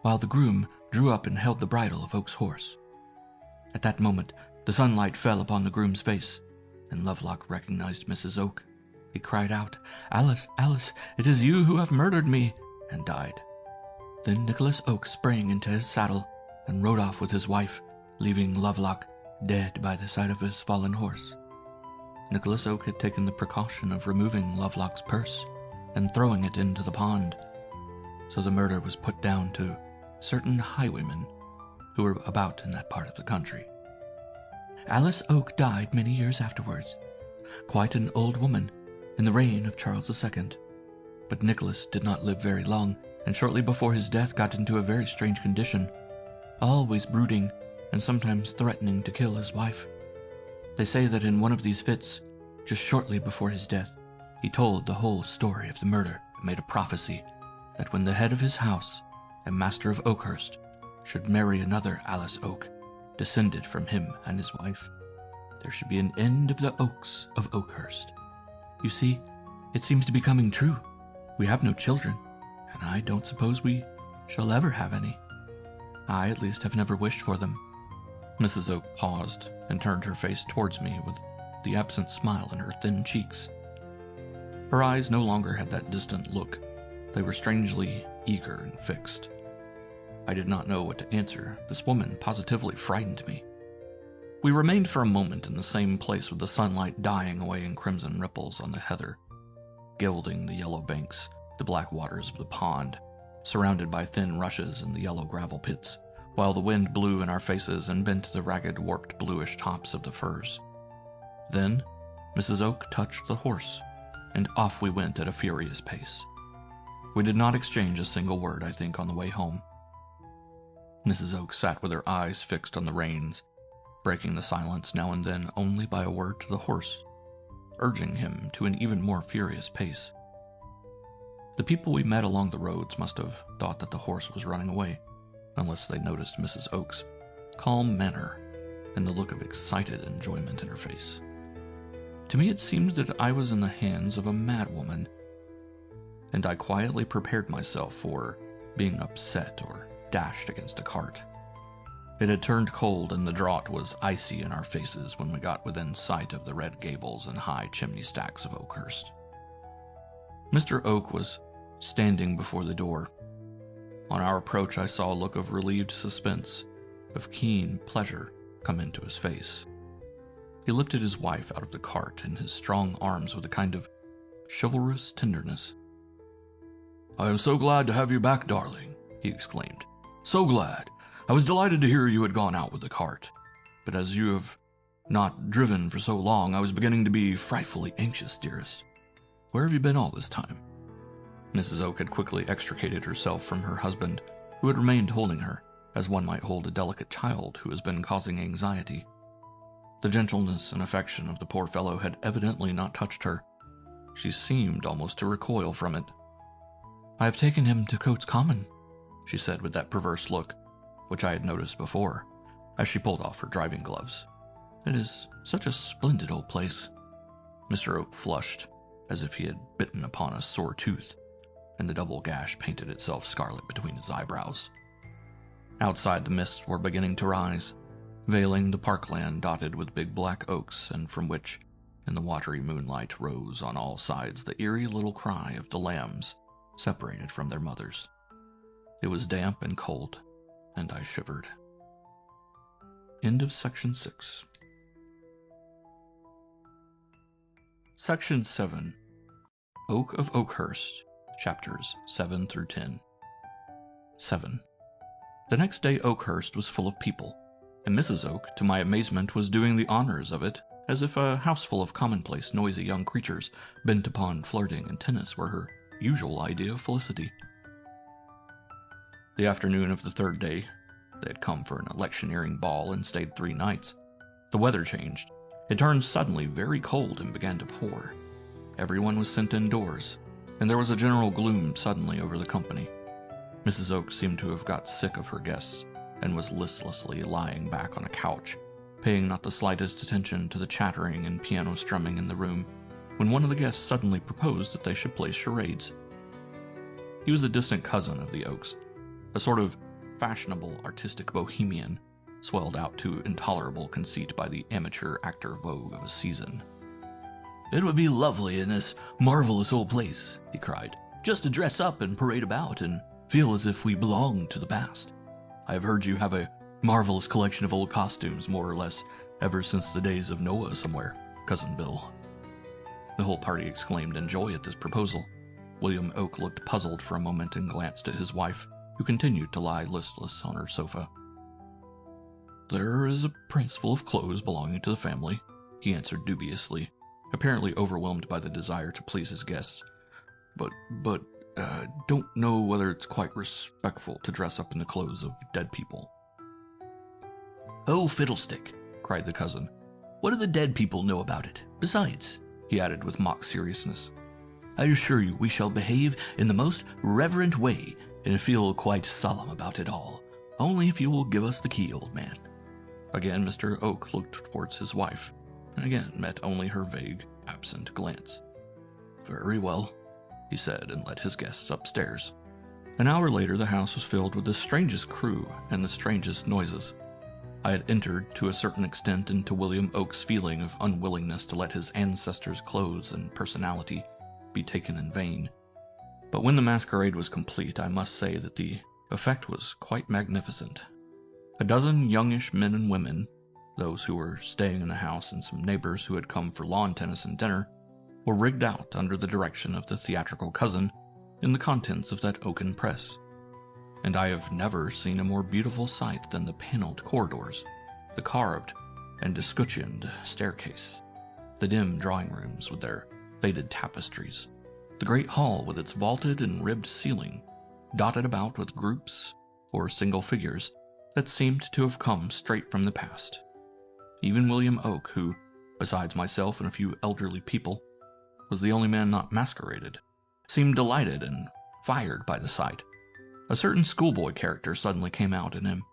while the groom drew up and held the bridle of Oak's horse. At that moment, the sunlight fell upon the groom's face, and Lovelock recognized Mrs. Oak. He cried out, "Alice, Alice, it is you who have murdered me," and died. Then Nicholas Oak sprang into his saddle and rode off with his wife, leaving Lovelock dead by the side of his fallen horse. Nicholas Oak had taken the precaution of removing Lovelock's purse and throwing it into the pond, so the murder was put down to certain highwaymen who were about in that part of the country. Alice Oak died many years afterwards, quite an old woman, in the reign of Charles II. But Nicholas did not live very long, and shortly before his death got into a very strange condition, always brooding and sometimes threatening to kill his wife. They say that in one of these fits, just shortly before his death, he told the whole story of the murder and made a prophecy that when the head of his house and master of Oakhurst should marry another Alice Oak, descended from him and his wife, there should be an end of the Oaks of Oakhurst. You see, it seems to be coming true. We have no children, and I don't suppose we shall ever have any. I, at least, have never wished for them. Mrs. Oak paused and turned her face towards me with the absent smile in her thin cheeks. Her eyes no longer had that distant look. They were strangely eager and fixed. I did not know what to answer. This woman positively frightened me. We remained for a moment in the same place with the sunlight dying away in crimson ripples on the heather, gilding the yellow banks, the black waters of the pond, surrounded by thin rushes and the yellow gravel pits, while the wind blew in our faces and bent the ragged, warped bluish tops of the firs. Then Mrs. Oak touched the horse, and off we went at a furious pace. We did not exchange a single word, I think, on the way home. Mrs. Oak sat with her eyes fixed on the reins, breaking the silence now and then only by a word to the horse, urging him to an even more furious pace. The people we met along the roads must have thought that the horse was running away, unless they noticed Mrs. Oak's calm manner and the look of excited enjoyment in her face. To me it seemed that I was in the hands of a madwoman, and I quietly prepared myself for being upset or dashed against a cart. It had turned cold, and the draught was icy in our faces when we got within sight of the red gables and high chimney stacks of Oakhurst. Mr. Oak was standing before the door. On our approach, I saw a look of relieved suspense, of keen pleasure, come into his face. He lifted his wife out of the cart in his strong arms with a kind of chivalrous tenderness. "I am so glad to have you back, darling," he exclaimed. "So glad. I was delighted to hear you had gone out with the cart, but as you have not driven for so long, I was beginning to be frightfully anxious, dearest. Where have you been all this time?" Mrs. Oak had quickly extricated herself from her husband, who had remained holding her, as one might hold a delicate child who has been causing anxiety. The gentleness and affection of the poor fellow had evidently not touched her. She seemed almost to recoil from it. "I have taken him to Coates Common," she said with that perverse look, which I had noticed before, as she pulled off her driving gloves. "It is such a splendid old place." Mr. Oak flushed, as if he had bitten upon a sore tooth, and the double gash painted itself scarlet between his eyebrows. Outside, the mists were beginning to rise, veiling the parkland dotted with big black oaks, and from which, in the watery moonlight, rose on all sides the eerie little cry of the lambs separated from their mothers. It was damp and cold, and I shivered. End of Section 6. Section 7. Oak of Oakhurst, Chapters 7 through 10. 7. The next day Oakhurst was full of people, and Mrs. Oak, to my amazement, was doing the honors of it as if a houseful of commonplace, noisy young creatures bent upon flirting and tennis were her usual idea of felicity. The afternoon of the third day, they had come for an electioneering ball and stayed 3 nights. The weather changed. It turned suddenly very cold and began to pour. Everyone was sent indoors, and there was a general gloom suddenly over the company. Mrs. Oak seemed to have got sick of her guests, and was listlessly lying back on a couch, paying not the slightest attention to the chattering and piano strumming in the room. when one of the guests suddenly proposed that they should play charades. He was a distant cousin of the Oaks, a sort of fashionable artistic bohemian, swelled out to intolerable conceit by the amateur actor vogue of a season. "It would be lovely in this marvelous old place," he cried, "just to dress up and parade about and feel as if we belonged to the past. I have heard you have a marvelous collection of old costumes, more or less, ever since the days of Noah somewhere, Cousin Bill." The whole party exclaimed in joy at this proposal. William Oak looked puzzled for a moment and glanced at his wife, who continued to lie listless on her sofa. "There is a press full of clothes belonging to the family," he answered dubiously, apparently overwhelmed by the desire to please his guests. But, don't know whether it's quite respectful to dress up in the clothes of dead people." "Oh, fiddlestick!" cried the cousin. "What do the dead people know about it? Besides," he added with mock seriousness, "I assure you we shall behave in the most reverent way and feel quite solemn about it all, only if you will give us the key, old man." Again Mr. Oak looked towards his wife, and again met only her vague, absent glance. "Very well," he said, and led his guests upstairs. An hour later the house was filled with the strangest crew and the strangest noises. I had entered to a certain extent into William Oak's feeling of unwillingness to let his ancestors' clothes and personality be taken in vain. But when the masquerade was complete, I must say that the effect was quite magnificent. A dozen youngish men and women, those who were staying in the house and some neighbors who had come for lawn tennis and dinner, were rigged out under the direction of the theatrical cousin in the contents of that oaken press. And I have never seen a more beautiful sight than the paneled corridors, the carved and escutcheoned staircase, the dim drawing rooms with their faded tapestries, the great hall with its vaulted and ribbed ceiling, dotted about with groups or single figures that seemed to have come straight from the past. Even William Oak, who, besides myself and a few elderly people, was the only man not masqueraded, seemed delighted and fired by the sight. A certain schoolboy character suddenly came out in him,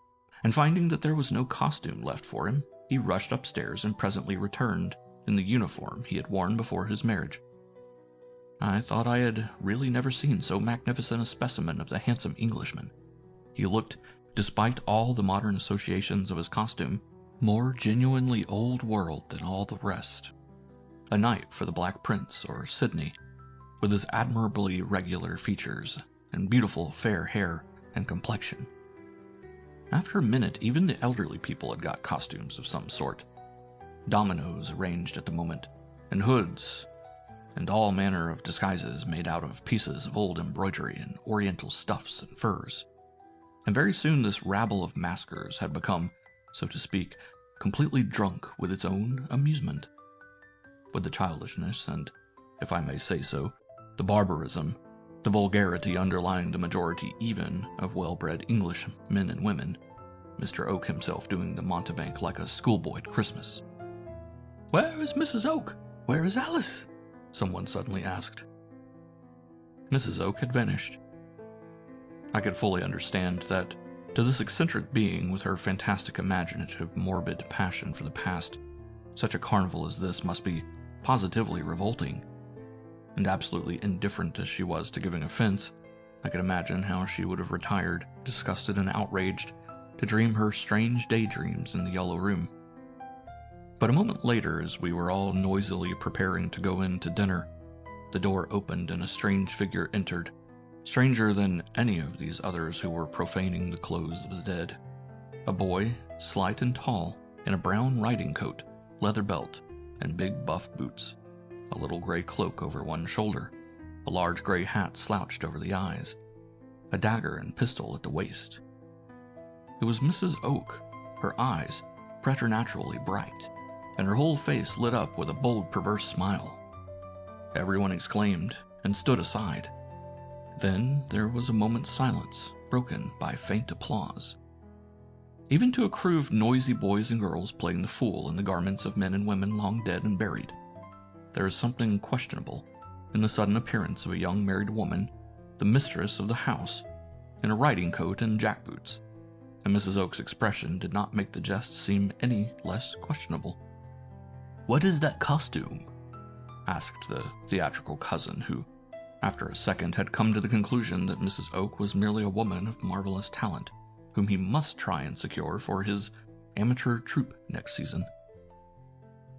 and finding that there was no costume left for him, he rushed upstairs and presently returned in the uniform he had worn before his marriage. I thought I had really never seen so magnificent a specimen of the handsome Englishman. He looked, despite all the modern associations of his costume, more genuinely old world than all the rest. A knight for the Black Prince or Sidney, with his admirably regular features and beautiful fair hair and complexion. After a minute, even the elderly people had got costumes of some sort. Dominoes arranged at the moment, and hoods, and all manner of disguises made out of pieces of old embroidery and oriental stuffs and furs. And very soon this rabble of maskers had become, so to speak, completely drunk with its own amusement, with the childishness and, if I may say so, the barbarism, the vulgarity underlying the majority even of well-bred English men and women, Mr. Oak himself doing the mountebank like a schoolboy at Christmas. "Where is Mrs. Oak? Where is Alice?" someone suddenly asked. Mrs. Oak had vanished. I could fully understand that, to this eccentric being with her fantastic imaginative morbid passion for the past, such a carnival as this must be positively revolting. And absolutely indifferent as she was to giving offense, I could imagine how she would have retired, disgusted and outraged, to dream her strange daydreams in the yellow room. But a moment later, as we were all noisily preparing to go in to dinner, the door opened and a strange figure entered, stranger than any of these others who were profaning the clothes of the dead. A boy, slight and tall, in a brown riding coat, leather belt, and big buff boots, a little gray cloak over one shoulder, a large gray hat slouched over the eyes, a dagger and pistol at the waist. It was Mrs. Oak, her eyes preternaturally bright, and her whole face lit up with a bold, perverse smile. Everyone exclaimed and stood aside. Then there was a moment's silence, broken by faint applause. Even to a crew of noisy boys and girls playing the fool in the garments of men and women long dead and buried, there is something questionable in the sudden appearance of a young married woman, the mistress of the house, in a riding coat and jackboots, and Mrs. Oak's expression did not make the jest seem any less questionable. "What is that costume?" asked the theatrical cousin, who, after a second, had come to the conclusion that Mrs. Oak was merely a woman of marvelous talent, whom he must try and secure for his amateur troupe next season.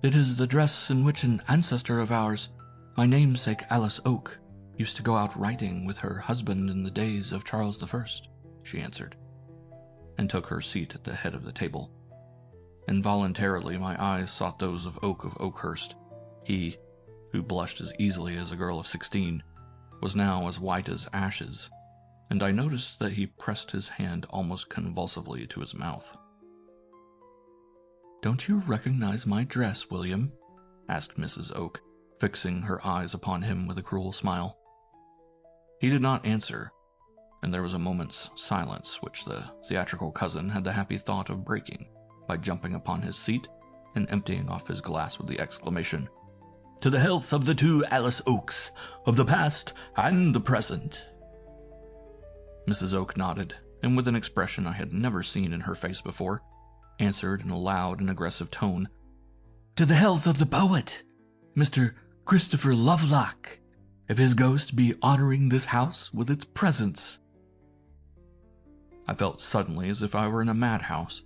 "It is the dress in which an ancestor of ours, my namesake Alice Oak, used to go out riding with her husband in the days of Charles I," she answered, and took her seat at the head of the table. Involuntarily, my eyes sought those of Oakhurst. He, who blushed as easily as a girl of 16, was now as white as ashes, and I noticed that he pressed his hand almost convulsively to his mouth. "Don't you recognize my dress, William?" asked Mrs. Oak, fixing her eyes upon him with a cruel smile. He did not answer, and there was a moment's silence which the theatrical cousin had the happy thought of breaking by jumping upon his seat and emptying off his glass with the exclamation, "To the health of the two Alice Oaks, of the past and the present." Mrs. Oak nodded, and with an expression I had never seen in her face before, answered in a loud and aggressive tone, "To the health of the poet, Mr. Christopher Lovelock, if his ghost be honoring this house with its presence." I felt suddenly as if I were in a madhouse.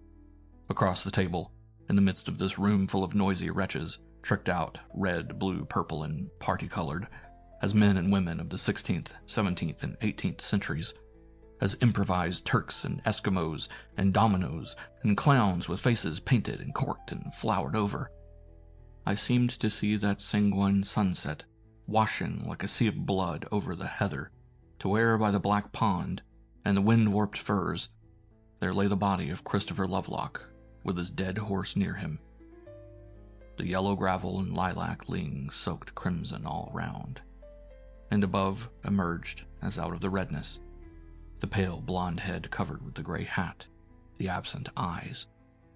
Across the table, in the midst of this room full of noisy wretches, tricked out red, blue, purple, and party-colored, as men and women of the 16th, 17th, and 18th centuries, as improvised Turks and Eskimos and dominoes and clowns with faces painted and corked and flowered over, I seemed to see that sanguine sunset washing like a sea of blood over the heather, to where by the black pond and the wind-warped firs there lay the body of Christopher Lovelock, with his dead horse near him. The yellow gravel and lilac ling soaked crimson all round, and above emerged, as out of the redness, the pale blonde head covered with the gray hat, the absent eyes,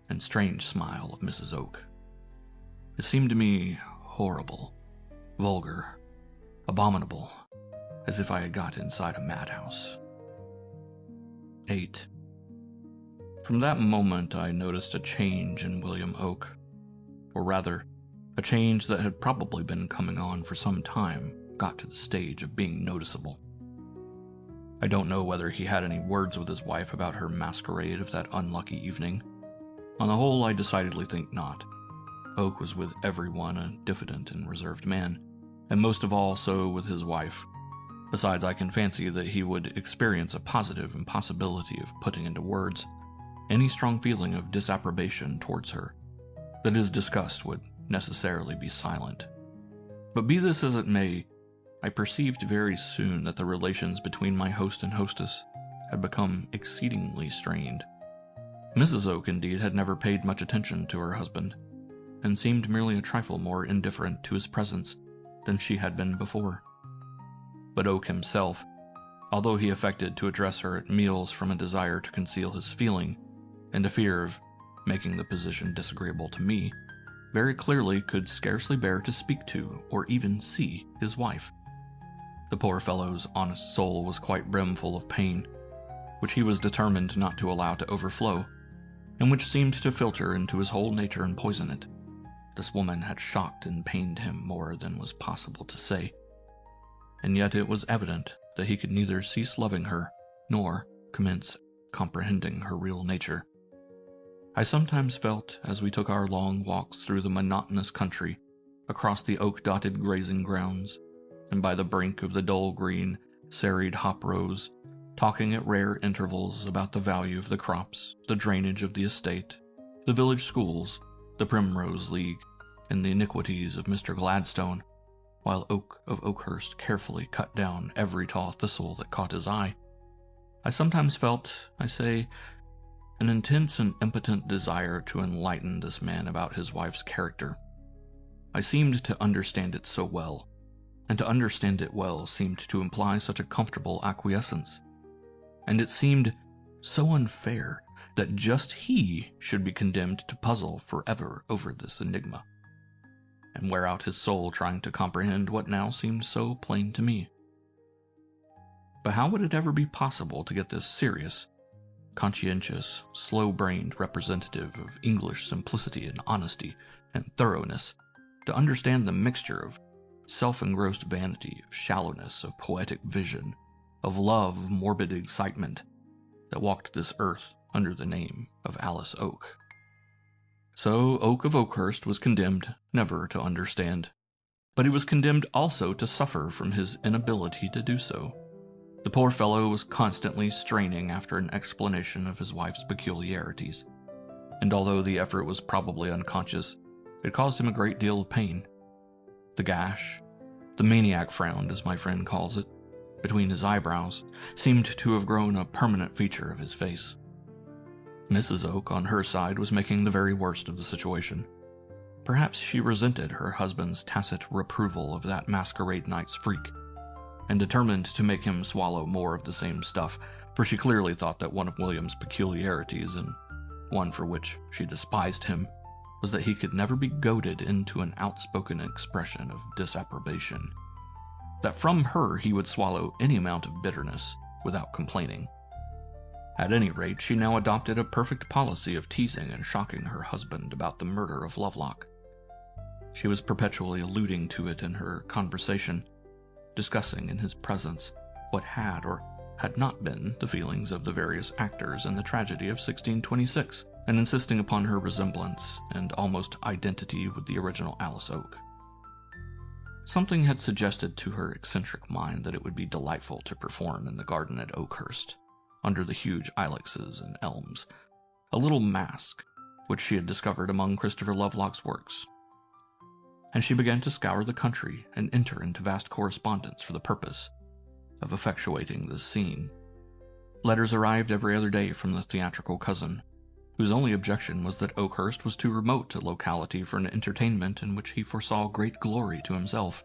and strange smile of Mrs. Oak. It seemed to me horrible, vulgar, abominable, as if I had got inside a madhouse. 8. From that moment I noticed a change in William Oak, or rather, a change that had probably been coming on for some time got to the stage of being noticeable. I don't know whether he had any words with his wife about her masquerade of that unlucky evening. On the whole, I decidedly think not. Oak was with everyone a diffident and reserved man, and most of all so with his wife. Besides, I can fancy that he would experience a positive impossibility of putting into words any strong feeling of disapprobation towards her, that his disgust would necessarily be silent. But be this as it may, I perceived very soon that the relations between my host and hostess had become exceedingly strained. Mrs. Oak, indeed, had never paid much attention to her husband, and seemed merely a trifle more indifferent to his presence than she had been before. But Oak himself, although he affected to address her at meals from a desire to conceal his feeling, and a fear of making the position disagreeable to me, very clearly could scarcely bear to speak to or even see his wife. The poor fellow's honest soul was quite brimful of pain, which he was determined not to allow to overflow, and which seemed to filter into his whole nature and poison it. This woman had shocked and pained him more than was possible to say, and yet it was evident that he could neither cease loving her nor commence comprehending her real nature. I sometimes felt, as we took our long walks through the monotonous country, across the oak-dotted grazing grounds, and by the brink of the dull green, serried hop rows, talking at rare intervals about the value of the crops, the drainage of the estate, the village schools, the Primrose League, and the iniquities of Mr. Gladstone, while Oak of Oakhurst carefully cut down every tall thistle that caught his eye. I sometimes felt, I say, an intense and impotent desire to enlighten this man about his wife's character. I seemed to understand it so well, and to understand it well seemed to imply such a comfortable acquiescence, and it seemed so unfair that just he should be condemned to puzzle forever over this enigma, and wear out his soul trying to comprehend what now seemed so plain to me. But how would it ever be possible to get this serious, conscientious, slow-brained representative of English simplicity and honesty and thoroughness to understand the mixture of self-engrossed vanity, of shallowness, of poetic vision, of love, of morbid excitement, that walked this earth under the name of Alice Oak. So Oak of Oakhurst was condemned never to understand, but he was condemned also to suffer from his inability to do so. The poor fellow was constantly straining after an explanation of his wife's peculiarities, and although the effort was probably unconscious, it caused him a great deal of pain. The gash, the maniac frown as my friend calls it, between his eyebrows, seemed to have grown a permanent feature of his face. Mrs. Oak, on her side, was making the very worst of the situation. Perhaps she resented her husband's tacit reproval of that masquerade night's freak, and determined to make him swallow more of the same stuff, for she clearly thought that one of William's peculiarities, and one for which she despised him, was that he could never be goaded into an outspoken expression of disapprobation. That from her he would swallow any amount of bitterness without complaining. At any rate, she now adopted a perfect policy of teasing and shocking her husband about the murder of Lovelock. She was perpetually alluding to it in her conversation, discussing in his presence what had or had not been the feelings of the various actors in the tragedy of 1626, and insisting upon her resemblance and almost identity with the original Alice Oak. Something had suggested to her eccentric mind that it would be delightful to perform in the garden at Oakhurst, under the huge ilexes and elms, a little masque which she had discovered among Christopher Lovelock's works. And she began to scour the country and enter into vast correspondence for the purpose of effectuating this scene. Letters arrived every other day from the theatrical cousin, whose only objection was that Oakhurst was too remote a locality for an entertainment in which he foresaw great glory to himself.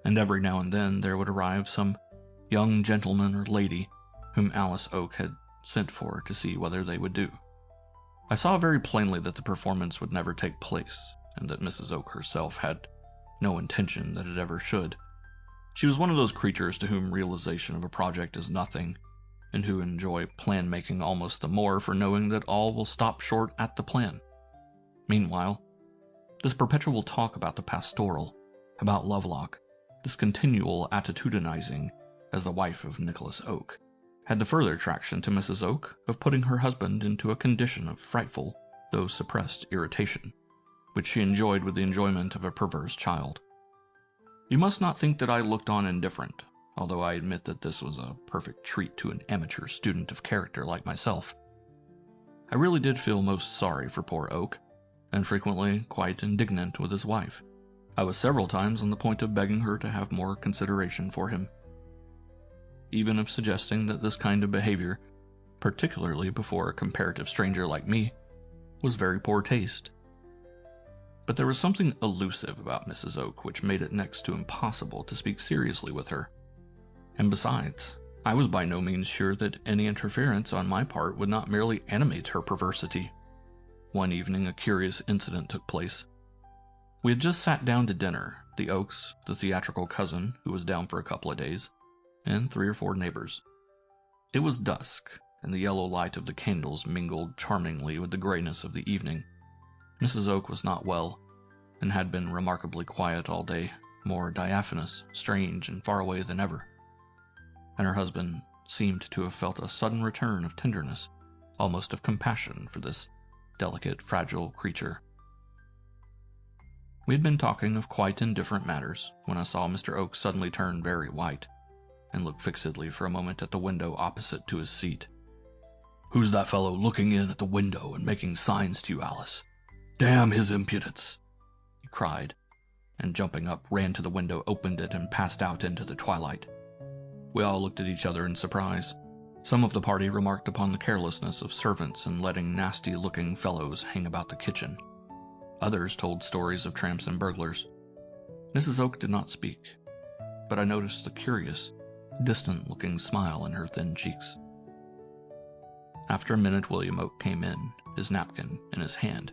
And every now and then there would arrive some young gentleman or lady whom Alice Oak had sent for to see whether they would do. I saw very plainly that the performance would never take place, and that Mrs. Oak herself had no intention that it ever should. She was one of those creatures to whom realization of a project is nothing, and who enjoy plan-making almost the more for knowing that all will stop short at the plan. Meanwhile, this perpetual talk about the pastoral, about Lovelock, this continual attitudinizing as the wife of Nicholas Oak, had the further attraction to Mrs. Oak of putting her husband into a condition of frightful, though suppressed irritation, which she enjoyed with the enjoyment of a perverse child. You must not think that I looked on indifferent, although I admit that this was a perfect treat to an amateur student of character like myself. I really did feel most sorry for poor Oak, and frequently quite indignant with his wife. I was several times on the point of begging her to have more consideration for him, even of suggesting that this kind of behavior, particularly before a comparative stranger like me, was very poor taste. But there was something elusive about Mrs. Oak which made it next to impossible to speak seriously with her. And besides, I was by no means sure that any interference on my part would not merely animate her perversity. One evening a curious incident took place. We had just sat down to dinner, the Oaks, the theatrical cousin, who was down for a couple of days, and 3 or 4 neighbors. It was dusk, and the yellow light of the candles mingled charmingly with the grayness of the evening. Mrs. Oak was not well, and had been remarkably quiet all day, more diaphanous, strange, and far away than ever. And her husband seemed to have felt a sudden return of tenderness, almost of compassion for this delicate, fragile creature. We had been talking of quite indifferent matters when I saw Mr. Oak suddenly turn very white, and look fixedly for a moment at the window opposite to his seat. "Who's that fellow looking in at the window and making signs to you, Alice? Damn his impudence!" he cried, and jumping up, ran to the window, opened it, and passed out into the twilight. We all looked at each other in surprise. Some of the party remarked upon the carelessness of servants in letting nasty-looking fellows hang about the kitchen. Others told stories of tramps and burglars. Mrs. Oak did not speak, but I noticed the curious, distant-looking smile in her thin cheeks. After a minute, William Oak came in, his napkin in his hand.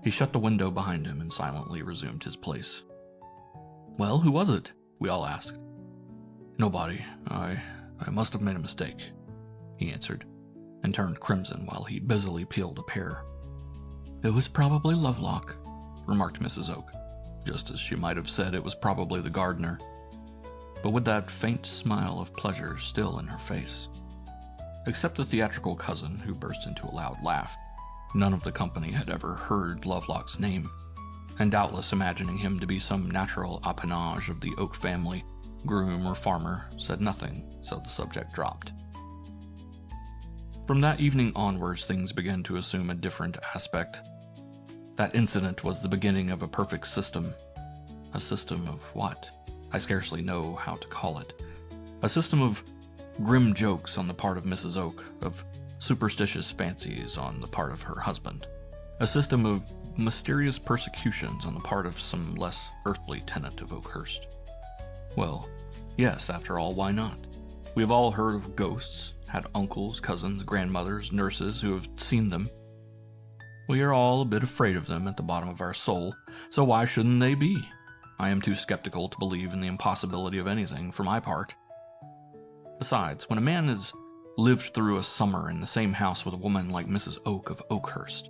He shut the window behind him and silently resumed his place. "Well, who was it?" we all asked. "Nobody. I must have made a mistake," he answered, and turned crimson while he busily peeled a pear. "It was probably Lovelock," remarked Mrs. Oak. just as she might have said it was probably the gardener, but with that faint smile of pleasure still in her face. Except the theatrical cousin, who burst into a loud laugh, none of the company had ever heard Lovelock's name, and doubtless imagining him to be some natural appanage of the Oak family, groom or farmer, said nothing, so the subject dropped. From that evening onwards, things began to assume a different aspect. That incident was the beginning of a perfect system. A system of what? I scarcely know how to call it. A system of grim jokes on the part of Mrs. Oak, of superstitious fancies on the part of her husband. A system of mysterious persecutions on the part of some less earthly tenant of Oakhurst. Well, yes, after all, why not? We have all heard of ghosts, had uncles, cousins, grandmothers, nurses who have seen them. We are all a bit afraid of them at the bottom of our soul, so why shouldn't they be? I am too skeptical to believe in the impossibility of anything for my part. Besides, when a man has lived through a summer in the same house with a woman like Mrs. Oak of Oakhurst,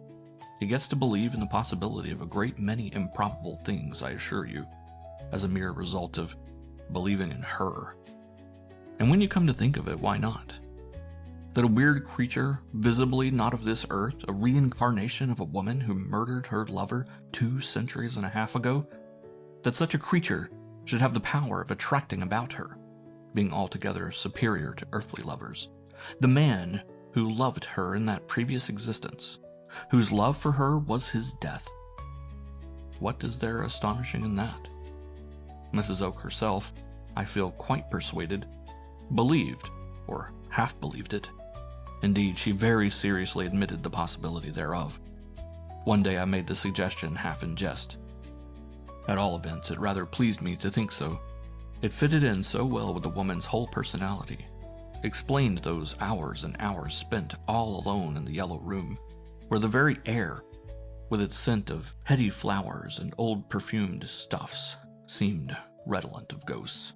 he gets to believe in the possibility of a great many improbable things, I assure you, as a mere result of believing in her. And when you come to think of it, why not? That a weird creature, visibly not of this earth, a reincarnation of a woman who murdered her lover 2.5 centuries ago, that such a creature should have the power of attracting about her, being altogether superior to earthly lovers. The man who loved her in that previous existence, whose love for her was his death. What is there astonishing in that? Mrs. Oak herself, I feel quite persuaded, believed, or half believed it. Indeed, she very seriously admitted the possibility thereof. One day I made the suggestion half in jest. At all events, it rather pleased me to think so. It fitted in so well with the woman's whole personality, explained those hours and hours spent all alone in the yellow room, where the very air, with its scent of heady flowers and old perfumed stuffs, seemed redolent of ghosts.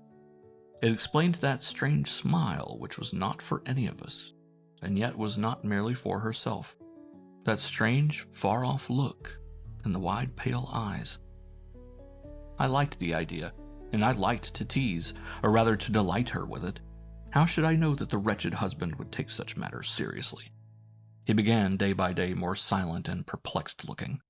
It explained that strange smile which was not for any of us, and yet was not merely for herself. That strange, far-off look in the wide, pale eyes. I liked the idea, and I liked to tease, or rather to delight her with it. How should I know that the wretched husband would take such matters seriously? He began day by day more silent and perplexed looking,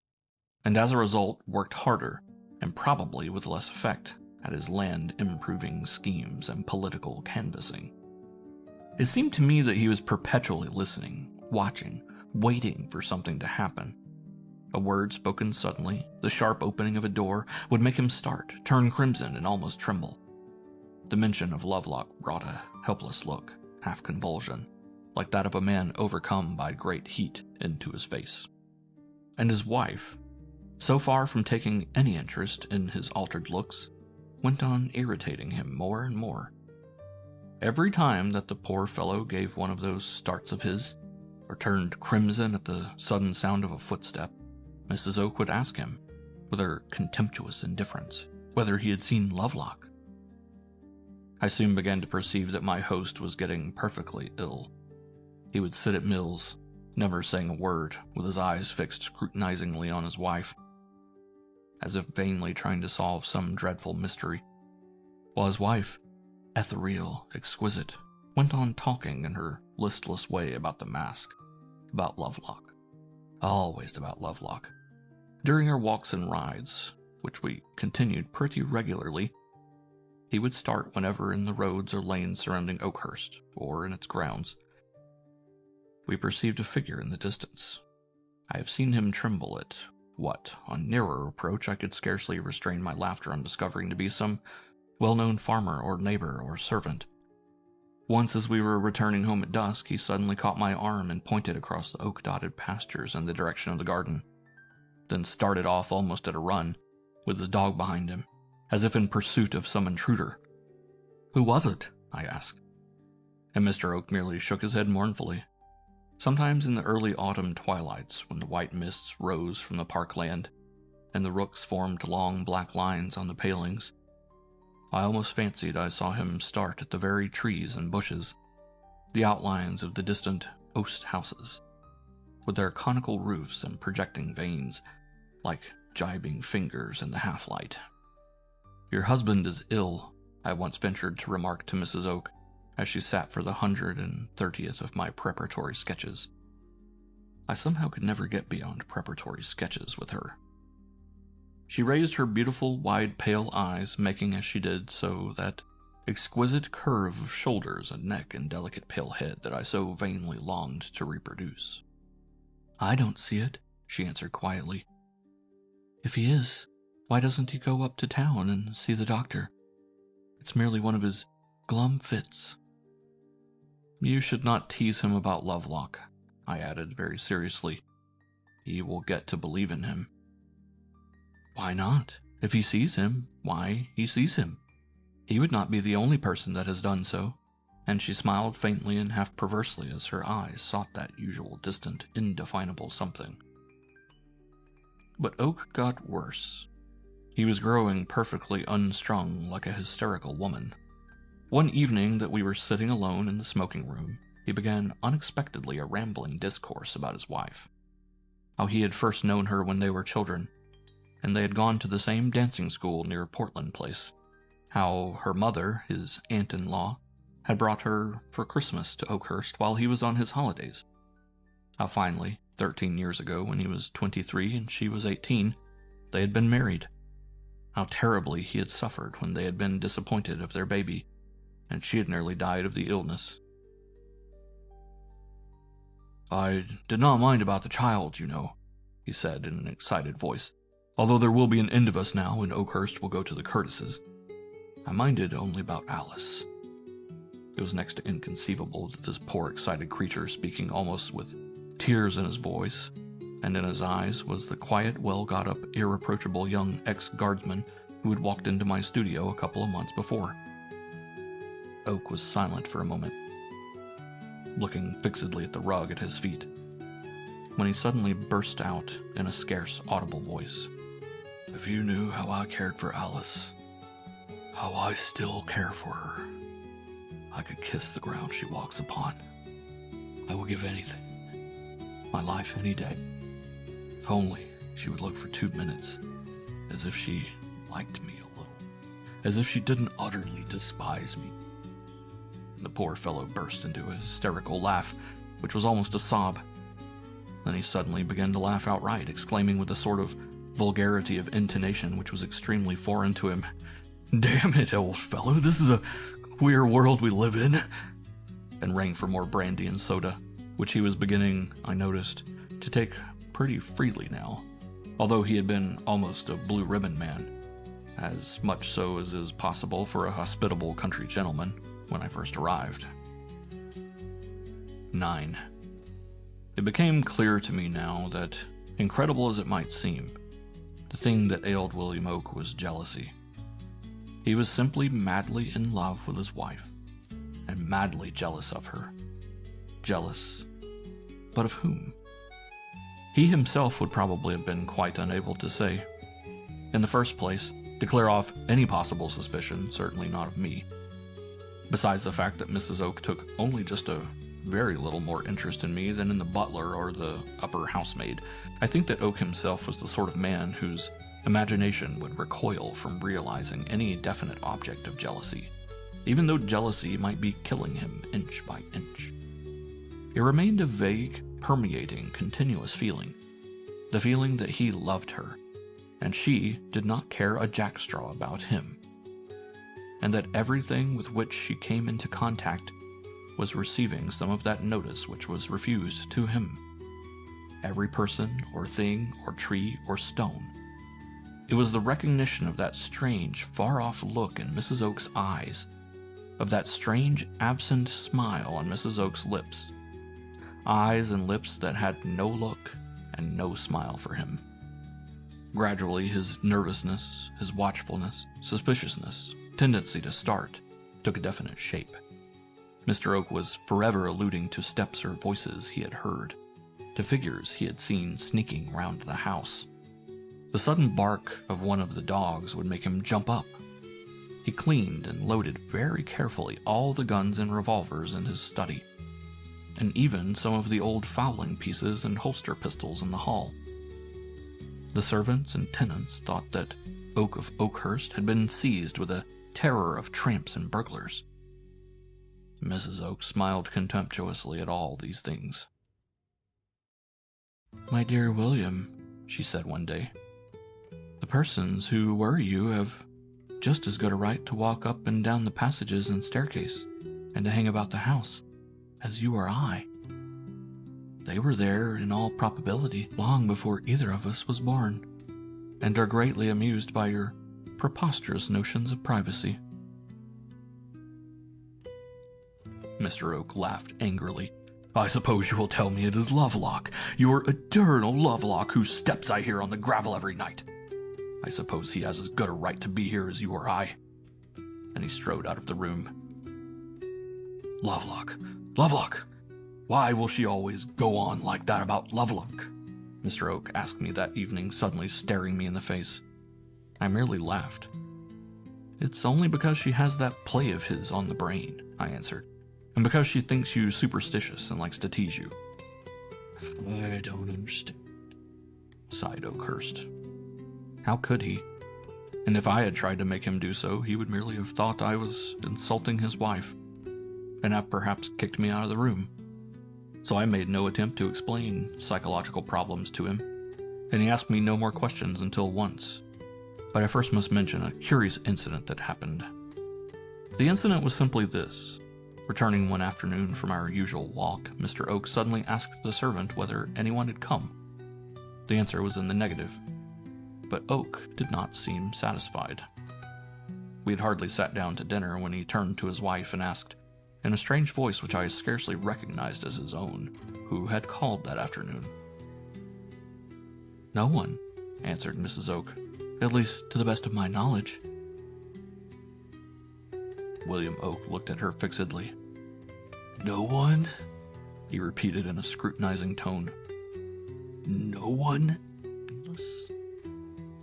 and as a result worked harder, and probably with less effect, at his land-improving schemes and political canvassing. It seemed to me that he was perpetually listening, watching, waiting for something to happen. A word spoken suddenly, the sharp opening of a door, would make him start, turn crimson, and almost tremble. The mention of Lovelock brought a helpless look, half convulsion, like that of a man overcome by great heat, into his face. And his wife, so far from taking any interest in his altered looks, went on irritating him more and more. Every time that the poor fellow gave one of those starts of his, or turned crimson at the sudden sound of a footstep, Mrs. Oak would ask him, with her contemptuous indifference, whether he had seen Lovelock. I soon began to perceive that my host was getting perfectly ill. He would sit at meals, never saying a word, with his eyes fixed scrutinizingly on his wife, as if vainly trying to solve some dreadful mystery, while his wife, ethereal, exquisite, went on talking in her listless way about the mask, about Lovelock, always about Lovelock. During our walks and rides, which we continued pretty regularly, he would start whenever in the roads or lanes surrounding Oakhurst, or in its grounds, we perceived a figure in the distance. I have seen him tremble at what, on nearer approach, I could scarcely restrain my laughter on discovering to be some well-known farmer or neighbor or servant. Once, as we were returning home at dusk, he suddenly caught my arm and pointed across the oak-dotted pastures in the direction of the garden, then started off almost at a run, with his dog behind him, as if in pursuit of some intruder. "Who was it?" I asked. And Mr. Oak merely shook his head mournfully. Sometimes in the early autumn twilights, when the white mists rose from the parkland, and the rooks formed long black lines on the palings, I almost fancied I saw him start at the very trees and bushes, the outlines of the distant oast houses, with their conical roofs and projecting vanes, like jibing fingers in the half-light. "Your husband is ill," I once ventured to remark to Mrs. Oak, as she sat for the 130th of my preparatory sketches. I somehow could never get beyond preparatory sketches with her. She raised her beautiful, wide, pale eyes, making as she did so that exquisite curve of shoulders and neck and delicate pale head that I so vainly longed to reproduce. "I don't see it," she answered quietly. "If he is, why doesn't he go up to town and see the doctor? It's merely one of his glum fits." "You should not tease him about Lovelock," I added very seriously. "He will get to believe in him." "Why not? If he sees him, why, he sees him. He would not be the only person that has done so," and she smiled faintly and half perversely as her eyes sought that usual distant, indefinable something. But Oak got worse. He was growing perfectly unstrung, like a hysterical woman. One evening that we were sitting alone in the smoking room, he began unexpectedly a rambling discourse about his wife. How he had first known her when they were children, and they had gone to the same dancing school near Portland Place. How her mother, his aunt-in-law, had brought her for Christmas to Oakhurst while he was on his holidays. How finally, 13 years ago, when he was 23 and she was 18, they had been married. How terribly he had suffered when they had been disappointed of their baby, and she had nearly died of the illness. "I did not mind about the child, you know," he said in an excited voice, "although there will be an end of us now and Oakhurst will go to the Curtises. I minded only about Alice." It was next to inconceivable that this poor excited creature, speaking almost with tears in his voice and in his eyes, was the quiet, well-got-up, irreproachable young ex-guardsman who had walked into my studio a couple of months before. Oak was silent for a moment, looking fixedly at the rug at his feet, when he suddenly burst out in a scarce audible voice. "If you knew how I cared for Alice, how I still care for her, I could kiss the ground she walks upon. I will give anything, my life any day, if only she would look for 2 minutes, as if she liked me a little, as if she didn't utterly despise me." The poor fellow burst into a hysterical laugh, which was almost a sob. Then he suddenly began to laugh outright, exclaiming with a sort of vulgarity of intonation which was extremely foreign to him, "Damn it, old fellow, this is a queer world we live in," and rang for more brandy and soda, which he was beginning, I noticed, to take pretty freely now, although he had been almost a blue ribbon man, as much so as is possible for a hospitable country gentleman, when I first arrived. 9. It became clear to me now that, incredible as it might seem, the thing that ailed William Oak was jealousy. He was simply madly in love with his wife, and madly jealous of her. Jealous, but of whom? He himself would probably have been quite unable to say. In the first place, to clear off any possible suspicion, certainly not of me. Besides the fact that Mrs. Oak took only just a very little more interest in me than in the butler or the upper housemaid, I think that Oak himself was the sort of man whose imagination would recoil from realizing any definite object of jealousy, even though jealousy might be killing him inch by inch. It remained a vague, permeating, continuous feeling, the feeling that he loved her, and she did not care a jackstraw about him, and that everything with which she came into contact was receiving some of that notice which was refused to him. Every person, or thing, or tree, or stone. It was the recognition of that strange, far-off look in Mrs. Oak's eyes, of that strange, absent smile on Mrs. Oak's lips. Eyes and lips that had no look and no smile for him. Gradually, his nervousness, his watchfulness, suspiciousness, tendency to start, took a definite shape. Mr. Oak was forever alluding to steps or voices he had heard, to figures he had seen sneaking round the house. The sudden bark of one of the dogs would make him jump up. He cleaned and loaded very carefully all the guns and revolvers in his study, and even some of the old fowling pieces and holster pistols in the hall. The servants and tenants thought that Oak of Oakhurst had been seized with a terror of tramps and burglars. Mrs. Oak smiled contemptuously at all these things. "My dear William," she said one day, "the persons who worry you have just as good a right to walk up and down the passages and staircase, and to hang about the house, as you or I. They were there, in all probability, long before either of us was born, and are greatly amused by your preposterous notions of privacy." Mr. Oak laughed angrily. "I suppose you will tell me it is Lovelock, your eternal Lovelock, whose steps I hear on the gravel every night. I suppose he has as good a right to be here as you or I." And he strode out of the room. Lovelock, Lovelock! Why will she always go on like that about Lovelock?" Mr. Oak asked me that evening, suddenly staring me in the face. I merely laughed. "It's only because she has that play of his on the brain," I answered, "and because she thinks you superstitious and likes to tease you." "I don't understand," sighed Oakhurst. How could he? And if I had tried to make him do so, he would merely have thought I was insulting his wife, and have perhaps kicked me out of the room. So I made no attempt to explain psychological problems to him, and he asked me no more questions until once. But I first must mention a curious incident that happened. The incident was simply this. Returning one afternoon from our usual walk, Mr. Oak suddenly asked the servant whether anyone had come. The answer was in the negative, but Oak did not seem satisfied. We had hardly sat down to dinner when he turned to his wife and asked, in a strange voice which I scarcely recognized as his own, who had called that afternoon. "No one," answered Mrs. Oak, "at least to the best of my knowledge." William Oak looked at her fixedly. "No one?" he repeated in a scrutinizing tone. "No one?"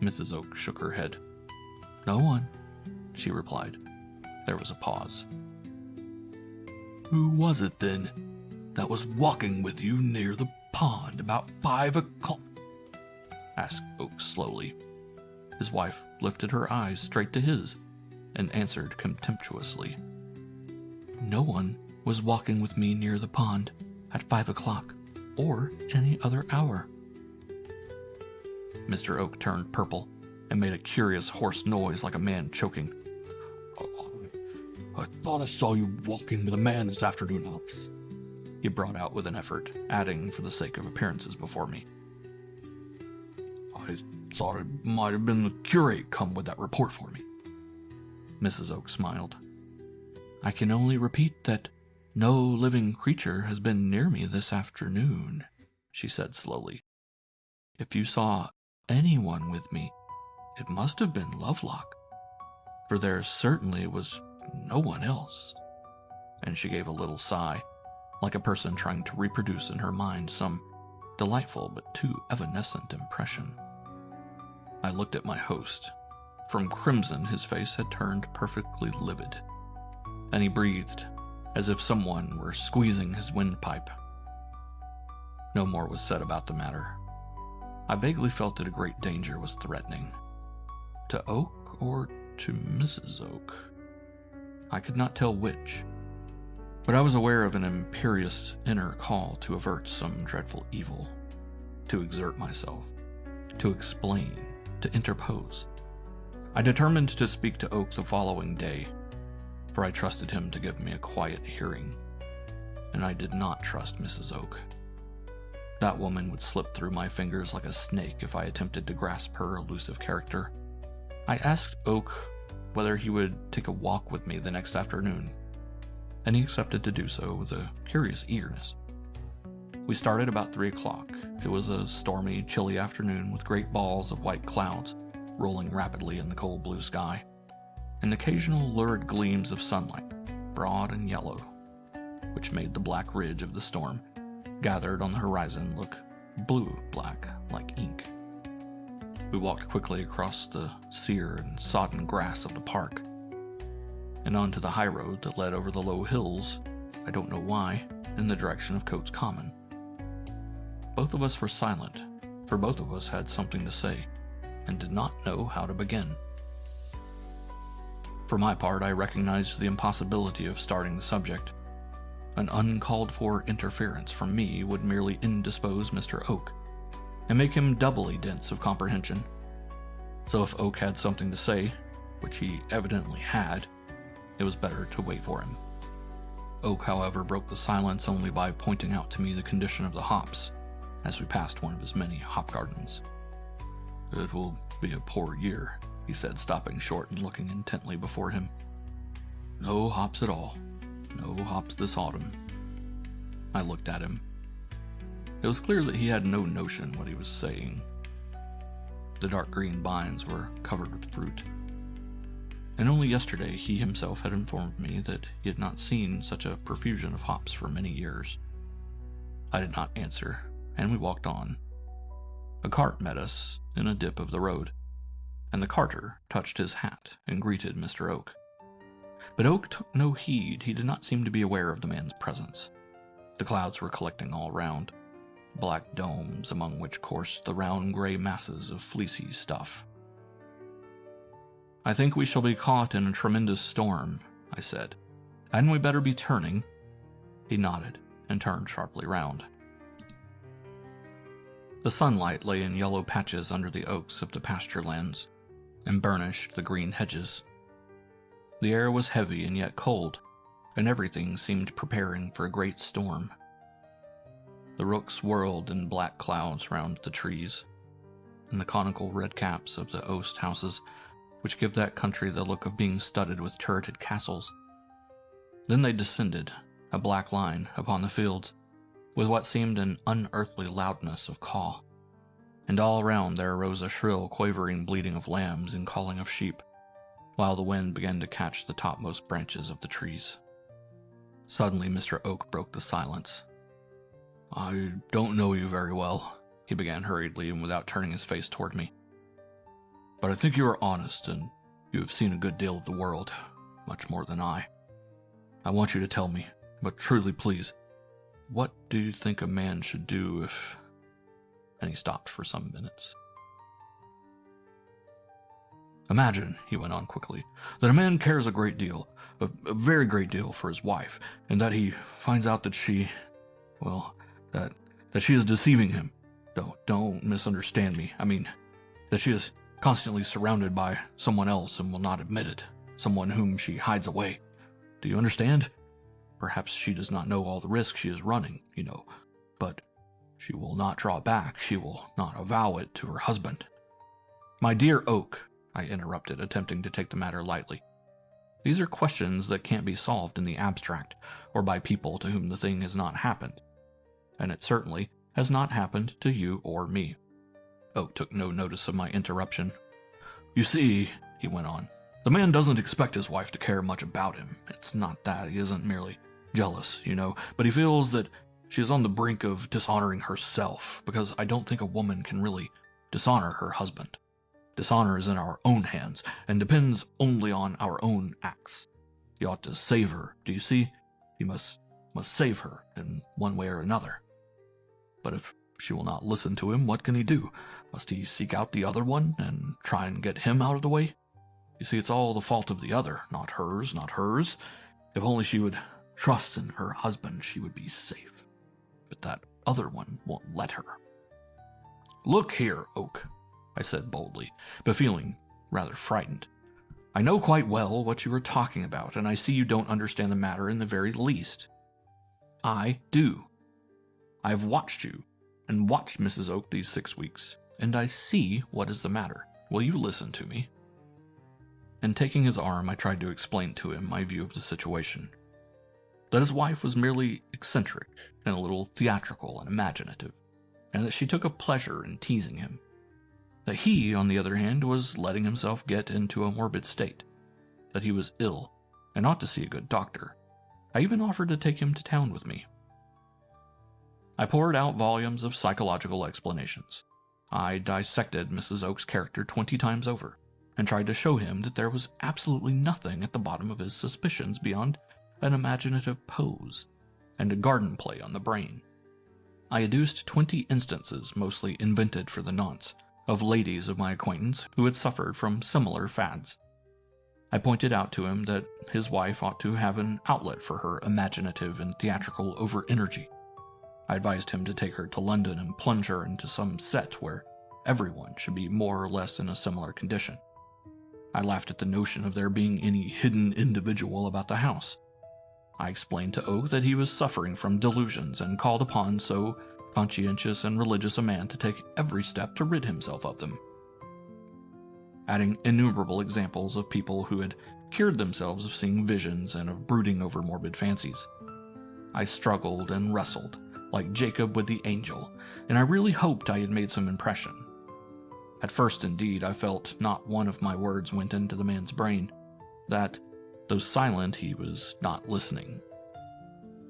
Mrs. Oak shook her head. "No one," she replied. There was a pause. "Who was it, then, that was walking with you near the pond about 5 o'clock? Asked Oak slowly. His wife lifted her eyes straight to his and answered contemptuously. "No one was walking with me near the pond at 5 o'clock, or any other hour." Mr. Oak turned purple and made a curious hoarse noise like a man choking. "I thought I saw you walking with a man this afternoon, Alice," he brought out with an effort, adding for the sake of appearances before me. "I thought it might have been the curate come with that report for me." Mrs. Oak smiled. "I can only repeat that no living creature has been near me this afternoon," she said slowly. "If you saw anyone with me, it must have been Lovelock, for there certainly was no one else." And she gave a little sigh, like a person trying to reproduce in her mind some delightful but too evanescent impression. I looked at my host. From crimson his face had turned perfectly livid, and he breathed as if someone were squeezing his windpipe. No more was said about the matter. I vaguely felt that a great danger was threatening. To Oak or to Mrs. Oak? I could not tell which, but I was aware of an imperious inner call to avert some dreadful evil, to exert myself, to explain, to interpose. I determined to speak to Oak the following day, for I trusted him to give me a quiet hearing, and I did not trust Mrs. Oak. That woman would slip through my fingers like a snake if I attempted to grasp her elusive character. I asked Oak whether he would take a walk with me the next afternoon, and he accepted to do so with a curious eagerness. We started about 3 o'clock. It was a stormy, chilly afternoon with great balls of white clouds rolling rapidly in the cold blue sky, and occasional lurid gleams of sunlight, broad and yellow, which made the black ridge of the storm gathered on the horizon look blue-black like ink. We walked quickly across the sere and sodden grass of the park, and onto the high road that led over the low hills, I don't know why, in the direction of Coates Common. Both of us were silent, for both of us had something to say, and did not know how to begin. For my part, I recognized the impossibility of starting the subject. An uncalled-for interference from me would merely indispose Mr. Oak, and make him doubly dense of comprehension. So if Oak had something to say, which he evidently had, it was better to wait for him. Oak, however, broke the silence only by pointing out to me the condition of the hops, as we passed one of his many hop gardens. "It will be a poor year," he said, stopping short and looking intently before him. "No hops at all. No hops this autumn." I looked at him. It was clear that he had no notion what he was saying. The dark green vines were covered with fruit, and only yesterday he himself had informed me that he had not seen such a profusion of hops for many years. I did not answer, and we walked on. A cart met us in a dip of the road, and the carter touched his hat and greeted Mr. Oak. But Oak took no heed. He did not seem to be aware of the man's presence. The clouds were collecting all round, black domes among which coursed the round gray masses of fleecy stuff. "I think we shall be caught in a tremendous storm," I said. "Hadn't we better be turning?" He nodded and turned sharply round. The sunlight lay in yellow patches under the oaks of the pasture lands, and burnished the green hedges. The air was heavy and yet cold, and everything seemed preparing for a great storm. The rooks whirled in black clouds round the trees, and the conical red caps of the oast houses, which give that country the look of being studded with turreted castles. Then they descended, a black line, upon the fields, with what seemed an unearthly loudness of caw, and all round there arose a shrill, quavering bleating of lambs and calling of sheep, while the wind began to catch the topmost branches of the trees. Suddenly Mr. Oak broke the silence. "I don't know you very well," he began hurriedly and without turning his face toward me. "But I think you are honest, and you have seen a good deal of the world, much more than I. I want you to tell me, but truly please, what do you think a man should do if—" And he stopped for some minutes. "Imagine," he went on quickly, "that a man cares a great deal, a very great deal for his wife, and that he finds out that that she is deceiving him. Don't misunderstand me. I mean, that she is constantly surrounded by someone else and will not admit it, someone whom she hides away. Do you understand? Perhaps she does not know all the risk she is running, but she will not draw back, she will not avow it to her husband." "My dear Oak," I interrupted, attempting to take the matter lightly, "these are questions that can't be solved in the abstract, or by people to whom the thing has not happened. And it certainly has not happened to you or me." Oak took no notice of my interruption. "You see," he went on, "the man doesn't expect his wife to care much about him. It's not that. He isn't merely jealous, but he feels that she is on the brink of dishonoring herself, because I don't think a woman can really dishonor her husband. Dishonor is in our own hands, and depends only on our own acts. He ought to save her, do you see? He must save her in one way or another. But if she will not listen to him, what can he do? Must he seek out the other one and try and get him out of the way? You see, it's all the fault of the other, not hers, not hers. If only she would trust in her husband, she would be safe. But that other one won't let her." "Look here, Oak," I said boldly, but feeling rather frightened. "I know quite well what you are talking about, and I see you don't understand the matter in the very least. I do. I have watched you, and watched Mrs. Oak these 6 weeks, and I see what is the matter. Will you listen to me?" And taking his arm, I tried to explain to him my view of the situation. That his wife was merely eccentric and a little theatrical and imaginative, and that she took a pleasure in teasing him. That he, on the other hand, was letting himself get into a morbid state. That he was ill, and ought to see a good doctor. I even offered to take him to town with me. I poured out volumes of psychological explanations. I dissected Mrs. Oak's character 20 times over, and tried to show him that there was absolutely nothing at the bottom of his suspicions beyond an imaginative pose, and a garden play on the brain. I adduced 20 instances, mostly invented for the nonce, of ladies of my acquaintance who had suffered from similar fads. I pointed out to him that his wife ought to have an outlet for her imaginative and theatrical over-energy. I advised him to take her to London and plunge her into some set where everyone should be more or less in a similar condition. I laughed at the notion of there being any hidden individual about the house. I explained to Oak that he was suffering from delusions and called upon so conscientious and religious a man to take every step to rid himself of them, adding innumerable examples of people who had cured themselves of seeing visions and of brooding over morbid fancies. I struggled and wrestled, like Jacob with the angel, and I really hoped I had made some impression. At first, indeed, I felt not one of my words went into the man's brain, that, though silent, he was not listening.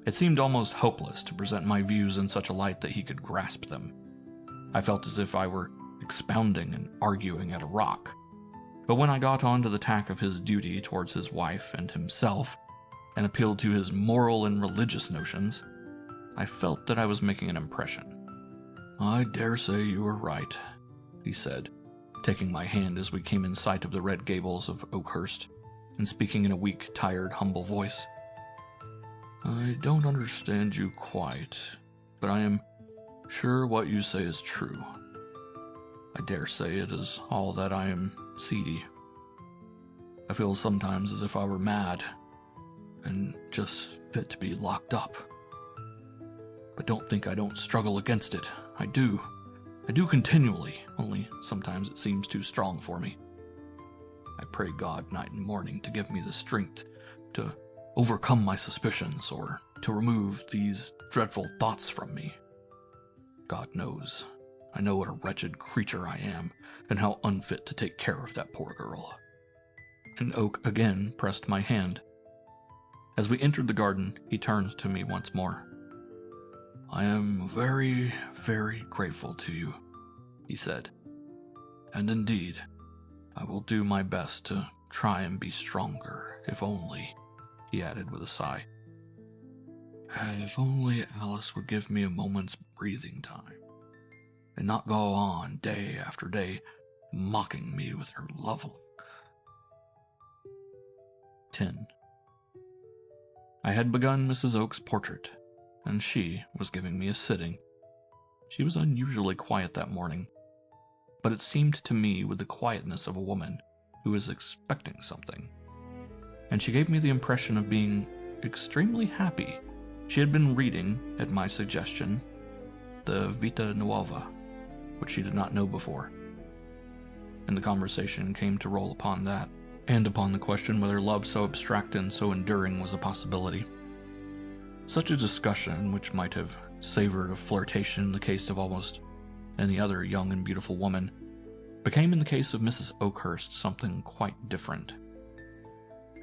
It seemed almost hopeless to present my views in such a light that he could grasp them. I felt as if I were expounding and arguing at a rock. But when I got on to the tack of his duty towards his wife and himself, and appealed to his moral and religious notions, I felt that I was making an impression. "I dare say you are right," he said, taking my hand as we came in sight of the red gables of Oakhurst, and speaking in a weak, tired, humble voice. "I don't understand you quite, but I am sure what you say is true. I dare say it is all that I am seedy. I feel sometimes as if I were mad, and just fit to be locked up. But don't think I don't struggle against it. I do. I do continually, only sometimes it seems too strong for me. I pray God night and morning to give me the strength to overcome my suspicions or to remove these dreadful thoughts from me. God knows, I know what a wretched creature I am and how unfit to take care of that poor girl." And Oak again pressed my hand. As we entered the garden, he turned to me once more. "I am very, very grateful to you," he said. "And indeed, I will do my best to try and be stronger, if only," he added with a sigh. "If only Alice would give me a moment's breathing time, and not go on day after day mocking me with her love look." 10. I had begun Mrs. Oak's portrait, and she was giving me a sitting. She was unusually quiet that morning, but it seemed to me with the quietness of a woman who is expecting something. And she gave me the impression of being extremely happy. She had been reading, at my suggestion, the Vita Nuova, which she did not know before. And the conversation came to roll upon that, and upon the question whether love so abstract and so enduring was a possibility. Such a discussion, which might have savored of flirtation in the case of almost any other young and beautiful woman, became in the case of Mrs. Oakhurst something quite different.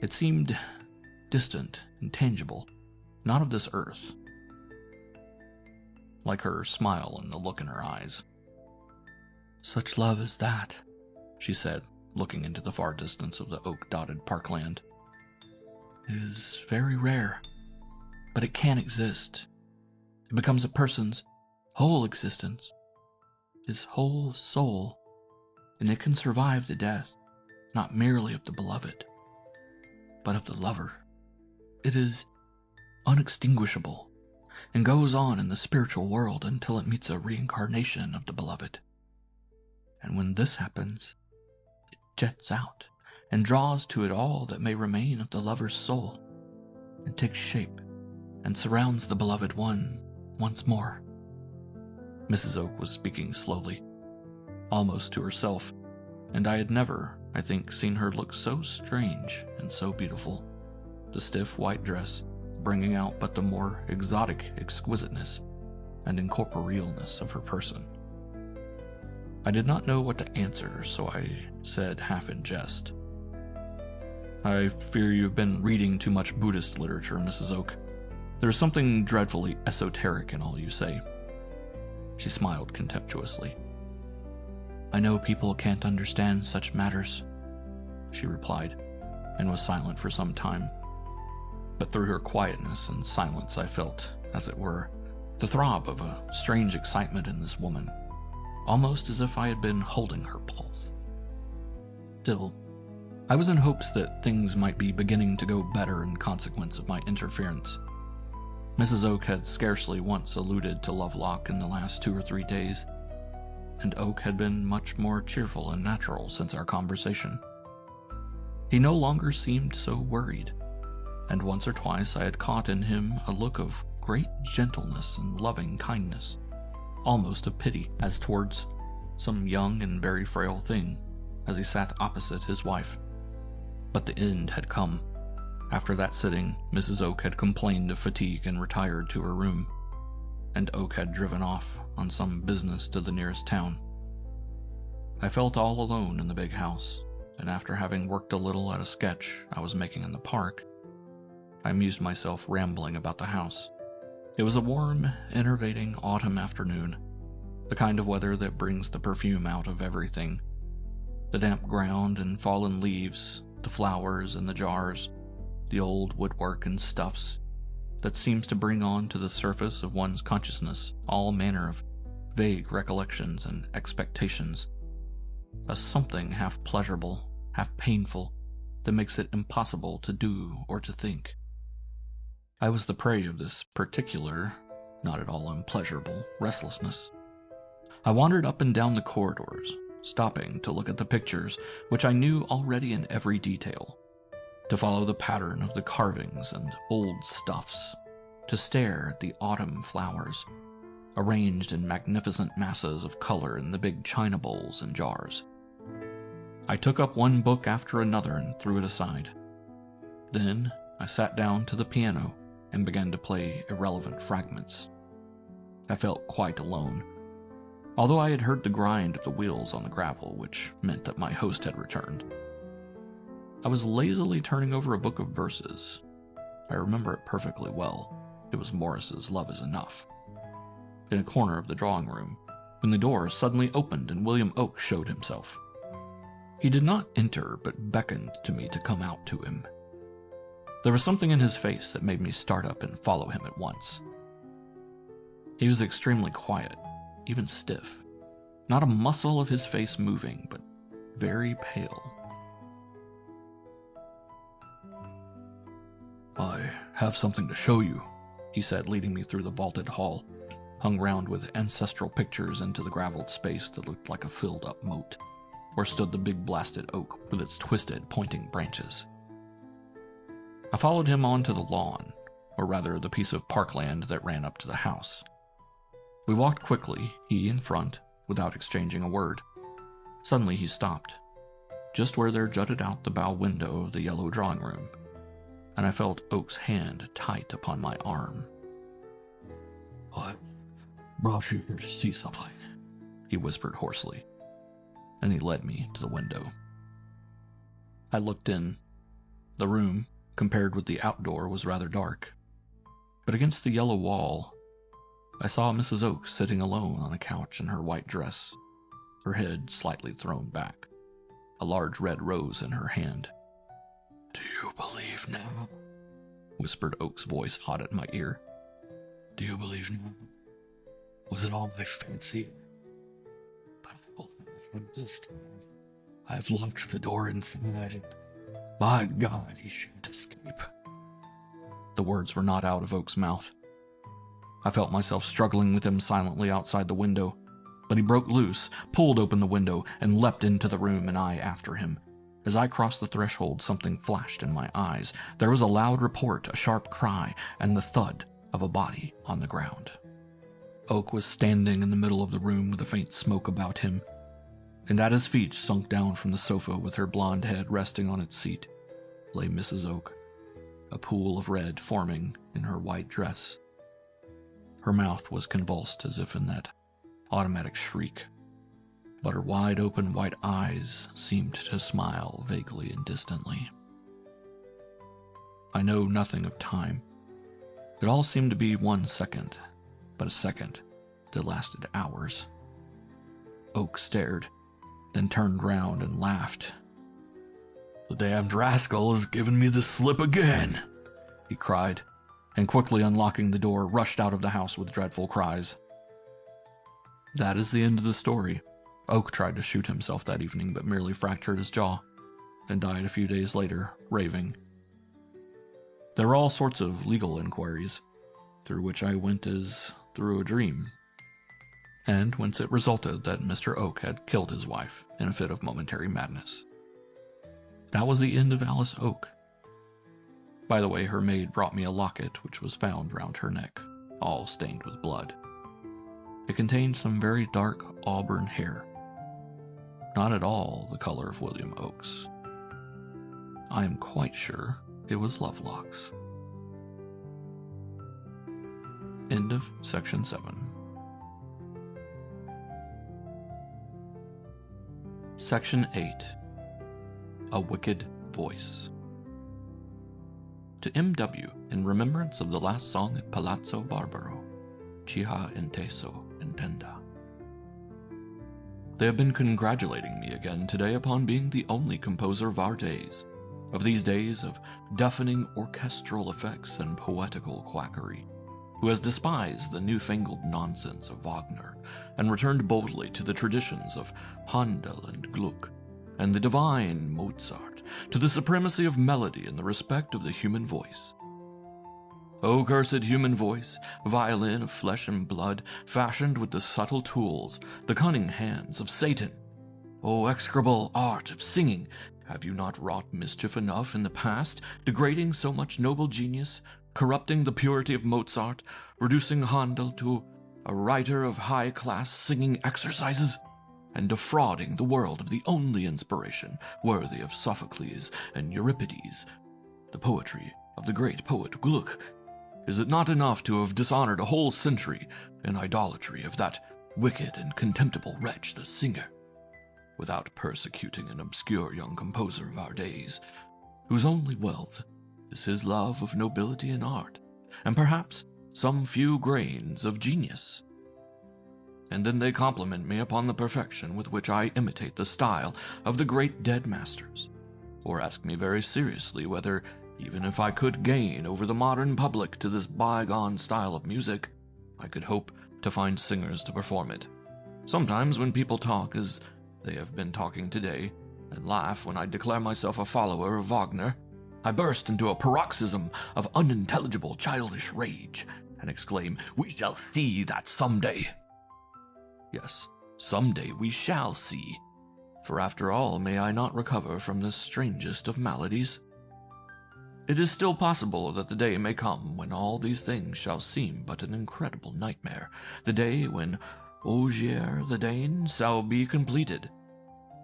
It seemed distant, intangible, not of this earth, like her smile and the look in her eyes. "Such love as that," she said, looking into the far distance of the oak-dotted parkland, "is very rare, but it can exist. It becomes a person's whole existence, his whole soul, and it can survive the death, not merely of the beloved, but of the lover. It is unextinguishable, and goes on in the spiritual world until it meets a reincarnation of the beloved. And when this happens, it jets out and draws to it all that may remain of the lover's soul, and takes shape and surrounds the beloved one once more." Mrs. Oak was speaking slowly, almost to herself, and I had never, I think, seen her look so strange and so beautiful, the stiff white dress bringing out but the more exotic exquisiteness and incorporealness of her person. I did not know what to answer, so I said half in jest, "I fear you have been reading too much Buddhist literature, Mrs. Oak. There is something dreadfully esoteric in all you say." She smiled contemptuously. "I know people can't understand such matters," she replied, and was silent for some time. But through her quietness and silence I felt, as it were, The throb of a strange excitement in this woman, almost as if I had been holding her pulse. Still, I was in hopes that things might be beginning to go better in consequence of my interference. Mrs. Oak had scarcely once alluded to Lovelock in the last 2 or 3 days, and Oak had been much more cheerful and natural since our conversation. He no longer seemed so worried, and once or twice I had caught in him a look of great gentleness and loving kindness, almost of pity, as towards some young and very frail thing, as he sat opposite his wife. But the end had come. After that sitting, Mrs. Oak had complained of fatigue and retired to her room, and Oak had driven off on some business to the nearest town. I felt all alone in the big house, and after having worked a little at a sketch I was making in the park, I amused myself rambling about the house. It was a warm, enervating autumn afternoon, the kind of weather that brings the perfume out of everything. The damp ground and fallen leaves, the flowers and the jars, the old woodwork and stuffs, that seems to bring on to the surface of one's consciousness all manner of vague recollections and expectations, a something half pleasurable, half painful, that makes it impossible to do or to think. I was the prey of this particular, not at all unpleasurable, restlessness. I wandered up and down the corridors, stopping to look at the pictures, which I knew already in every detail, to follow the pattern of the carvings and old stuffs, to stare at the autumn flowers, arranged in magnificent masses of color in the big china bowls and jars. I took up one book after another and threw it aside. Then I sat down to the piano and began to play irrelevant fragments. I felt quite alone, although I had heard the grind of the wheels on the gravel, which meant that my host had returned. I was lazily turning over a book of verses. I remember it perfectly well. It was Morris's Love Is Enough. In a corner of the drawing room, when the door suddenly opened and William Oak showed himself. He did not enter, but beckoned to me to come out to him. There was something in his face that made me start up and follow him at once. He was extremely quiet, even stiff, not a muscle of his face moving, but very pale. "I have something to show you," he said, leading me through the vaulted hall, hung round with ancestral pictures into the graveled space that looked like a filled-up moat, where stood the big blasted oak with its twisted, pointing branches. I followed him onto the lawn, or rather the piece of parkland that ran up to the house. We walked quickly, he in front, without exchanging a word. Suddenly he stopped, just where there jutted out the bow window of the yellow drawing room, and I felt Oak's hand tight upon my arm. "I brought you here to see something," he whispered hoarsely, and he led me to the window. I looked in. The room, compared with the outdoor, was rather dark, but against the yellow wall, I saw Mrs. Oak sitting alone on a couch in her white dress, her head slightly thrown back, a large red rose in her hand. "Do you believe now?" whispered Oak's voice hot at my ear. "Do you believe now? Was it all my fancy? But I will have this time. I have locked the door inside, and by God, he shan't escape." The words were not out of Oak's mouth. I felt myself struggling with him silently outside the window, but he broke loose, pulled open the window, and leapt into the room, and I after him. As I crossed the threshold, something flashed in my eyes. There was a loud report, a sharp cry, and the thud of a body on the ground. Oak was standing in the middle of the room with a faint smoke about him, and at his feet, sunk down from the sofa with her blonde head resting on its seat, lay Mrs. Oak, a pool of red forming in her white dress. Her mouth was convulsed as if in that automatic shriek, but her wide-open white eyes seemed to smile vaguely and distantly. I know nothing of time. It all seemed to be 1 second, but a second that lasted hours. Oak stared, then turned round and laughed. "The damned rascal has given me the slip again," he cried, and quickly unlocking the door, rushed out of the house with dreadful cries. That is the end of the story. Oak tried to shoot himself that evening, but merely fractured his jaw, and died a few days later, raving. There were all sorts of legal inquiries, through which I went as through a dream, and whence it resulted that Mr. Oak had killed his wife in a fit of momentary madness. That was the end of Alice Oak. By the way, her maid brought me a locket which was found round her neck, all stained with blood. It contained some very dark auburn hair, not at all the color of William Oak's. I am quite sure it was Lovelocks. End of section 7. Section 8. A Wicked Voice. To M.W. in remembrance of the last song at Palazzo Barbaro, Ciha inteso intenda. They have been congratulating me again today upon being the only composer of our days, of these days of deafening orchestral effects and poetical quackery, who has despised the newfangled nonsense of Wagner and returned boldly to the traditions of Handel and Gluck, and the divine Mozart, to the supremacy of melody and the respect of the human voice. O cursed human voice, violin of flesh and blood, fashioned with the subtle tools, the cunning hands of Satan! O execrable art of singing, have you not wrought mischief enough in the past, degrading so much noble genius, corrupting the purity of Mozart, reducing Handel to a writer of high-class singing exercises, and defrauding the world of the only inspiration worthy of Sophocles and Euripides, the poetry of the great poet Gluck? Is it not enough to have dishonored a whole century in idolatry of that wicked and contemptible wretch the singer, without persecuting an obscure young composer of our days, whose only wealth is his love of nobility and art, and perhaps some few grains of genius? And then they compliment me upon the perfection with which I imitate the style of the great dead masters, or ask me very seriously whether, even if I could gain over the modern public to this bygone style of music, I could hope to find singers to perform it. Sometimes when people talk as they have been talking today, and laugh when I declare myself a follower of Wagner, I burst into a paroxysm of unintelligible childish rage, and exclaim, "We shall see that someday." Yes, someday we shall see, for after all, may I not recover from this strangest of maladies? It is still possible that the day may come when all these things shall seem but an incredible nightmare, the day when Ogier the Dane shall be completed,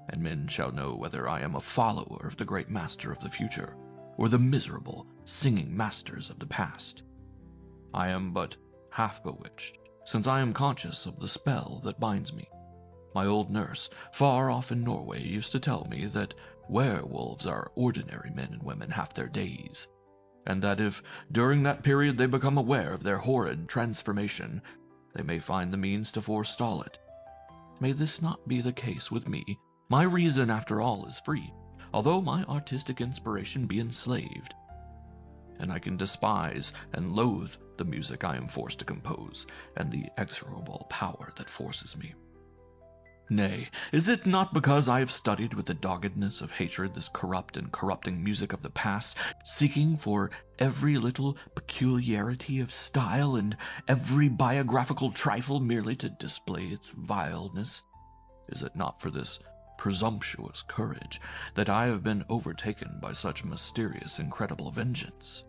and men shall know whether I am a follower of the great master of the future, or the miserable singing masters of the past. I am but half bewitched, since I am conscious of the spell that binds me. My old nurse, far off in Norway, used to tell me that werewolves are ordinary men and women half their days, and that if during that period they become aware of their horrid transformation, they may find the means to forestall it. May this not be the case with me? My reason, after all, is free, although my artistic inspiration be enslaved, and I can despise and loathe the music I am forced to compose, and the execrable power that forces me. Nay, is it not because I have studied with the doggedness of hatred this corrupt and corrupting music of the past, seeking for every little peculiarity of style and every biographical trifle merely to display its vileness? Is it not for this presumptuous courage that I have been overtaken by such mysterious, incredible vengeance?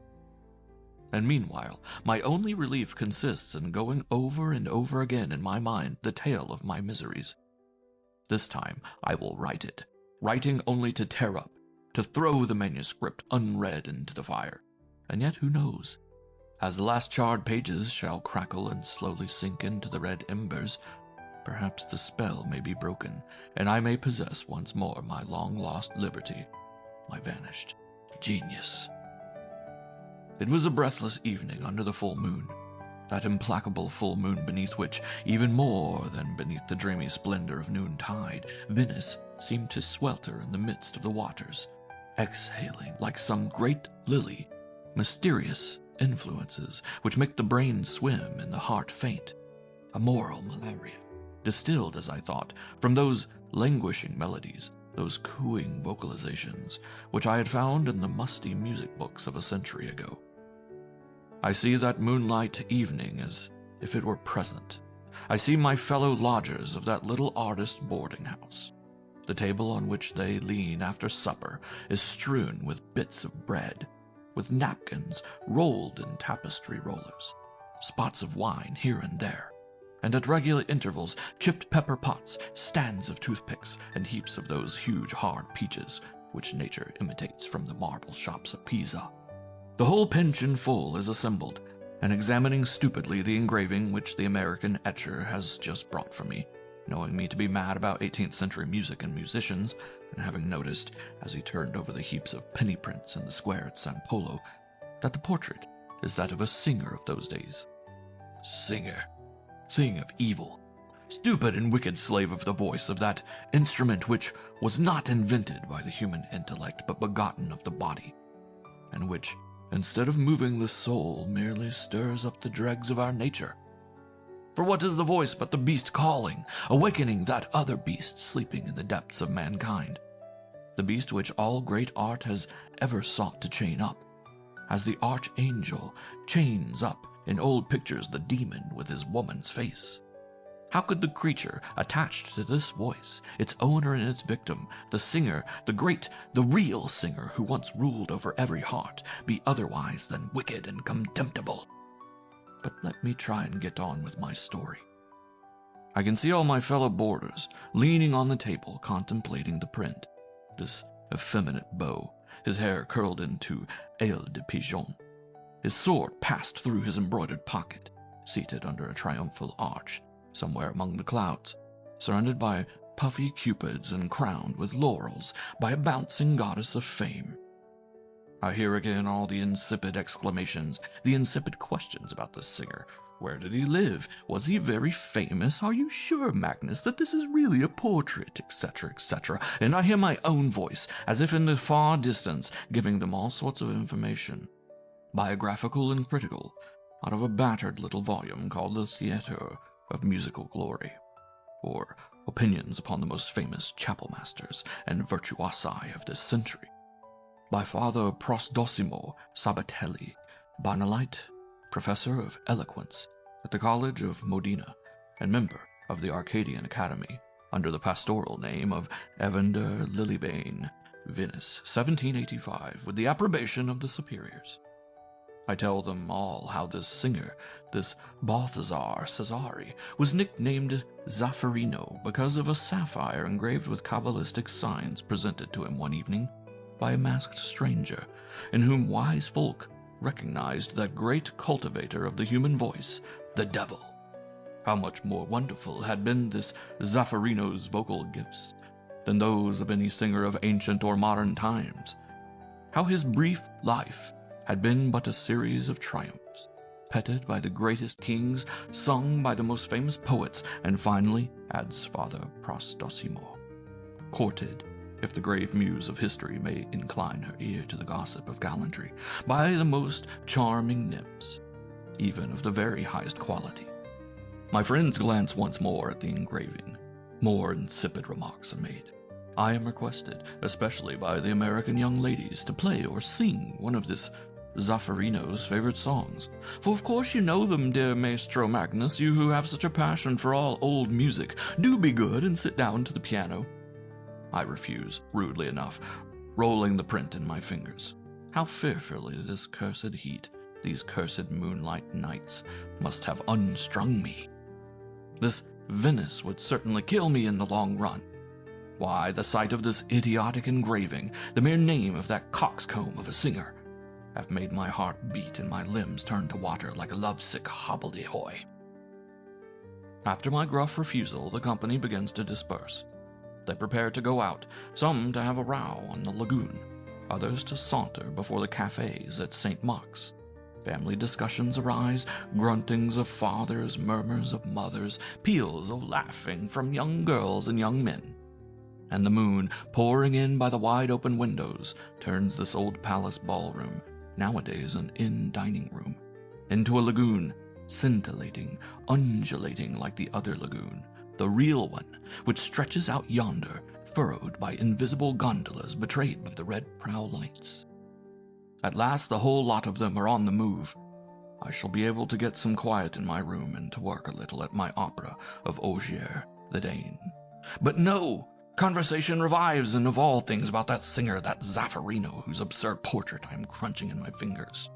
And meanwhile, my only relief consists in going over and over again in my mind the tale of my miseries. This time I will write it, writing only to tear up, to throw the manuscript unread into the fire. And yet who knows? As the last charred pages shall crackle and slowly sink into the red embers, perhaps the spell may be broken, and I may possess once more my long-lost liberty, my vanished genius. It was a breathless evening under the full moon, that implacable full moon beneath which, even more than beneath the dreamy splendor of noontide, Venice seemed to swelter in the midst of the waters, exhaling like some great lily, mysterious influences which make the brain swim and the heart faint, a moral malaria, distilled, as I thought, from those languishing melodies, those cooing vocalizations, which I had found in the musty music books of a century ago. I see that moonlight evening as if it were present. I see my fellow lodgers of that little artist boarding house. The table on which they lean after supper is strewn with bits of bread, with napkins rolled in tapestry rollers, spots of wine here and there, and at regular intervals chipped pepper pots, stands of toothpicks, and heaps of those huge hard peaches which nature imitates from the marble shops of Pisa. The whole pension full is assembled, and examining stupidly the engraving which the American etcher has just brought for me, knowing me to be mad about 18th century music and musicians, and having noticed, as he turned over the heaps of penny prints in the square at San Polo, that the portrait is that of a singer of those days. Singer, thing of evil, stupid and wicked slave of the voice, of that instrument which was not invented by the human intellect, but begotten of the body, and which, instead of moving the soul, merely stirs up the dregs of our nature. For what is the voice but the beast calling, awakening that other beast sleeping in the depths of mankind? The beast which all great art has ever sought to chain up, as the archangel chains up in old pictures the demon with his woman's face. How could the creature attached to this voice, its owner and its victim, the singer, the great, the real singer who once ruled over every heart, be otherwise than wicked and contemptible? But let me try and get on with my story. I can see all my fellow boarders leaning on the table, contemplating the print, this effeminate beau, his hair curled into aile de pigeon, his sword passed through his embroidered pocket, seated under a triumphal arch, somewhere among the clouds, surrounded by puffy cupids and crowned with laurels by a bouncing goddess of fame. I hear again all the insipid exclamations, the insipid questions about this singer. Where did he live? Was he very famous? Are you sure, Magnus, that this is really a portrait, etc., etc.? And I hear my own voice, as if in the far distance, giving them all sorts of information, biographical and critical, out of a battered little volume called the Theatre of Musical Glory, or Opinions upon the Most Famous Chapel Masters and Virtuosi of this Century, by Father Prosdosimo Sabatelli, Barnolite, Professor of Eloquence at the College of Modena, and member of the Arcadian Academy, under the pastoral name of Evander Lilybane, Venice, 1785, with the approbation of the superiors. I tell them all how this singer, this Balthazar Cesari, was nicknamed Zaffarino because of a sapphire engraved with Kabbalistic signs presented to him one evening by a masked stranger, in whom wise folk recognized that great cultivator of the human voice, the devil. How much more wonderful had been this Zaffarino's vocal gifts than those of any singer of ancient or modern times. How his brief life had been but a series of triumphs, petted by the greatest kings, sung by the most famous poets, and finally, adds Father Prosdosimo, courted, if the grave muse of history may incline her ear to the gossip of gallantry, by the most charming nymphs, even of the very highest quality. My friends glance once more at the engraving. More insipid remarks are made. I am requested, especially by the American young ladies, to play or sing one of this Zaffarino's favorite songs. For of course you know them, dear Maestro Magnus, you who have such a passion for all old music. Do be good and sit down to the piano. I refuse, rudely enough, rolling the print in my fingers. How fearfully this cursed heat, these cursed moonlight nights, must have unstrung me. This Venice would certainly kill me in the long run. Why, the sight of this idiotic engraving, the mere name of that coxcomb of a singer, have made my heart beat and my limbs turn to water like a lovesick hobbledehoy. After my gruff refusal, the company begins to disperse. They prepare to go out, some to have a row on the lagoon, others to saunter before the cafes at St. Mark's. Family discussions arise, gruntings of fathers, murmurs of mothers, peals of laughing from young girls and young men. And the moon, pouring in by the wide-open windows, turns this old palace ballroom nowadays an inn dining room, into a lagoon, scintillating, undulating like the other lagoon, the real one, which stretches out yonder, furrowed by invisible gondolas betrayed by the red prow lights. At last the whole lot of them are on the move. I shall be able to get some quiet in my room and to work a little at my opera of Ogier the Dane. But no! Conversation revives, and of all things about that singer, that Zaffarino, whose absurd portrait I am crunching in my fingers.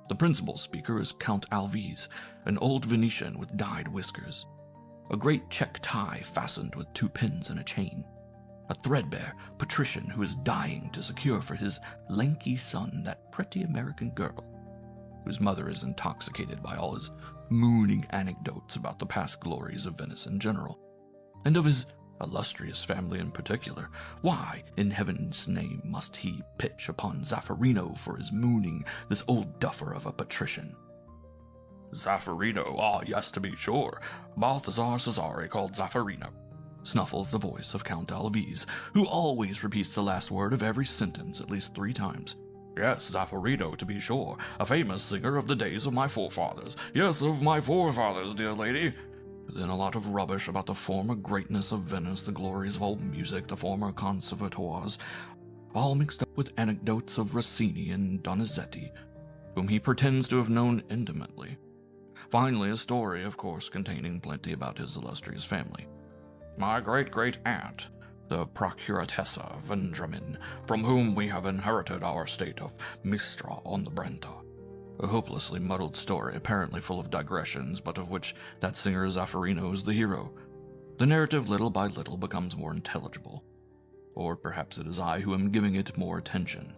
The principal speaker is Count Alvise, an old Venetian with dyed whiskers, a great check tie fastened with 2 pins and a chain, a threadbare patrician who is dying to secure for his lanky son that pretty American girl, whose mother is intoxicated by all his mooning anecdotes about the past glories of Venice in general, and of his illustrious family in particular. Why, in heaven's name, must he pitch upon Zaffarino for his mooning, this old duffer of a patrician? Zaffarino, ah yes, to be sure. Balthazar Cesare called Zaffarino, snuffles the voice of Count Alvise, who always repeats the last word of every sentence at least 3 times. Yes, Zaffarino, to be sure, a famous singer of the days of my forefathers. Yes, of my forefathers, dear lady. Then a lot of rubbish about the former greatness of Venice, the glories of old music, the former conservatoires, all mixed up with anecdotes of Rossini and Donizetti, whom he pretends to have known intimately. Finally, a story, of course, containing plenty about his illustrious family. My great-great-aunt, the Procuratessa Vendramin, from whom we have inherited our estate of Mistra on the Brenta. A hopelessly muddled story, apparently full of digressions, but of which that singer Zaffarino is the hero. The narrative little by little becomes more intelligible. Or perhaps it is I who am giving it more attention.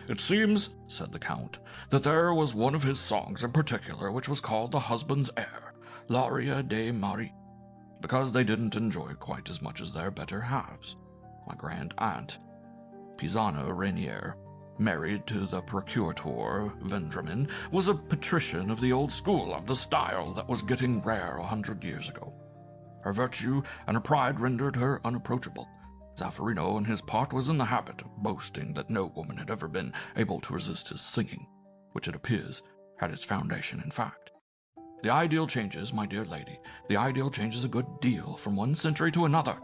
It seems, said the Count, that there was one of his songs in particular which was called the husband's air, L'aria de Marie, because they didn't enjoy quite as much as their better halves. My grand aunt, Pisana Rainier, married to the Procurator Vendramin, was a patrician of the old school, of the style that was getting rare 100 years ago. Her virtue and her pride rendered her unapproachable. Zaffarino, on his part, was in the habit of boasting that no woman had ever been able to resist his singing, which it appears had its foundation in fact. The ideal changes, my dear lady, the ideal changes a good deal from one century to another,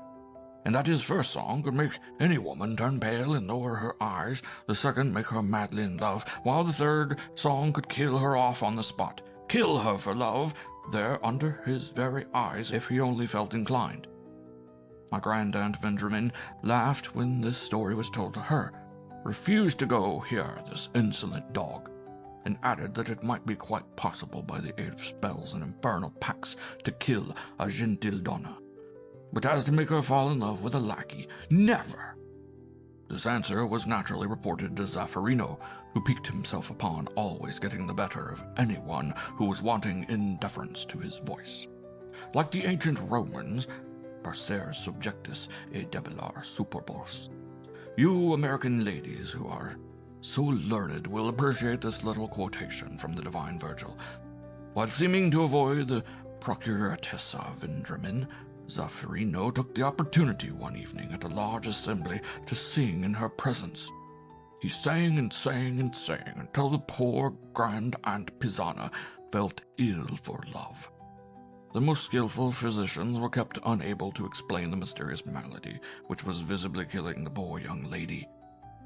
and that his first song could make any woman turn pale and lower her eyes, the second make her madly in love, while the third song could kill her off on the spot, kill her for love, there under his very eyes, if he only felt inclined. My grand-aunt Vendramin laughed when this story was told to her, refused to go hear this insolent dog, and added that it might be quite possible by the aid of spells and infernal pacts to kill a gentile donna. But as to make her fall in love with a lackey, never! This answer was naturally reported to Zaffarino, who piqued himself upon always getting the better of anyone who was wanting in deference to his voice. Like the ancient Romans, parser subjectus et debelar superbos. You American ladies who are so learned will appreciate this little quotation from the divine Virgil. While seeming to avoid the Procuratessa Vendramin, Zaffarino took the opportunity one evening at a large assembly to sing in her presence. He sang and sang and sang until the poor grand-aunt Pisana felt ill for love. The most skillful physicians were kept unable to explain the mysterious malady which was visibly killing the poor young lady,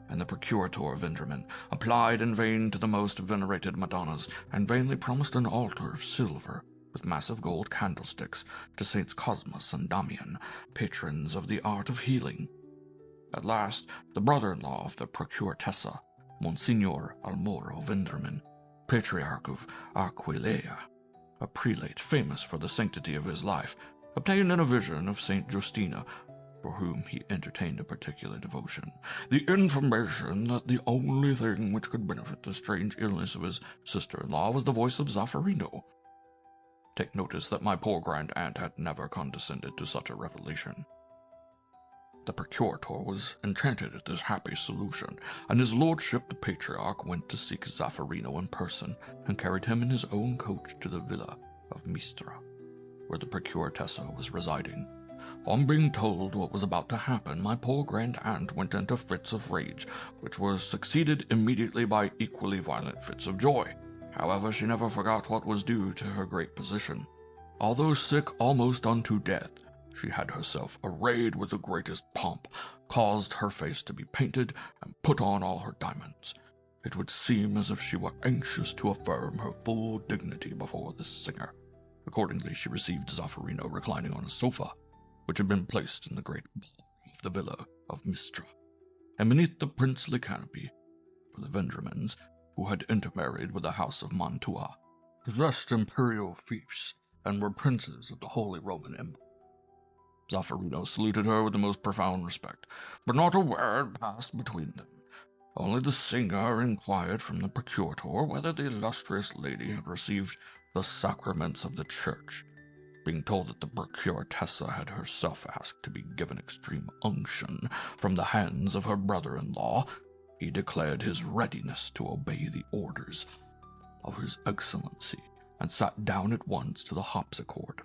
and the Procurator Vendramin applied in vain to the most venerated Madonnas, and vainly promised an altar of silver, with massive gold candlesticks, to Saints Cosmas and Damian, patrons of the art of healing. At last, the brother-in-law of the Procuratessa, Monsignor Almoro Vendramin, Patriarch of Aquileia, a prelate famous for the sanctity of his life, obtained in a vision of Saint Justina, for whom he entertained a particular devotion, the information that the only thing which could benefit the strange illness of his sister-in-law was the voice of Zaffarino. Take notice that my poor grand-aunt had never condescended to such a revelation. The Procurator was enchanted at this happy solution, and his lordship the Patriarch went to seek Zaffarino in person, and carried him in his own coach to the villa of Mistra, where the Procuratessa was residing. On being told what was about to happen, my poor grand-aunt went into fits of rage, which were succeeded immediately by equally violent fits of joy. However, she never forgot what was due to her great position. Although sick almost unto death, she had herself arrayed with the greatest pomp, caused her face to be painted, and put on all her diamonds. It would seem as if she were anxious to affirm her full dignity before this singer. Accordingly, she received Zaffarino reclining on a sofa, which had been placed in the great ball of the villa of Mistra, and beneath the princely canopy were the Vendramins, who had intermarried with the house of Mantua, possessed imperial fiefs, and were princes of the Holy Roman Empire. Zaffarino saluted her with the most profound respect, but not a word passed between them. Only the singer inquired from the procurator whether the illustrious lady had received the sacraments of the church. Being told that the procuratessa had herself asked to be given extreme unction from the hands of her brother-in-law, he declared his readiness to obey the orders of his excellency, and sat down at once to the harpsichord.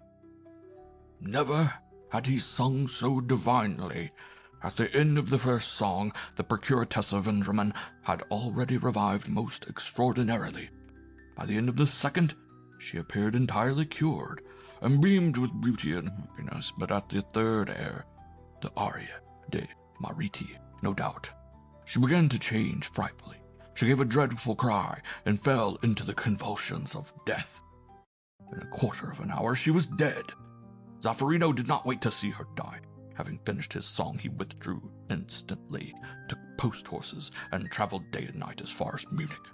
Never had he sung so divinely. At the end of the first song, the procuratessa Vendramin had already revived most extraordinarily. By the end of the second, she appeared entirely cured, and beamed with beauty and happiness, but at the third air, the aria de Mariti, no doubt, she began to change frightfully. She gave a dreadful cry, and fell into the convulsions of death. In a quarter of an hour she was dead. Zaffarino did not wait to see her die. Having finished his song, he withdrew instantly, took post-horses, and traveled day and night as far as Munich.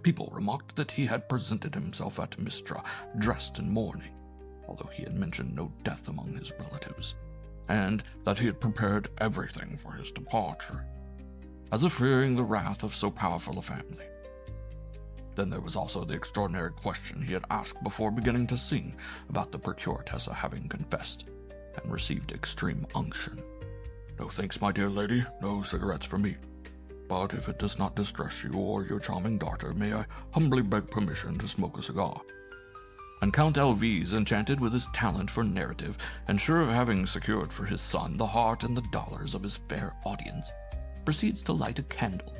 People remarked that he had presented himself at Mistra, dressed in mourning, although he had mentioned no death among his relatives, and that he had prepared everything for his departure, as if fearing the wrath of so powerful a family. Then there was also the extraordinary question he had asked before beginning to sing about the procuratessa having confessed and received extreme unction. No thanks, my dear lady, no cigarettes for me. But if it does not distress you or your charming daughter, may I humbly beg permission to smoke a cigar? And Count Alvise, enchanted with his talent for narrative, and sure of having secured for his son the heart and the dollars of his fair audience, proceeds to light a candle,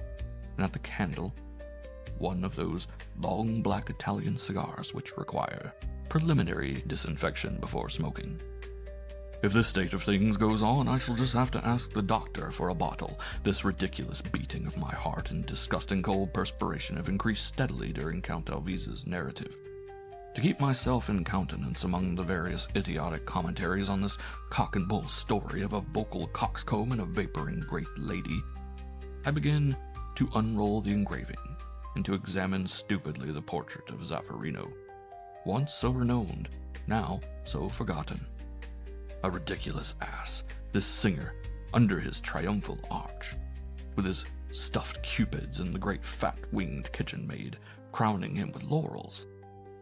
and at the candle, one of those long black Italian cigars which require preliminary disinfection before smoking. If this state of things goes on, I shall just have to ask the doctor for a bottle. This ridiculous beating of my heart and disgusting cold perspiration have increased steadily during Count Alvise's narrative. To keep myself in countenance among the various idiotic commentaries on this cock-and-bull story of a vocal coxcomb and a vaporing great lady, I begin to unroll the engraving and to examine stupidly the portrait of Zaffarino, once so renowned, now so forgotten. A ridiculous ass, this singer, under his triumphal arch, with his stuffed cupids and the great fat-winged kitchen-maid crowning him with laurels.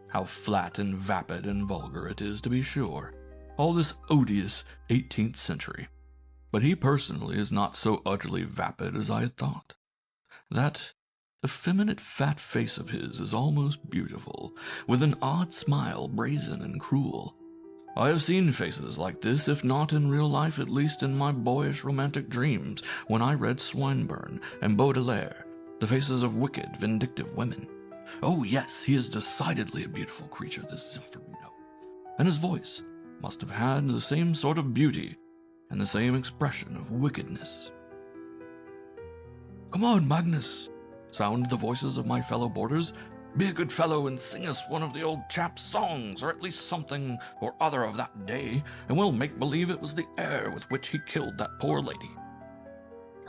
How flat and vapid and vulgar it is, to be sure, all this odious 18th century. But he personally is not so utterly vapid as I had thought. That effeminate fat face of his is almost beautiful, with an odd smile, brazen and cruel. I have seen faces like this, if not in real life, at least in my boyish romantic dreams, when I read Swinburne and Baudelaire, the faces of wicked, vindictive women. Oh yes, he is decidedly a beautiful creature, this Zaffarino, and his voice must have had the same sort of beauty and the same expression of wickedness. "Come on, Magnus," sounded the voices of my fellow boarders. "Be a good fellow and sing us one of the old chap's songs, or at least something or other of that day, and we'll make believe it was the air with which he killed that poor lady."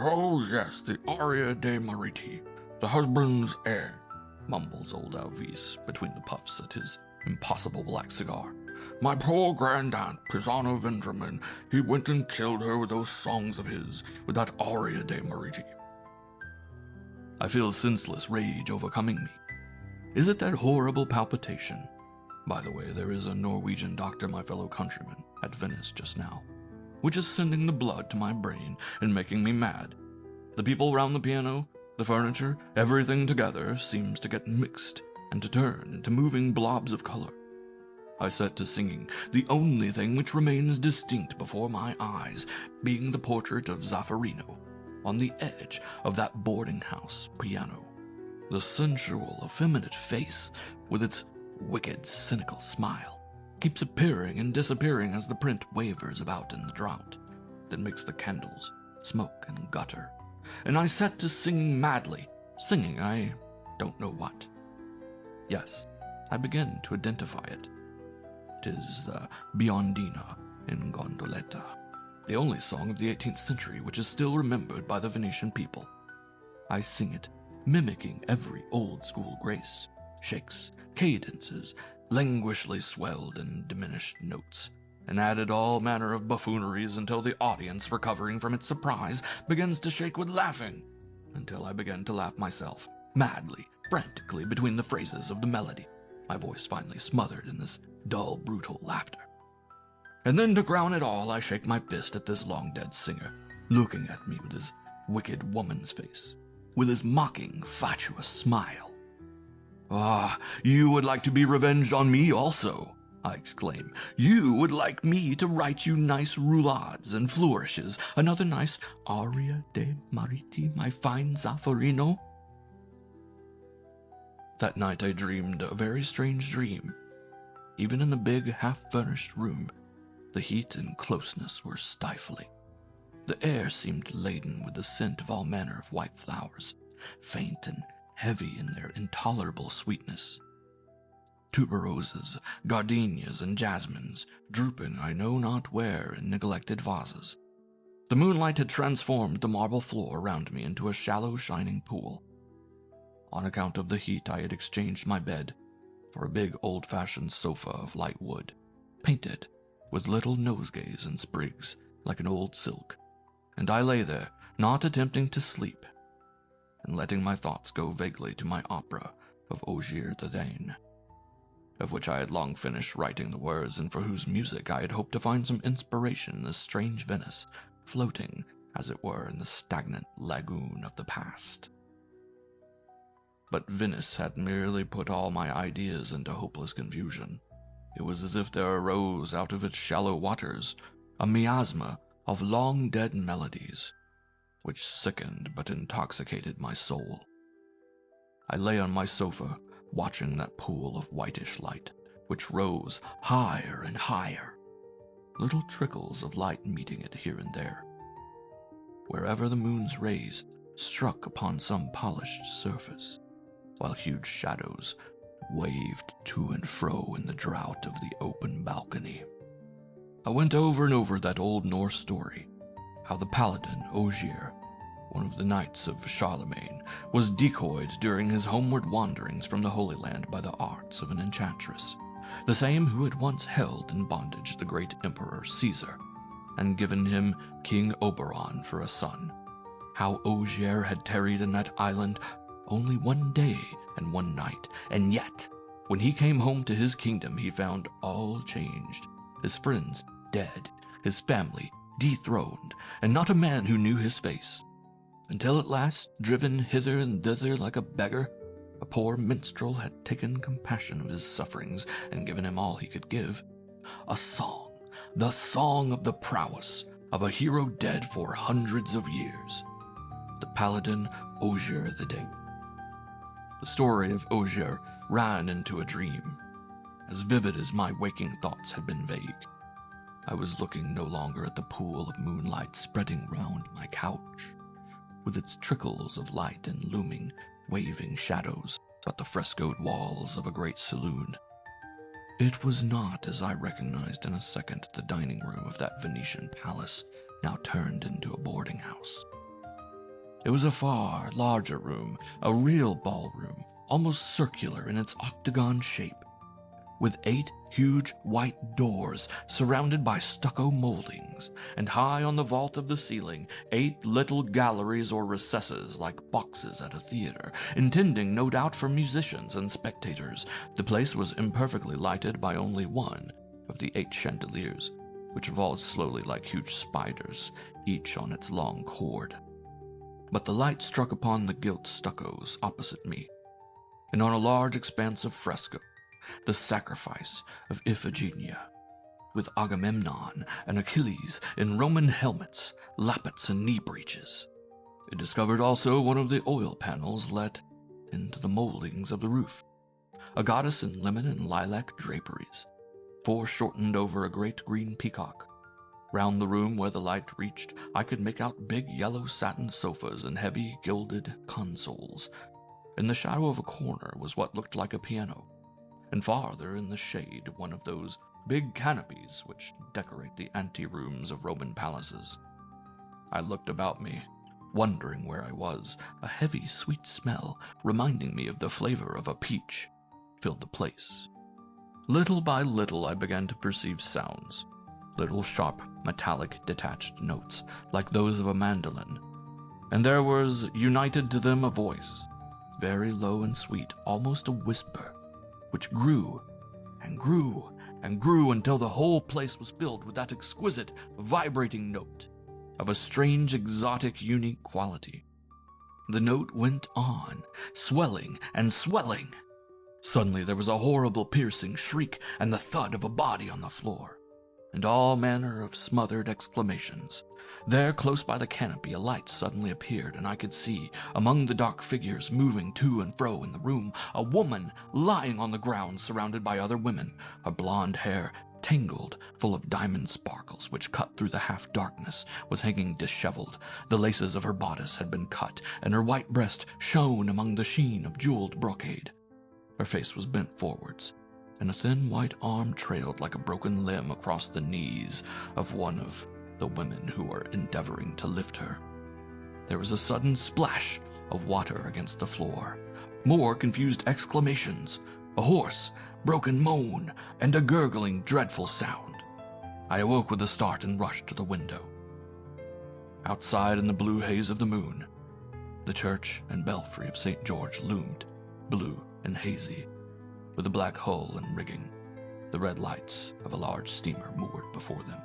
"Oh yes, the aria de Mariti, the husband's heir," mumbles old Alvise between the puffs at his impossible black cigar. "My poor grand-aunt, Pisano Vendramin, he went and killed her with those songs of his, with that aria de Mariti." I feel senseless rage overcoming me. Is it that horrible palpitation? By the way, there is a Norwegian doctor, my fellow countryman, at Venice just now, which is sending the blood to my brain and making me mad. The people round the piano, the furniture, everything together seems to get mixed and to turn into moving blobs of color. I set to singing, the only thing which remains distinct before my eyes being the portrait of Zaffarino on the edge of that boarding-house piano. The sensual, effeminate face, with its wicked, cynical smile, keeps appearing and disappearing as the print wavers about in the draught that makes the candles smoke and gutter. And I set to singing madly, singing I don't know what. Yes, I begin to identify it. It is the Biondina in Gondoletta, the only song of the 18th century which is still remembered by the Venetian people. I sing it, mimicking every old-school grace, shakes, cadences, languishly swelled and diminished notes, and added all manner of buffooneries until the audience, recovering from its surprise, begins to shake with laughing, until I begin to laugh myself, madly, frantically between the phrases of the melody, my voice finally smothered in this dull, brutal laughter. And then to crown it all, I shake my fist at this long-dead singer, looking at me with his wicked woman's face, with his mocking, fatuous smile. "Ah, you would like to be revenged on me also," I exclaim. "You would like me to write you nice roulades and flourishes, another nice aria de mariti, my fine Zaffarino?" That night I dreamed a very strange dream. Even in the big, half-furnished room, the heat and closeness were stifling. The air seemed laden with the scent of all manner of white flowers, faint and heavy in their intolerable sweetness. Tuberoses, gardenias, and jasmines, drooping I know not where in neglected vases. The moonlight had transformed the marble floor around me into a shallow, shining pool. On account of the heat, I had exchanged my bed for a big old-fashioned sofa of light wood, painted with little nosegays and sprigs like an old silk, and I lay there, not attempting to sleep, and letting my thoughts go vaguely to my opera of Ogier the Dane, of which I had long finished writing the words and for whose music I had hoped to find some inspiration in this strange Venice, floating, as it were, in the stagnant lagoon of the past. But Venice had merely put all my ideas into hopeless confusion. It was as if there arose out of its shallow waters a miasma of long-dead melodies, which sickened but intoxicated my soul. I lay on my sofa, watching that pool of whitish light, which rose higher and higher, little trickles of light meeting it here and there, wherever the moon's rays struck upon some polished surface, while huge shadows waved to and fro in the draught of the open balcony. I went over and over that old Norse story, how the paladin Ogier, one of the knights of Charlemagne, was decoyed during his homeward wanderings from the Holy Land by the arts of an enchantress, the same who had once held in bondage the great emperor Caesar, and given him King Oberon for a son. How Ogier had tarried in that island only one day and one night, and yet, when he came home to his kingdom, he found all changed, his friends dead, his family dethroned, and not a man who knew his face, until at last, driven hither and thither like a beggar, a poor minstrel had taken compassion of his sufferings and given him all he could give, a song, the song of the prowess of a hero dead for hundreds of years, the paladin Ogier the Dane. The story of Ogier ran into a dream, as vivid as my waking thoughts had been vague. I was looking no longer at the pool of moonlight spreading round my couch, with its trickles of light and looming, waving shadows, but the frescoed walls of a great saloon. It was not, as I recognized in a second, the dining room of that Venetian palace, now turned into a boarding house. It was a far larger room, a real ballroom, almost circular in its octagon shape, with 8 huge white doors surrounded by stucco moldings, and high on the vault of the ceiling 8 little galleries or recesses like boxes at a theater, intending no doubt for musicians and spectators. The place was imperfectly lighted by only one of the 8 chandeliers, which revolved slowly like huge spiders, each on its long cord. But the light struck upon the gilt stuccos opposite me, and on a large expanse of fresco, the sacrifice of Iphigenia, with Agamemnon and Achilles in Roman helmets, lappets, and knee breeches. It discovered also one of the oil panels let into the moldings of the roof, a goddess in lemon and lilac draperies, foreshortened over a great green peacock. Round the room where the light reached, I could make out big yellow satin sofas and heavy gilded consoles. In the shadow of a corner was what looked like a piano, and farther in the shade one of those big canopies which decorate the anterooms of Roman palaces. I looked about me, wondering where I was. A heavy, sweet smell, reminding me of the flavor of a peach, filled the place. Little by little I began to perceive sounds, little sharp, metallic, detached notes, like those of a mandolin, and there was united to them a voice, very low and sweet, almost a whisper, which grew and grew and grew until the whole place was filled with that exquisite, vibrating note of a strange, exotic, unique quality. The note went on, swelling and swelling. Suddenly there was a horrible piercing shriek and the thud of a body on the floor, and all manner of smothered exclamations. There, close by the canopy, a light suddenly appeared, and I could see, among the dark figures moving to and fro in the room, a woman lying on the ground surrounded by other women, her blonde hair, tangled, full of diamond sparkles which cut through the half-darkness, was hanging disheveled. The laces of her bodice had been cut, and her white breast shone among the sheen of jeweled brocade. Her face was bent forwards, and a thin white arm trailed like a broken limb across the knees of one of the women who were endeavoring to lift her. There was a sudden splash of water against the floor, more confused exclamations, a hoarse, broken moan, and a gurgling, dreadful sound. I awoke with a start and rushed to the window. Outside in the blue haze of the moon, the church and belfry of St. George loomed, blue and hazy, with a black hull and rigging, the red lights of a large steamer moored before them.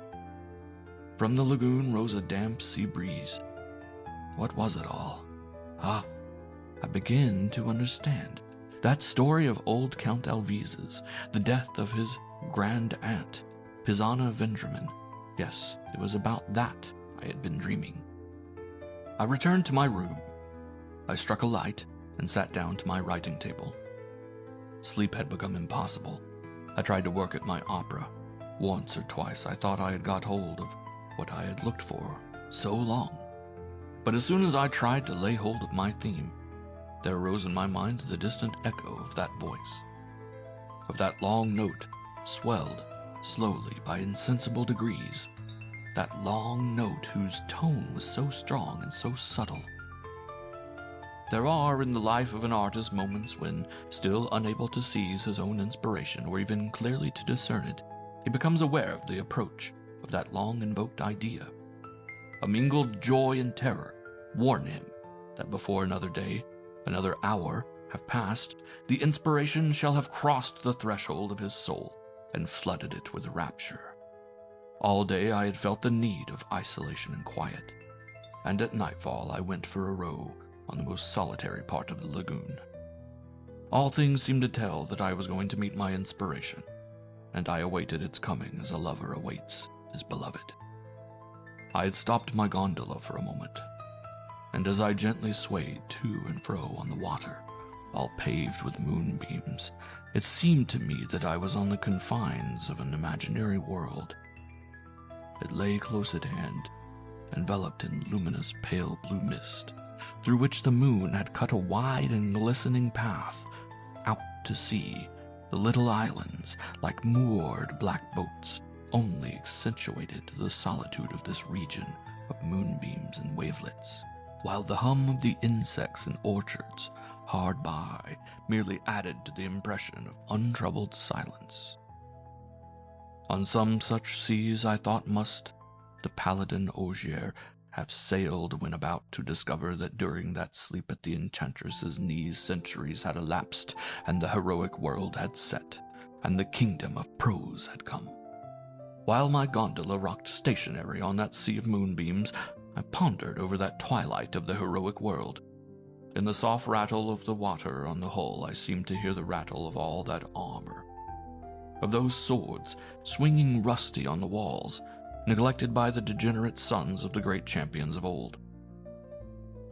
From the lagoon rose a damp sea breeze. What was it all? Ah, I begin to understand. That story of old Count Alvise's, the death of his grand-aunt, Pisana Vendramin. Yes, it was about that I had been dreaming. I returned to my room. I struck a light and sat down to my writing table. Sleep had become impossible. I tried to work at my opera. Once or twice I thought I had got hold of what I had looked for so long. But as soon as I tried to lay hold of my theme, there arose in my mind the distant echo of that voice, of that long note, swelled slowly by insensible degrees, that long note whose tone was so strong and so subtle. There are in the life of an artist moments when, still unable to seize his own inspiration or even clearly to discern it, he becomes aware of the approach of that long-invoked idea. A mingled joy and terror warn him that before another day, another hour have passed, the inspiration shall have crossed the threshold of his soul and flooded it with rapture. All day I had felt the need of isolation and quiet, and at nightfall I went for a row on the most solitary part of the lagoon. All things seemed to tell that I was going to meet my inspiration, and I awaited its coming as a lover awaits his beloved. I had stopped my gondola for a moment, and as I gently swayed to and fro on the water, all paved with moonbeams, it seemed to me that I was on the confines of an imaginary world. It lay close at hand, enveloped in luminous pale blue mist, through which the moon had cut a wide and glistening path. Out to sea, the little islands, like moored black boats, only accentuated the solitude of this region of moonbeams and wavelets, while the hum of the insects in orchards hard by merely added to the impression of untroubled silence. On some such seas I thought must the paladin Ogier have sailed when about to discover that during that sleep at the enchantress's knees centuries had elapsed, and the heroic world had set, and the kingdom of prose had come. While my gondola rocked stationary on that sea of moonbeams, I pondered over that twilight of the heroic world. In the soft rattle of the water on the hull I seemed to hear the rattle of all that armor of those swords swinging rusty on the walls, neglected by the degenerate sons of the great champions of old.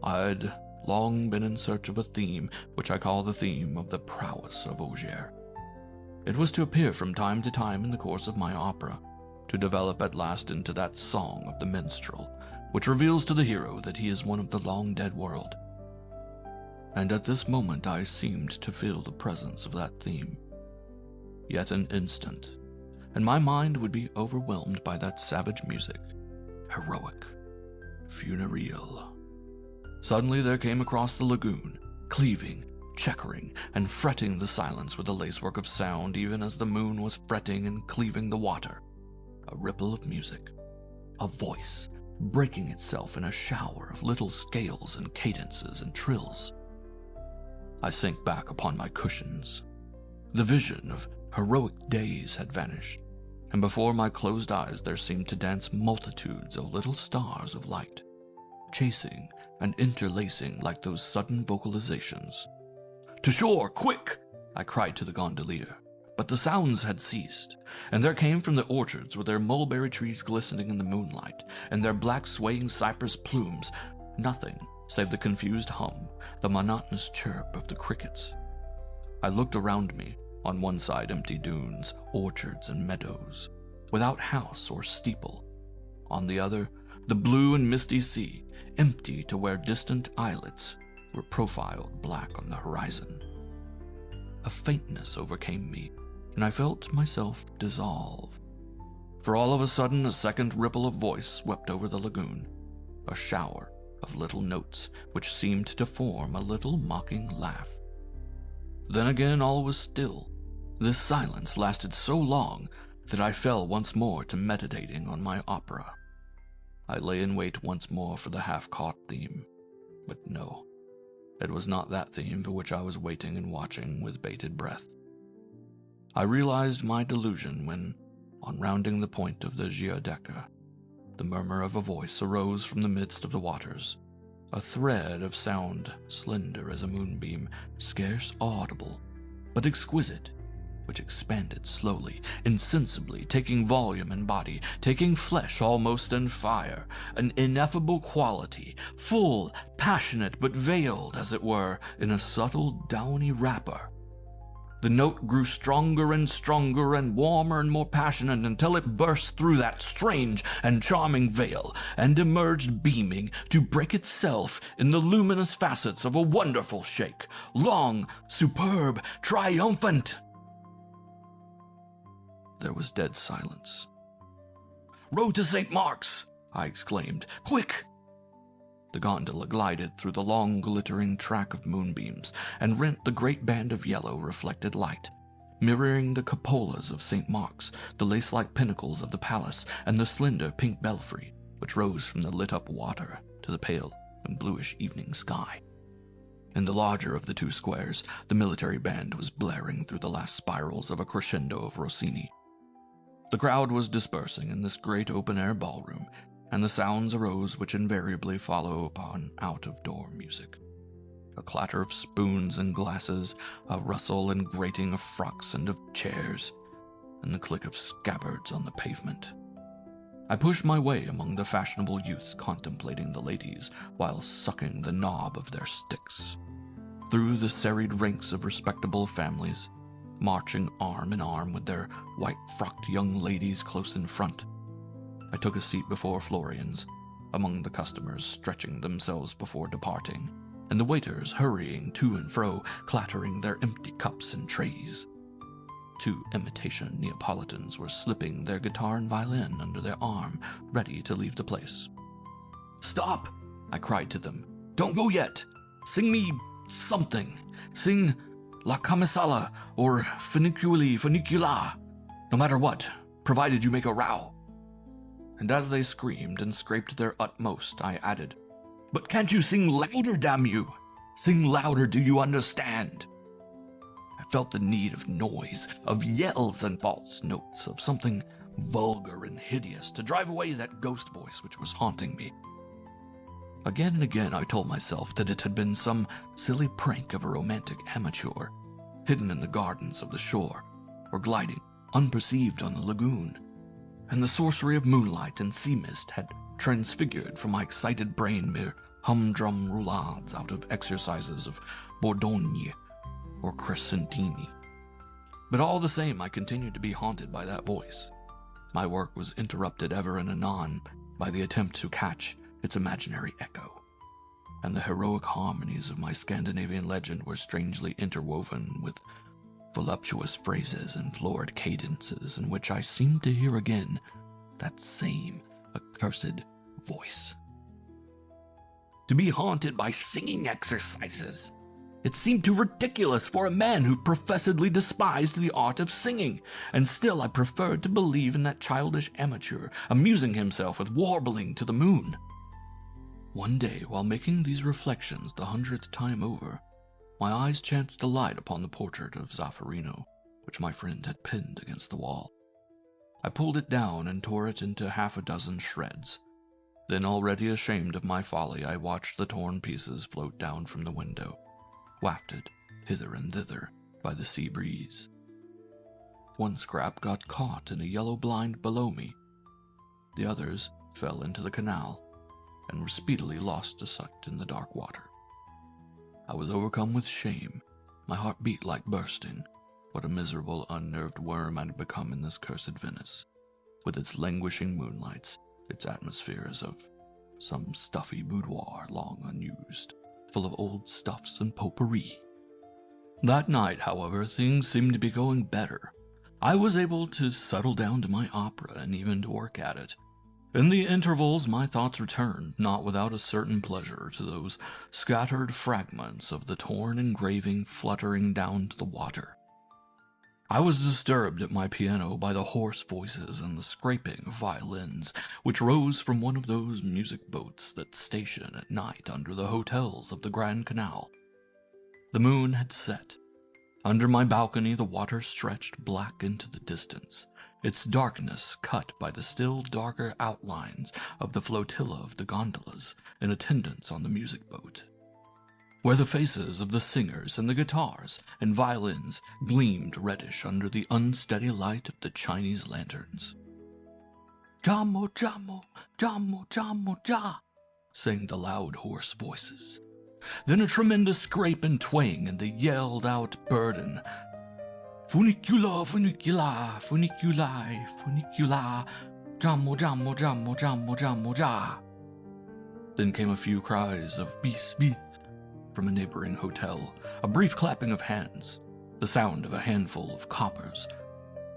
I'd long been in search of a theme which I call the theme of the prowess of Augier. It was to appear from time to time in the course of my opera, to develop at last into that song of the minstrel, which reveals to the hero that he is one of the long-dead world. And at this moment I seemed to feel the presence of that theme. Yet an instant, and my mind would be overwhelmed by that savage music, heroic, funereal. Suddenly there came across the lagoon, cleaving, checkering, and fretting the silence with a lacework of sound, even as the moon was fretting and cleaving the water, a ripple of music, a voice breaking itself in a shower of little scales and cadences and trills. I sank back upon my cushions. The vision of heroic days had vanished, and before my closed eyes there seemed to dance multitudes of little stars of light, chasing and interlacing like those sudden vocalizations. "To shore, quick!" I cried to the gondolier. But the sounds had ceased, and there came from the orchards, with their mulberry trees glistening in the moonlight, and their black swaying cypress plumes, nothing save the confused hum, the monotonous chirp of the crickets. I looked around me, on one side empty dunes, orchards, and meadows, without house or steeple. On the other, the blue and misty sea, empty to where distant islets were profiled black on the horizon. A faintness overcame me, and I felt myself dissolve. For all of a sudden a second ripple of voice swept over the lagoon, a shower of little notes which seemed to form a little mocking laugh. Then again all was still. This silence lasted so long that I fell once more to meditating on my opera. I lay in wait once more for the half-caught theme, but no, it was not that theme for which I was waiting and watching with bated breath. I realized my delusion when, on rounding the point of the Giudecca, the murmur of a voice arose from the midst of the waters, a thread of sound slender as a moonbeam, scarce audible, but exquisite, which expanded slowly, insensibly, taking volume and body, taking flesh almost and fire, an ineffable quality, full, passionate, but veiled, as it were, in a subtle downy wrapper. The note grew stronger and warmer and more passionate until it burst through that strange and charming veil and emerged beaming to break itself in the luminous facets of a wonderful shake, long, superb, triumphant. There was dead silence. "Row to St. Mark's!" I exclaimed. "Quick!" The gondola glided through the long glittering track of moonbeams and rent the great band of yellow reflected light, mirroring the cupolas of St. Mark's, the lace-like pinnacles of the palace, and the slender pink belfry which rose from the lit-up water to the pale and bluish evening sky. In the larger of the two squares, the military band was blaring through the last spirals of a crescendo of Rossini. The crowd was dispersing in this great open-air ballroom, and the sounds arose which invariably follow upon out-of-door music. A clatter of spoons and glasses, a rustle and grating of frocks and of chairs, and the click of scabbards on the pavement. I pushed my way among the fashionable youths contemplating the ladies while sucking the knob of their sticks, through the serried ranks of respectable families, marching arm in arm with their white-frocked young ladies close in front. I took a seat before Florian's, among the customers stretching themselves before departing, and the waiters hurrying to and fro, clattering their empty cups and trays. Two imitation Neapolitans were slipping their guitar and violin under their arm, ready to leave the place. "Stop!" I cried to them. "Don't go yet! Sing me something! Sing La Camisala or Funicula, no matter what, provided you make a row." And as they screamed and scraped their utmost, I added, "But can't you sing louder, damn you? Sing louder, do you understand?" I felt the need of noise, of yells and false notes, of something vulgar and hideous to drive away that ghost voice which was haunting me. Again and again I told myself that it had been some silly prank of a romantic amateur, hidden in the gardens of the shore, or gliding unperceived on the lagoon, and the sorcery of moonlight and sea mist had transfigured from my excited brain mere humdrum roulades out of exercises of Bordogne or Crescentini. But all the same, I continued to be haunted by that voice. My work was interrupted ever and anon by the attempt to catch its imaginary echo, and the heroic harmonies of my Scandinavian legend were strangely interwoven with voluptuous phrases and florid cadences in which I seemed to hear again that same accursed voice. To be haunted by singing exercises! It seemed too ridiculous for a man who professedly despised the art of singing, and still I preferred to believe in that childish amateur amusing himself with warbling to the moon. One day, while making these reflections the 100th time over, my eyes chanced to light upon the portrait of Zaffarino, which my friend had pinned against the wall. I pulled it down and tore it into 6 shreds. Then, already ashamed of my folly, I watched the torn pieces float down from the window, wafted hither and thither by the sea breeze. One scrap got caught in a yellow blind below me. The others fell into the canal and were speedily lost to sight in the dark water. I was overcome with shame. My heart beat like bursting. What a miserable, unnerved worm I had become in this cursed Venice, with its languishing moonlights, its atmospheres of some stuffy boudoir long unused, full of old stuffs and potpourri. That night, however, things seemed to be going better. I was able to settle down to my opera and even to work at it. In the intervals, my thoughts returned, not without a certain pleasure, to those scattered fragments of the torn engraving fluttering down to the water. I was disturbed at my piano by the hoarse voices and the scraping of violins, which rose from one of those music boats that station at night under the hotels of the Grand Canal. The moon had set. Under my balcony the water stretched black into the distance, its darkness cut by the still darker outlines of the flotilla of the gondolas in attendance on the music boat, where the faces of the singers and the guitars and violins gleamed reddish under the unsteady light of the Chinese lanterns. "Jamo, jamo, jamo, jamo, ja," sang the loud, hoarse voices. Then a tremendous scrape and twang, and the yelled-out burden, "Funicula, funicula, funiculi, funicula, jamo, jamo, jamo, jamo, jamo, ja." Then came a few cries of "bis, bis" from a neighboring hotel, a brief clapping of hands, the sound of a handful of coppers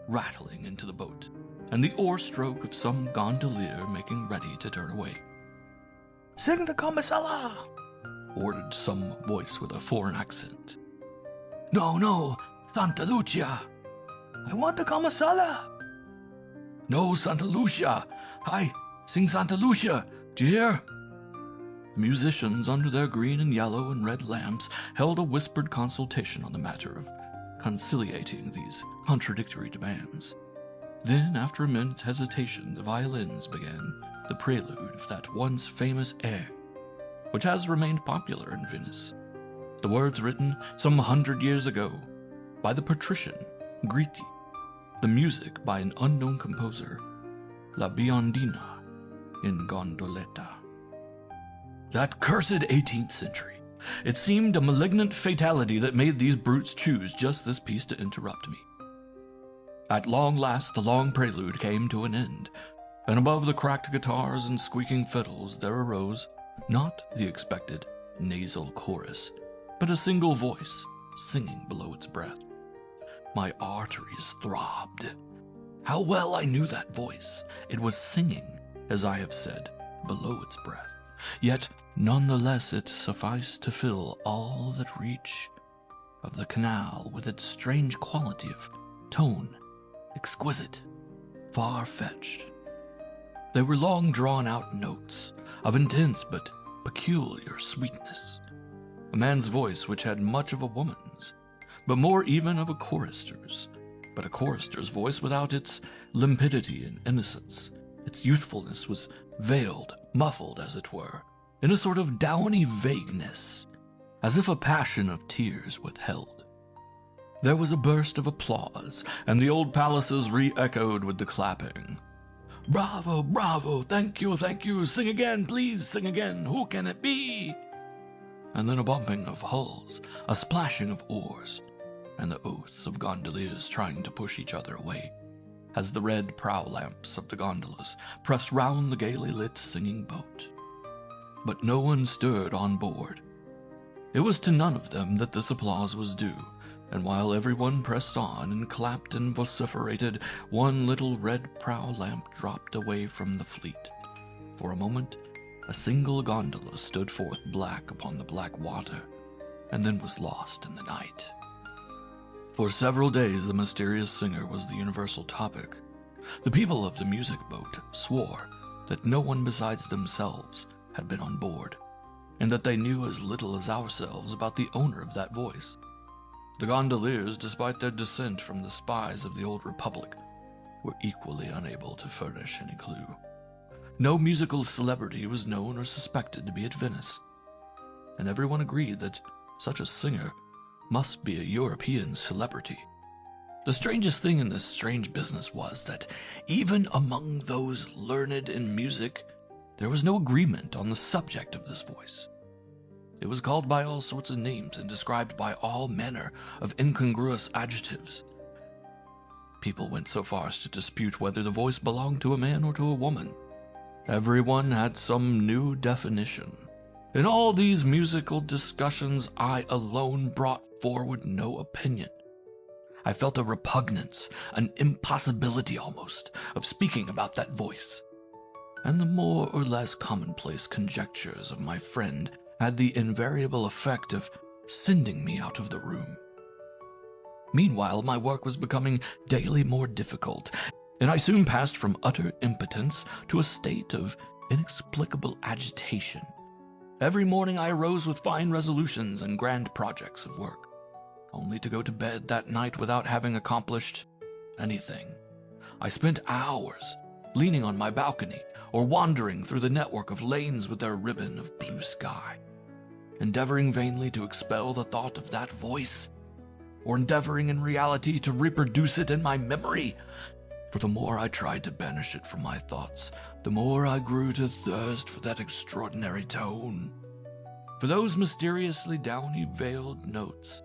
rattling into the boat, and the oar stroke of some gondolier making ready to turn away. "Sing the Commissala!" ordered some voice with a foreign accent. "No, no, Santa Lucia! I want the Commissala!" "No, Santa Lucia! Hi, sing Santa Lucia! Do you hear?" The musicians, under their green and yellow and red lamps, held a whispered consultation on the matter of conciliating these contradictory demands. Then, after a minute's hesitation, the violins began the prelude of that once famous air, which has remained popular in Venice. The words written some 100 years ago by the patrician Gritti, the music by an unknown composer, La Biondina in Gondoletta. That cursed 18th century! It seemed a malignant fatality that made these brutes choose just this piece to interrupt me. At long last the long prelude came to an end, and above the cracked guitars and squeaking fiddles there arose not the expected nasal chorus, but a single voice singing below its breath. My arteries throbbed. How well I knew that voice! It was singing, as I have said, below its breath. Yet, none the less, it sufficed to fill all that reach of the canal with its strange quality of tone, exquisite, far-fetched. They were long drawn-out notes of intense but peculiar sweetness, a man's voice which had much of a woman's, but more even of a chorister's, but a chorister's voice without its limpidity and innocence. Its youthfulness was veiled, muffled, as it were, in a sort of downy vagueness, as if a passion of tears withheld. There was a burst of applause, and the old palaces re-echoed with the clapping. "Bravo, bravo, thank you, sing again, please, sing again, who can it be?" And then a bumping of hulls, a splashing of oars, and the oaths of gondoliers trying to push each other away, as the red prow lamps of the gondolas pressed round the gaily lit singing boat. But no one stirred on board. It was to none of them that this applause was due, and while everyone pressed on and clapped and vociferated, one little red prow lamp dropped away from the fleet. For a moment, a single gondola stood forth black upon the black water, and then was lost in the night. For several days the mysterious singer was the universal topic. The people of the music boat swore that no one besides themselves had been on board, and that they knew as little as ourselves about the owner of that voice. The gondoliers, despite their descent from the spies of the old republic, were equally unable to furnish any clue. No musical celebrity was known or suspected to be at Venice, and everyone agreed that such a singer must be a European celebrity. The strangest thing in this strange business was that, even among those learned in music, there was no agreement on the subject of this voice. It was called by all sorts of names and described by all manner of incongruous adjectives. People went so far as to dispute whether the voice belonged to a man or to a woman. Everyone had some new definition. In all these musical discussions, I alone brought forward no opinion. I felt a repugnance, an impossibility almost, of speaking about that voice. And the more or less commonplace conjectures of my friend had the invariable effect of sending me out of the room. Meanwhile, my work was becoming daily more difficult, and I soon passed from utter impotence to a state of inexplicable agitation. Every morning I arose with fine resolutions and grand projects of work, only to go to bed that night without having accomplished anything. I spent hours leaning on my balcony or wandering through the network of lanes with their ribbon of blue sky, endeavoring vainly to expel the thought of that voice, or endeavoring in reality to reproduce it in my memory. For the more I tried to banish it from my thoughts, the more I grew to thirst for that extraordinary tone, for those mysteriously downy veiled notes.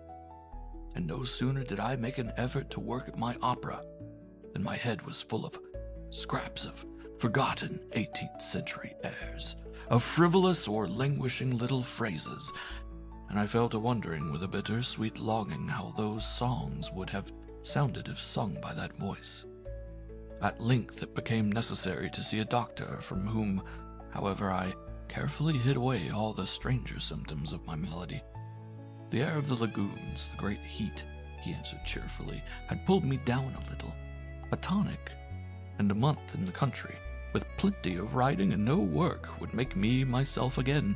And no sooner did I make an effort to work at my opera than my head was full of scraps of forgotten 18th century airs, of frivolous or languishing little phrases, and I fell to wondering with a bitter-sweet longing how those songs would have sounded if sung by that voice. At length it became necessary to see a doctor, from whom, however, I carefully hid away all the stranger symptoms of my malady. The air of the lagoons, the great heat, he answered cheerfully, had pulled me down a little. A tonic, and a month in the country, with plenty of riding and no work, would make me myself again.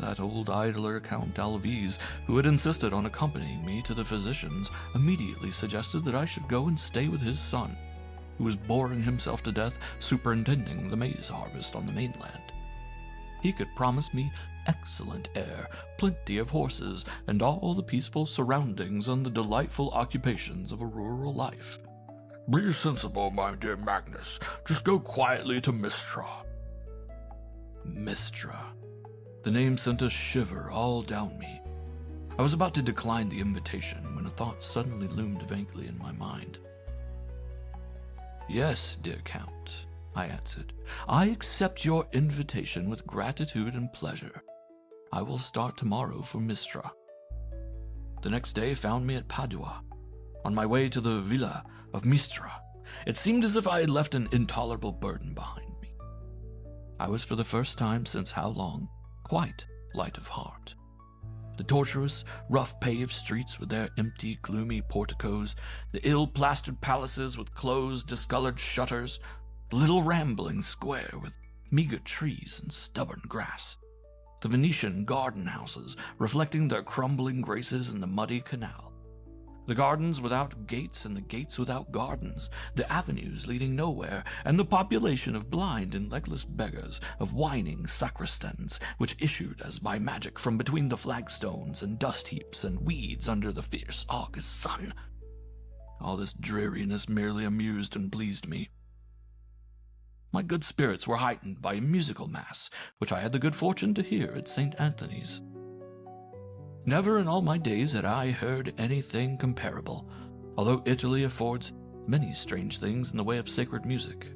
That old idler, Count Alvise, who had insisted on accompanying me to the physician's, immediately suggested that I should go and stay with his son, who was boring himself to death superintending the maize harvest on the mainland. He could promise me excellent air, plenty of horses, and all the peaceful surroundings and the delightful occupations of a rural life. Be sensible, my dear Magnus. Just go quietly to Mistra. Mistra. The name sent a shiver all down me. I was about to decline the invitation when a thought suddenly loomed vaguely in my mind. "Yes, dear Count," I answered. "I accept your invitation with gratitude and pleasure. I will start tomorrow for Mistra." The next day found me at Padua, on my way to the villa of Mistra. It seemed as if I had left an intolerable burden behind me. I was for the first time since how long quite light of heart. The tortuous, rough-paved streets with their empty, gloomy porticos, the ill-plastered palaces with closed, discolored shutters, the little rambling square with meager trees and stubborn grass, the Venetian garden houses reflecting their crumbling graces in the muddy canal, The gardens without gates and the gates without gardens, the avenues leading nowhere, and the population of blind and legless beggars, of whining sacristans, which issued as by magic from between the flagstones and dust heaps and weeds under the fierce August sun. All this dreariness merely amused and pleased me. My good spirits were heightened by a musical mass, which I had the good fortune to hear at St. Anthony's. Never in all my days had I heard anything comparable, although Italy affords many strange things in the way of sacred music.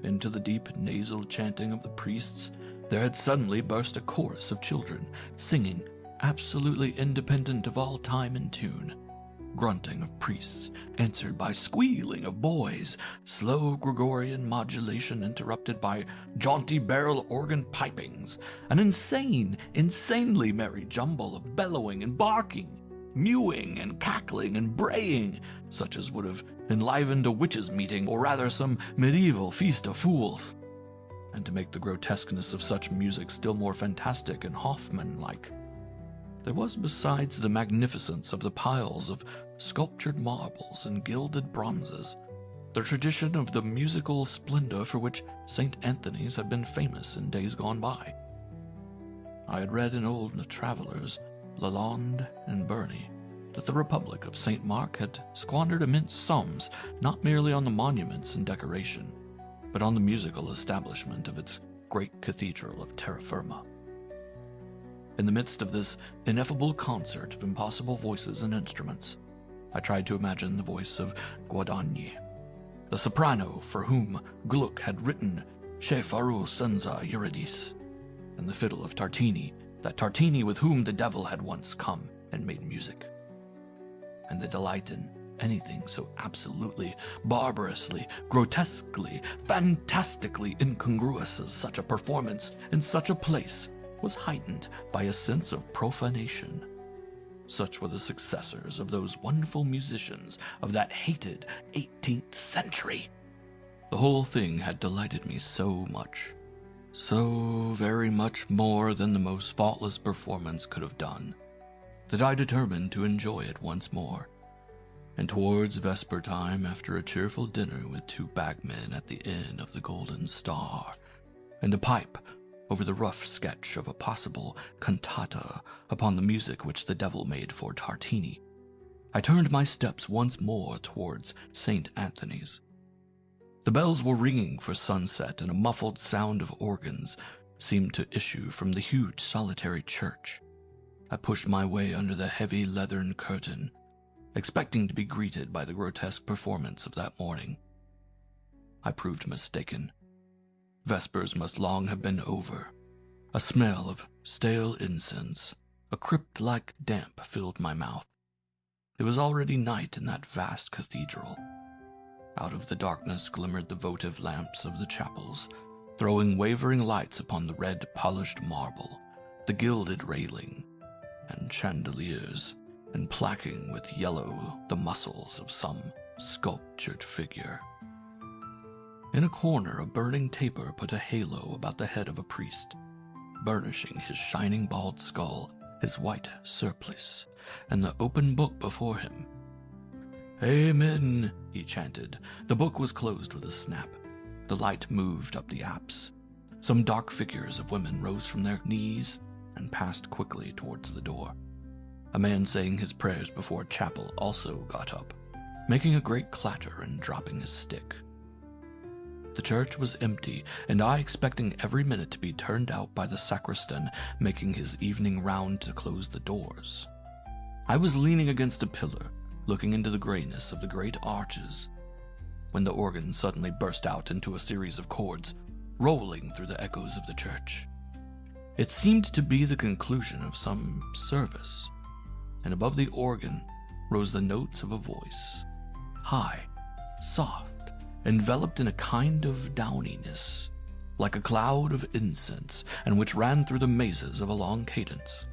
Into the deep nasal chanting of the priests there had suddenly burst a chorus of children, singing, absolutely independent of all time and tune. Grunting of priests, answered by squealing of boys, slow Gregorian modulation interrupted by jaunty barrel organ pipings, an insanely merry jumble of bellowing and barking, mewing and cackling and braying, such as would have enlivened a witches' meeting, or rather some medieval feast of fools. And to make the grotesqueness of such music still more fantastic and Hoffman-like, there was, besides the magnificence of the piles of sculptured marbles and gilded bronzes, the tradition of the musical splendor for which St. Anthony's had been famous in days gone by. I had read in old travellers, Lalande and Burney, that the Republic of St. Mark had squandered immense sums not merely on the monuments and decoration, but on the musical establishment of its great cathedral of terra firma. In the midst of this ineffable concert of impossible voices and instruments, I tried to imagine the voice of Guadagni, the soprano for whom Gluck had written Che faru senza Eurydice, and the fiddle of Tartini, that Tartini with whom the devil had once come and made music. And the delight in anything so absolutely, barbarously, grotesquely, fantastically incongruous as such a performance in such a place was heightened by a sense of profanation. Such were the successors of those wonderful musicians of that hated 18th century. The whole thing had delighted me so much, so very much more than the most faultless performance could have done, that I determined to enjoy it once more. And towards vesper time, after a cheerful dinner with 2 bagmen at the Inn of the Golden Star, and a pipe over the rough sketch of a possible cantata upon the music which the devil made for Tartini, I turned my steps once more towards St. Anthony's. The bells were ringing for sunset, and a muffled sound of organs seemed to issue from the huge solitary church. I pushed my way under the heavy leathern curtain, expecting to be greeted by the grotesque performance of that morning. I proved mistaken. Vespers must long have been over. A smell of stale incense, a crypt-like damp filled my mouth. It was already night in that vast cathedral. Out of the darkness glimmered the votive lamps of the chapels, throwing wavering lights upon the red polished marble, the gilded railing, and chandeliers, and placking with yellow the muscles of some sculptured figure. In a corner a burning taper put a halo about the head of a priest, burnishing his shining bald skull, his white surplice, and the open book before him. "Amen," he chanted. The book was closed with a snap. The light moved up the apse. Some dark figures of women rose from their knees and passed quickly towards the door. A man saying his prayers before a chapel also got up, making a great clatter and dropping his stick. The church was empty, and I expecting every minute to be turned out by the sacristan making his evening round to close the doors. I was leaning against a pillar, looking into the grayness of the great arches, when the organ suddenly burst out into a series of chords, rolling through the echoes of the church. It seemed to be the conclusion of some service, and above the organ rose the notes of a voice, high, soft, enveloped in a kind of downiness, like a cloud of incense, and which ran through the mazes of a long cadence.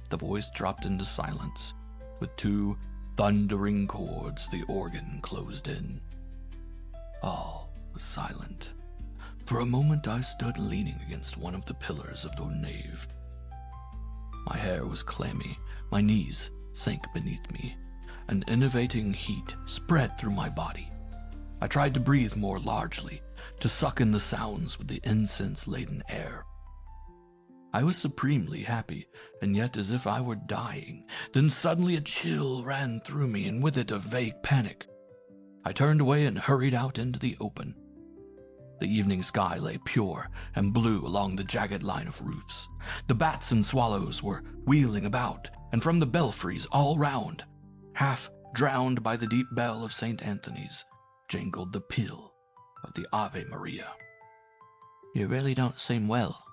The voice dropped into silence. With 2 thundering chords, the organ closed in. All was silent. For a moment I stood leaning against one of the pillars of the nave. My hair was clammy, my knees sank beneath me, an innervating heat spread through my body. I tried to breathe more largely, to suck in the sounds with the incense-laden air. I was supremely happy, and yet as if I were dying. Then suddenly a chill ran through me, and with it a vague panic. I turned away and hurried out into the open. The evening sky lay pure and blue along the jagged line of roofs. The bats and swallows were wheeling about, and from the belfries all round, half drowned by the deep bell of St. Anthony's, jangled the peal of the Ave Maria. "You really don't seem well,"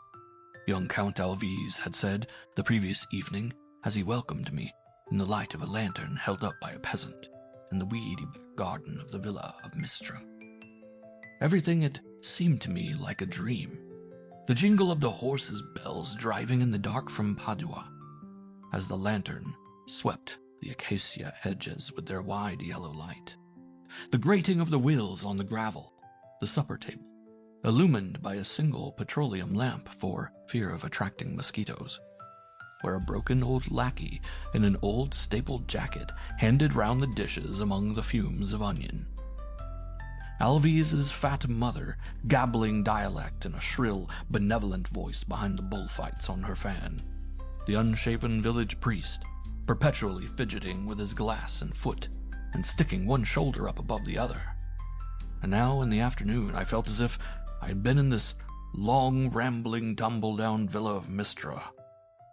young Count Alvise had said the previous evening as he welcomed me in the light of a lantern held up by a peasant in the weedy back garden of the villa of Mistra. Everything had seemed to me like a dream. The jingle of the horses' bells driving in the dark from Padua, as the lantern swept the acacia hedges with their wide yellow light. The grating of the wheels on the gravel, the supper table, illumined by a single petroleum lamp for fear of attracting mosquitoes, where a broken old lackey in an old stapled jacket handed round the dishes among the fumes of onion. Alvise's fat mother gabbling dialect in a shrill, benevolent voice behind the bullfights on her fan. The unshaven village priest, perpetually fidgeting with his glass and foot, and sticking one shoulder up above the other. And now in the afternoon I felt as if I had been in this long, rambling, tumble-down villa of Mistra,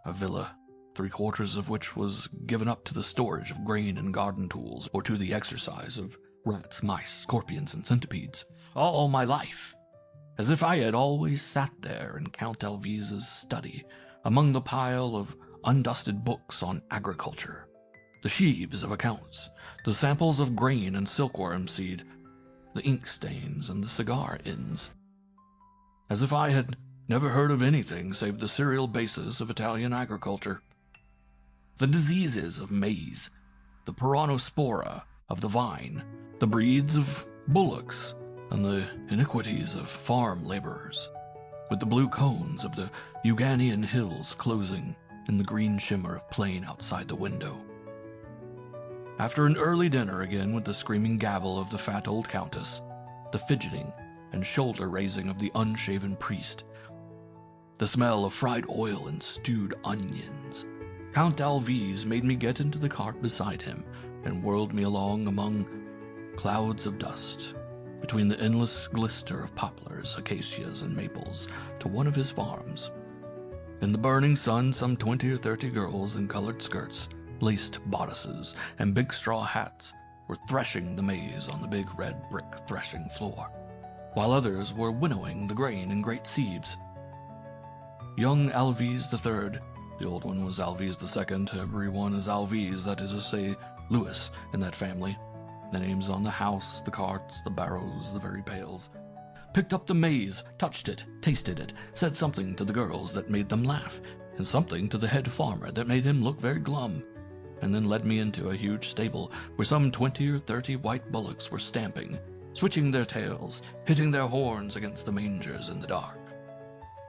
a villa 3/4 of which was given up to the storage of grain and garden tools, or to the exercise of rats, mice, scorpions, and centipedes, all my life, as if I had always sat there in Count Alvise's study, among the pile of undusted books on agriculture, the sheaves of accounts, the samples of grain and silkworm seed, the ink stains and the cigar ends, as if I had never heard of anything save the cereal basis of Italian agriculture. The diseases of maize, the peronospora of the vine, the breeds of bullocks, and the iniquities of farm laborers, with the blue cones of the Euganean hills closing in the green shimmer of plain outside the window. After an early dinner again with the screaming gabble of the fat old countess, the fidgeting and shoulder-raising of the unshaven priest, the smell of fried oil and stewed onions, Count Alvise made me get into the cart beside him and whirled me along among clouds of dust, between the endless glister of poplars, acacias, and maples, to one of his farms. In the burning sun, some 20 or 30 girls in colored skirts, laced bodices, and big straw hats were threshing the maize on the big red brick threshing floor, while others were winnowing the grain in great sieves. Young Alvise III, the old one was Alvise II, every one is Alvise, that is to say, Louis in that family, the names on the house, the carts, the barrows, the very pails, picked up the maize, touched it, tasted it, said something to the girls that made them laugh, and something to the head farmer that made him look very glum, and then led me into a huge stable where some 20 or 30 white bullocks were stamping, switching their tails, hitting their horns against the mangers in the dark.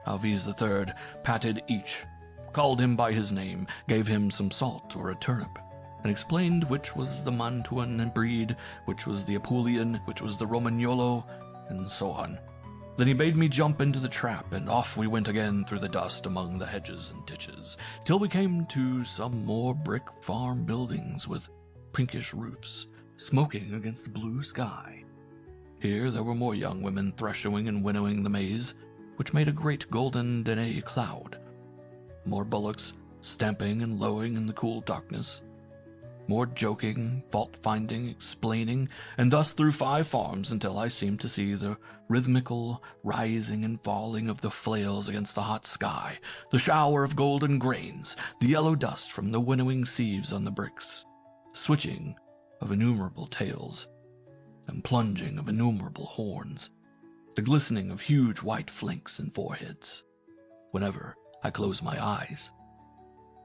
Alvise III patted each, called him by his name, gave him some salt or a turnip, and explained which was the Mantuan breed, which was the Apulian, which was the Romagnolo, and so on. Then he bade me jump into the trap, and off we went again through the dust among the hedges and ditches, till we came to some more brick farm buildings with pinkish roofs, smoking against the blue sky. Here there were more young women threshing and winnowing the maize, which made a great golden Danae cloud. More bullocks stamping and lowing in the cool darkness. More joking, fault-finding, explaining, and thus through 5 farms until I seemed to see the rhythmical rising and falling of the flails against the hot sky, the shower of golden grains, the yellow dust from the winnowing sieves on the bricks, switching of innumerable tails, and plunging of innumerable horns, the glistening of huge white flanks and foreheads, whenever I closed my eyes.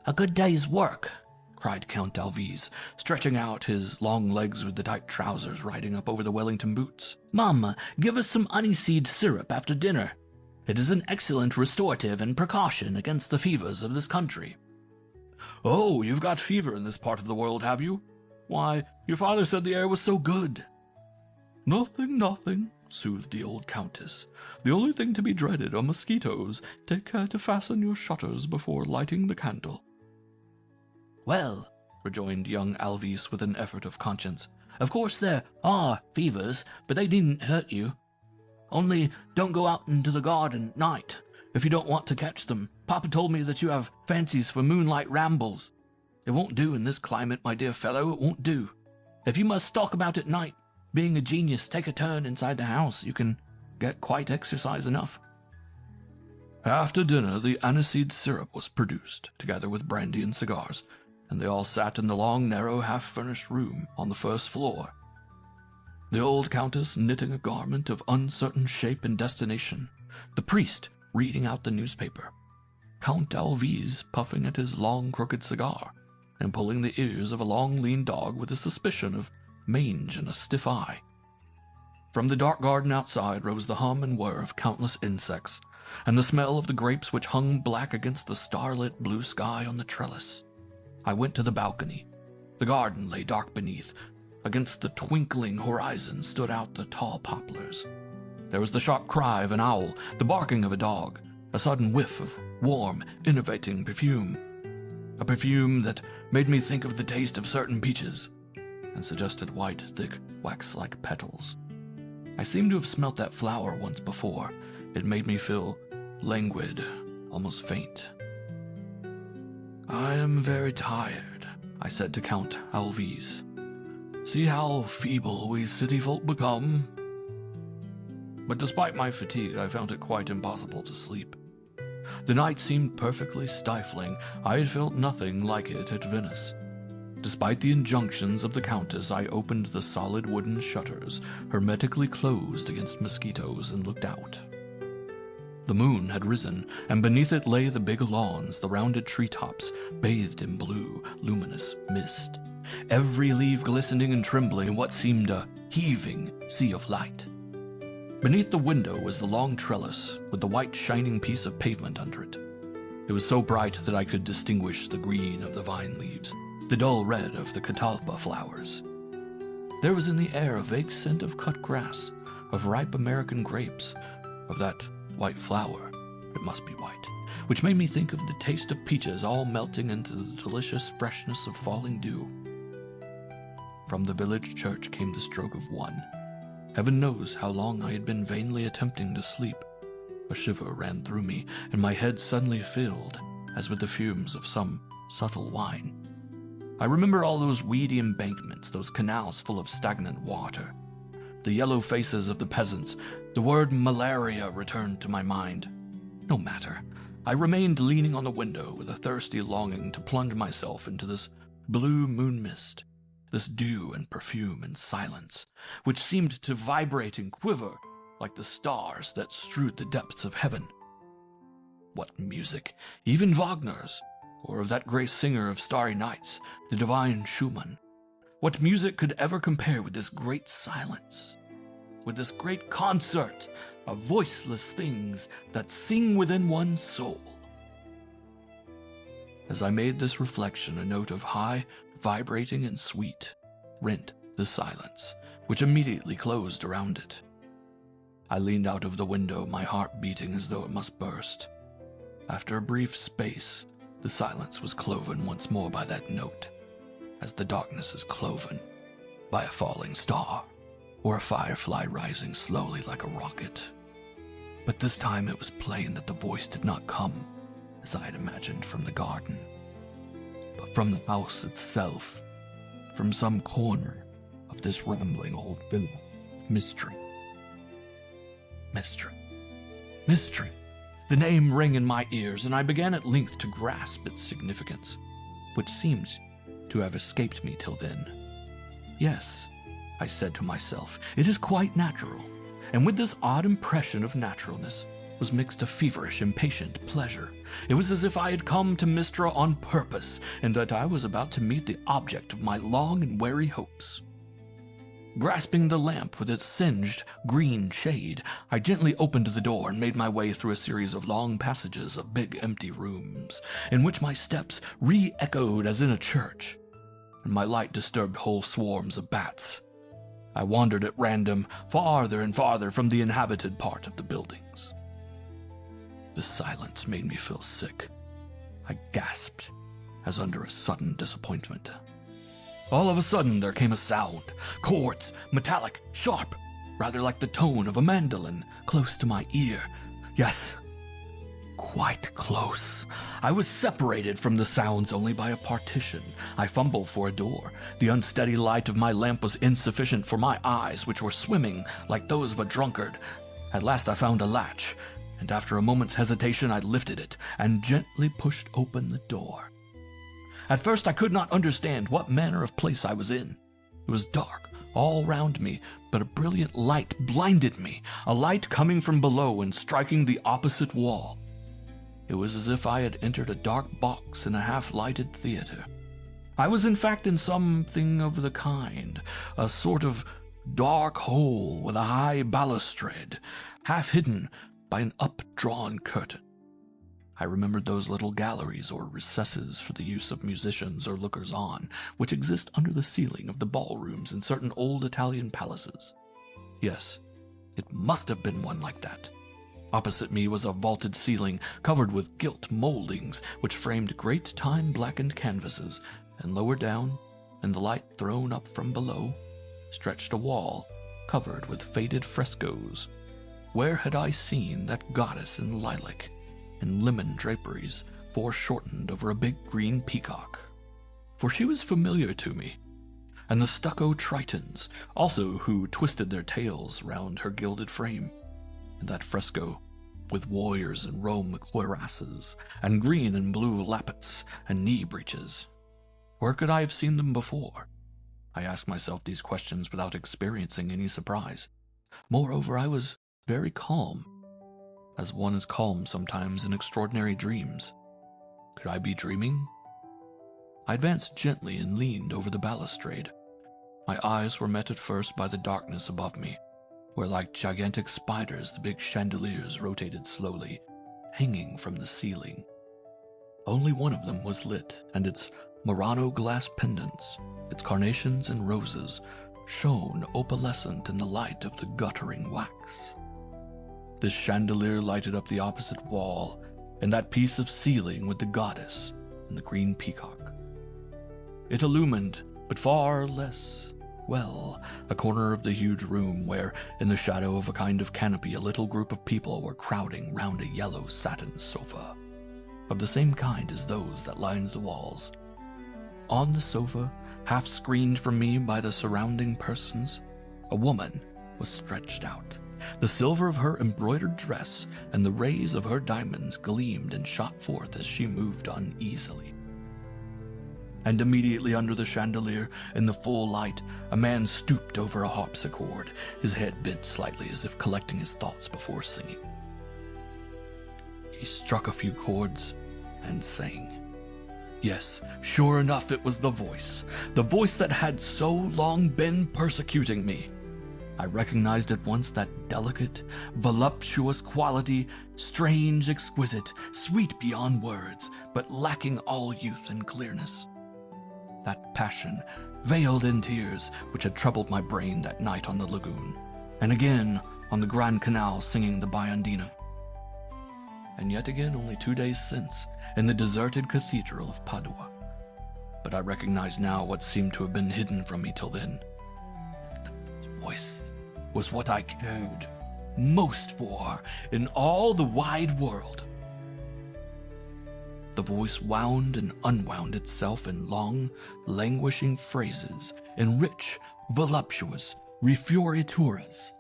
"A good day's work," cried Count Alvise, stretching out his long legs with the tight trousers riding up over the Wellington boots. "Mamma, give us some aniseed syrup after dinner. It is an excellent restorative and precaution against the fevers of this country." "Oh, you've got fever in this part of the world, have you?" asked Alvise. "Yes, Why, your father said the air was so good." "Nothing, nothing," soothed the old countess. "The only thing to be dreaded are mosquitoes. Take care to fasten your shutters before lighting the candle." "Well," rejoined young Alvice with an effort of conscience, "of course there are fevers, but they needn't hurt you. Only don't go out into the garden at night, if you don't want to catch them. Papa told me that you have fancies for moonlight rambles. It won't do in this climate, my dear fellow, it won't do. If you must stalk about at night, being a genius, take a turn inside the house. You can get quite exercise enough." After dinner, the aniseed syrup was produced, together with brandy and cigars, and they all sat in the long, narrow, half-furnished room on the first floor. The old countess knitting a garment of uncertain shape and destination, the priest reading out the newspaper, Count Alvice puffing at his long, crooked cigar, and pulling the ears of a long, lean dog with a suspicion of mange and a stiff eye. From the dark garden outside rose the hum and whir of countless insects, and the smell of the grapes which hung black against the starlit blue sky on the trellis. I went to the balcony. The garden lay dark beneath. Against the twinkling horizon stood out the tall poplars. There was the sharp cry of an owl, the barking of a dog, a sudden whiff of warm, innovating perfume. A perfume that made me think of the taste of certain peaches, and suggested white, thick, wax-like petals. I seemed to have smelt that flower once before. It made me feel languid, almost faint. "I am very tired," I said to Count Alvice. "See how feeble we city folk become." But despite my fatigue, I found it quite impossible to sleep. The night seemed perfectly stifling. I had felt nothing like it at Venice. Despite the injunctions of the Countess, I opened the solid wooden shutters, hermetically closed against mosquitoes, and looked out. The moon had risen, and beneath it lay the big lawns, the rounded treetops, bathed in blue, luminous mist, every leaf glistening and trembling in what seemed a heaving sea of light. Beneath the window was the long trellis, with the white shining piece of pavement under it. It was so bright that I could distinguish the green of the vine leaves, the dull red of the catalpa flowers. There was in the air a vague scent of cut grass, of ripe American grapes, of that white flower, it must be white, which made me think of the taste of peaches all melting into the delicious freshness of falling dew. From the village church came the stroke of one. Heaven knows how long I had been vainly attempting to sleep. A shiver ran through me, and my head suddenly filled, as with the fumes of some subtle wine. I remember all those weedy embankments, those canals full of stagnant water, the yellow faces of the peasants. The word malaria returned to my mind. No matter. I remained leaning on the window with a thirsty longing to plunge myself into this blue moon mist, this dew and perfume and silence, which seemed to vibrate and quiver like the stars that strewed the depths of heaven. What music, even Wagner's, or of that great singer of starry nights, the divine Schumann. What music could ever compare with this great silence, with this great concert of voiceless things that sing within one's soul? As I made this reflection, a note of high, vibrating and sweet, rent the silence, which immediately closed around it. I leaned out of the window, my heart beating as though it must burst. After a brief space, the silence was cloven once more by that note, as the darkness is cloven by a falling star, or a firefly rising slowly like a rocket. But this time it was plain that the voice did not come, as I had imagined, from the garden, but from the house itself, from some corner of this rambling old villa. Mystery. Mystery. Mystery. The name rang in my ears, and I began at length to grasp its significance, which seemed to have escaped me till then. Yes, I said to myself, it is quite natural, and with this odd impression of naturalness was mixed a feverish, impatient pleasure. It was as if I had come to Mistra on purpose, and that I was about to meet the object of my long and wary hopes. Grasping the lamp with its singed green shade, I gently opened the door and made my way through a series of long passages of big empty rooms, in which my steps re-echoed as in a church. and my light disturbed whole swarms of bats. I wandered at random, farther and farther from the inhabited part of the buildings. The silence made me feel sick. I gasped, as under a sudden disappointment. All of a sudden there came a sound, chords, metallic, sharp, rather like the tone of a mandolin, close to my ear. Yes, quite close. I was separated from the sounds only by a partition. I fumbled for a door. The unsteady light of my lamp was insufficient for my eyes, which were swimming like those of a drunkard. At last I found a latch, and after a moment's hesitation I lifted it and gently pushed open the door. At first I could not understand what manner of place I was in. It was dark all round me, but a brilliant light blinded me, a light coming from below and striking the opposite wall. It was as if I had entered a dark box in a half-lighted theater. I was in fact in something of the kind, a sort of dark hole with a high balustrade, half hidden by an up-drawn curtain. I remembered those little galleries or recesses for the use of musicians or lookers-on, which exist under the ceiling of the ballrooms in certain old Italian palaces. Yes, it must have been one like that. Opposite me was a vaulted ceiling covered with gilt moldings which framed great time-blackened canvases, and lower down, in the light thrown up from below, stretched a wall covered with faded frescoes. Where had I seen that goddess in lilac and lemon draperies foreshortened over a big green peacock? For she was familiar to me, and the stucco tritons also, who twisted their tails round her gilded frame, and that fresco with warriors in Rome cuirasses and green and blue lappets and knee breeches. Where could I have seen them before? I asked myself these questions without experiencing any surprise. Moreover, I was very calm, as one is calm sometimes in extraordinary dreams. Could I be dreaming? I advanced gently and leaned over the balustrade. My eyes were met at first by the darkness above me, where like gigantic spiders the big chandeliers rotated slowly, hanging from the ceiling. Only one of them was lit, and its Murano glass pendants, its carnations and roses, shone opalescent in the light of the guttering wax. This chandelier lighted up the opposite wall, and that piece of ceiling with the goddess and the green peacock. It illumined, but far less well, a corner of the huge room where, in the shadow of a kind of canopy, a little group of people were crowding round a yellow satin sofa, of the same kind as those that lined the walls. On the sofa, half screened from me by the surrounding persons, a woman was stretched out. The silver of her embroidered dress and the rays of her diamonds gleamed and shot forth as she moved uneasily. And immediately under the chandelier, in the full light, a man stooped over a harpsichord, his head bent slightly as if collecting his thoughts before singing. He struck a few chords and sang. Yes, sure enough, it was the voice that had so long been persecuting me. I recognized at once that delicate, voluptuous quality, strange, exquisite, sweet beyond words, but lacking all youth and clearness. That passion, veiled in tears, which had troubled my brain that night on the lagoon, and again on the Grand Canal singing the Biondina. And yet again only 2 days since, in the deserted cathedral of Padua. But I recognize now what seemed to have been hidden from me till then. That voice was what I cared most for in all the wide world. The voice wound and unwound itself in long, languishing phrases, in rich, voluptuous refiorituras,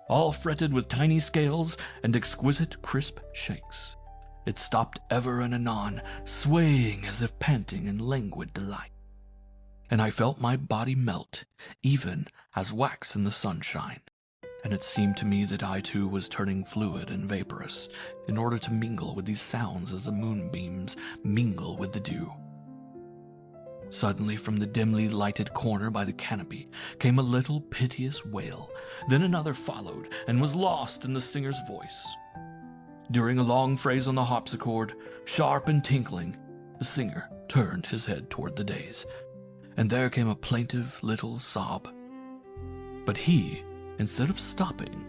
all fretted with tiny scales and exquisite crisp shakes. It stopped ever and anon, swaying as if panting in languid delight. And I felt my body melt, even as wax in the sunshine. And it seemed to me that I too was turning fluid and vaporous, in order to mingle with these sounds as the moonbeams mingle with the dew. Suddenly from the dimly lighted corner by the canopy came a little piteous wail, then another followed, and was lost in the singer's voice. During a long phrase on the harpsichord, sharp and tinkling, the singer turned his head toward the dais, and there came a plaintive little sob. But he, instead of stopping,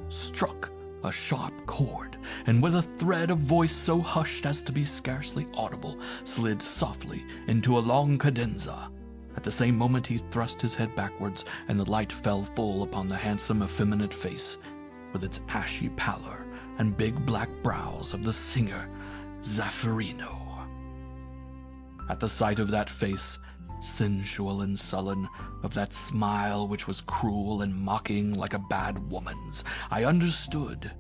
struck a sharp chord, and with a thread of voice so hushed as to be scarcely audible, slid softly into a long cadenza. At the same moment he thrust his head backwards, and the light fell full upon the handsome, effeminate face, with its ashy pallor and big black brows of the singer Zaffarino. At the sight of that face, sensual and sullen, of that smile which was cruel and mocking like a bad woman's, I understood,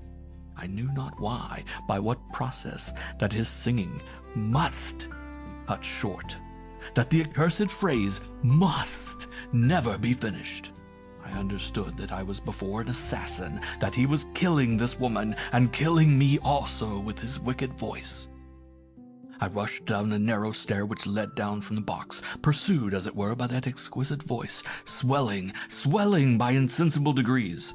I knew not why, by what process, that his singing must be cut short, that the accursed phrase must never be finished. I understood that I was before an assassin, that he was killing this woman, and killing me also with his wicked voice. I rushed down a narrow stair which led down from the box, pursued, as it were, by that exquisite voice, swelling by insensible degrees.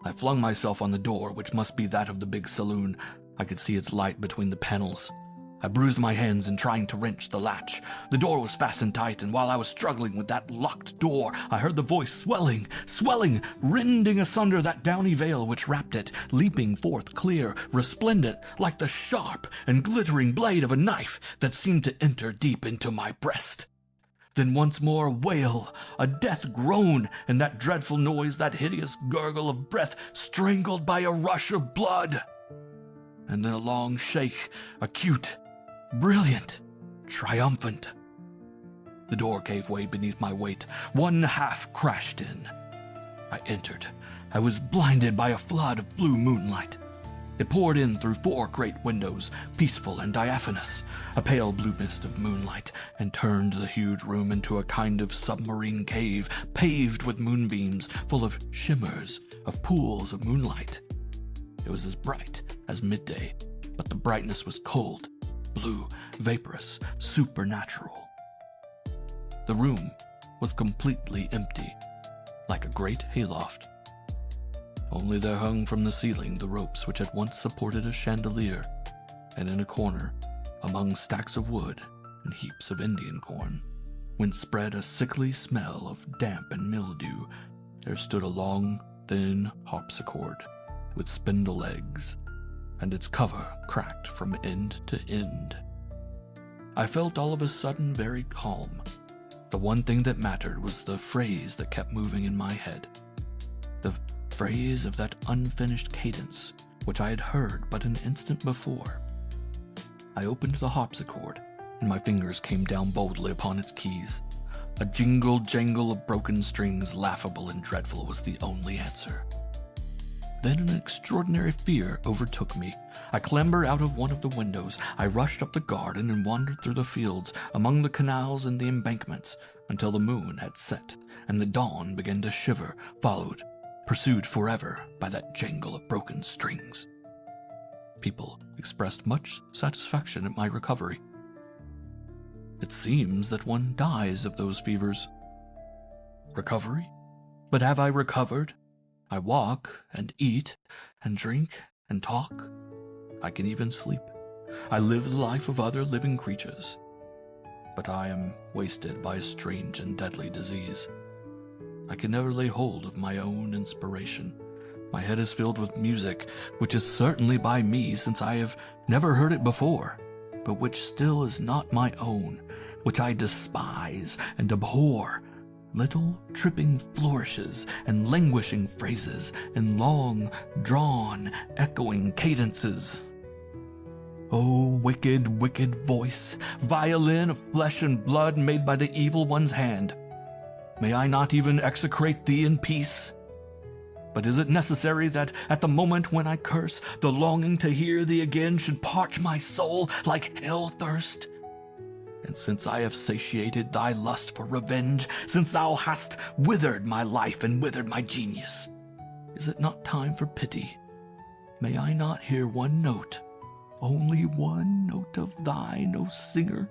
I flung myself on the door, which must be that of the big saloon. I could see its light between the panels. I bruised my hands in trying to wrench the latch. The door was fastened tight, and while I was struggling with that locked door, I heard the voice swelling, rending asunder that downy veil which wrapped it, leaping forth clear, resplendent, like the sharp and glittering blade of a knife that seemed to enter deep into my breast. Then once more a wail, a death groan, and that dreadful noise, that hideous gurgle of breath strangled by a rush of blood. And then a long shake, acute, brilliant, triumphant. The door gave way beneath my weight. One half crashed in. I entered. I was blinded by a flood of blue moonlight. It poured in through 4 great windows, peaceful and diaphanous, a pale blue mist of moonlight, and turned the huge room into a kind of submarine cave, paved with moonbeams, full of shimmers, of pools of moonlight. It was as bright as midday, but the brightness was cold, blue, vaporous, supernatural. The room was completely empty, like a great hayloft. Only there hung from the ceiling the ropes which had once supported a chandelier, and in a corner, among stacks of wood and heaps of Indian corn, whence spread a sickly smell of damp and mildew, there stood a long, thin harpsichord with spindle legs, and its cover cracked from end to end. I felt all of a sudden very calm. The one thing that mattered was the phrase that kept moving in my head. The phrase of that unfinished cadence which I had heard but an instant before. I opened the harpsichord, and my fingers came down boldly upon its keys. A jingle-jangle of broken strings, laughable and dreadful, was the only answer. Then an extraordinary fear overtook me. I clambered out of one of the windows. I rushed up the garden and wandered through the fields, among the canals and the embankments, until the moon had set, and the dawn began to shiver, pursued forever by that jangle of broken strings. People expressed much satisfaction at my recovery. It seems that one dies of those fevers. Recovery? But have I recovered? I walk and eat and drink and talk. I can even sleep. I live the life of other living creatures. But I am wasted by a strange and deadly disease. I can never lay hold of my own inspiration. My head is filled with music, which is certainly by me, since I have never heard it before, but which still is not my own, which I despise and abhor. Little tripping flourishes and languishing phrases and long, drawn, echoing cadences. O wicked, wicked voice, violin of flesh and blood made by the evil one's hand, may I not even execrate thee in peace? But is it necessary that, at the moment when I curse, the longing to hear thee again should parch my soul like hell thirst? And since I have satiated thy lust for revenge, since thou hast withered my life and withered my genius, is it not time for pity? May I not hear one note, only one note of thine, O singer,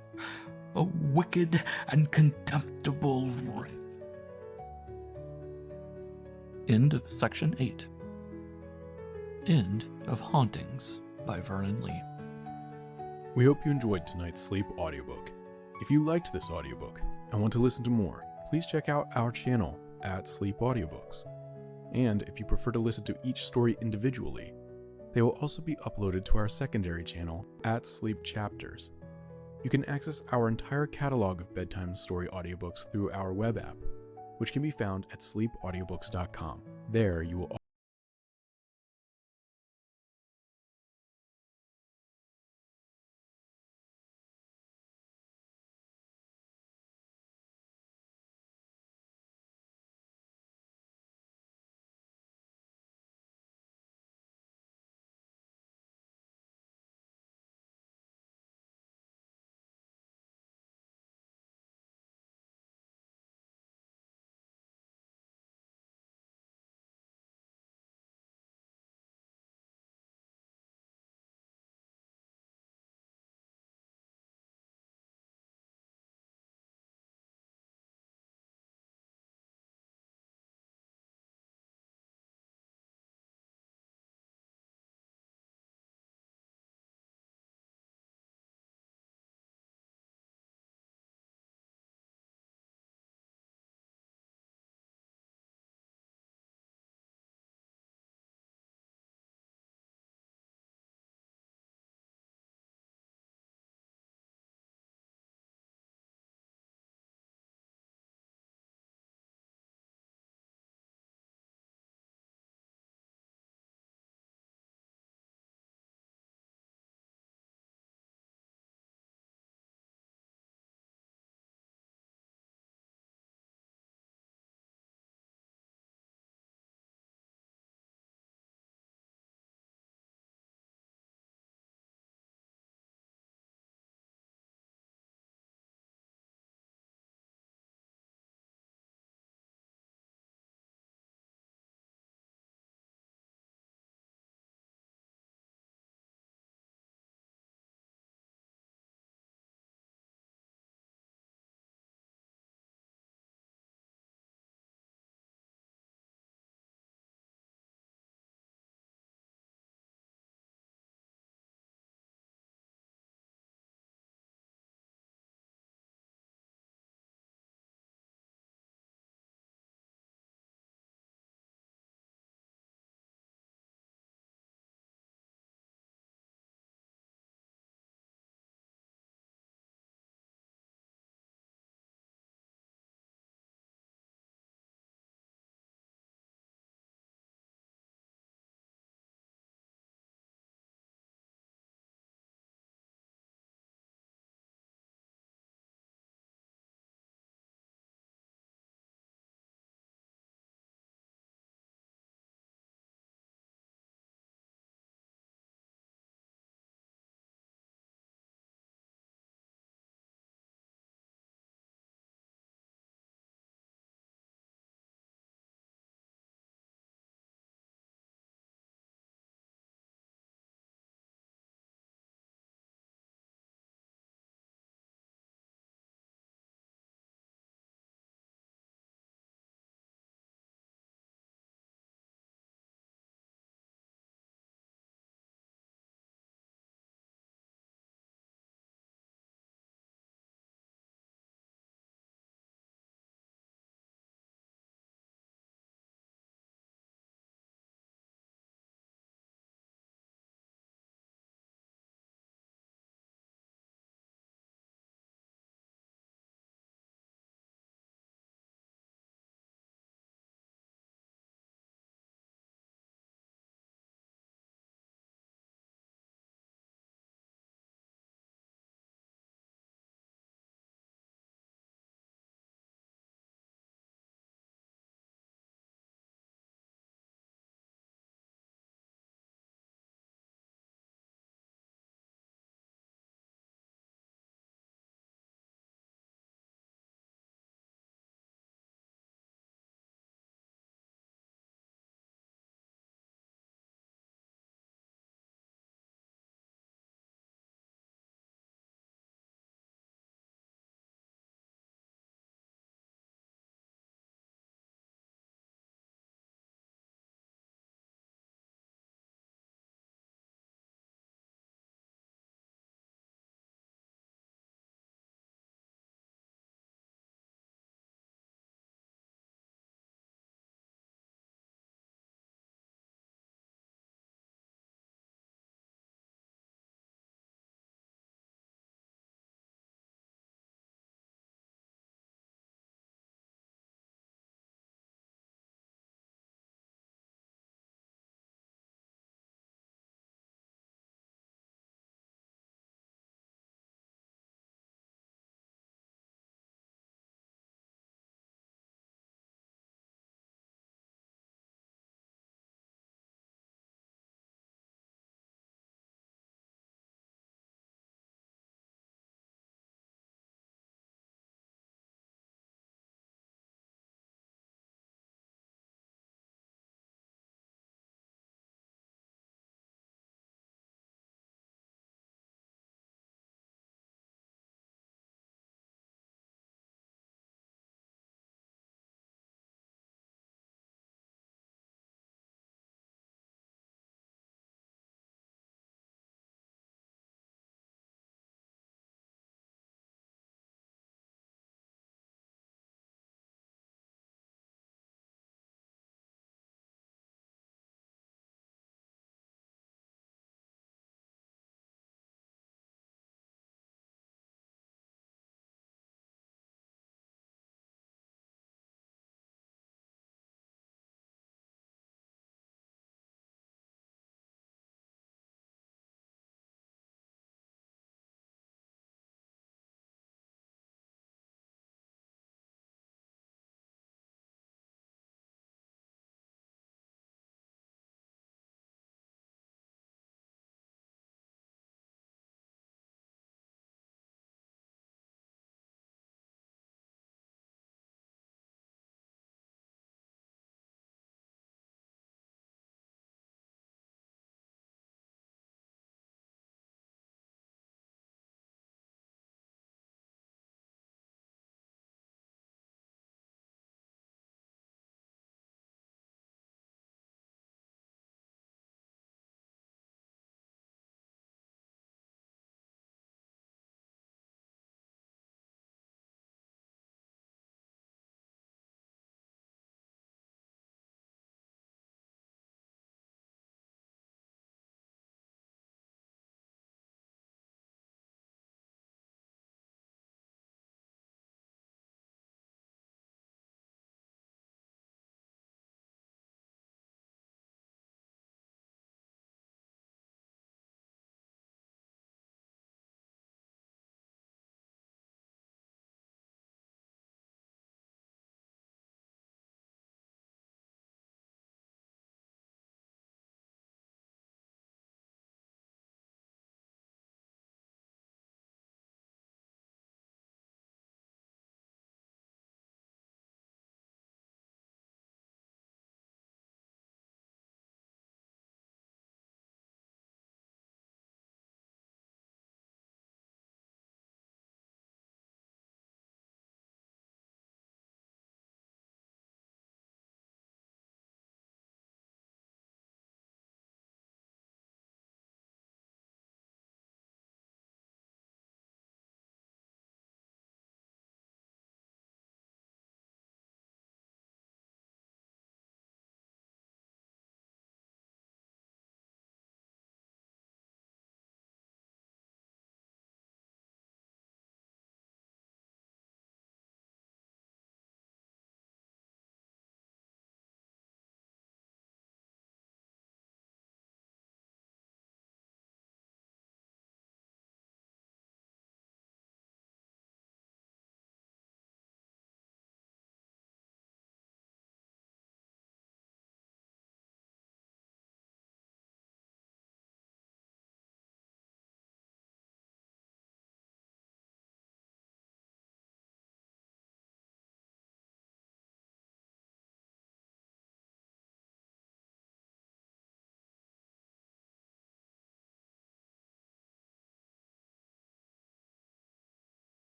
O wicked and contemptible wretch? End of Section 8. End of Hauntings by Vernon Lee. We hope you enjoyed tonight's sleep audiobook. If you liked this audiobook and want to listen to more, please check out our channel at Sleep Audiobooks. And if you prefer to listen to each story individually, they will also be uploaded to our secondary channel at Sleep Chapters. You can access our entire catalog of bedtime story audiobooks through our web app, which can be found at sleepaudiobooks.com. There you will